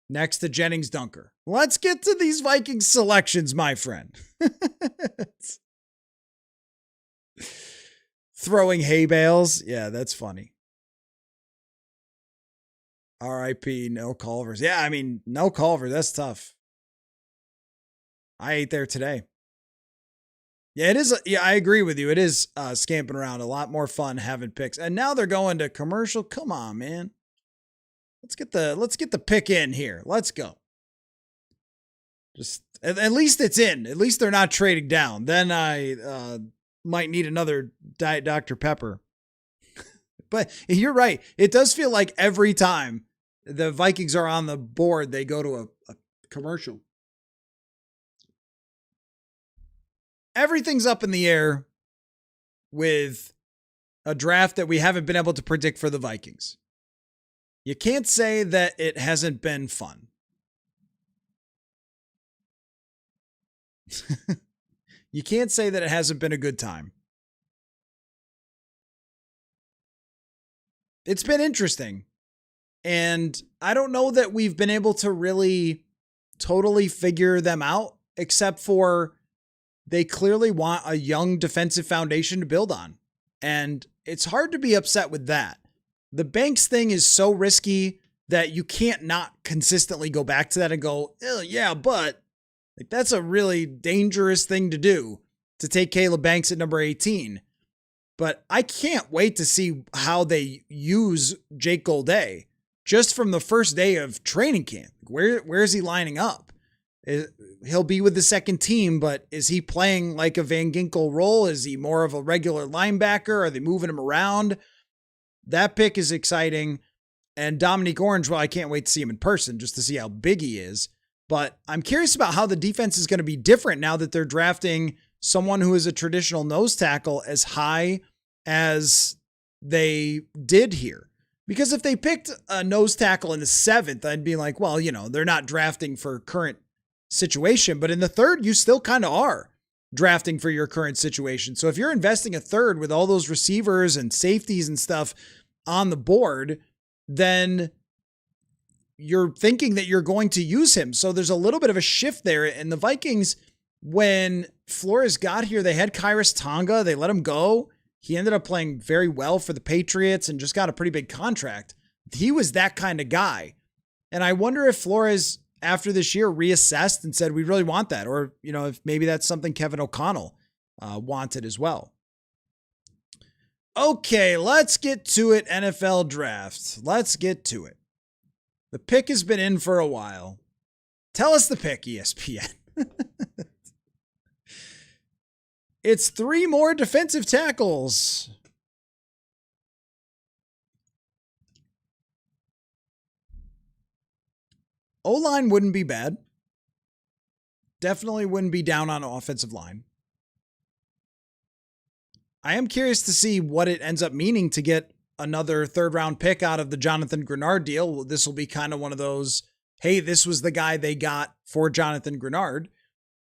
next to Jennings Dunker. Let's get to these Vikings selections, my friend. Throwing hay bales. Yeah, that's funny. R.I.P. No Culver's. Yeah, I mean, no Culver's. That's tough. I ate there today. Yeah, it is. Yeah, I agree with you. It is scamping around. A lot more fun having picks. And now they're going to commercial. Come on, man. Let's get the pick in here. Let's go. Just at least it's in. At least they're not trading down. Then I might need another Diet Dr. Pepper. But you're right. It does feel like every time the Vikings are on the board, they go to a commercial. Everything's up in the air with a draft that we haven't been able to predict for the Vikings. You can't say that it hasn't been fun. You can't say that it hasn't been a good time. It's been interesting. And I don't know that we've been able to really totally figure them out except for they clearly want a young defensive foundation to build on. And it's hard to be upset with that. The Banks thing is so risky that you can't not consistently go back to that and go, oh, yeah, but like, that's a really dangerous thing to do, to take Caleb Banks at number 18. But I can't wait to see how they use Jake Golday just from the first day of training camp. Where is he lining up? He'll be with the second team, but is he playing like a Van Ginkel role? Is he more of a regular linebacker? Are they moving him around? That pick is exciting. And Dominique Orange, well, I can't wait to see him in person just to see how big he is. But I'm curious about how the defense is going to be different now that they're drafting someone who is a traditional nose tackle as high as they did here. Because if they picked a nose tackle in the 7th, I'd be like, well, they're not drafting for current situation. But in the 3rd, you still kind of are drafting for your current situation. So if you're investing a 3rd with all those receivers and safeties and stuff on the board, then you're thinking that you're going to use him. So there's a little bit of a shift there. And the Vikings, when Flores got here, they had Kairos Tonga. They let him go. He ended up playing very well for the Patriots and just got a pretty big contract. He was that kind of guy. And I wonder if Flores, after this year, reassessed and said, we really want that. Or, if maybe that's something Kevin O'Connell wanted as well. Okay, let's get to it, NFL draft. Let's get to it. The pick has been in for a while. Tell us the pick, ESPN. It's 3 more defensive tackles. O-line wouldn't be bad. Definitely wouldn't be down on offensive line. I am curious to see what it ends up meaning to get another 3rd round pick out of the Jonathan Greenard deal. This will be kind of one of those, hey, this was the guy they got for Jonathan Greenard,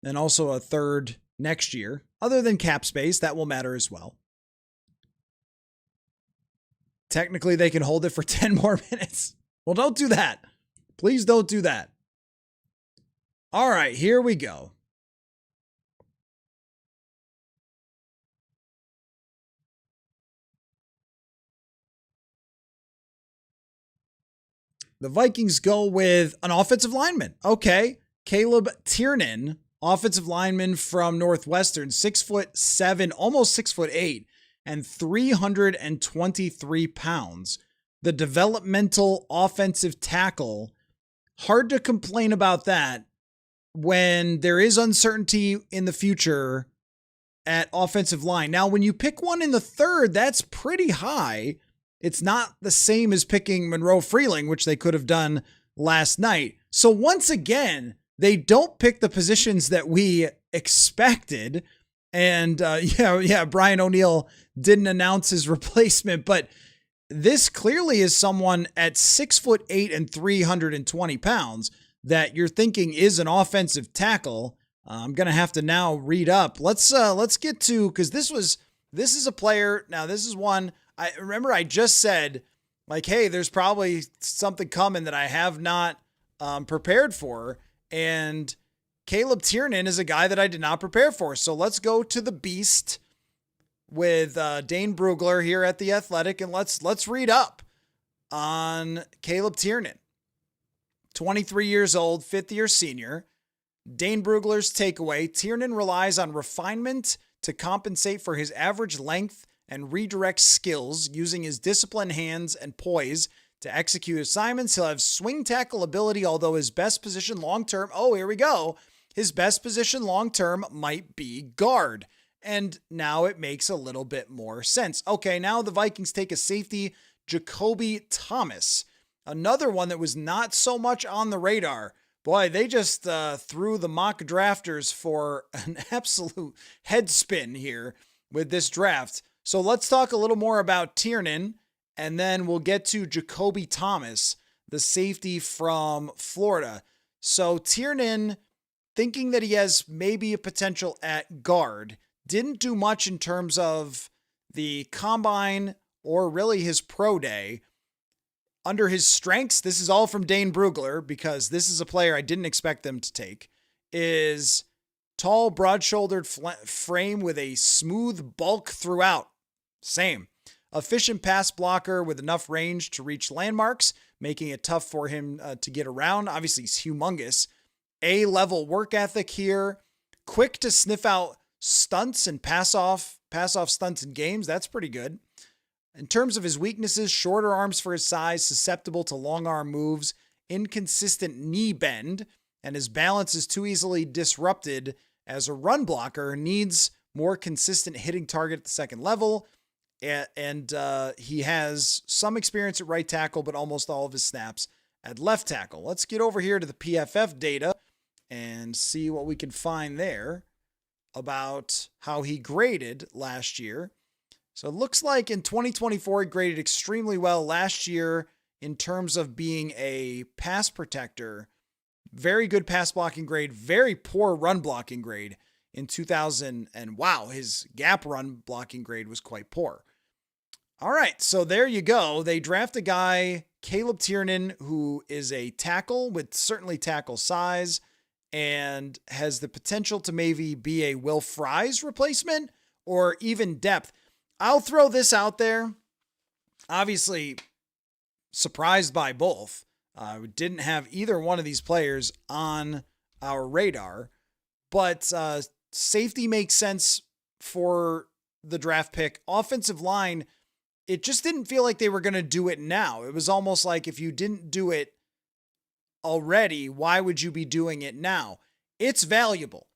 and also a 3rd next year. Other than cap space, that will matter as well. Technically, they can hold it for 10 more minutes. Well, don't do that. Please don't do that. All right, here we go. The Vikings go with an offensive lineman. Okay. Caleb Tiernan, offensive lineman from Northwestern, 6'7", almost 6'8", and 323 pounds. The developmental offensive tackle. Hard to complain about that when there is uncertainty in the future at offensive line. Now, when you pick one in the 3rd, that's pretty high. It's not the same as picking Monroe Freeling, which they could have done last night. So once again, they don't pick the positions that we expected. And Brian O'Neill didn't announce his replacement, but this clearly is someone at 6'8" and 320 pounds that you're thinking is an offensive tackle. I'm going to have to now read up. Let's get to, because this is a player. Now this is one. I remember I just said, like, hey, there's probably something coming that I have not prepared for. And Caleb Tiernan is a guy that I did not prepare for. So let's go to the beast with Dane Brugler here at The Athletic, and let's read up on Caleb Tiernan. 23 years old, 5th-year senior. Dane Brugler's takeaway: Tiernan relies on refinement to compensate for his average length and redirect skills, using his disciplined hands and poise to execute assignments. He'll have swing tackle ability, although his best position long-term, here we go, his best position long-term might be guard. And now it makes a little bit more sense. Okay, now the Vikings take a safety, Jacoby Thomas, another one that was not so much on the radar. Boy, they just threw the mock drafters for an absolute head spin here with this draft. So let's talk a little more about Tiernan, and then we'll get to Jacoby Thomas, the safety from Florida. So Tiernan, thinking that he has maybe a potential at guard, didn't do much in terms of the combine or really his pro day. Under his strengths, this is all from Dane Brugler, because this is a player I didn't expect them to take, is Tall, broad-shouldered frame with a smooth bulk throughout. Same. Efficient pass blocker with enough range to reach landmarks, making it tough for him to get around. Obviously, he's humongous. A-level work ethic here. Quick to sniff out stunts and pass off stunts in games. That's pretty good. In terms of his weaknesses, shorter arms for his size, susceptible to long arm moves, inconsistent knee bend, and his balance is too easily disrupted as a run blocker, needs more consistent hitting target at the second level. And he has some experience at right tackle, but almost all of his snaps at left tackle. Let's get over here to the PFF data and see what we can find there about how he graded last year. So it looks like in 2024, he graded extremely well last year in terms of being a pass protector. Very good pass blocking grade, very poor run blocking grade in 2000. And wow, his gap run blocking grade was quite poor. All right, so there you go. They draft a guy, Caleb Tiernan, who is a tackle with certainly tackle size and has the potential to maybe be a Will Fries replacement or even depth. I'll throw this out there. Obviously, surprised by both. We didn't have either one of these players on our radar, but safety makes sense for the draft pick. Offensive line, it just didn't feel like they were going to do it now. It was almost like if you didn't do it already, why would you be doing it now? It's valuable,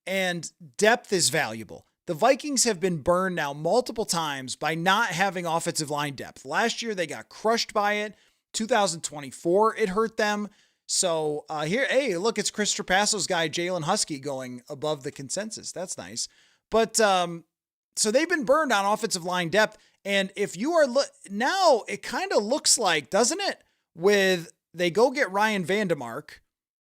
and depth is valuable. The Vikings have been burned now multiple times by not having offensive line depth. Last year, they got crushed by it. 2024, it hurt them. So here, hey, look, it's Chris Trapasso's guy, Jalen Husky, going above the consensus. That's nice. But so they've been burned on offensive line depth. And if you are now, it kind of looks like, doesn't it? They go get Ryan Vandemark,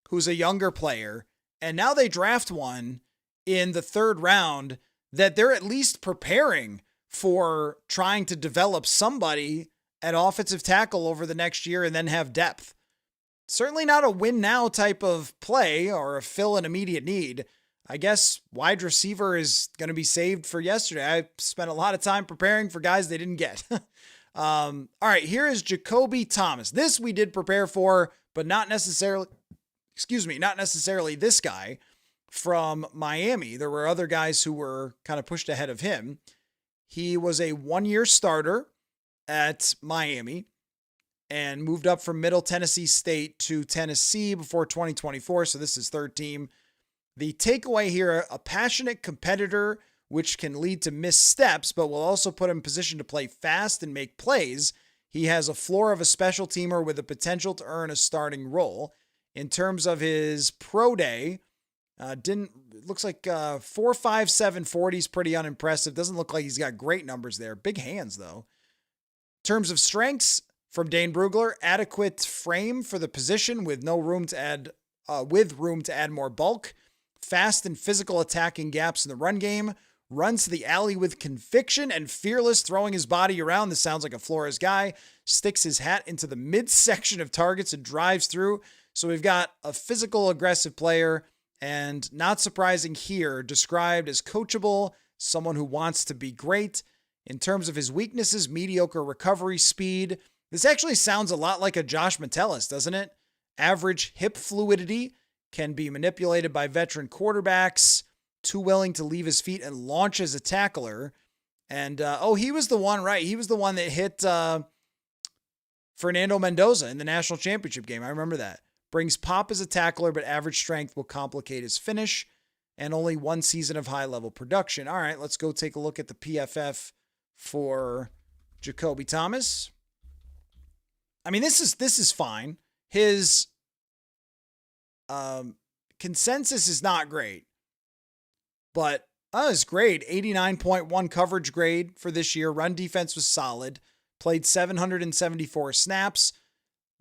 who's a younger player, and now they draft one in the third round that they're at least preparing for trying to develop somebody at offensive tackle over the next year and then have depth. Certainly not a win now type of play or a fill an immediate need. I guess wide receiver is going to be saved for yesterday. I spent a lot of time preparing for guys they didn't get. All right, here is Jacoby Thomas. This we did prepare for, but not necessarily this guy from Miami. There were other guys who were kind of pushed ahead of him. He was a one-year starter at Miami and moved up from Middle Tennessee State to Tennessee before 2024. So this is third team. The takeaway here, a passionate competitor, which can lead to missteps, but will also put him in position to play fast and make plays. He has a floor of a special teamer with the potential to earn a starting role. In terms of his pro day, looks like 4.57 40 is pretty unimpressive. Doesn't look like he's got great numbers there. Big hands though. In terms of strengths, from Dane Brugler, adequate frame for the position with room to add more bulk. Fast and physical attacking gaps in the run game. Runs to the alley with conviction and fearless, throwing his body around. This sounds like a Flores guy. Sticks his hat into the midsection of targets and drives through. So we've got a physical, aggressive player, and not surprising here, described as coachable, someone who wants to be great. In terms of his weaknesses, mediocre recovery speed. This actually sounds a lot like a Josh Metellus, doesn't it? Average hip fluidity, can be manipulated by veteran quarterbacks, too willing to leave his feet and launch as a tackler. And, he was the one, right? He was the one that hit Fernando Mendoza in the national championship game. I remember that. Brings pop as a tackler, but average strength will complicate his finish, and only one season of high-level production. All right, let's go take a look at the PFF for Jacoby Thomas. I mean, this is fine. His consensus is not great, but his grade, 89.1 coverage grade for this year. Run defense was solid. Played 774 snaps.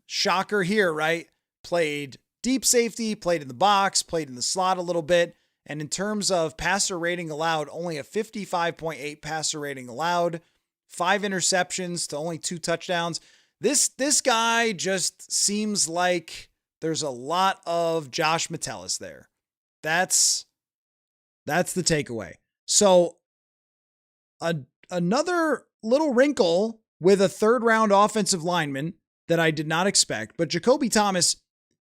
Shocker here, right? Played deep safety, played in the box, played in the slot a little bit. And in terms of passer rating allowed, only a 55.8 passer rating allowed. 5 interceptions to only 2 touchdowns. This guy just seems like there's a lot of Josh Metellus there. That's That's the takeaway. So another little wrinkle with a third round offensive lineman that I did not expect, but Jacoby Thomas,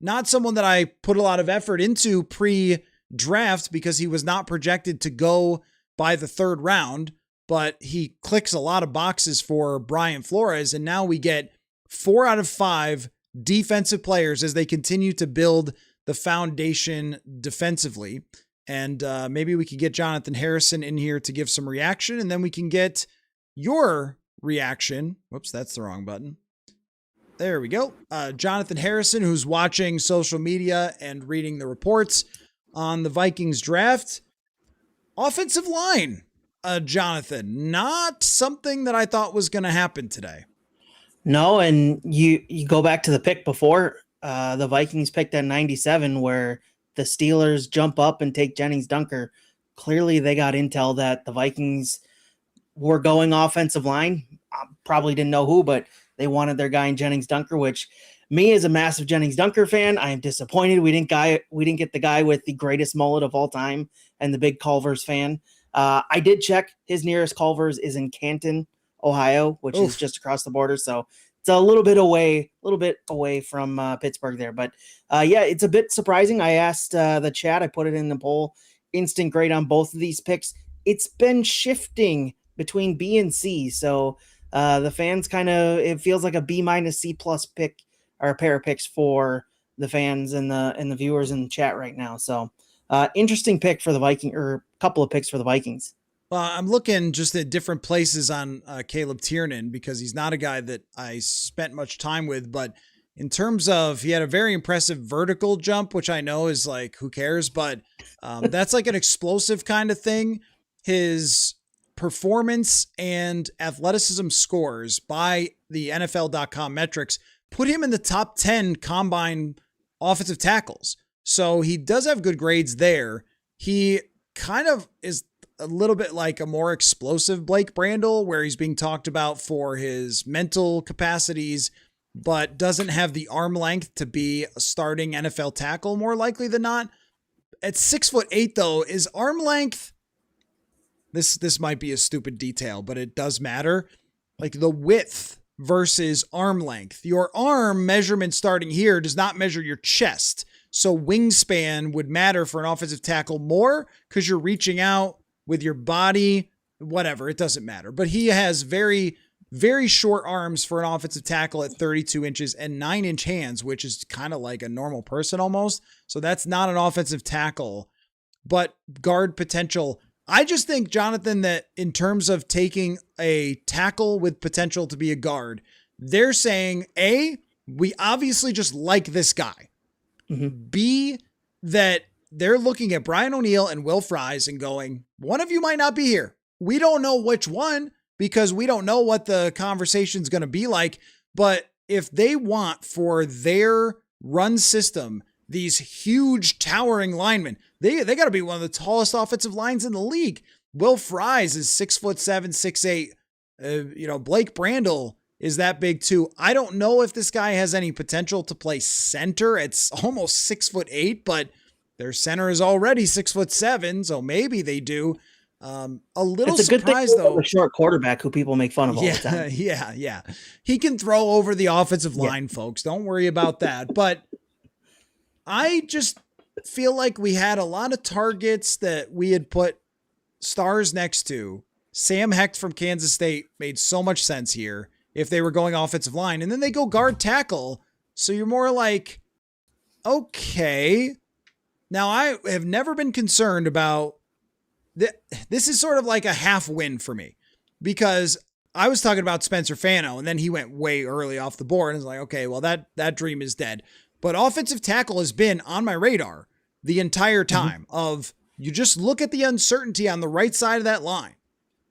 not someone that I put a lot of effort into pre-draft because he was not projected to go by the third round, but he clicks a lot of boxes for Brian Flores. And now we get 4 out of 5 defensive players as they continue to build the foundation defensively. And maybe we could get Jonathan Harrison in here to give some reaction, and then we can get your reaction. Whoops, that's the wrong button. There we go. Jonathan Harrison, who's watching social media and reading the reports on the Vikings draft. Offensive line, Jonathan, not something that I thought was going to happen today. No, and you go back to the pick before, the Vikings picked at 97, where the Steelers jump up and take Jennings Dunker. Clearly, they got intel that the Vikings were going offensive line. Probably didn't know who, but they wanted their guy in Jennings Dunker, which me as a massive Jennings Dunker fan, I am disappointed we didn't get the guy with the greatest mullet of all time and the big Culver's fan. I did check. His nearest Culver's is in Canton, Ohio, which is just across the border. So it's a little bit away from Pittsburgh there. But yeah, it's a bit surprising. I asked the chat, I put it in the poll, instant grade on both of these picks. It's been shifting between B and C. So the fans it feels like a B- C+ pick, or a pair of picks for the fans and the viewers in the chat right now. So interesting pick for the Viking, or a couple of picks for the Vikings. Well, I'm looking just at different places on Caleb Tiernan because he's not a guy that I spent much time with, but in terms of, he had a very impressive vertical jump, which I know is like, who cares? But that's like an explosive kind of thing. His performance and athleticism scores by the NFL.com metrics put him in the top 10 combine offensive tackles. So he does have good grades there. He kind of is a little bit like a more explosive Blake Brandel, where he's being talked about for his mental capacities, but doesn't have the arm length to be a starting NFL tackle more likely than not. At 6'8", though, is arm length. This might be a stupid detail, but it does matter. Like the width versus arm length. Your arm measurement starting here does not measure your chest. So wingspan would matter for an offensive tackle more because you're reaching out with your body, whatever, it doesn't matter. But he has very, very short arms for an offensive tackle at 32 inches and 9-inch hands, which is kind of like a normal person almost. So that's not an offensive tackle, but guard potential. I just think, Jonathan, that in terms of taking a tackle with potential to be a guard, they're saying, A, we obviously just like this guy. Mm-hmm. B, that they're looking at Brian O'Neill and Will Fries and going, one of you might not be here. We don't know which one because we don't know what the conversation's going to be like. But if they want for their run system, these huge towering linemen, they got to be one of the tallest offensive lines in the league. Will Fries is 6'7", 6'8". Blake Brandel is that big too. I don't know if this guy has any potential to play center. It's almost 6'8", but their center is already 6'7", so maybe they do. A little it's a surprised good thing though. A short quarterback who people make fun of all the time. Yeah. He can throw over the offensive line, folks. Don't worry about that. But I just feel like we had a lot of targets that we had put stars next to. Sam Hecht from Kansas State made so much sense here if they were going offensive line, and then they go guard tackle. So you're more like, okay. Now I have never been concerned about this is sort of like a half win for me because I was talking about Spencer Fano and then he went way early off the board and it's like, okay, well that dream is dead. But offensive tackle has been on my radar the entire time of you just look at the uncertainty on the right side of that line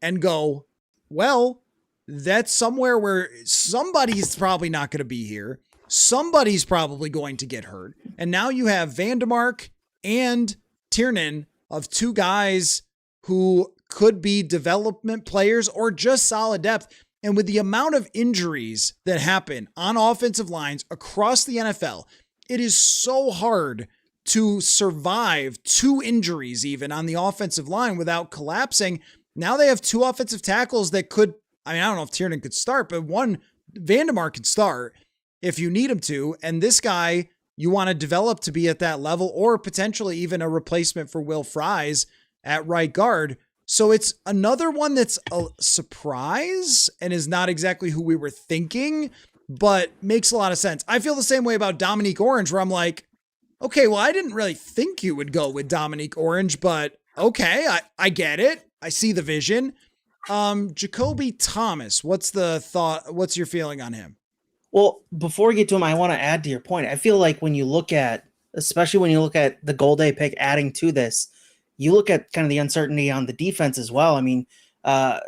and go, well, that's somewhere where somebody's probably not going to be here. Somebody's probably going to get hurt. And now you have Vandermark and Tiernan of two guys who could be development players or just solid depth. And with the amount of injuries that happen on offensive lines across the NFL, it is so hard to survive 2 injuries even on the offensive line without collapsing. Now they have 2 offensive tackles that could, I mean, I don't know if Tiernan could start, but one, Vandermark could start if you need him to. And this guy, you want to develop to be at that level, or potentially even a replacement for Will Fries at right guard. So it's another one that's a surprise and is not exactly who we were thinking, but makes a lot of sense. I feel the same way about Dominique Orange, where I'm like, okay, well, I didn't really think you would go with Dominique Orange, but okay, I get it. I see the vision. Jacoby Thomas, what's the thought? What's your feeling on him? Well, before we get to him, I want to add to your point. I feel like when you look at, especially when you look at the Golday pick adding to this, you look at kind of the uncertainty on the defense as well. I mean, Van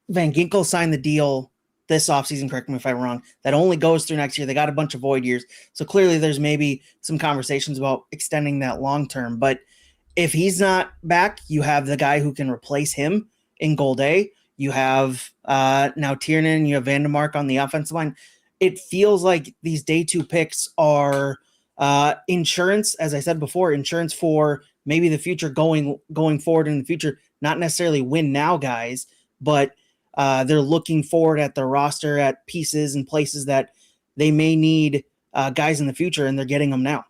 Ginkel signed the deal this offseason, correct me if I'm wrong, that only goes through next year. They got a bunch of void years. So clearly there's maybe some conversations about extending that long term. But if he's not back, you have the guy who can replace him in Golday. You have now Tiernan, you have Vandermark on the offensive line. It feels like these day 2 picks are insurance, as I said before, insurance for maybe the future going forward in the future, not necessarily win now guys, but they're looking forward at their roster at pieces and places that they may need guys in the future, and they're getting them now.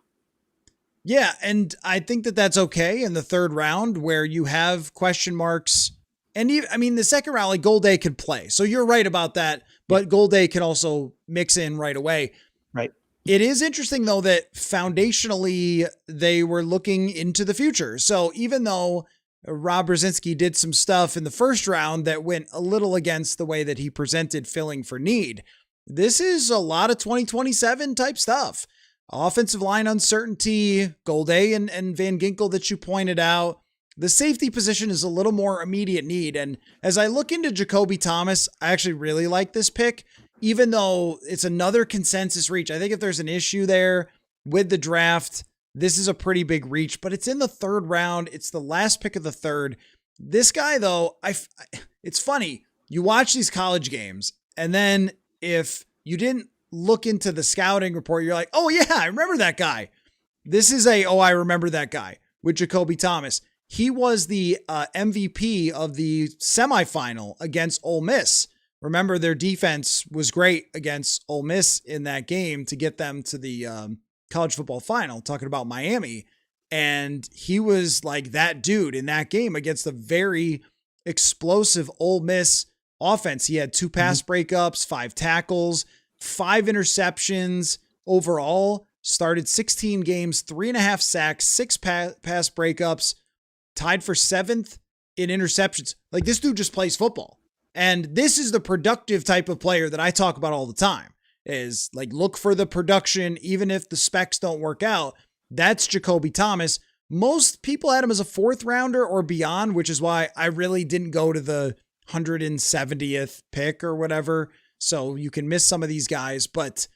Yeah, and I think that that's okay in the 3rd round where you have question marks. And I mean, the 2nd round, like Golday could play. So you're right about that, but Golday can also mix in right away. Right. It is interesting, though, that foundationally they were looking into the future. So even though Rob Brzezinski did some stuff in the 1st round that went a little against the way that he presented filling for need, this is a lot of 2027 type stuff. Offensive line uncertainty, Golday and Van Ginkel that you pointed out. The safety position is a little more immediate need. And as I look into Jacoby Thomas, I actually really like this pick, even though it's another consensus reach. I think if there's an issue there with the draft, this is a pretty big reach, but it's in the 3rd round. It's the last pick of the 3rd. This guy, though, it's funny. You watch these college games, and then if you didn't look into the scouting report, you're like, oh yeah, I remember that guy. This is I remember that guy with Jacoby Thomas. He was the MVP of the semifinal against Ole Miss. Remember, their defense was great against Ole Miss in that game to get them to the college football final, talking about Miami. And he was like that dude in that game against a very explosive Ole Miss offense. He had 2 pass breakups, 5 tackles, 5 interceptions overall, started 16 games, 3.5 sacks, 6 pass breakups, tied for 7th in interceptions. Like, this dude just plays football. And this is the productive type of player that I talk about all the time, is like, look for the production, even if the specs don't work out. That's Jacoby Thomas. Most people had him as a 4th rounder or beyond, which is why I really didn't go to the 170th pick or whatever. So you can miss some of these guys, but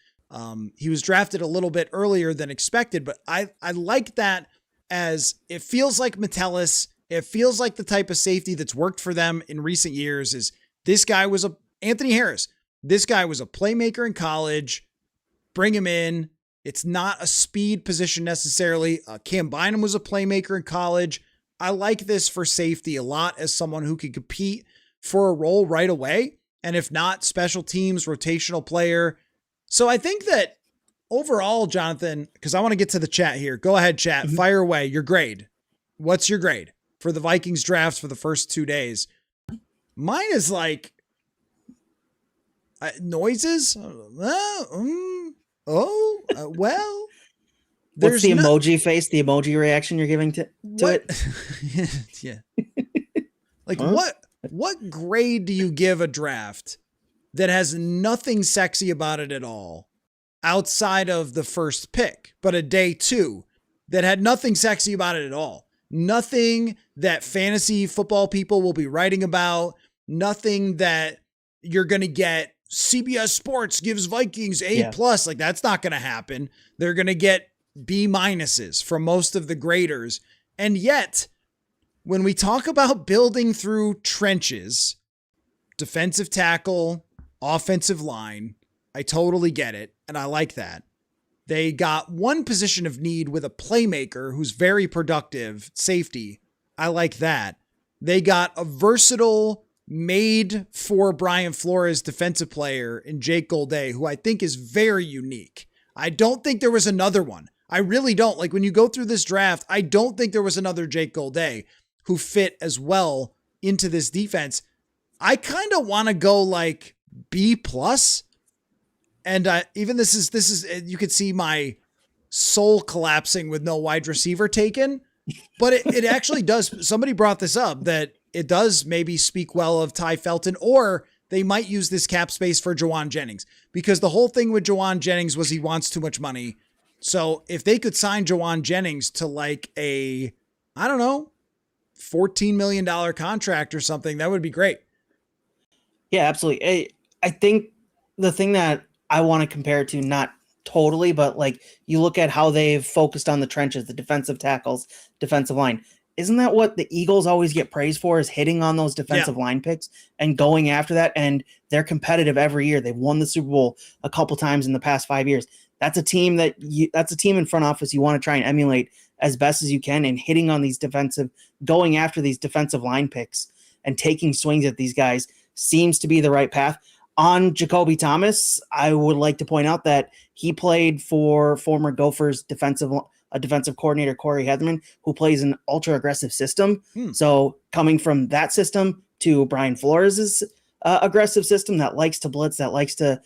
he was drafted a little bit earlier than expected. But I like that, as it feels like Metellus. It feels like the type of safety that's worked for them in recent years. Is this guy was Anthony Harris. This guy was a playmaker in college. Bring him in. It's not a speed position necessarily. Cam Bynum was a playmaker in college. I like this for safety a lot as someone who can compete for a role right away. And if not, special teams, rotational player. So I think that overall, Jonathan, because I want to get to the chat here. Go ahead, chat. Fire away. Your grade. What's your grade for the Vikings drafts for the first 2 days? Mine is like noises. Well. What's the emoji face, the emoji reaction you're giving to it? Yeah. Like, what grade do you give a draft that has nothing sexy about it at all outside of the first pick, but a day 2 that had nothing sexy about it at all? Nothing that fantasy football people will be writing about. Nothing that you're going to get CBS Sports gives Vikings A+. Like, that's not going to happen. They're going to get B- from most of the graders. And yet, when we talk about building through trenches, defensive tackle, offensive line, I totally get it. And I like that. They got one position of need with a playmaker who's very productive, safety. I like that. They got a versatile, made for Brian Flores defensive player in Jake Golday, who I think is very unique. I don't think there was another one. I really don't. Like when you go through this draft, I don't think there was another Jake Golday who fit as well into this defense. I kind of want to go like B plus. And even this is, you could see my soul collapsing with no wide receiver taken, but it actually does. Somebody brought this up that it does maybe speak well of Ty Felton, or they might use this cap space for Jawan Jennings, because the whole thing with Jawan Jennings was he wants too much money. So if they could sign Jawan Jennings to like a, I don't know, $14 million contract or something, that would be great. Yeah, absolutely. I think the thing that I want to compare it to, not totally, but like you look at how they've focused on the trenches, the defensive tackles, defensive line. Isn't that what the Eagles always get praised for, is hitting on those defensive line picks and going after that? And they're competitive every year. They've won the Super Bowl a couple times in the past 5 years. That's a team that's a team in front office you want to try and emulate as best as you can, and hitting on these going after these defensive line picks and taking swings at these guys seems to be the right path. On Jacoby Thomas, I would like to point out that he played for former Gophers defensive coordinator Corey Heatherman, who plays an ultra aggressive system. So coming from that system to Brian Flores' aggressive system that likes to blitz, that likes to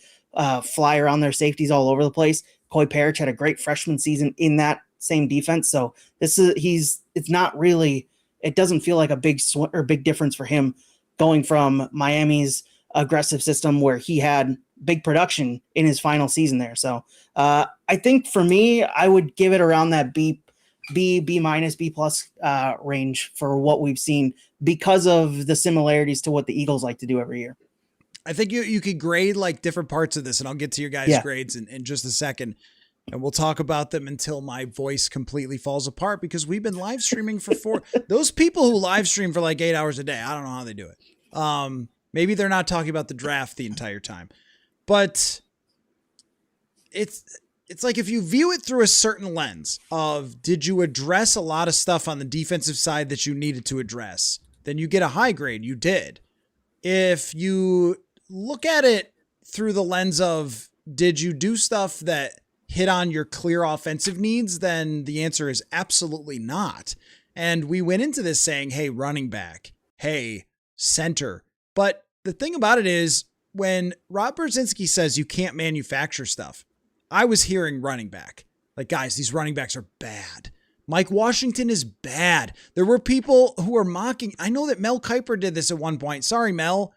fly around their safeties all over the place. Coy Parrish had a great freshman season in that same defense. So it doesn't feel like a big difference for him going from Miami's aggressive system, where he had big production in his final season there. So I think for me, I would give it around that B minus, B plus range for what we've seen, because of the similarities to what the Eagles like to do every year. I think you could grade like different parts of this, and I'll get to your guys' grades in just a second, and we'll talk about them until my voice completely falls apart, because we've been live streaming for those people who live stream for like 8 hours a day. I don't know how they do it. Maybe they're not talking about the draft the entire time, but it's like if you view it through a certain lens of, did you address a lot of stuff on the defensive side that you needed to address, then you get a high grade. You did. If you look at it through the lens of, did you do stuff that hit on your clear offensive needs, then the answer is absolutely not. And we went into this saying, hey, running back, hey, center. But the thing about it is, when Rob Brzezinski says you can't manufacture stuff, I was hearing running back. Like, guys, these running backs are bad. Mike Washington is bad. There were people who were mocking. I know that Mel Kiper did this at one point. Sorry, Mel.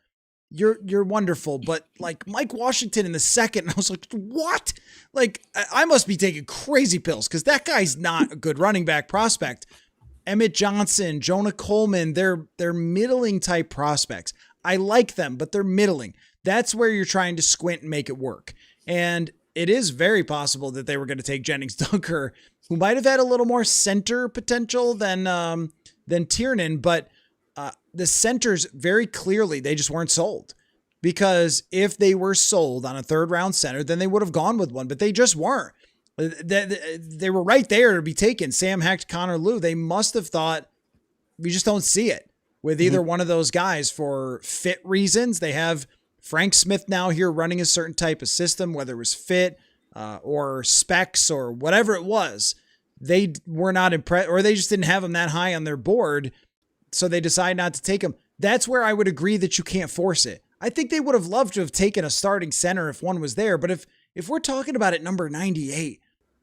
You're wonderful. But like Mike Washington in the second, I was like, what? Like, I must be taking crazy pills, because that guy's not a good running back prospect. Emmett Johnson, Jonah Coleman, they're middling type prospects. I like them, but they're middling. That's where you're trying to squint and make it work. And it is very possible that they were going to take Jennings Dunker, who might have had a little more center potential than Tiernan, but the centers, very clearly, they just weren't sold. Because if they were sold on a third round center, then they would have gone with one, but they just weren't. They were right there to be taken. Sam Hecht, Connor Lew, they must have thought, we just don't see it with either one of those guys for fit reasons. They have Frank Smith now here running a certain type of system, whether it was fit or specs or whatever it was. They were not impressed, or they just didn't have him that high on their board, so they decided not to take him. That's where I would agree that you can't force it. I think they would have loved to have taken a starting center if one was there, but if we're talking about at number 98,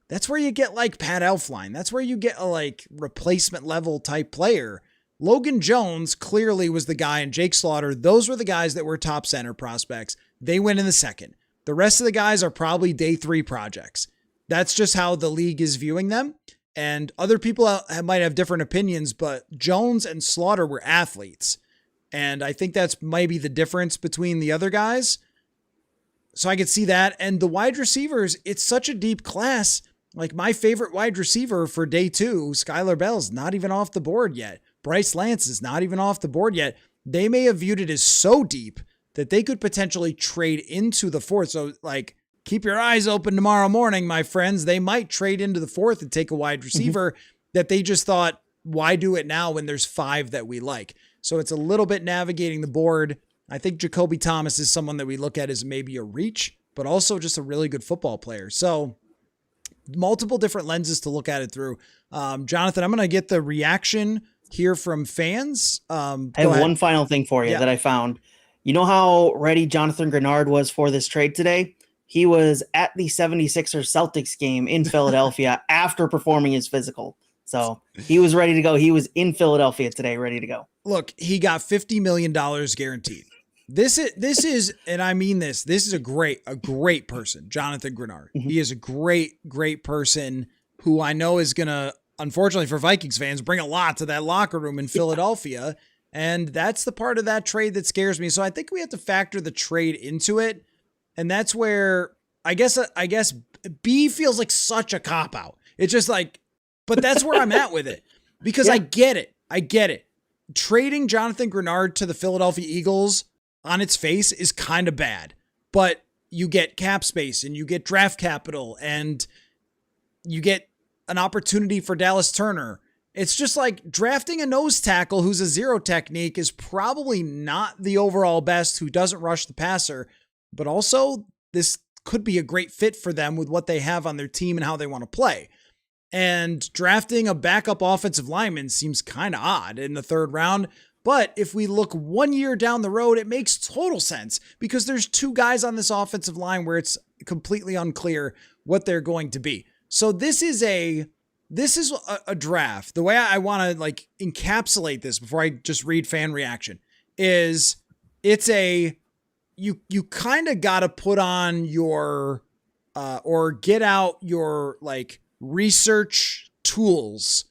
that's where you get like Pat Elflein. That's where you get a like replacement level type player. Logan Jones clearly was the guy, and Jake Slaughter, those were the guys that were top center prospects. They went in the second. The rest of the guys are probably day 3 projects. That's just how the league is viewing them. And other people might have different opinions, but Jones and Slaughter were athletes. And I think that's maybe the difference between the other guys. So I could see that. And the wide receivers, it's such a deep class. Like my favorite wide receiver for day 2, Skylar Bell's not even off the board yet. Bryce Lance is not even off the board yet. They may have viewed it as so deep that they could potentially trade into the 4th. So like keep your eyes open tomorrow morning, my friends. They might trade into the 4th and take a wide receiver that they just thought, why do it now when there's 5 that we like? So it's a little bit navigating the board. I think Jacoby Thomas is someone that we look at as maybe a reach, but also just a really good football player. So multiple different lenses to look at it through. Jonathan, I'm going to get the reaction here from fans. I have one final thing for you that I found. You know how ready Jonathan Greenard was for this trade today? He was at the 76ers Celtics game in Philadelphia after performing his physical. So he was ready to go. He was in Philadelphia today, ready to go. Look, he got $50 million guaranteed. This is, and I mean this is a great person, Jonathan Greenard. He is a great person who I know is going to, unfortunately for Vikings fans, bring a lot to that locker room in Philadelphia. And that's the part of that trade that scares me. So I think we have to factor the trade into it. And that's where I guess B feels like such a cop-out. It's just like, but that's where I'm at with it. Because I get it. Trading Jonathan Greenard to the Philadelphia Eagles on its face is kind of bad. But you get cap space and you get draft capital and you get an opportunity for Dallas Turner. It's just like drafting a nose tackle who's a zero technique is probably not the overall best, who doesn't rush the passer, but also this could be a great fit for them with what they have on their team and how they want to play. And drafting a backup offensive lineman seems kind of odd in the 3rd round. But if we look 1 year down the road, it makes total sense because there's 2 guys on this offensive line where it's completely unclear what they're going to be. So this is a draft. The way I want to like encapsulate this before I just read fan reaction is you kind of got to put on your or get out your like research tools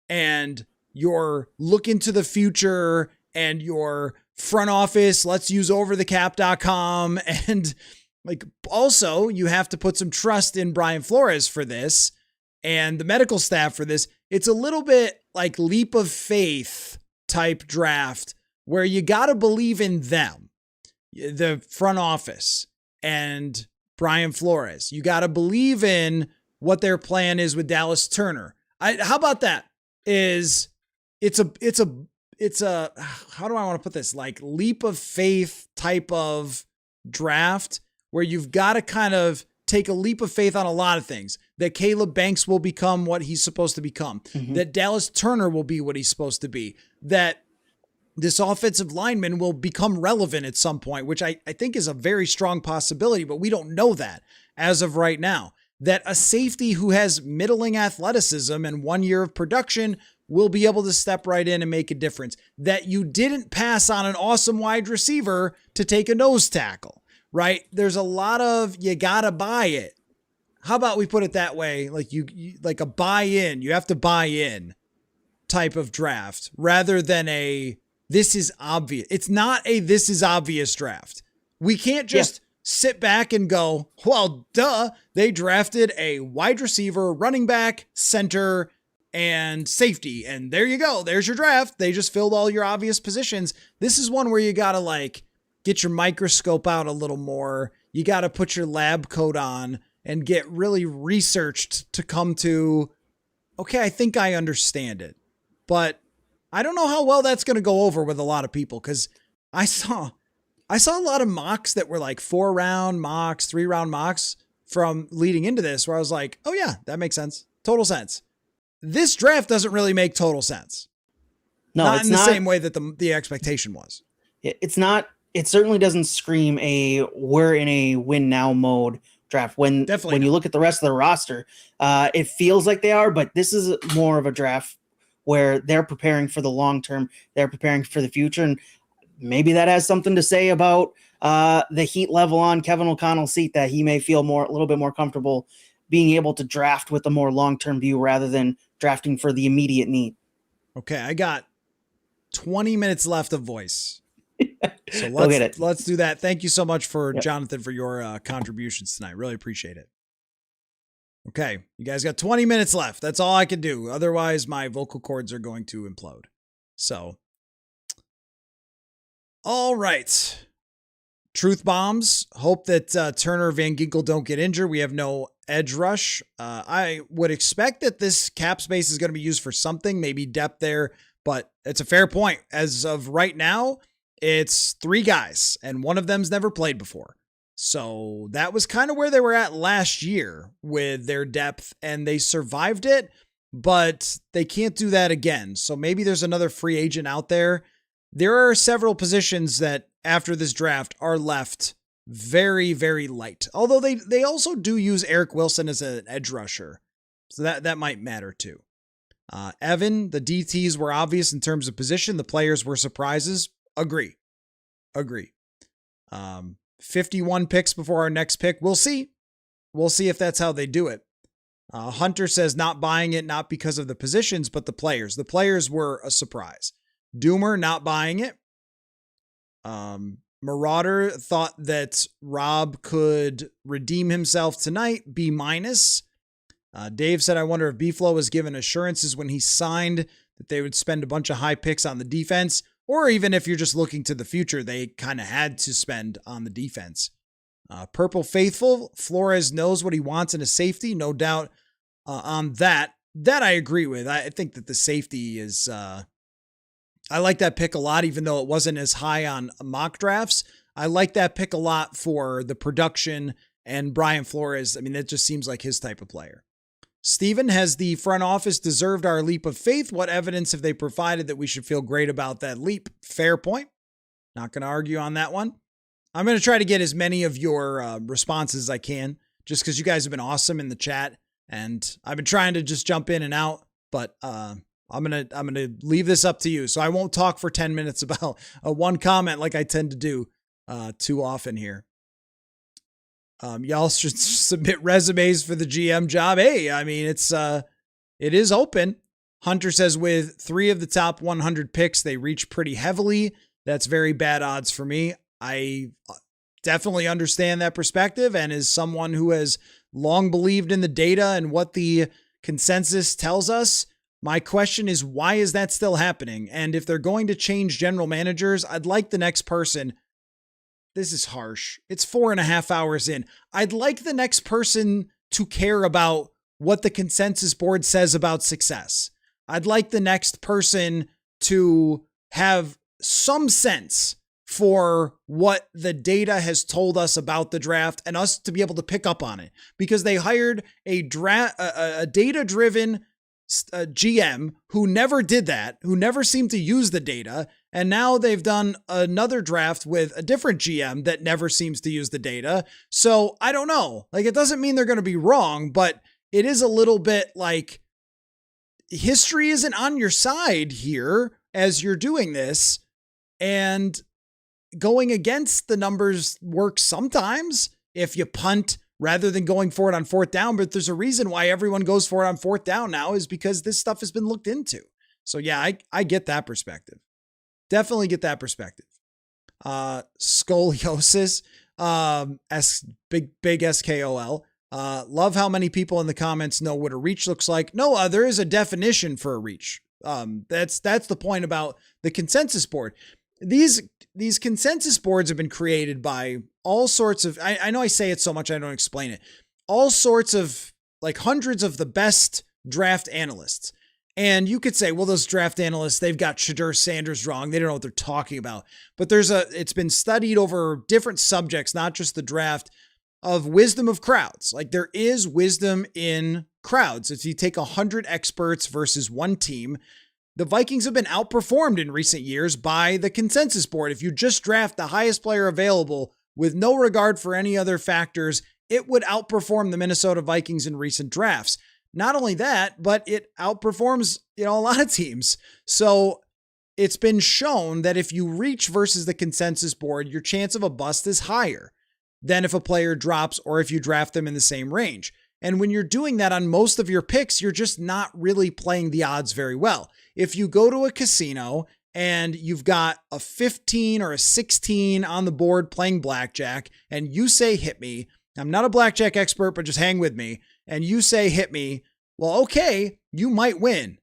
and your look into the future and your front office. Let's use overthecap.com. And like, also you have to put some trust in Brian Flores for this and the medical staff for this. It's a little bit like leap of faith type draft where you got to believe in them, the front office and Brian Flores. You got to believe in what their plan is with Dallas Turner. How about that? It's a, how do I want to put this? Like leap of faith type of draft where you've got to kind of take a leap of faith on a lot of things. That Caleb Banks will become what he's supposed to become. That Dallas Turner will be what he's supposed to be. That this offensive lineman will become relevant at some point, which I think is a very strong possibility, but we don't know that as of right now. That a safety who has middling athleticism and 1 year of production will be able to step right in and make a difference. That you didn't pass on an awesome wide receiver to take a nose tackle, right? There's a lot of, you gotta buy it. How about we put it that way? Like you like a buy-in, you have to buy in type of draft rather than a, this is obvious. It's not a, this is obvious draft. We can't just sit back and go, well, duh, they drafted a wide receiver, running back, center, and safety. And there you go. There's your draft. They just filled all your obvious positions. This is one where you got to like get your microscope out a little more. You got to put your lab coat on and get really researched to come to, okay, I think I understand it. But I don't know how well that's going to go over with a lot of people because I saw a lot of mocks that were like 4-round mocks, 3-round mocks from leading into this where I was like, oh yeah, that makes sense. Total sense. This draft doesn't really make total sense. No, not it's in the not, same way that the expectation was. It's not, it certainly doesn't scream we're in a win now mode draft. When you look at the rest of the roster, it feels like they are, but this is more of a draft where they're preparing for the long term. They're preparing for the future. And maybe that has something to say about the heat level on Kevin O'Connell's seat, that he may feel a little bit more comfortable being able to draft with a more long-term view rather than drafting for the immediate need. Okay, I got 20 minutes left of voice. So let's do that. Thank you so much for Jonathan for your contributions tonight. Really appreciate it. Okay, you guys got 20 minutes left. That's all I can do. Otherwise, my vocal cords are going to implode. So, all right. Truth bombs. Hope that Turner, Van Ginkel don't get injured. We have no edge rush. I would expect that this cap space is going to be used for something, maybe depth there, but it's a fair point. As of right now, it's 3 guys, and one of them's never played before. So that was kind of where they were at last year with their depth, and they survived it, but they can't do that again. So maybe there's another free agent out there. There are several positions that after this draft are left very, very light. Although they also do use Eric Wilson as an edge rusher. So that might matter too. Evan, the DTs were obvious in terms of position. The players were surprises. Agree. 51 picks before our next pick. We'll see. We'll see if that's how they do it. Hunter says not buying it, not because of the positions, but the players. The players were a surprise. Doomer not buying it. Marauder thought that Rob could redeem himself tonight. B-. Dave said, I wonder if B-Flow was given assurances when he signed that they would spend a bunch of high picks on the defense, or even if you're just looking to the future, they kind of had to spend on the defense. Purple Faithful, Flores knows what he wants in a safety. No doubt on that. That I agree with. I think that the safety is... I like that pick a lot, even though it wasn't as high on mock drafts. I like that pick a lot for the production, and Brian Flores, I mean, that just seems like his type of player. Steven, has the front office deserved our leap of faith? What evidence have they provided that we should feel great about that leap? Fair point. Not going to argue on that one. I'm going to try to get as many of your responses as I can, just because you guys have been awesome in the chat, and I've been trying to just jump in and out, but I'm gonna leave this up to you. So I won't talk for 10 minutes about one comment like I tend to do too often here. Y'all should submit resumes for the GM job. Hey, I mean, it is open. Hunter says with 3 of the top 100 picks, they reach pretty heavily. That's very bad odds for me. I definitely understand that perspective, and as someone who has long believed in the data and what the consensus tells us, my question is, why is that still happening? And if they're going to change general managers, I'd like the next person. This is harsh. It's 4.5 hours in. I'd like the next person to care about what the consensus board says about success. I'd like the next person to have some sense for what the data has told us about the draft and us to be able to pick up on it, because they hired a data-driven GM who never did that, who never seemed to use the data. And now they've done another draft with a different GM that never seems to use the data. So I don't know. Like, it doesn't mean they're going to be wrong, but it is a little bit like history isn't on your side here as you're doing this, and going against the numbers works sometimes if you punt rather than going for it on 4th down. But there's a reason why everyone goes for it on 4th down now, is because this stuff has been looked into. So yeah, I get that perspective. Definitely get that perspective. Scoliosis, big SKOL. Love how many people in the comments know what a reach looks like. No, there is a definition for a reach. That's the point about the consensus board. These consensus boards have been created by all sorts of, I know I say it so much I don't explain it, all sorts of, like, hundreds of the best draft analysts. And you could say, well, those draft analysts, they've got Shadur Sanders wrong. They don't know what they're talking about. But it's been studied over different subjects, not just the draft, of wisdom of crowds. Like, there is wisdom in crowds. If you take 100 experts versus one team, the Vikings have been outperformed in recent years by the consensus board. If you just draft the highest player available with no regard for any other factors, it would outperform the Minnesota Vikings in recent drafts. Not only that, but it outperforms, a lot of teams. So it's been shown that if you reach versus the consensus board, your chance of a bust is higher than if a player drops or if you draft them in the same range. And when you're doing that on most of your picks, you're just not really playing the odds very well. If you go to a casino and you've got a 15 or a 16 on the board playing blackjack, and you say, hit me. I'm not a blackjack expert, but just hang with me. And you say, hit me. Well, okay, you might win,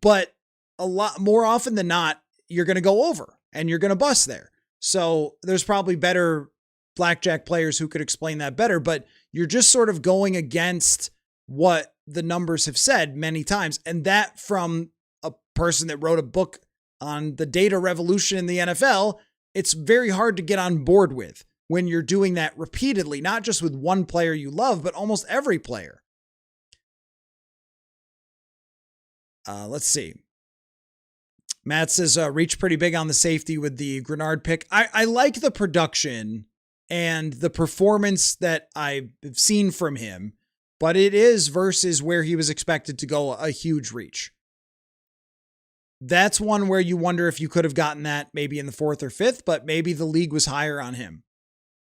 but a lot more often than not, you're going to go over and you're going to bust there. So there's probably better blackjack players who could explain that better, but you're just sort of going against what the numbers have said many times. And that from a person that wrote a book on the data revolution in the NFL, it's very hard to get on board with when you're doing that repeatedly, not just with one player you love, but almost every player. Let's see. Matt says, reach pretty big on the safety with the Greenard pick. I like the production and the performance that I've seen from him, but it is versus where he was expected to go a huge reach. That's one where you wonder if you could have gotten that maybe in the 4th or 5th, but maybe the league was higher on him.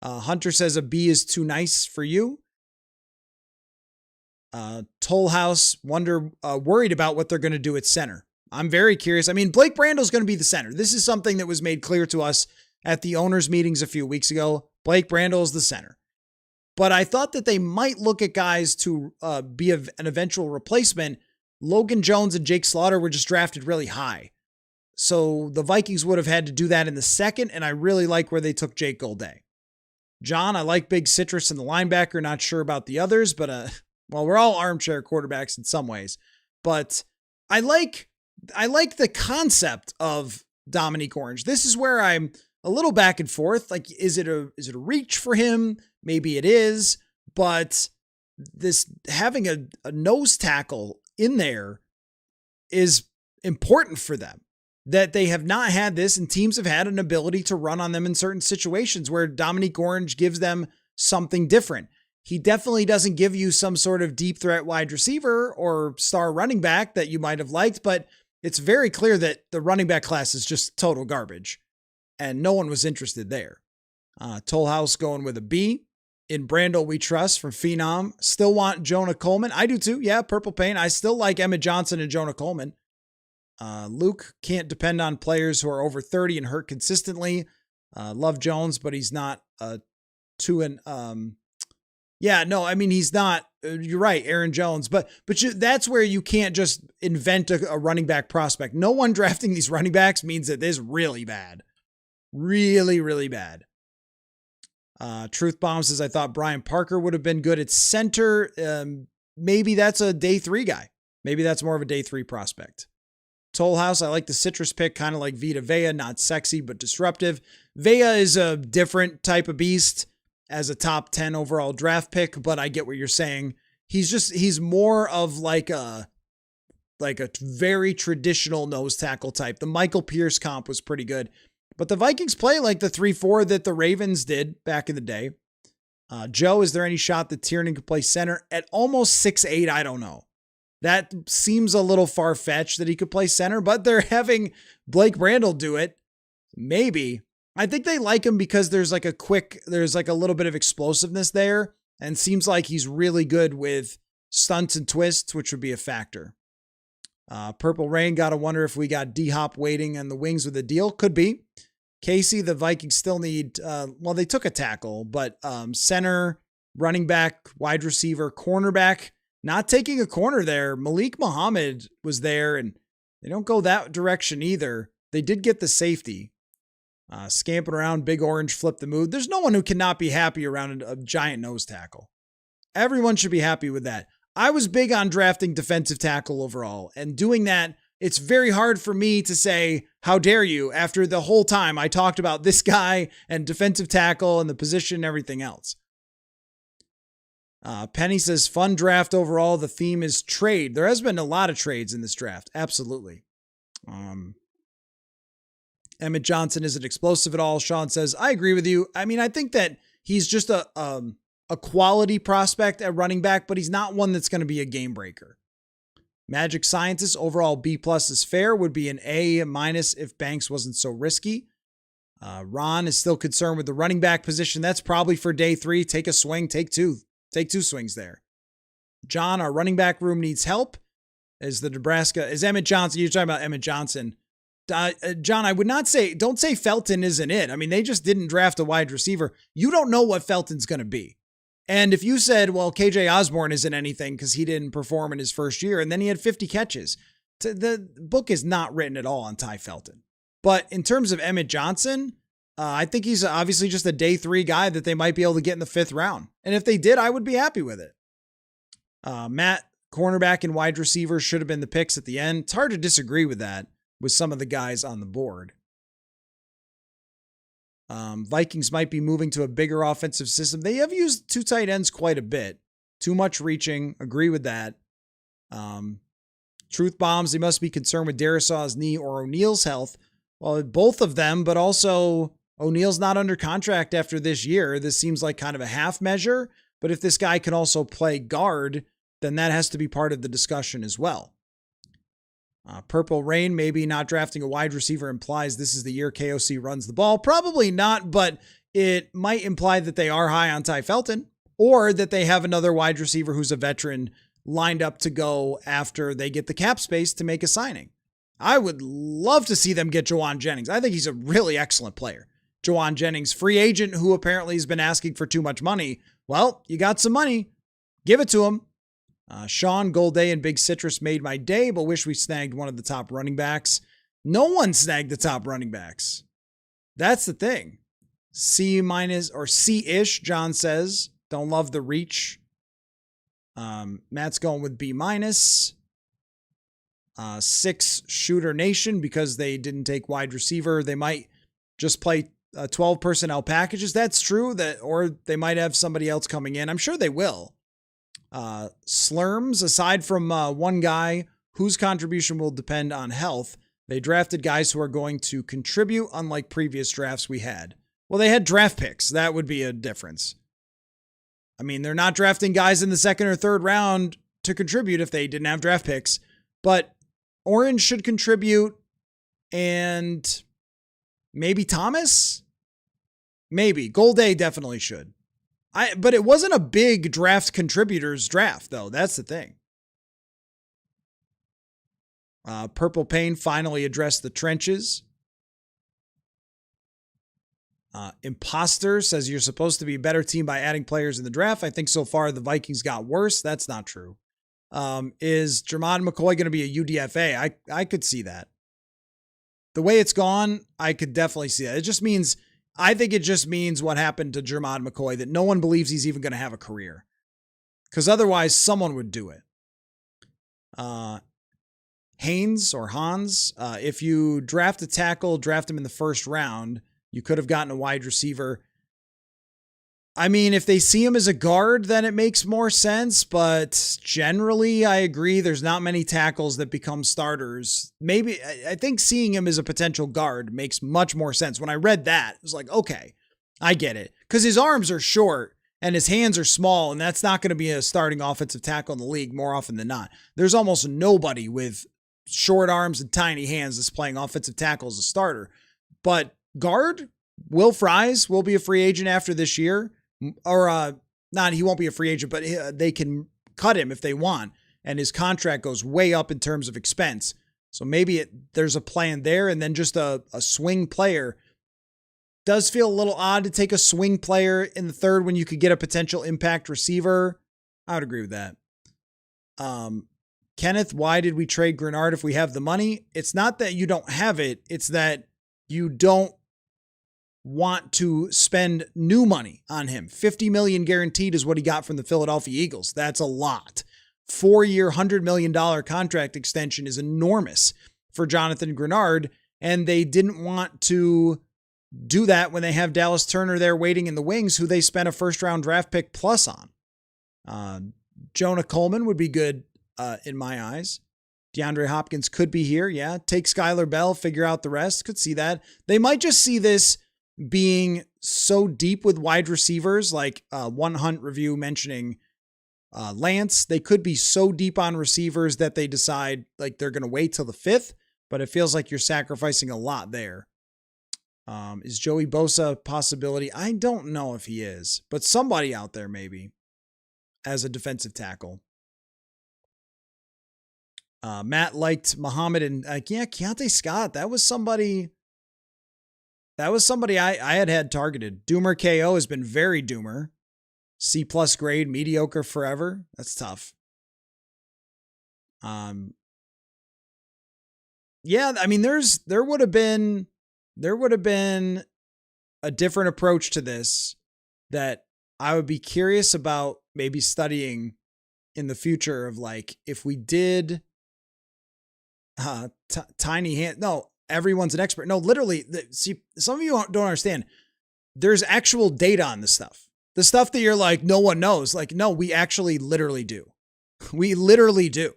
Hunter says a B is too nice for you. Toll House worried about what they're going to do at center. I'm very curious. I mean, Blake Brandel's going to be the center. This is something that was made clear to us at the owners' meetings a few weeks ago. Blake Brandel is the center. But I thought that they might look at guys to be an eventual replacement. Logan Jones and Jake Slaughter were just drafted really high. So the Vikings would have had to do that in the 2nd, and I really like where they took Jake Golday. John, I like Big Citrus in the linebacker. Not sure about the others, but well, we're all armchair quarterbacks in some ways. But I like the concept of Dominique Orange. This is where I'm a little back and forth. Like, is it a reach for him? Maybe it is, but this having a nose tackle in there is important for them. That they have not had this, and teams have had an ability to run on them in certain situations where Dominique Orange gives them something different. He definitely doesn't give you some sort of deep threat wide receiver or star running back that you might have liked, but it's very clear that the running back class is just total garbage, and no one was interested there. Toll House going with a B. In Brandel, we trust from Phenom. Still want Jonah Coleman. I do too. Yeah, Purple Pain. I still like Emmett Johnson and Jonah Coleman. Luke can't depend on players who are over 30 and hurt consistently. Love Jones, but he's not he's not, you're right, Aaron Jones, but that's where you can't just invent a running back prospect. No one drafting these running backs means that this is really bad. Really, really bad. Truth Bomb says, I thought Brian Parker would have been good at center. Maybe that's a day 3 guy. Maybe that's more of a day 3 prospect. Toll House, I like the citrus pick, kind of like Vita Vea, not sexy, but disruptive. Vea is a different type of beast as a top 10 overall draft pick, but I get what you're saying. He's more of like a very traditional nose tackle type. The Michael Pierce comp was pretty good, but the Vikings play like the 3-4 that the Ravens did back in the day. Joe, is there any shot that Tiernan could play center at almost 6'8"? I don't know. That seems a little far-fetched that he could play center, but they're having Blake Brandel do it. Maybe. I think they like him because there's like a little bit of explosiveness there, and seems like he's really good with stunts and twists, which would be a factor. Purple Rain, gotta wonder if we got D-Hop waiting on the wings with a deal. Could be. Casey, the Vikings still need, they took a tackle, but center, running back, wide receiver, cornerback. Not taking a corner there. Malik Muhammad was there, and they don't go that direction either. They did get the safety. Scamping around, Big Orange flipped the move. There's no one who cannot be happy around a giant nose tackle. Everyone should be happy with that. I was big on drafting defensive tackle overall, and doing that, it's very hard for me to say, how dare you, after the whole time I talked about this guy and defensive tackle and the position and everything else. Penny says, fun draft overall. The theme is trade. There has been a lot of trades in this draft. Absolutely. Emmett Johnson isn't explosive at all. Sean says, I agree with you. I mean, I think that he's just a quality prospect at running back, but he's not one that's going to be a game breaker. Magic Scientist, overall B+ is fair, would be an A- if Banks wasn't so risky. Ron is still concerned with the running back position. That's probably for day 3. Take a swing, take 2. Take 2 swings there. John, our running back room needs help. Is Emmett Johnson? You're talking about Emmett Johnson. John, I would not say, don't say Felton isn't it. I mean, they just didn't draft a wide receiver. You don't know what Felton's going to be. And if you said, well, KJ Osborne isn't anything because he didn't perform in his first year, and then he had 50 catches. The book is not written at all on Ty Felton. But in terms of Emmett Johnson, I think he's obviously just a day 3 guy that they might be able to get in the 5th round. And if they did, I would be happy with it. Matt, cornerback and wide receiver should have been the picks at the end. It's hard to disagree with that with some of the guys on the board. Vikings might be moving to a bigger offensive system. They have used 2 tight ends quite a bit. Too much reaching. Agree with that. Truth bombs. They must be concerned with Darrisaw's knee or O'Neal's health. Well, both of them, but also O'Neal's not under contract after this year. This seems like kind of a half measure. But if this guy can also play guard, then that has to be part of the discussion as well. Purple Rain, maybe not drafting a wide receiver implies this is the year KOC runs the ball. Probably not, but it might imply that they are high on Ty Felton or that they have another wide receiver who's a veteran lined up to go after they get the cap space to make a signing. I would love to see them get Jawan Jennings. I think he's a really excellent player. Jawan Jennings, free agent who apparently has been asking for too much money. Well, you got some money. Give it to him. Sean Golday and Big Citrus made my day, but wish we snagged one of the top running backs. No one snagged the top running backs. That's the thing. C- or C-ish, John says. Don't love the reach. Matt's going with B-. 6 Shooter Nation because they didn't take wide receiver. They might just play 12 personnel packages. That's true. Or they might have somebody else coming in. I'm sure they will. Slurms, aside from one guy whose contribution will depend on health, they drafted guys who are going to contribute, unlike previous drafts we had. Well, they had draft picks. That would be a difference. I mean, they're not drafting guys in the 2nd or 3rd round to contribute if they didn't have draft picks, but Orange should contribute, and maybe Thomas? Maybe. Golday definitely should. But it wasn't a big draft contributors draft, though. That's the thing. Purple Pain finally addressed the trenches. Imposter says you're supposed to be a better team by adding players in the draft. I think so far the Vikings got worse. That's not true. Is Jermod McCoy going to be a UDFA? I could see that. The way it's gone, I could definitely see that. I think it just means what happened to Jermod McCoy, that no one believes he's even going to have a career. Because otherwise, someone would do it. Haynes or Hans, if you draft a tackle, draft him in the 1st round, you could have gotten a wide receiver. I mean, if they see him as a guard, then it makes more sense. But generally, I agree. There's not many tackles that become starters. Maybe I think seeing him as a potential guard makes much more sense. When I read that, it was like, okay, I get it. Because his arms are short and his hands are small, and that's not going to be a starting offensive tackle in the league more often than not. There's almost nobody with short arms and tiny hands that's playing offensive tackle as a starter. But guard, Will Fries will be a free agent after this year. Or he won't be a free agent, but they can cut him if they want. And his contract goes way up in terms of expense. So maybe there's a plan there. And then just a swing player. Does feel a little odd to take a swing player in the 3rd when you could get a potential impact receiver. I would agree with that. Kenneth, why did we trade Greenard if we have the money? It's not that you don't have it. It's that you don't want to spend new money on him. $50 million guaranteed is what he got from the Philadelphia Eagles. That's a lot. 4-year, $100 million contract extension is enormous for Jonathan Greenard, and they didn't want to do that when they have Dallas Turner there waiting in the wings, who they spent a 1st-round draft pick plus on. Jonah Coleman would be good in my eyes. DeAndre Hopkins could be here. Yeah. Take Skylar Bell, figure out the rest. Could see that. They might just see this being so deep with wide receivers, like One Hunt review mentioning Lance. They could be so deep on receivers that they decide like they're going to wait till the 5th, but it feels like you're sacrificing a lot there. Is Joey Bosa a possibility? I don't know if he is, but somebody out there maybe as a defensive tackle. Matt liked Muhammad and Keontae Scott. That was somebody I had targeted. Doomer KO has been very doomer. C+ grade, mediocre forever. That's tough. Yeah, I mean, there would have been a different approach to this that I would be curious about maybe studying in the future of like, if we did tiny hand, no, everyone's an expert. No, literally, see, some of you don't understand. There's actual data on this stuff. The stuff that you're like, no one knows. Like, no, we actually literally do. We literally do.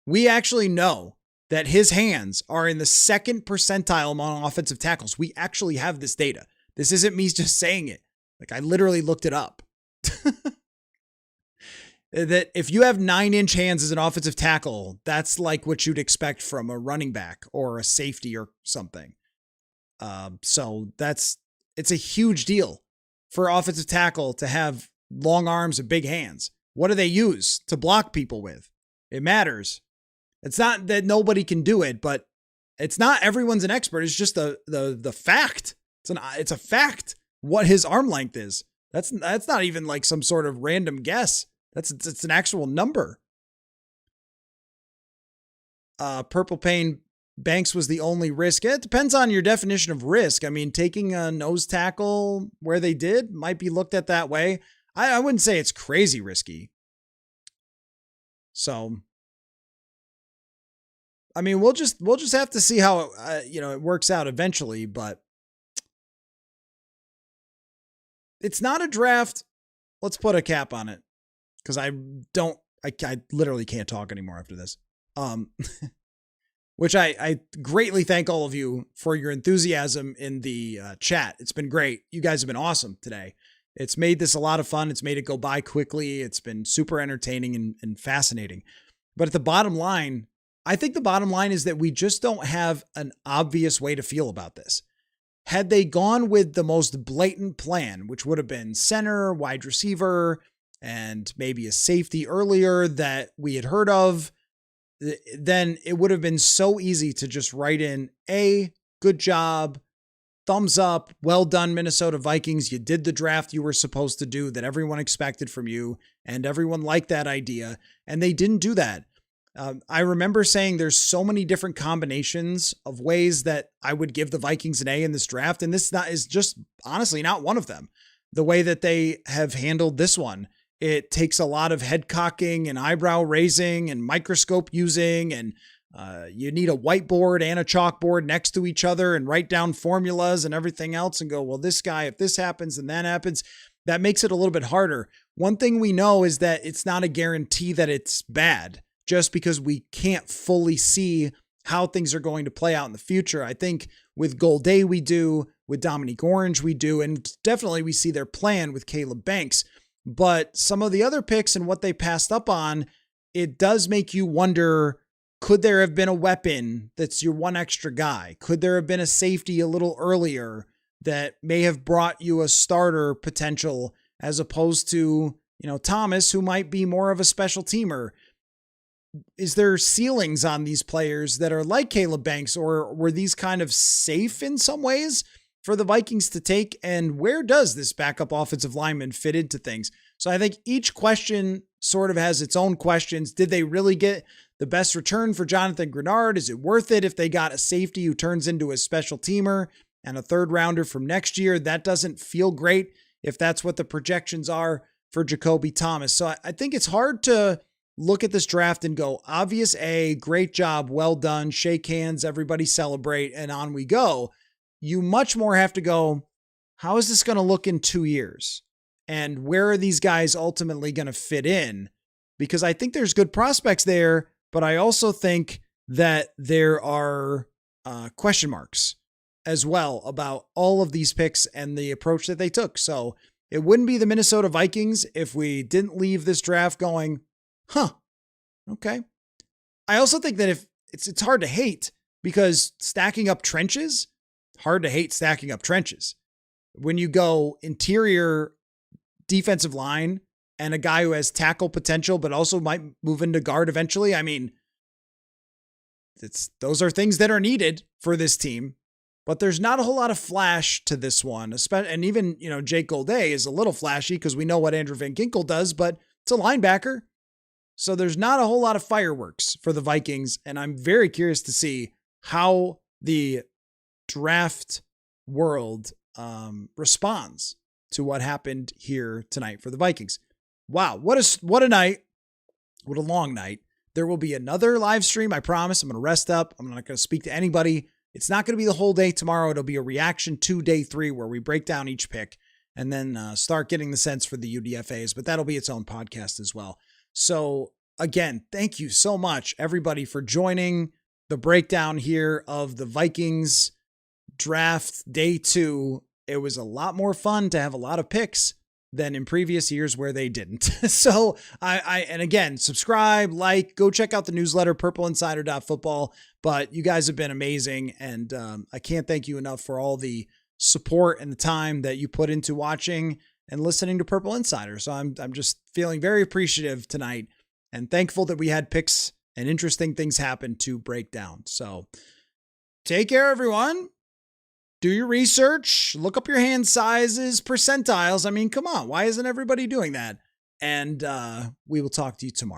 We actually know that his hands are in the second percentile among offensive tackles. We actually have this data. This isn't me just saying it. Like, I literally looked it up. That if you have 9-inch hands as an offensive tackle, that's like what you'd expect from a running back or a safety or something. So it's a huge deal for offensive tackle to have long arms and big hands. What do they use to block people with? It matters. It's not that nobody can do it, but it's not everyone's an expert. It's just the fact. It's a fact what his arm length is. That's not even like some sort of random guess. It's an actual number. Purple Pain Banks was the only risk. It depends on your definition of risk. I mean, taking a nose tackle where they did might be looked at that way. I wouldn't say it's crazy risky. So, I mean, we'll just have to see how it works out eventually. But it's not a draft. Let's put a cap on it because I literally can't talk anymore after this. Which I greatly thank all of you for your enthusiasm in the chat. It's been great. You guys have been awesome today. It's made this a lot of fun. It's made it go by quickly. It's been super entertaining and fascinating. But at the bottom line, I think the bottom line is that we just don't have an obvious way to feel about this. Had they gone with the most blatant plan, which would have been center, wide receiver, and maybe a safety earlier that we had heard of, then it would have been so easy to just write in good job, thumbs up, well done, Minnesota Vikings. You did the draft you were supposed to do that everyone expected from you, and everyone liked that idea, and they didn't do that. I remember saying there's so many different combinations of ways that I would give the Vikings an A in this draft, and this is just honestly not one of them. The way that they have handled this one, it takes a lot of head cocking and eyebrow raising and microscope using, and you need a whiteboard and a chalkboard next to each other and write down formulas and everything else and go, well, this guy, if this happens and that happens, that makes it a little bit harder. One thing we know is that it's not a guarantee that it's bad just because we can't fully see how things are going to play out in the future. I think with Golday we do, with Dominique Orange we do, and definitely we see their plan with Caleb Banks. But some of the other picks and what they passed up on, it does make you wonder, could there have been a weapon that's your one extra guy? Could there have been a safety a little earlier that may have brought you a starter potential as opposed to, Thomas, who might be more of a special teamer? Is there ceilings on these players that are like Caleb Banks, or were these kind of safe in some ways for the Vikings to take? And where does this backup offensive lineman fit into things? So I think each question sort of has its own questions. Did they really get the best return for Jonathan Greenard? Is it worth it if they got a safety who turns into a special teamer and a third rounder from next year? That doesn't feel great if that's what the projections are for Jacoby Thomas. So I think it's hard to look at this draft and go, obvious A, great job, well done, shake hands, everybody celebrate, and on we go. You much more have to go, how is this going to look in 2 years? And where are these guys ultimately going to fit in? Because I think there's good prospects there, but I also think that there are question marks as well about all of these picks and the approach that they took. So it wouldn't be the Minnesota Vikings if we didn't leave this draft going, okay. I also think that if it's hard to hate because stacking up trenches, hard to hate stacking up trenches. When you go interior defensive line and a guy who has tackle potential, but also might move into guard eventually. I mean, those are things that are needed for this team, but there's not a whole lot of flash to this one. And even, Jake Golday is a little flashy because we know what Andrew Van Ginkel does, but it's a linebacker. So there's not a whole lot of fireworks for the Vikings. And I'm very curious to see how the draft world responds to what happened here tonight for the Vikings. Wow, what a night. What a long night. There will be another live stream, I promise. I'm going to rest up. I'm not going to speak to anybody. It's not going to be the whole day tomorrow. It'll be a reaction to day 3 where we break down each pick and then start getting the sense for the UDFAs, but that'll be its own podcast as well. So again, thank you so much, everybody, for joining the breakdown here of the Vikings draft day 2. It was a lot more fun to have a lot of picks than in previous years where they didn't. So and again, subscribe, like, go check out the newsletter, purpleinsider.football. But you guys have been amazing. And I can't thank you enough for all the support and the time that you put into watching and listening to Purple Insider. So I'm just feeling very appreciative tonight and thankful that we had picks and interesting things happen to break down. So take care, everyone. Do your research, look up your hand sizes, percentiles. I mean, come on. Why isn't everybody doing that? And we will talk to you tomorrow.